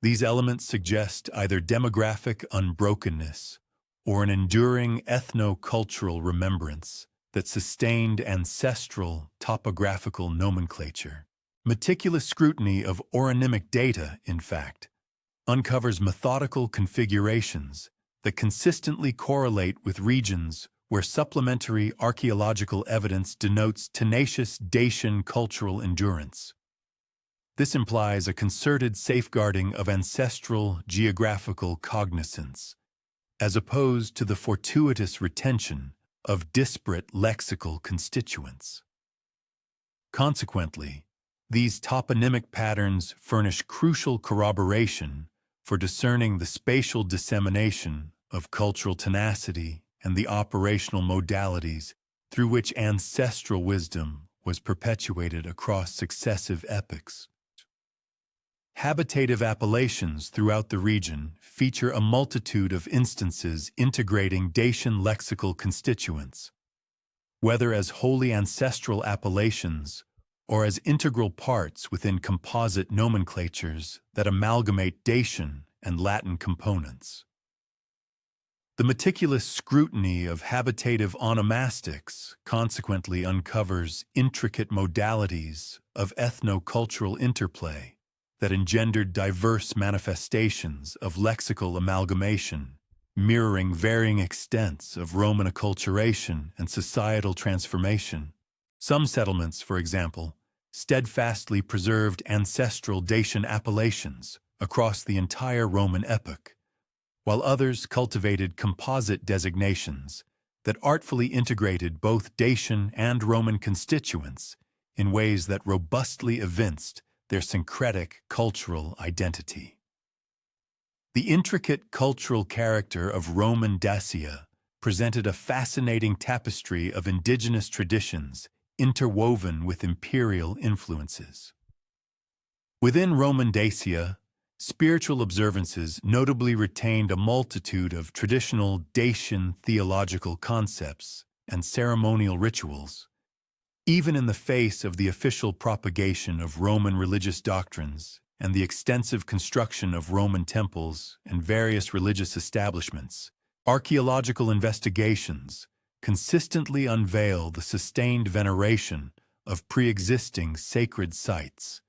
These elements suggest either demographic unbrokenness or an enduring ethno-cultural remembrance that sustained ancestral topographical nomenclature. Meticulous scrutiny of oronymic data, in fact, uncovers methodical configurations that consistently correlate with regions where supplementary archaeological evidence denotes tenacious Dacian cultural endurance. This implies a concerted safeguarding of ancestral geographical cognizance, as opposed to the fortuitous retention of disparate lexical constituents. Consequently, these toponymic patterns furnish crucial corroboration for discerning the spatial dissemination of cultural tenacity and the operational modalities through which ancestral wisdom was perpetuated across successive epochs. Habitative appellations throughout the region feature a multitude of instances integrating Dacian lexical constituents, whether as wholly ancestral appellations or as integral parts within composite nomenclatures that amalgamate Dacian and Latin components. The meticulous scrutiny of habitative onomastics consequently uncovers intricate modalities of ethno-cultural interplay that engendered diverse manifestations of lexical amalgamation, mirroring varying extents of Roman acculturation and societal transformation. Some settlements, for example, steadfastly preserved ancestral Dacian appellations across the entire Roman epoch, while others cultivated composite designations that artfully integrated both Dacian and Roman constituents in ways that robustly evinced their syncretic cultural identity. The intricate cultural character of Roman Dacia presented a fascinating tapestry of indigenous traditions interwoven with imperial influences. Within Roman Dacia, spiritual observances notably retained a multitude of traditional Dacian theological concepts and ceremonial rituals. Even in the face of the official propagation of Roman religious doctrines and the extensive construction of Roman temples and various religious establishments, archaeological investigations consistently unveil the sustained veneration of pre-existing sacred sites,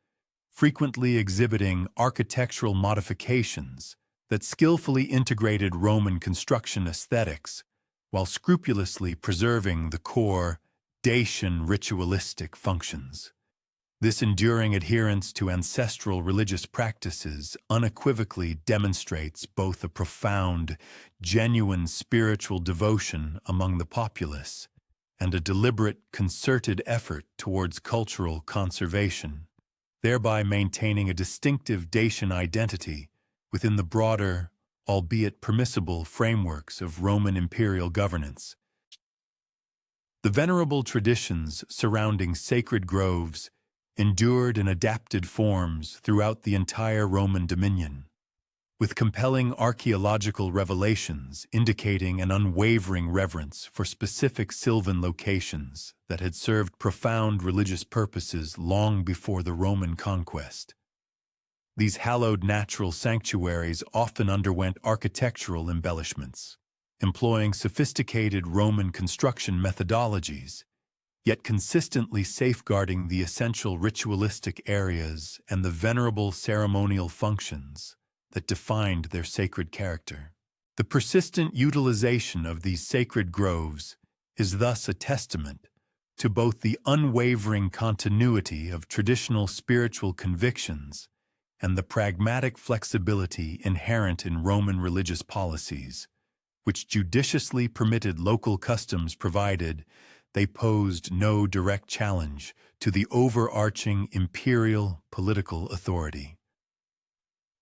frequently exhibiting architectural modifications that skillfully integrated Roman construction aesthetics while scrupulously preserving the core Dacian ritualistic functions. This enduring adherence to ancestral religious practices unequivocally demonstrates both a profound, genuine spiritual devotion among the populace and a deliberate, concerted effort towards cultural conservation, thereby maintaining a distinctive Dacian identity within the broader, albeit permissible, frameworks of Roman imperial governance. The venerable traditions surrounding sacred groves endured in adapted forms throughout the entire Roman dominion, with compelling archaeological revelations indicating an unwavering reverence for specific sylvan locations that had served profound religious purposes long before the Roman conquest. These hallowed natural sanctuaries often underwent architectural embellishments, employing sophisticated Roman construction methodologies, yet consistently safeguarding the essential ritualistic areas and the venerable ceremonial functions that defined their sacred character. The persistent utilization of these sacred groves is thus a testament to both the unwavering continuity of traditional spiritual convictions and the pragmatic flexibility inherent in Roman religious policies, which judiciously permitted local customs provided they posed no direct challenge to the overarching imperial political authority.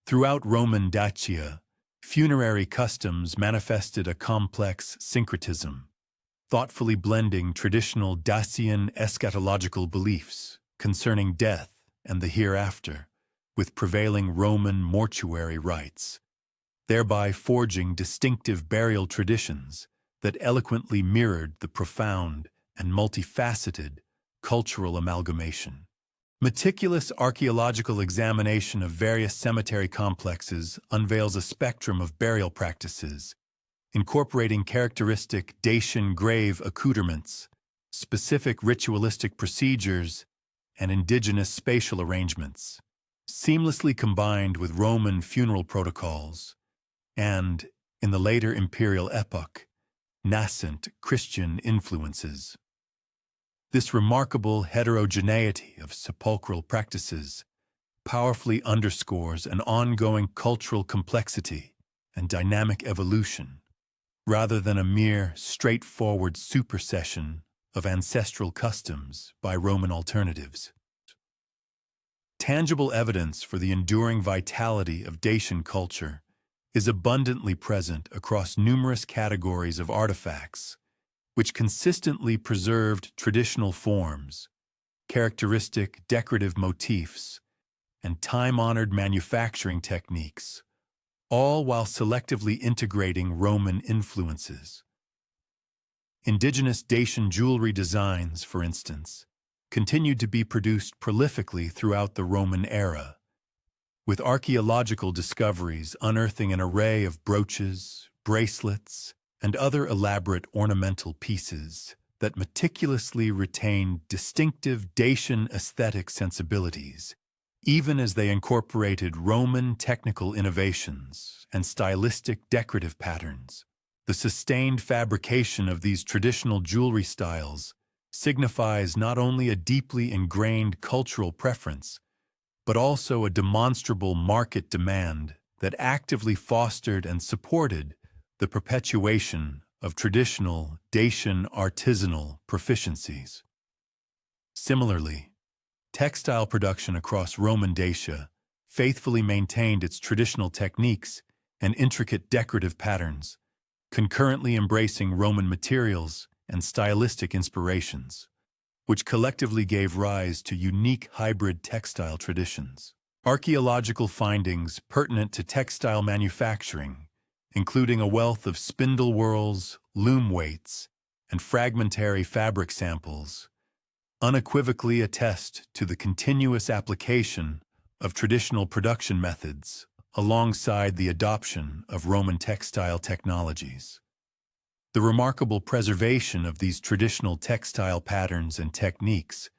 Throughout Roman Dacia, funerary customs manifested a complex syncretism, thoughtfully blending traditional Dacian eschatological beliefs concerning death and the hereafter with prevailing Roman mortuary rites, thereby forging distinctive burial traditions that eloquently mirrored the profound and multifaceted cultural amalgamation. Meticulous archaeological examination of various cemetery complexes unveils a spectrum of burial practices, incorporating characteristic Dacian grave accoutrements, specific ritualistic procedures, and indigenous spatial arrangements, seamlessly combined with Roman funeral protocols, and, in the later imperial epoch, nascent Christian influences. This remarkable heterogeneity of sepulchral practices powerfully underscores an ongoing cultural complexity and dynamic evolution, rather than a mere straightforward supersession of ancestral customs by Roman alternatives. Tangible evidence for the enduring vitality of Dacian culture is abundantly present across numerous categories of artifacts, which consistently preserved traditional forms, characteristic decorative motifs, and time-honored manufacturing techniques, all while selectively integrating Roman influences. Indigenous Dacian jewelry designs, for instance, continued to be produced prolifically throughout the Roman era, with archaeological discoveries unearthing an array of brooches, bracelets, and other elaborate ornamental pieces that meticulously retained distinctive Dacian aesthetic sensibilities, even as they incorporated Roman technical innovations and stylistic decorative patterns. The sustained fabrication of these traditional jewelry styles signifies not only a deeply ingrained cultural preference, but also a demonstrable market demand that actively fostered and supported the perpetuation of traditional Dacian artisanal proficiencies. Similarly, textile production across Roman Dacia faithfully maintained its traditional techniques and intricate decorative patterns, concurrently embracing Roman materials and stylistic inspirations, which collectively gave rise to unique hybrid textile traditions. Archaeological findings pertinent to textile manufacturing, including a wealth of spindle whorls, loom weights, and fragmentary fabric samples, unequivocally attest to the continuous application of traditional production methods alongside the adoption of Roman textile technologies. The remarkable preservation of these traditional textile patterns and techniques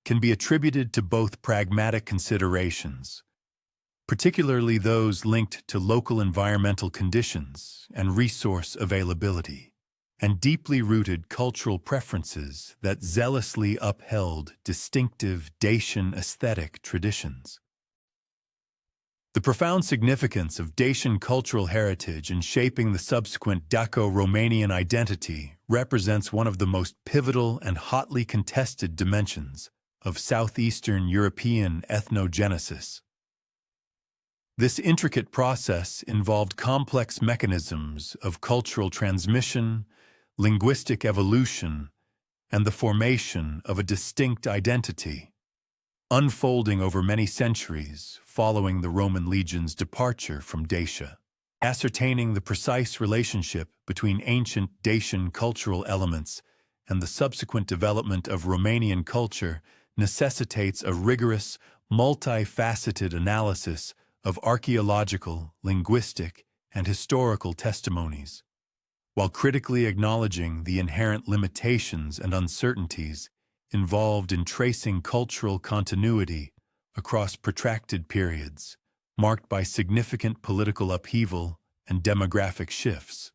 can be attributed to both pragmatic considerations, particularly those linked to local environmental conditions and resource availability, and deeply rooted cultural preferences that zealously upheld distinctive Dacian aesthetic traditions. The profound significance of Dacian cultural heritage in shaping the subsequent Daco-Romanian identity represents one of the most pivotal and hotly contested dimensions of Southeastern European ethnogenesis. This intricate process involved complex mechanisms of cultural transmission, linguistic evolution, and the formation of a distinct identity, unfolding over many centuries following the Roman legion's departure from Dacia. Ascertaining the precise relationship between ancient Dacian cultural elements and the subsequent development of Romanian culture necessitates a rigorous, multifaceted analysis of archaeological, linguistic, and historical testimonies, while critically acknowledging the inherent limitations and uncertainties involved in tracing cultural continuity across protracted periods, marked by significant political upheaval and demographic shifts.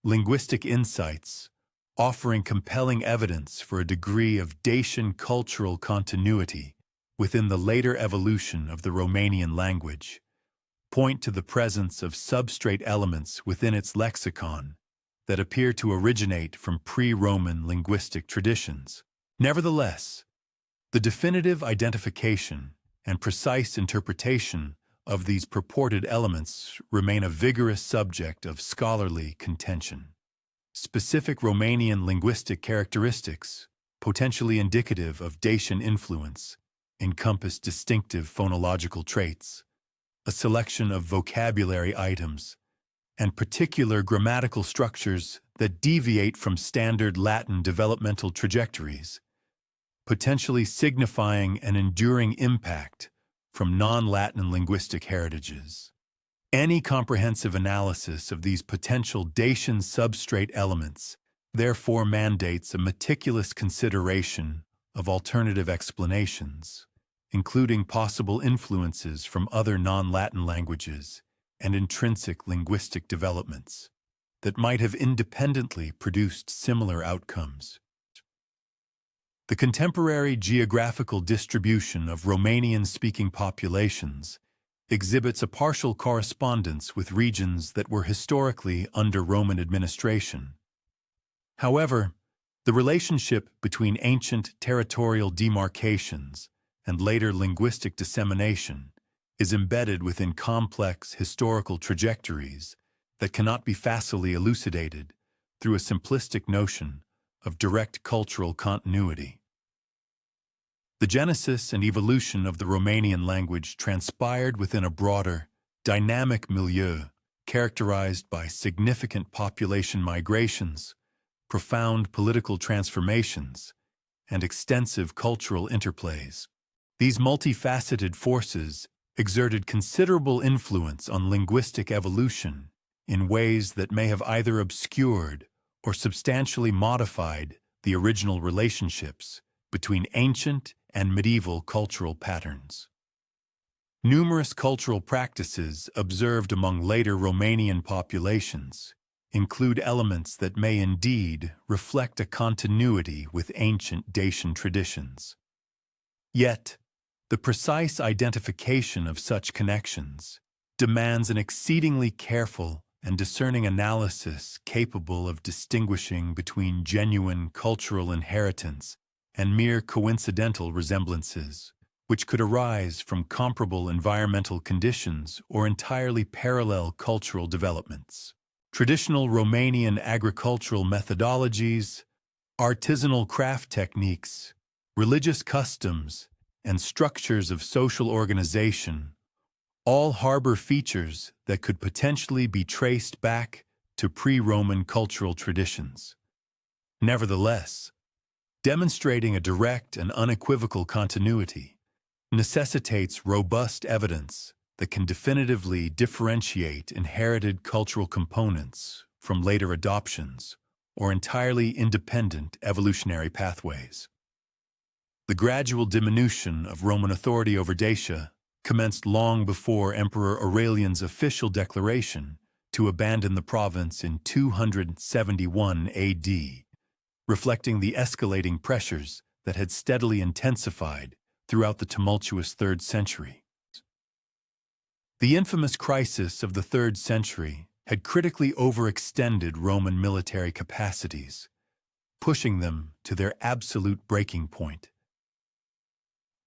Linguistic insights, offering compelling evidence for a degree of Dacian cultural continuity within the later evolution of the Romanian language, point to the presence of substrate elements within its lexicon that appear to originate from pre-Roman linguistic traditions. Nevertheless, the definitive identification and precise interpretation of these purported elements remain a vigorous subject of scholarly contention. Specific Romanian linguistic characteristics, potentially indicative of Dacian influence, encompass distinctive phonological traits, a selection of vocabulary items, and particular grammatical structures that deviate from standard Latin developmental trajectories, potentially signifying an enduring impact from non-Latin linguistic heritages. Any comprehensive analysis of these potential Dacian substrate elements therefore mandates a meticulous consideration of alternative explanations, including possible influences from other non-Latin languages and intrinsic linguistic developments that might have independently produced similar outcomes. The contemporary geographical distribution of Romanian-speaking populations exhibits a partial correspondence with regions that were historically under Roman administration. However, the relationship between ancient territorial demarcations and later linguistic dissemination is embedded within complex historical trajectories that cannot be facilely elucidated through a simplistic notion of direct cultural continuity. The genesis and evolution of the Romanian language transpired within a broader, dynamic milieu characterized by significant population migrations, profound political transformations, and extensive cultural interplays. These multifaceted forces exerted considerable influence on linguistic evolution in ways that may have either obscured or substantially modified the original relationships between ancient and medieval cultural patterns. Numerous cultural practices observed among later Romanian populations include elements that may indeed reflect a continuity with ancient Dacian traditions. Yet, the precise identification of such connections demands an exceedingly careful and discerning analysis capable of distinguishing between genuine cultural inheritance and mere coincidental resemblances, which could arise from comparable environmental conditions or entirely parallel cultural developments. Traditional Romanian agricultural methodologies, artisanal craft techniques, religious customs, and structures of social organization all harbor features that could potentially be traced back to pre-Roman cultural traditions. Nevertheless, demonstrating a direct and unequivocal continuity necessitates robust evidence that can definitively differentiate inherited cultural components from later adoptions or entirely independent evolutionary pathways. The gradual diminution of Roman authority over Dacia commenced long before Emperor Aurelian's official declaration to abandon the province in 271 AD, reflecting the escalating pressures that had steadily intensified throughout the tumultuous 3rd century. The infamous crisis of the 3rd century had critically overextended Roman military capacities, pushing them to their absolute breaking point.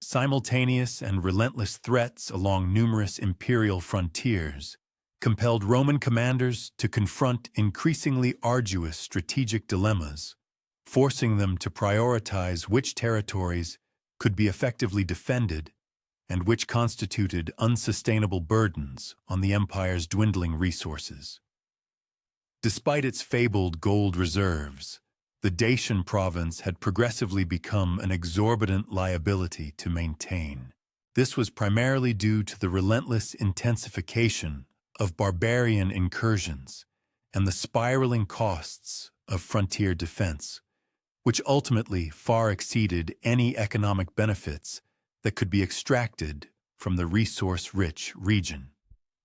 Simultaneous and relentless threats along numerous imperial frontiers compelled Roman commanders to confront increasingly arduous strategic dilemmas, forcing them to prioritize which territories could be effectively defended and which constituted unsustainable burdens on the empire's dwindling resources. Despite its fabled gold reserves, the Dacian province had progressively become an exorbitant liability to maintain. This was primarily due to the relentless intensification of barbarian incursions and the spiraling costs of frontier defense, which ultimately far exceeded any economic benefits that could be extracted from the resource-rich region.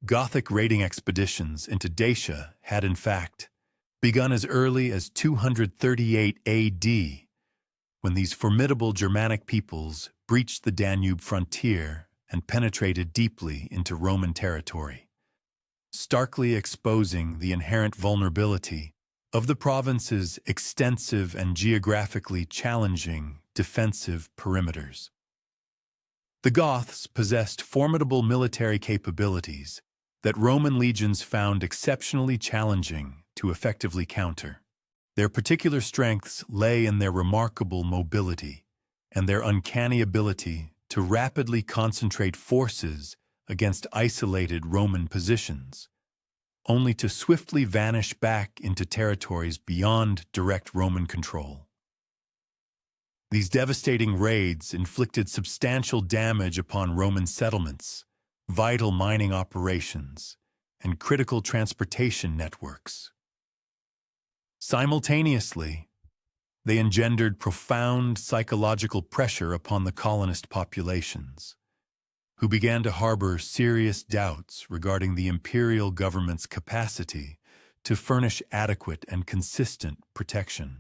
Gothic raiding expeditions into Dacia had, in fact, begun as early as 238 AD, when these formidable Germanic peoples breached the Danube frontier and penetrated deeply into Roman territory, starkly exposing the inherent vulnerability of the province's extensive and geographically challenging defensive perimeters. The Goths possessed formidable military capabilities that Roman legions found exceptionally challenging to effectively counter. Their particular strengths lay in their remarkable mobility and their uncanny ability to rapidly concentrate forces against isolated Roman positions, only to swiftly vanish back into territories beyond direct Roman control. These devastating raids inflicted substantial damage upon Roman settlements, vital mining operations, and critical transportation networks. Simultaneously, they engendered profound psychological pressure upon the colonist populations, who began to harbor serious doubts regarding the imperial government's capacity to furnish adequate and consistent protection.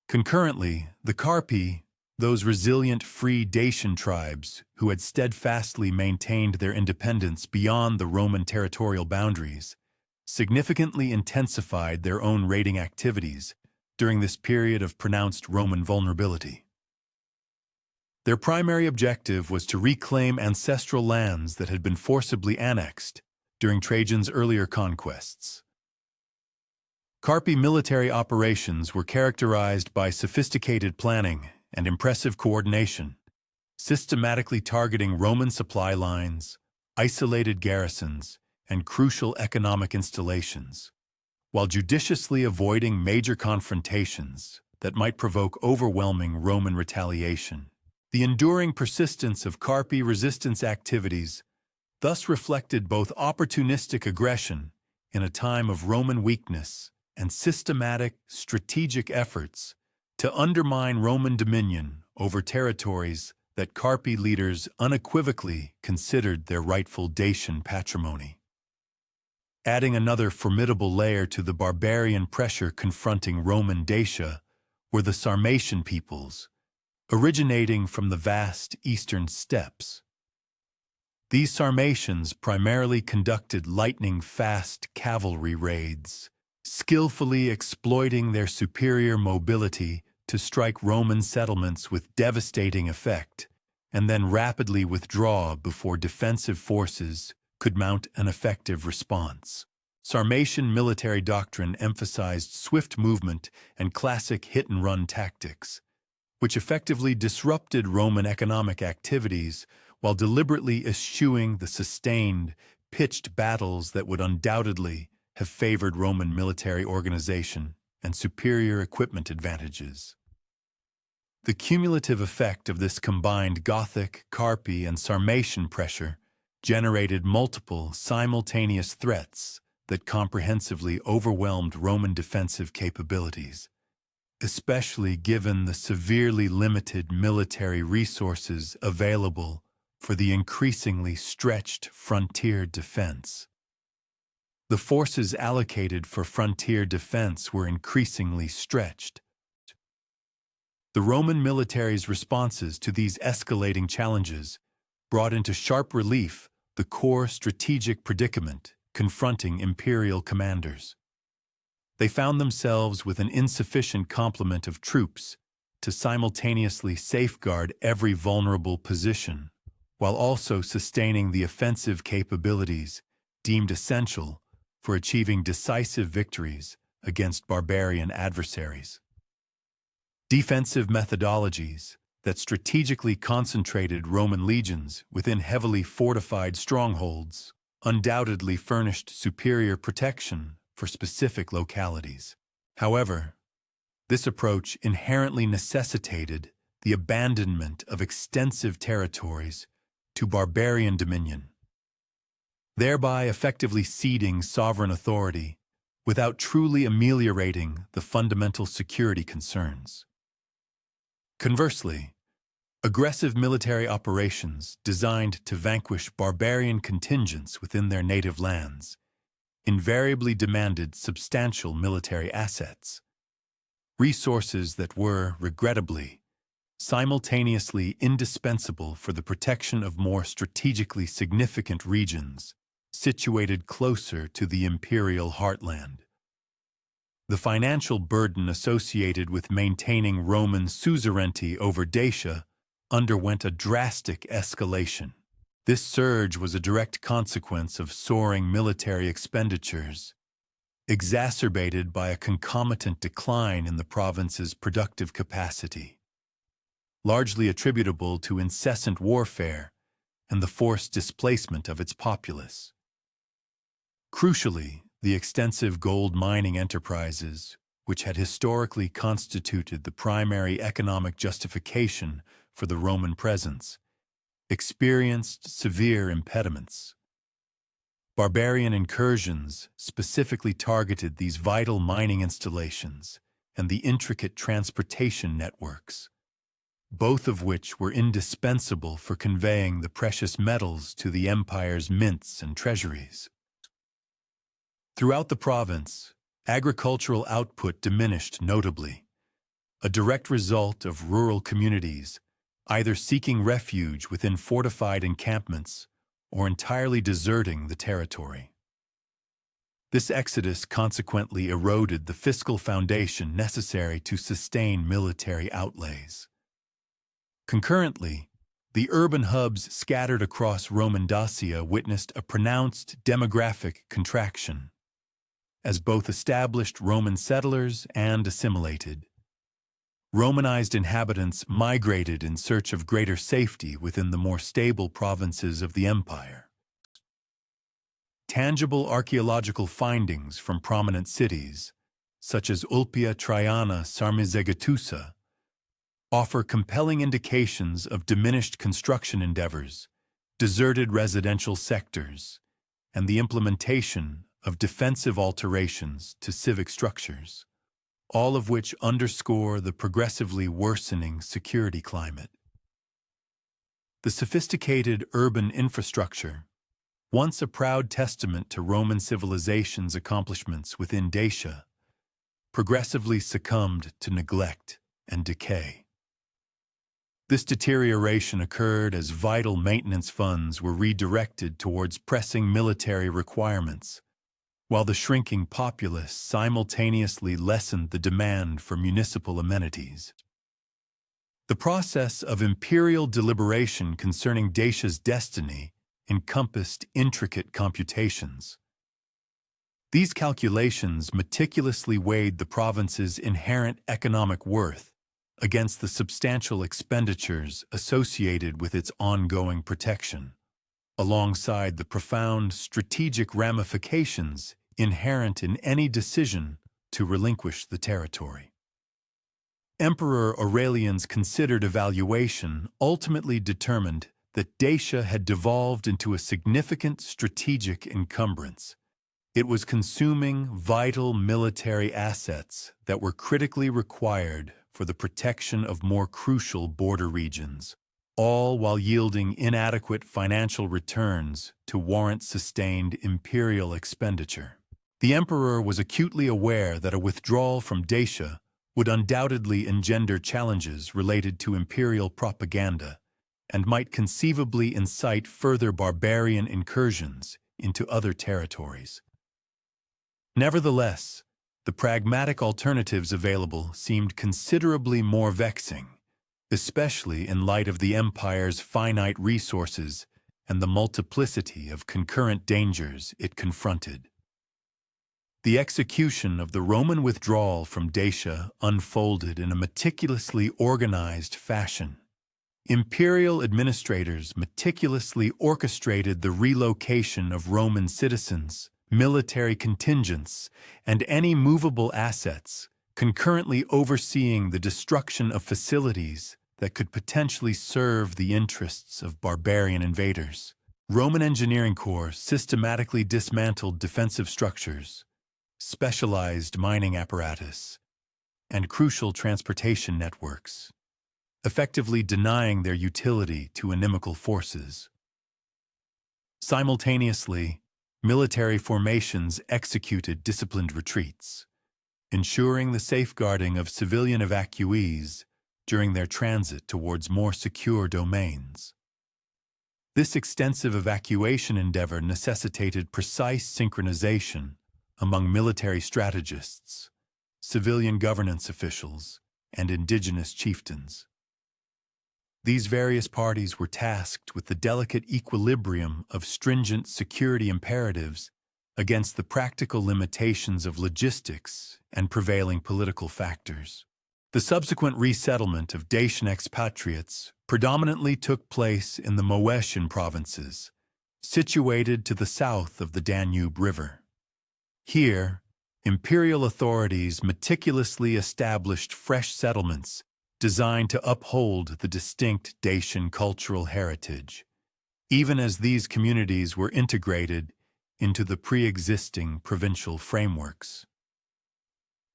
Concurrently, the Carpi, those resilient free Dacian tribes who had steadfastly maintained their independence beyond the Roman territorial boundaries, significantly intensified their own raiding activities during this period of pronounced Roman vulnerability. Their primary objective was to reclaim ancestral lands that had been forcibly annexed during Trajan's earlier conquests. Carpi military operations were characterized by sophisticated planning and impressive coordination, systematically targeting Roman supply lines, isolated garrisons, and crucial economic installations, while judiciously avoiding major confrontations that might provoke overwhelming Roman retaliation. The enduring persistence of Carpi resistance activities thus reflected both opportunistic aggression in a time of Roman weakness and systematic, strategic efforts to undermine Roman dominion over territories that Carpi leaders unequivocally considered their rightful Dacian patrimony. Adding another formidable layer to the barbarian pressure confronting Roman Dacia were the Sarmatian peoples, originating from the vast eastern steppes. These Sarmatians primarily conducted lightning-fast cavalry raids, skillfully exploiting their superior mobility to strike Roman settlements with devastating effect, and then rapidly withdraw before defensive forces could mount an effective response. Sarmatian military doctrine emphasized swift movement and classic hit-and-run tactics, which effectively disrupted Roman economic activities while deliberately eschewing the sustained, pitched battles that would undoubtedly have favored Roman military organization and superior equipment advantages. The cumulative effect of this combined Gothic, Carpi, and Sarmatian pressure generated multiple simultaneous threats that comprehensively overwhelmed Roman defensive capabilities, especially given the severely limited military resources available for the increasingly stretched frontier defense. The forces allocated for frontier defense were increasingly stretched. The Roman military's responses to these escalating challenges brought into sharp relief the core strategic predicament confronting imperial commanders. They found themselves with an insufficient complement of troops to simultaneously safeguard every vulnerable position, while also sustaining the offensive capabilities deemed essential for achieving decisive victories against barbarian adversaries. Defensive methodologies that strategically concentrated Roman legions within heavily fortified strongholds undoubtedly furnished superior protection for specific localities. However, this approach inherently necessitated the abandonment of extensive territories to barbarian dominion, thereby effectively ceding sovereign authority without truly ameliorating the fundamental security concerns. Conversely, aggressive military operations designed to vanquish barbarian contingents within their native lands invariably demanded substantial military assets, resources that were, regrettably, simultaneously indispensable for the protection of more strategically significant regions situated closer to the imperial heartland. The financial burden associated with maintaining Roman suzerainty over Dacia underwent a drastic escalation. This surge was a direct consequence of soaring military expenditures, exacerbated by a concomitant decline in the province's productive capacity, largely attributable to incessant warfare and the forced displacement of its populace. Crucially, the extensive gold mining enterprises, which had historically constituted the primary economic justification for the Roman presence, experienced severe impediments. Barbarian incursions specifically targeted these vital mining installations and the intricate transportation networks, both of which were indispensable for conveying the precious metals to the empire's mints and treasuries. Throughout the province, agricultural output diminished notably, a direct result of rural communities either seeking refuge within fortified encampments or entirely deserting the territory. This exodus consequently eroded the fiscal foundation necessary to sustain military outlays. Concurrently, the urban hubs scattered across Roman Dacia witnessed a pronounced demographic contraction, as both established Roman settlers and assimilated. Romanized inhabitants migrated in search of greater safety within the more stable provinces of the empire. Tangible archaeological findings from prominent cities, such as Ulpia Traiana Sarmizegetusa, offer compelling indications of diminished construction endeavors, deserted residential sectors, and the implementation of defensive alterations to civic structures, all of which underscore the progressively worsening security climate. The sophisticated urban infrastructure, once a proud testament to Roman civilization's accomplishments within Dacia, progressively succumbed to neglect and decay. This deterioration occurred as vital maintenance funds were redirected towards pressing military requirements, while the shrinking populace simultaneously lessened the demand for municipal amenities. The process of imperial deliberation concerning Dacia's destiny encompassed intricate computations. These calculations meticulously weighed the province's inherent economic worth against the substantial expenditures associated with its ongoing protection, alongside the profound strategic ramifications inherent in any decision to relinquish the territory. Emperor Aurelian's considered evaluation ultimately determined that Dacia had devolved into a significant strategic encumbrance. It was consuming vital military assets that were critically required for the protection of more crucial border regions, all while yielding inadequate financial returns to warrant sustained imperial expenditure. The emperor was acutely aware that a withdrawal from Dacia would undoubtedly engender challenges related to imperial propaganda and might conceivably incite further barbarian incursions into other territories. Nevertheless, the pragmatic alternatives available seemed considerably more vexing, especially in light of the empire's finite resources and the multiplicity of concurrent dangers it confronted. The execution of the Roman withdrawal from Dacia unfolded in a meticulously organized fashion. Imperial administrators meticulously orchestrated the relocation of Roman citizens, military contingents, and any movable assets, concurrently overseeing the destruction of facilities that could potentially serve the interests of barbarian invaders. Roman engineering corps systematically dismantled defensive structures, specialized mining apparatus, and crucial transportation networks, effectively denying their utility to inimical forces. Simultaneously, military formations executed disciplined retreats, ensuring the safeguarding of civilian evacuees during their transit towards more secure domains. This extensive evacuation endeavor necessitated precise synchronization among military strategists, civilian governance officials, and indigenous chieftains. These various parties were tasked with the delicate equilibrium of stringent security imperatives against the practical limitations of logistics and prevailing political factors. The subsequent resettlement of Dacian expatriates predominantly took place in the Moesian provinces, situated to the south of the Danube River. Here, imperial authorities meticulously established fresh settlements designed to uphold the distinct Dacian cultural heritage, even as these communities were integrated into the pre-existing provincial frameworks.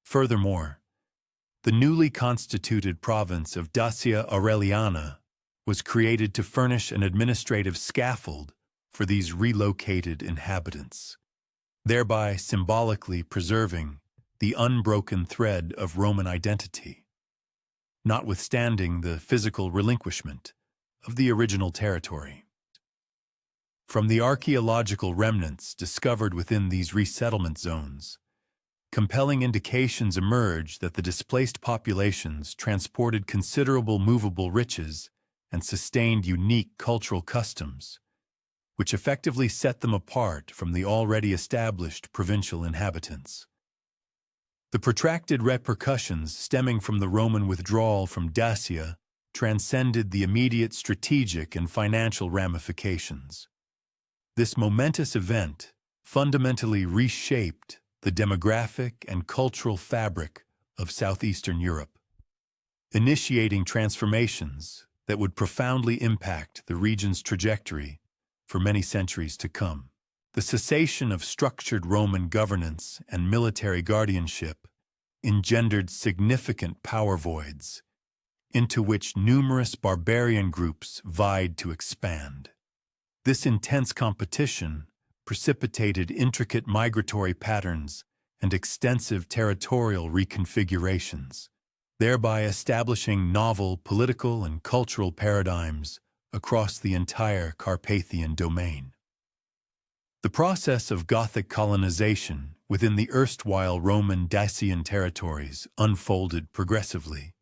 Furthermore, the newly constituted province of Dacia Aureliana was created to furnish an administrative scaffold for these relocated inhabitants, thereby symbolically preserving the unbroken thread of Roman identity, notwithstanding the physical relinquishment of the original territory. From the archaeological remnants discovered within these resettlement zones, compelling indications emerge that the displaced populations transported considerable movable riches and sustained unique cultural customs, which effectively set them apart from the already established provincial inhabitants. The protracted repercussions stemming from the Roman withdrawal from Dacia transcended the immediate strategic and financial ramifications. This momentous event fundamentally reshaped the demographic and cultural fabric of southeastern Europe, initiating transformations that would profoundly impact the region's trajectory for many centuries to come. The cessation of structured Roman governance and military guardianship engendered significant power voids, into which numerous barbarian groups vied to expand. This intense competition precipitated intricate migratory patterns and extensive territorial reconfigurations, thereby establishing novel political and cultural paradigms across the entire Carpathian domain. The process of Gothic colonization within the erstwhile Roman Dacian territories unfolded progressively.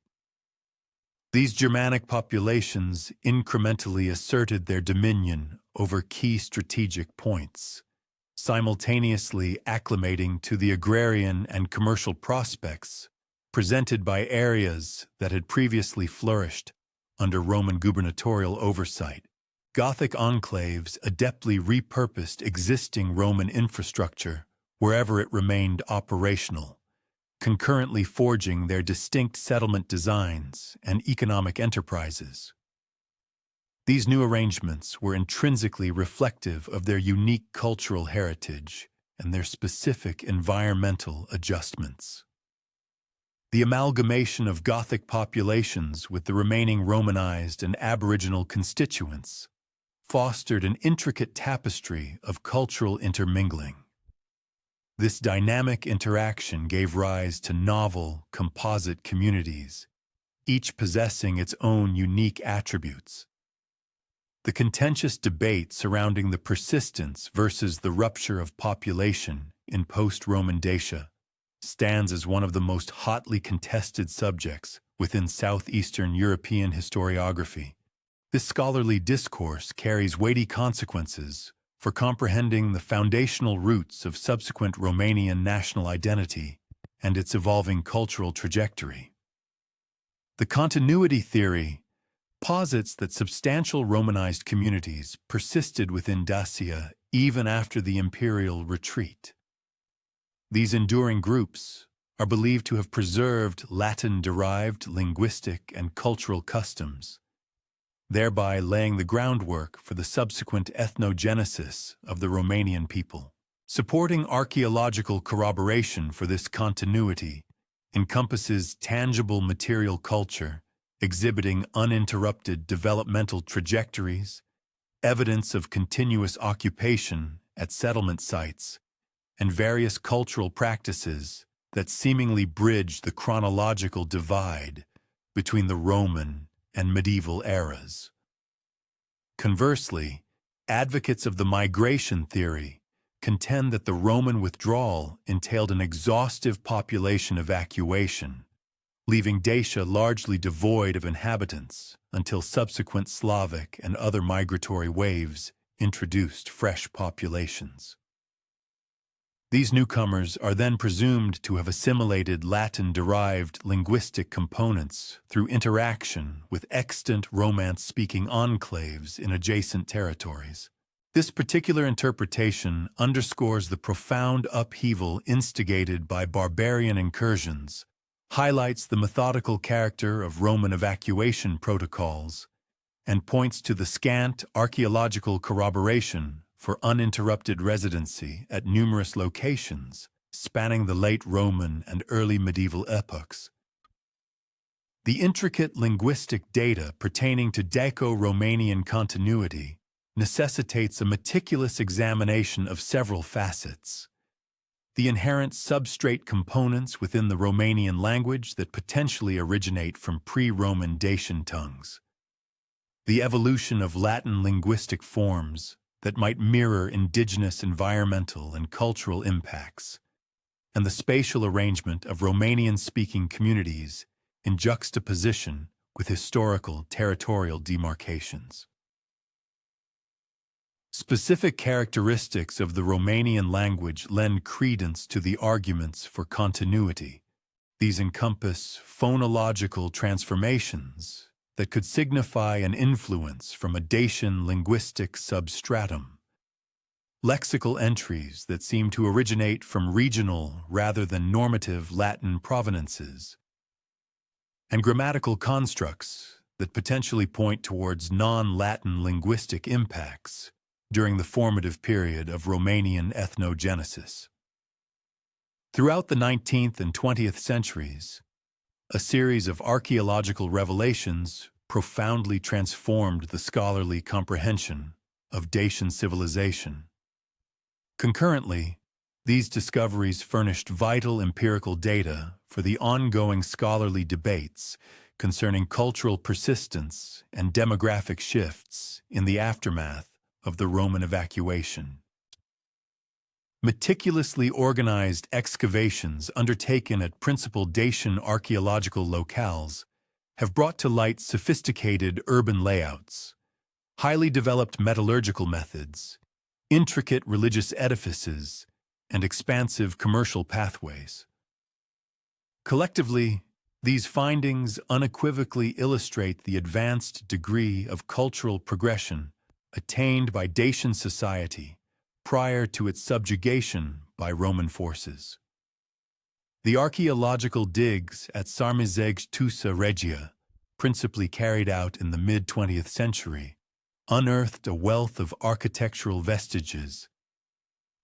These Germanic populations incrementally asserted their dominion over key strategic points, simultaneously acclimating to the agrarian and commercial prospects presented by areas that had previously flourished under Roman gubernatorial oversight. Gothic enclaves adeptly repurposed existing Roman infrastructure wherever it remained operational, concurrently forging their distinct settlement designs and economic enterprises. These new arrangements were intrinsically reflective of their unique cultural heritage and their specific environmental adjustments. The amalgamation of Gothic populations with the remaining Romanized and Aboriginal constituents fostered an intricate tapestry of cultural intermingling. This dynamic interaction gave rise to novel, composite communities, each possessing its own unique attributes. The contentious debate surrounding the persistence versus the rupture of population in post-Roman Dacia stands as one of the most hotly contested subjects within southeastern European historiography. This scholarly discourse carries weighty consequences for comprehending the foundational roots of subsequent Romanian national identity and its evolving cultural trajectory. The continuity theory posits that substantial Romanized communities persisted within Dacia even after the imperial retreat. These enduring groups are believed to have preserved Latin-derived linguistic and cultural customs, thereby laying the groundwork for the subsequent ethnogenesis of the Romanian people. Supporting archaeological corroboration for this continuity encompasses tangible material culture exhibiting uninterrupted developmental trajectories, evidence of continuous occupation at settlement sites, and various cultural practices that seemingly bridge the chronological divide between the Roman and medieval eras. Conversely, advocates of the migration theory contend that the Roman withdrawal entailed an exhaustive population evacuation, leaving Dacia largely devoid of inhabitants until subsequent Slavic and other migratory waves introduced fresh populations. These newcomers are then presumed to have assimilated Latin-derived linguistic components through interaction with extant Romance-speaking enclaves in adjacent territories. This particular interpretation underscores the profound upheaval instigated by barbarian incursions, highlights the methodical character of Roman evacuation protocols, and points to the scant archaeological corroboration for uninterrupted residency at numerous locations spanning the late Roman and early medieval epochs. The intricate linguistic data pertaining to Daco-Romanian continuity necessitates a meticulous examination of several facets: the inherent substrate components within the Romanian language that potentially originate from pre-Roman Dacian tongues, the evolution of Latin linguistic forms that might mirror indigenous environmental and cultural impacts, and the spatial arrangement of Romanian-speaking communities in juxtaposition with historical territorial demarcations. Specific characteristics of the Romanian language lend credence to the arguments for continuity. These encompass phonological transformations that could signify an influence from a Dacian linguistic substratum, lexical entries that seem to originate from regional rather than normative Latin provenances, and grammatical constructs that potentially point towards non-Latin linguistic impacts during the formative period of Romanian ethnogenesis. Throughout the 19th and 20th centuries, A series of archaeological revelations profoundly transformed the scholarly comprehension of Dacian civilization. Concurrently, these discoveries furnished vital empirical data for the ongoing scholarly debates concerning cultural persistence and demographic shifts in the aftermath of the Roman evacuation. Meticulously organized excavations undertaken at principal Dacian archaeological locales have brought to light sophisticated urban layouts, highly developed metallurgical methods, intricate religious edifices, and expansive commercial pathways. Collectively, these findings unequivocally illustrate the advanced degree of cultural progression attained by Dacian society prior to its subjugation by Roman forces. The archaeological digs at Sarmizegetusa Regia, principally carried out in the mid-20th century, unearthed a wealth of architectural vestiges.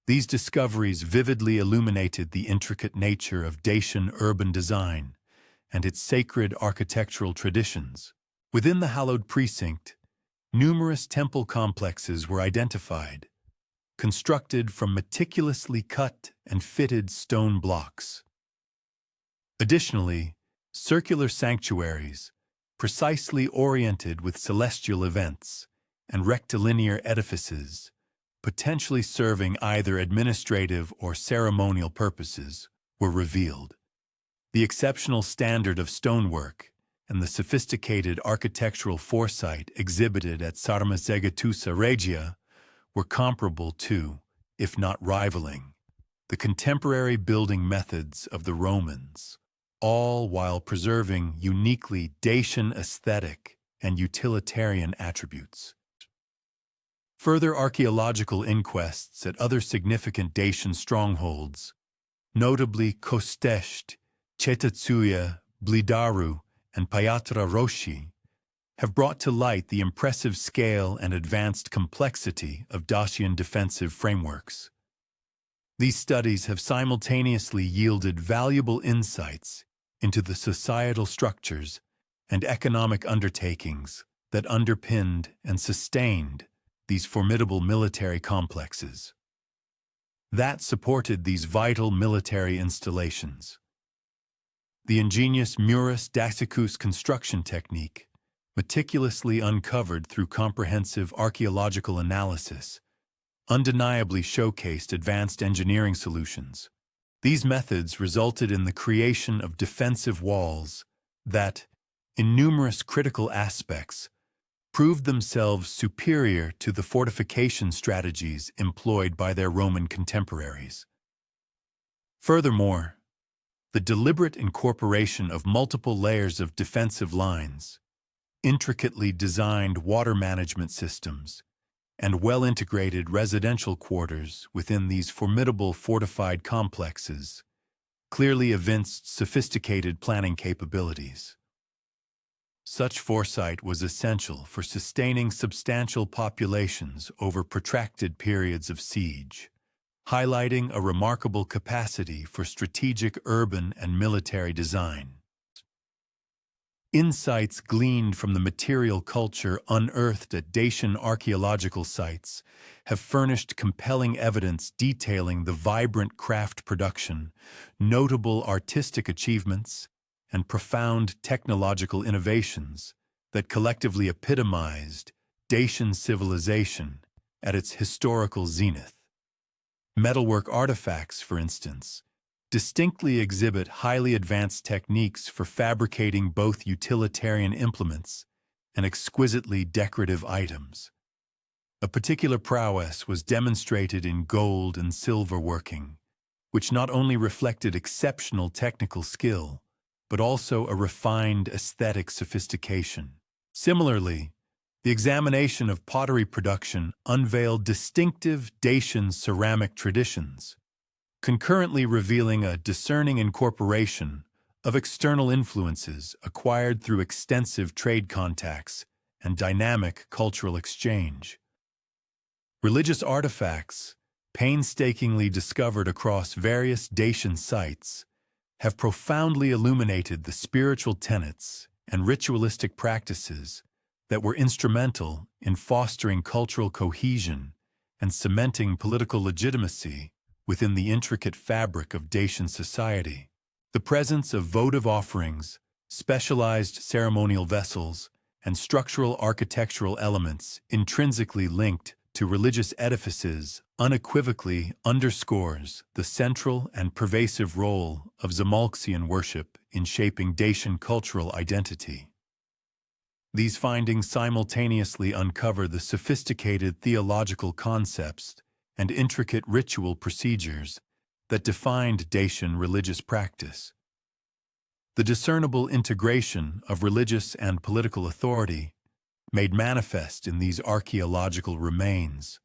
These discoveries vividly illuminated the intricate nature of Dacian urban design and its sacred architectural traditions. Within the hallowed precinct, numerous temple complexes were identified, constructed from meticulously cut and fitted stone blocks. Additionally, circular sanctuaries, precisely oriented with celestial events, and rectilinear edifices, potentially serving either administrative or ceremonial purposes, were revealed. The exceptional standard of stonework and the sophisticated architectural foresight exhibited at Sarmizegetusa Regia were comparable to, if not rivaling, the contemporary building methods of the Romans, all while preserving uniquely Dacian aesthetic and utilitarian attributes. Further archaeological inquests at other significant Dacian strongholds, notably Kostesht, Cetatsuia, Blidaru, and Payatra Roshi, have brought to light the impressive scale and advanced complexity of Dacian defensive frameworks. These studies have simultaneously yielded valuable insights into the societal structures and economic undertakings that underpinned and sustained these formidable military complexes. That supported these vital military installations. The ingenious Murus Dacicus construction technique, meticulously uncovered through comprehensive archaeological analysis, undeniably showcased advanced engineering solutions. These methods resulted in the creation of defensive walls that, in numerous critical aspects, proved themselves superior to the fortification strategies employed by their Roman contemporaries. Furthermore, the deliberate incorporation of multiple layers of defensive lines, intricately designed water management systems, and well-integrated residential quarters within these formidable fortified complexes clearly evinced sophisticated planning capabilities. Such foresight was essential for sustaining substantial populations over protracted periods of siege, highlighting a remarkable capacity for strategic urban and military design. Insights gleaned from the material culture unearthed at Dacian archaeological sites have furnished compelling evidence detailing the vibrant craft production, notable artistic achievements, and profound technological innovations that collectively epitomized Dacian civilization at its historical zenith. Metalwork artifacts, for instance, distinctly exhibit highly advanced techniques for fabricating both utilitarian implements and exquisitely decorative items. A particular prowess was demonstrated in gold and silver working, which not only reflected exceptional technical skill, but also a refined aesthetic sophistication. Similarly, the examination of pottery production unveiled distinctive Dacian ceramic traditions, concurrently revealing a discerning incorporation of external influences acquired through extensive trade contacts and dynamic cultural exchange. Religious artifacts, painstakingly discovered across various Dacian sites, have profoundly illuminated the spiritual tenets and ritualistic practices that were instrumental in fostering cultural cohesion and cementing political legitimacy within the intricate fabric of Dacian society. The presence of votive offerings, specialized ceremonial vessels, and structural architectural elements intrinsically linked to religious edifices unequivocally underscores the central and pervasive role of Zamolxian worship in shaping Dacian cultural identity. These findings simultaneously uncover the sophisticated theological concepts and intricate ritual procedures that defined Dacian religious practice. The discernible integration of religious and political authority, made manifest in these archaeological remains,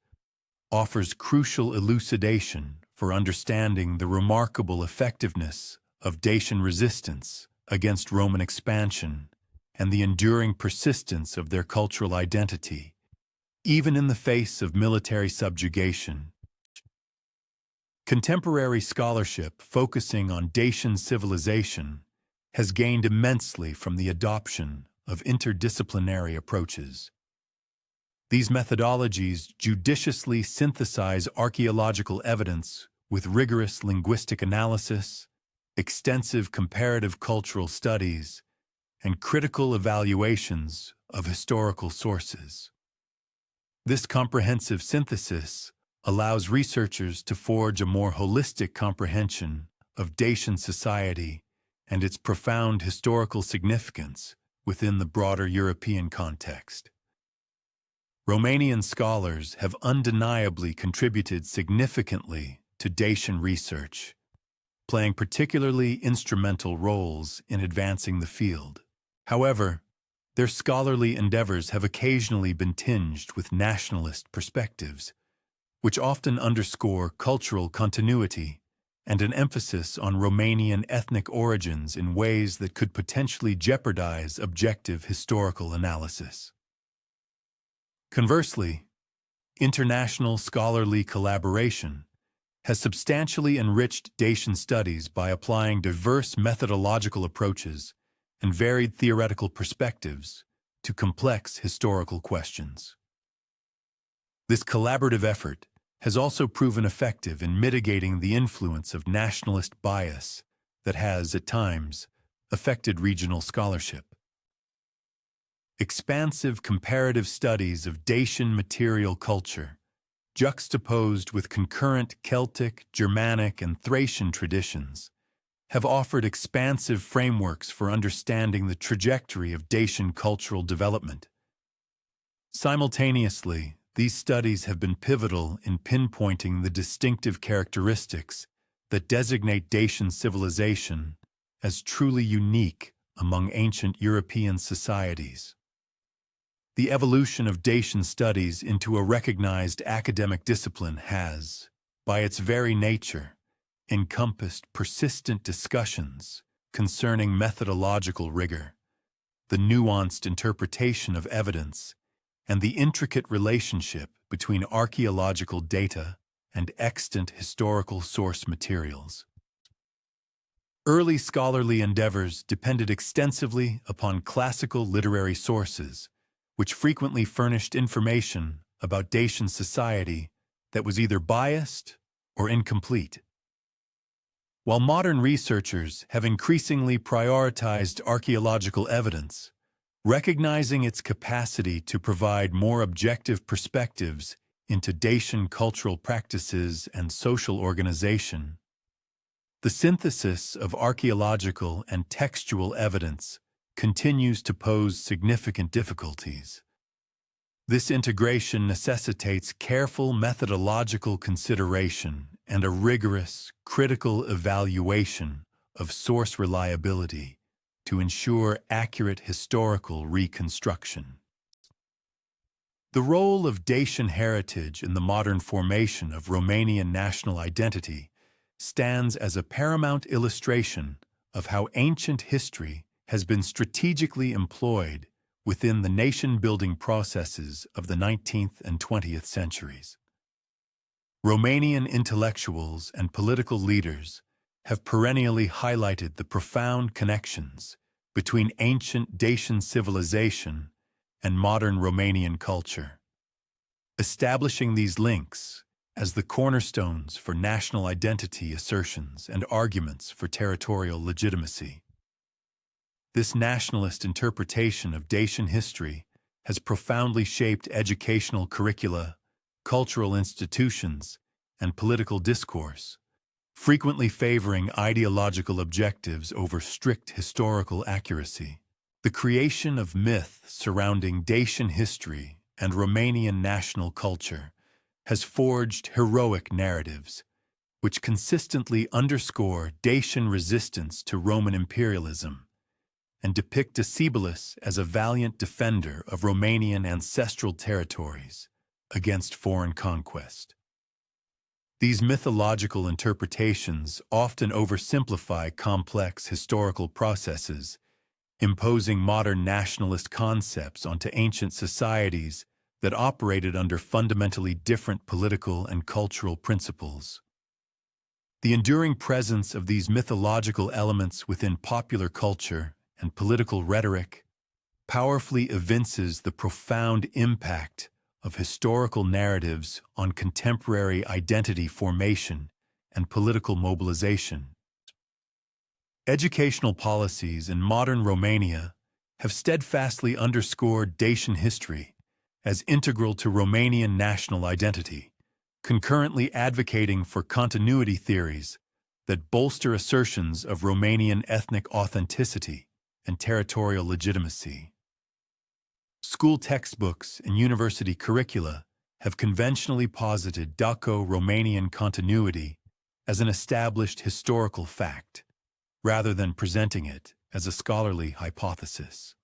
offers crucial elucidation for understanding the remarkable effectiveness of Dacian resistance against Roman expansion and the enduring persistence of their cultural identity, even in the face of military subjugation. Contemporary scholarship focusing on Dacian civilization has gained immensely from the adoption of interdisciplinary approaches. These methodologies judiciously synthesize archaeological evidence with rigorous linguistic analysis, extensive comparative cultural studies, and critical evaluations of historical sources. This comprehensive synthesis allows researchers to forge a more holistic comprehension of Dacian society and its profound historical significance within the broader European context. Romanian scholars have undeniably contributed significantly to Dacian research, playing particularly instrumental roles in advancing the field. However, their scholarly endeavors have occasionally been tinged with nationalist perspectives, which often underscore cultural continuity and an emphasis on Romanian ethnic origins in ways that could potentially jeopardize objective historical analysis. Conversely, international scholarly collaboration has substantially enriched Dacian studies by applying diverse methodological approaches and varied theoretical perspectives to complex historical questions. This collaborative effort has also proven effective in mitigating the influence of nationalist bias that has, at times, affected regional scholarship. Expansive comparative studies of Dacian material culture, juxtaposed with concurrent Celtic, Germanic, and Thracian traditions, have offered expansive frameworks for understanding the trajectory of Dacian cultural development. Simultaneously, these studies have been pivotal in pinpointing the distinctive characteristics that designate Dacian civilization as truly unique among ancient European societies. The evolution of Dacian studies into a recognized academic discipline has, by its very nature, encompassed persistent discussions concerning methodological rigor, the nuanced interpretation of evidence, and the intricate relationship between archaeological data and extant historical source materials. Early scholarly endeavors depended extensively upon classical literary sources, which frequently furnished information about Dacian society that was either biased or incomplete. While modern researchers have increasingly prioritized archaeological evidence, recognizing its capacity to provide more objective perspectives into Dacian cultural practices and social organization, the synthesis of archaeological and textual evidence continues to pose significant difficulties. This integration necessitates careful methodological consideration and a rigorous, critical evaluation of source reliability to ensure accurate historical reconstruction. The role of Dacian heritage in the modern formation of Romanian national identity stands as a paramount illustration of how ancient history has been strategically employed within the nation-building processes of the 19th and 20th centuries. Romanian intellectuals and political leaders have perennially highlighted the profound connections between ancient Dacian civilization and modern Romanian culture, establishing these links as the cornerstones for national identity assertions and arguments for territorial legitimacy. This nationalist interpretation of Dacian history has profoundly shaped educational curricula, cultural institutions, and political discourse, frequently favoring ideological objectives over strict historical accuracy. The creation of myth surrounding Dacian history and Romanian national culture has forged heroic narratives, which consistently underscore Dacian resistance to Roman imperialism and depict Decebalus as a valiant defender of Romanian ancestral territories against foreign conquest. These mythological interpretations often oversimplify complex historical processes, imposing modern nationalist concepts onto ancient societies that operated under fundamentally different political and cultural principles. The enduring presence of these mythological elements within popular culture and political rhetoric powerfully evinces the profound impact of historical narratives on contemporary identity formation and political mobilization. Educational policies in modern Romania have steadfastly underscored Dacian history as integral to Romanian national identity, concurrently advocating for continuity theories that bolster assertions of Romanian ethnic authenticity and territorial legitimacy. School textbooks and university curricula have conventionally posited Daco-Romanian continuity as an established historical fact, rather than presenting it as a scholarly hypothesis.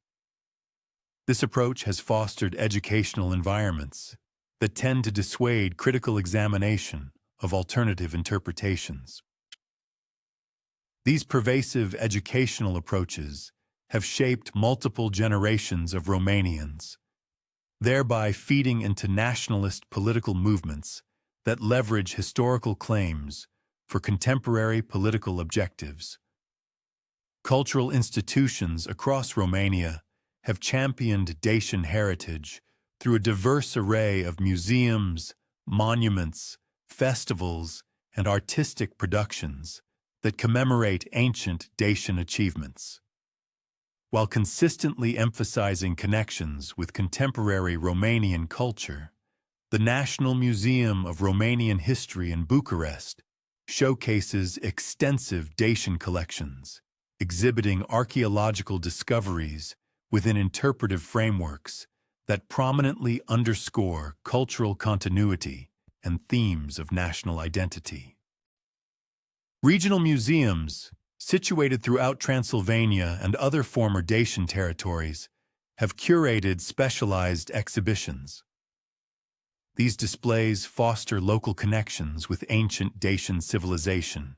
This approach has fostered educational environments that tend to dissuade critical examination of alternative interpretations. These pervasive educational approaches have shaped multiple generations of Romanians, thereby feeding into nationalist political movements that leverage historical claims for contemporary political objectives. Cultural institutions across Romania have championed Dacian heritage through a diverse array of museums, monuments, festivals, and artistic productions that commemorate ancient Dacian achievements. While consistently emphasizing connections with contemporary Romanian culture, the National Museum of Romanian History in Bucharest showcases extensive Dacian collections, exhibiting archaeological discoveries within interpretive frameworks that prominently underscore cultural continuity and themes of national identity. Regional museums, situated throughout Transylvania and other former Dacian territories, have curated specialized exhibitions. These displays foster local connections with ancient Dacian civilization,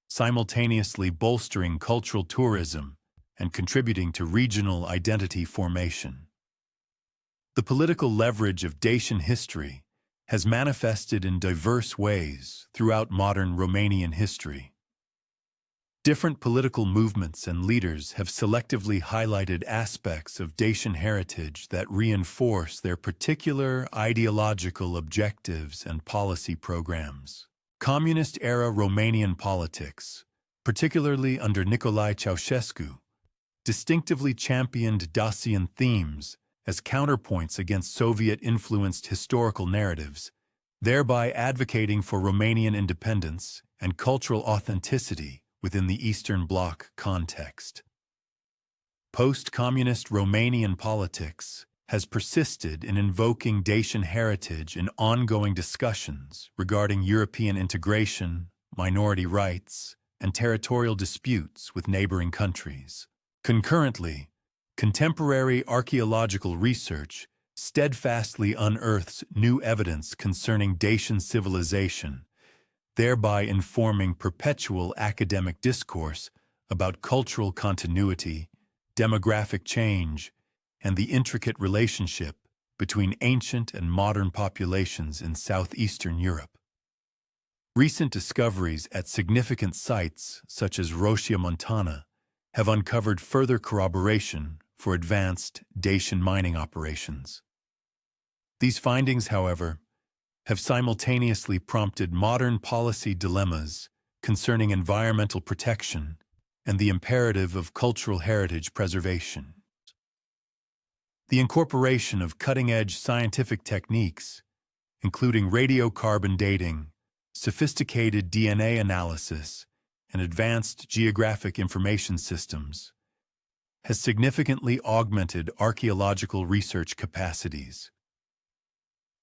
simultaneously bolstering cultural tourism and contributing to regional identity formation. The political leverage of Dacian history has manifested in diverse ways throughout modern Romanian history. Different political movements and leaders have selectively highlighted aspects of Dacian heritage that reinforce their particular ideological objectives and policy programs. Communist-era Romanian politics, particularly under Nicolae Ceausescu, distinctively championed Dacian themes as counterpoints against Soviet-influenced historical narratives, thereby advocating for Romanian independence and cultural authenticity within the Eastern Bloc context. Post-communist Romanian politics has persisted in invoking Dacian heritage in ongoing discussions regarding European integration, minority rights, and territorial disputes with neighboring countries. Concurrently, contemporary archaeological research steadfastly unearths new evidence concerning Dacian civilization, thereby informing perpetual academic discourse about cultural continuity, demographic change, and the intricate relationship between ancient and modern populations in southeastern Europe. Recent discoveries at significant sites, such as Rocia Montana, have uncovered further corroboration for advanced Dacian mining operations. These findings, however, have simultaneously prompted modern policy dilemmas concerning environmental protection and the imperative of cultural heritage preservation. The incorporation of cutting-edge scientific techniques, including radiocarbon dating, sophisticated DNA analysis, and advanced geographic information systems, has significantly augmented archaeological research capacities.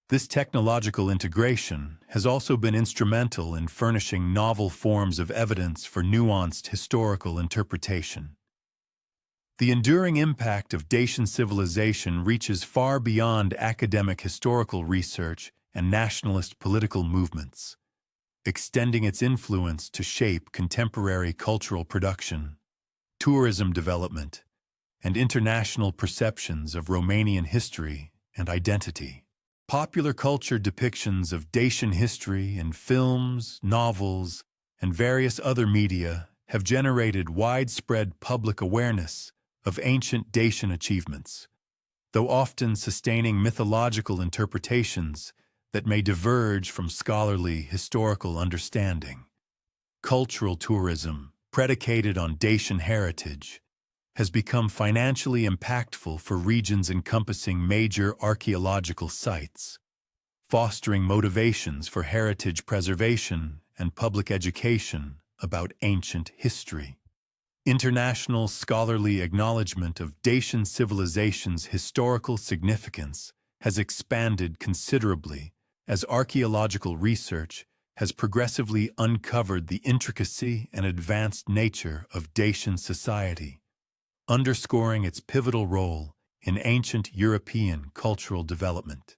This technological integration has also been instrumental in furnishing novel forms of evidence for nuanced historical interpretation. The enduring impact of Dacian civilization reaches far beyond academic historical research and nationalist political movements, extending its influence to shape contemporary cultural production, tourism development, and international perceptions of Romanian history and identity. Popular culture depictions of Dacian history in films, novels, and various other media have generated widespread public awareness of ancient Dacian achievements, though often sustaining mythological interpretations that may diverge from scholarly historical understanding. Cultural tourism, predicated on Dacian heritage, has become financially impactful for regions encompassing major archaeological sites, fostering motivations for heritage preservation and public education about ancient history. International scholarly acknowledgement of Dacian civilization's historical significance has expanded considerably as archaeological research has progressively uncovered the intricacy and advanced nature of Dacian society, underscoring its pivotal role in ancient European cultural development.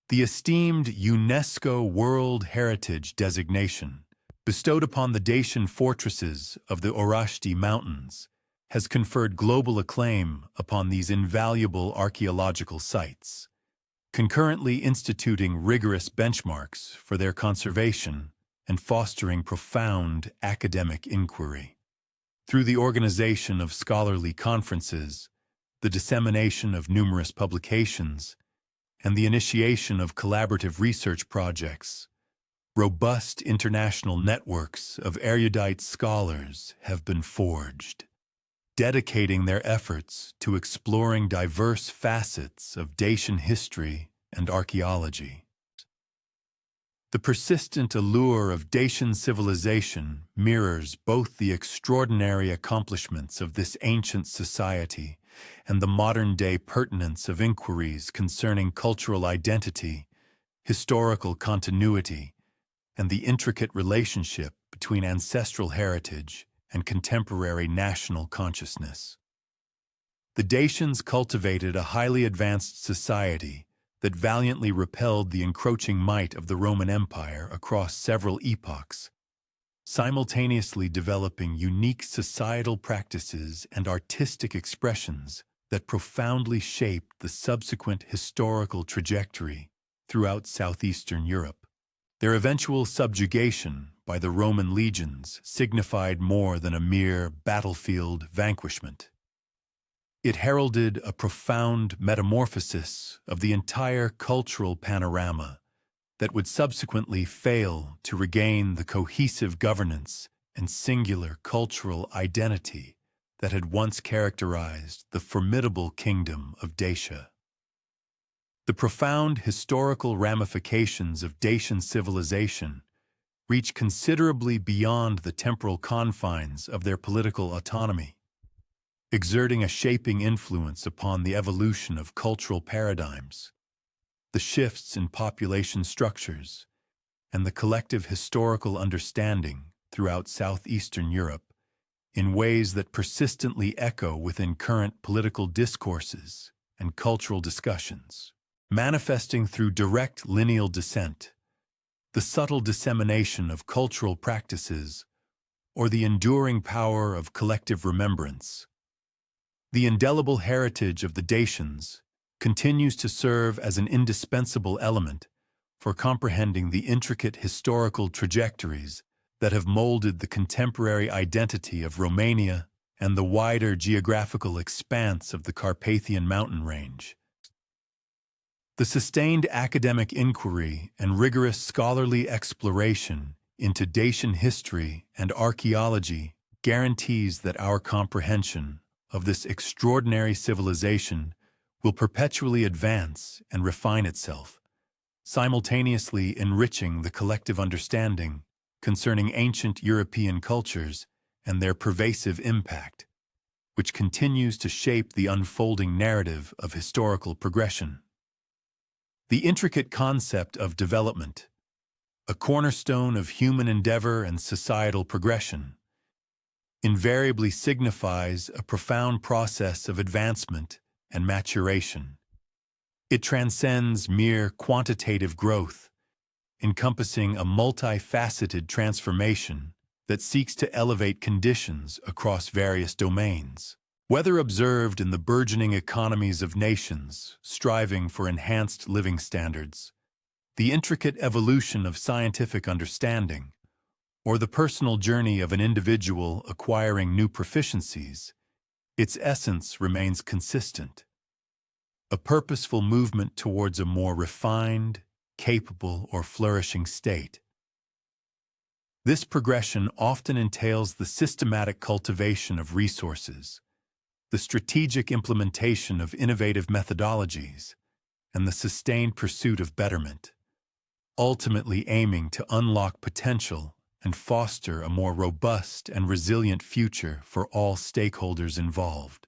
The esteemed UNESCO World Heritage designation, bestowed upon the Dacian fortresses of the Orăști Mountains, has conferred global acclaim upon these invaluable archaeological sites, concurrently instituting rigorous benchmarks for their conservation and fostering profound academic inquiry. Through the organization of scholarly conferences, the dissemination of numerous publications, and the initiation of collaborative research projects, robust international networks of erudite scholars have been forged, dedicating their efforts to exploring diverse facets of Dacian history and archaeology. The persistent allure of Dacian civilization mirrors both the extraordinary accomplishments of this ancient society and the modern-day pertinence of inquiries concerning cultural identity, historical continuity, and the intricate relationship between ancestral heritage and contemporary national consciousness. The Dacians cultivated a highly advanced society that valiantly repelled the encroaching might of the Roman Empire across several epochs, simultaneously developing unique societal practices and artistic expressions that profoundly shaped the subsequent historical trajectory throughout southeastern Europe. Their eventual subjugation by the Roman legions signified more than a mere battlefield vanquishment. It heralded a profound metamorphosis of the entire cultural panorama that would subsequently fail to regain the cohesive governance and singular cultural identity that had once characterized the formidable kingdom of Dacia. The profound historical ramifications of Dacian civilization reach considerably beyond the temporal confines of their political autonomy, exerting a shaping influence upon the evolution of cultural paradigms, the shifts in population structures, and the collective historical understanding throughout southeastern Europe in ways that persistently echo within current political discourses and cultural discussions, manifesting through direct lineal descent, the subtle dissemination of cultural practices, or the enduring power of collective remembrance. The indelible heritage of the Dacians continues to serve as an indispensable element for comprehending the intricate historical trajectories that have molded the contemporary identity of Romania and the wider geographical expanse of the Carpathian mountain range. The sustained academic inquiry and rigorous scholarly exploration into Dacian history and archaeology guarantees that our comprehension of this extraordinary civilization will perpetually advance and refine itself, simultaneously enriching the collective understanding concerning ancient European cultures and their pervasive impact, which continues to shape the unfolding narrative of historical progression. The intricate concept of development, a cornerstone of human endeavor and societal progression, invariably signifies a profound process of advancement and maturation. It transcends mere quantitative growth, encompassing a multifaceted transformation that seeks to elevate conditions across various domains. Whether observed in the burgeoning economies of nations striving for enhanced living standards, the intricate evolution of scientific understanding, or the personal journey of an individual acquiring new proficiencies, its essence remains consistent. A purposeful movement towards a more refined, capable, or flourishing state. This progression often entails the systematic cultivation of resources, the strategic implementation of innovative methodologies, and the sustained pursuit of betterment, ultimately aiming to unlock potential and foster a more robust and resilient future for all stakeholders involved.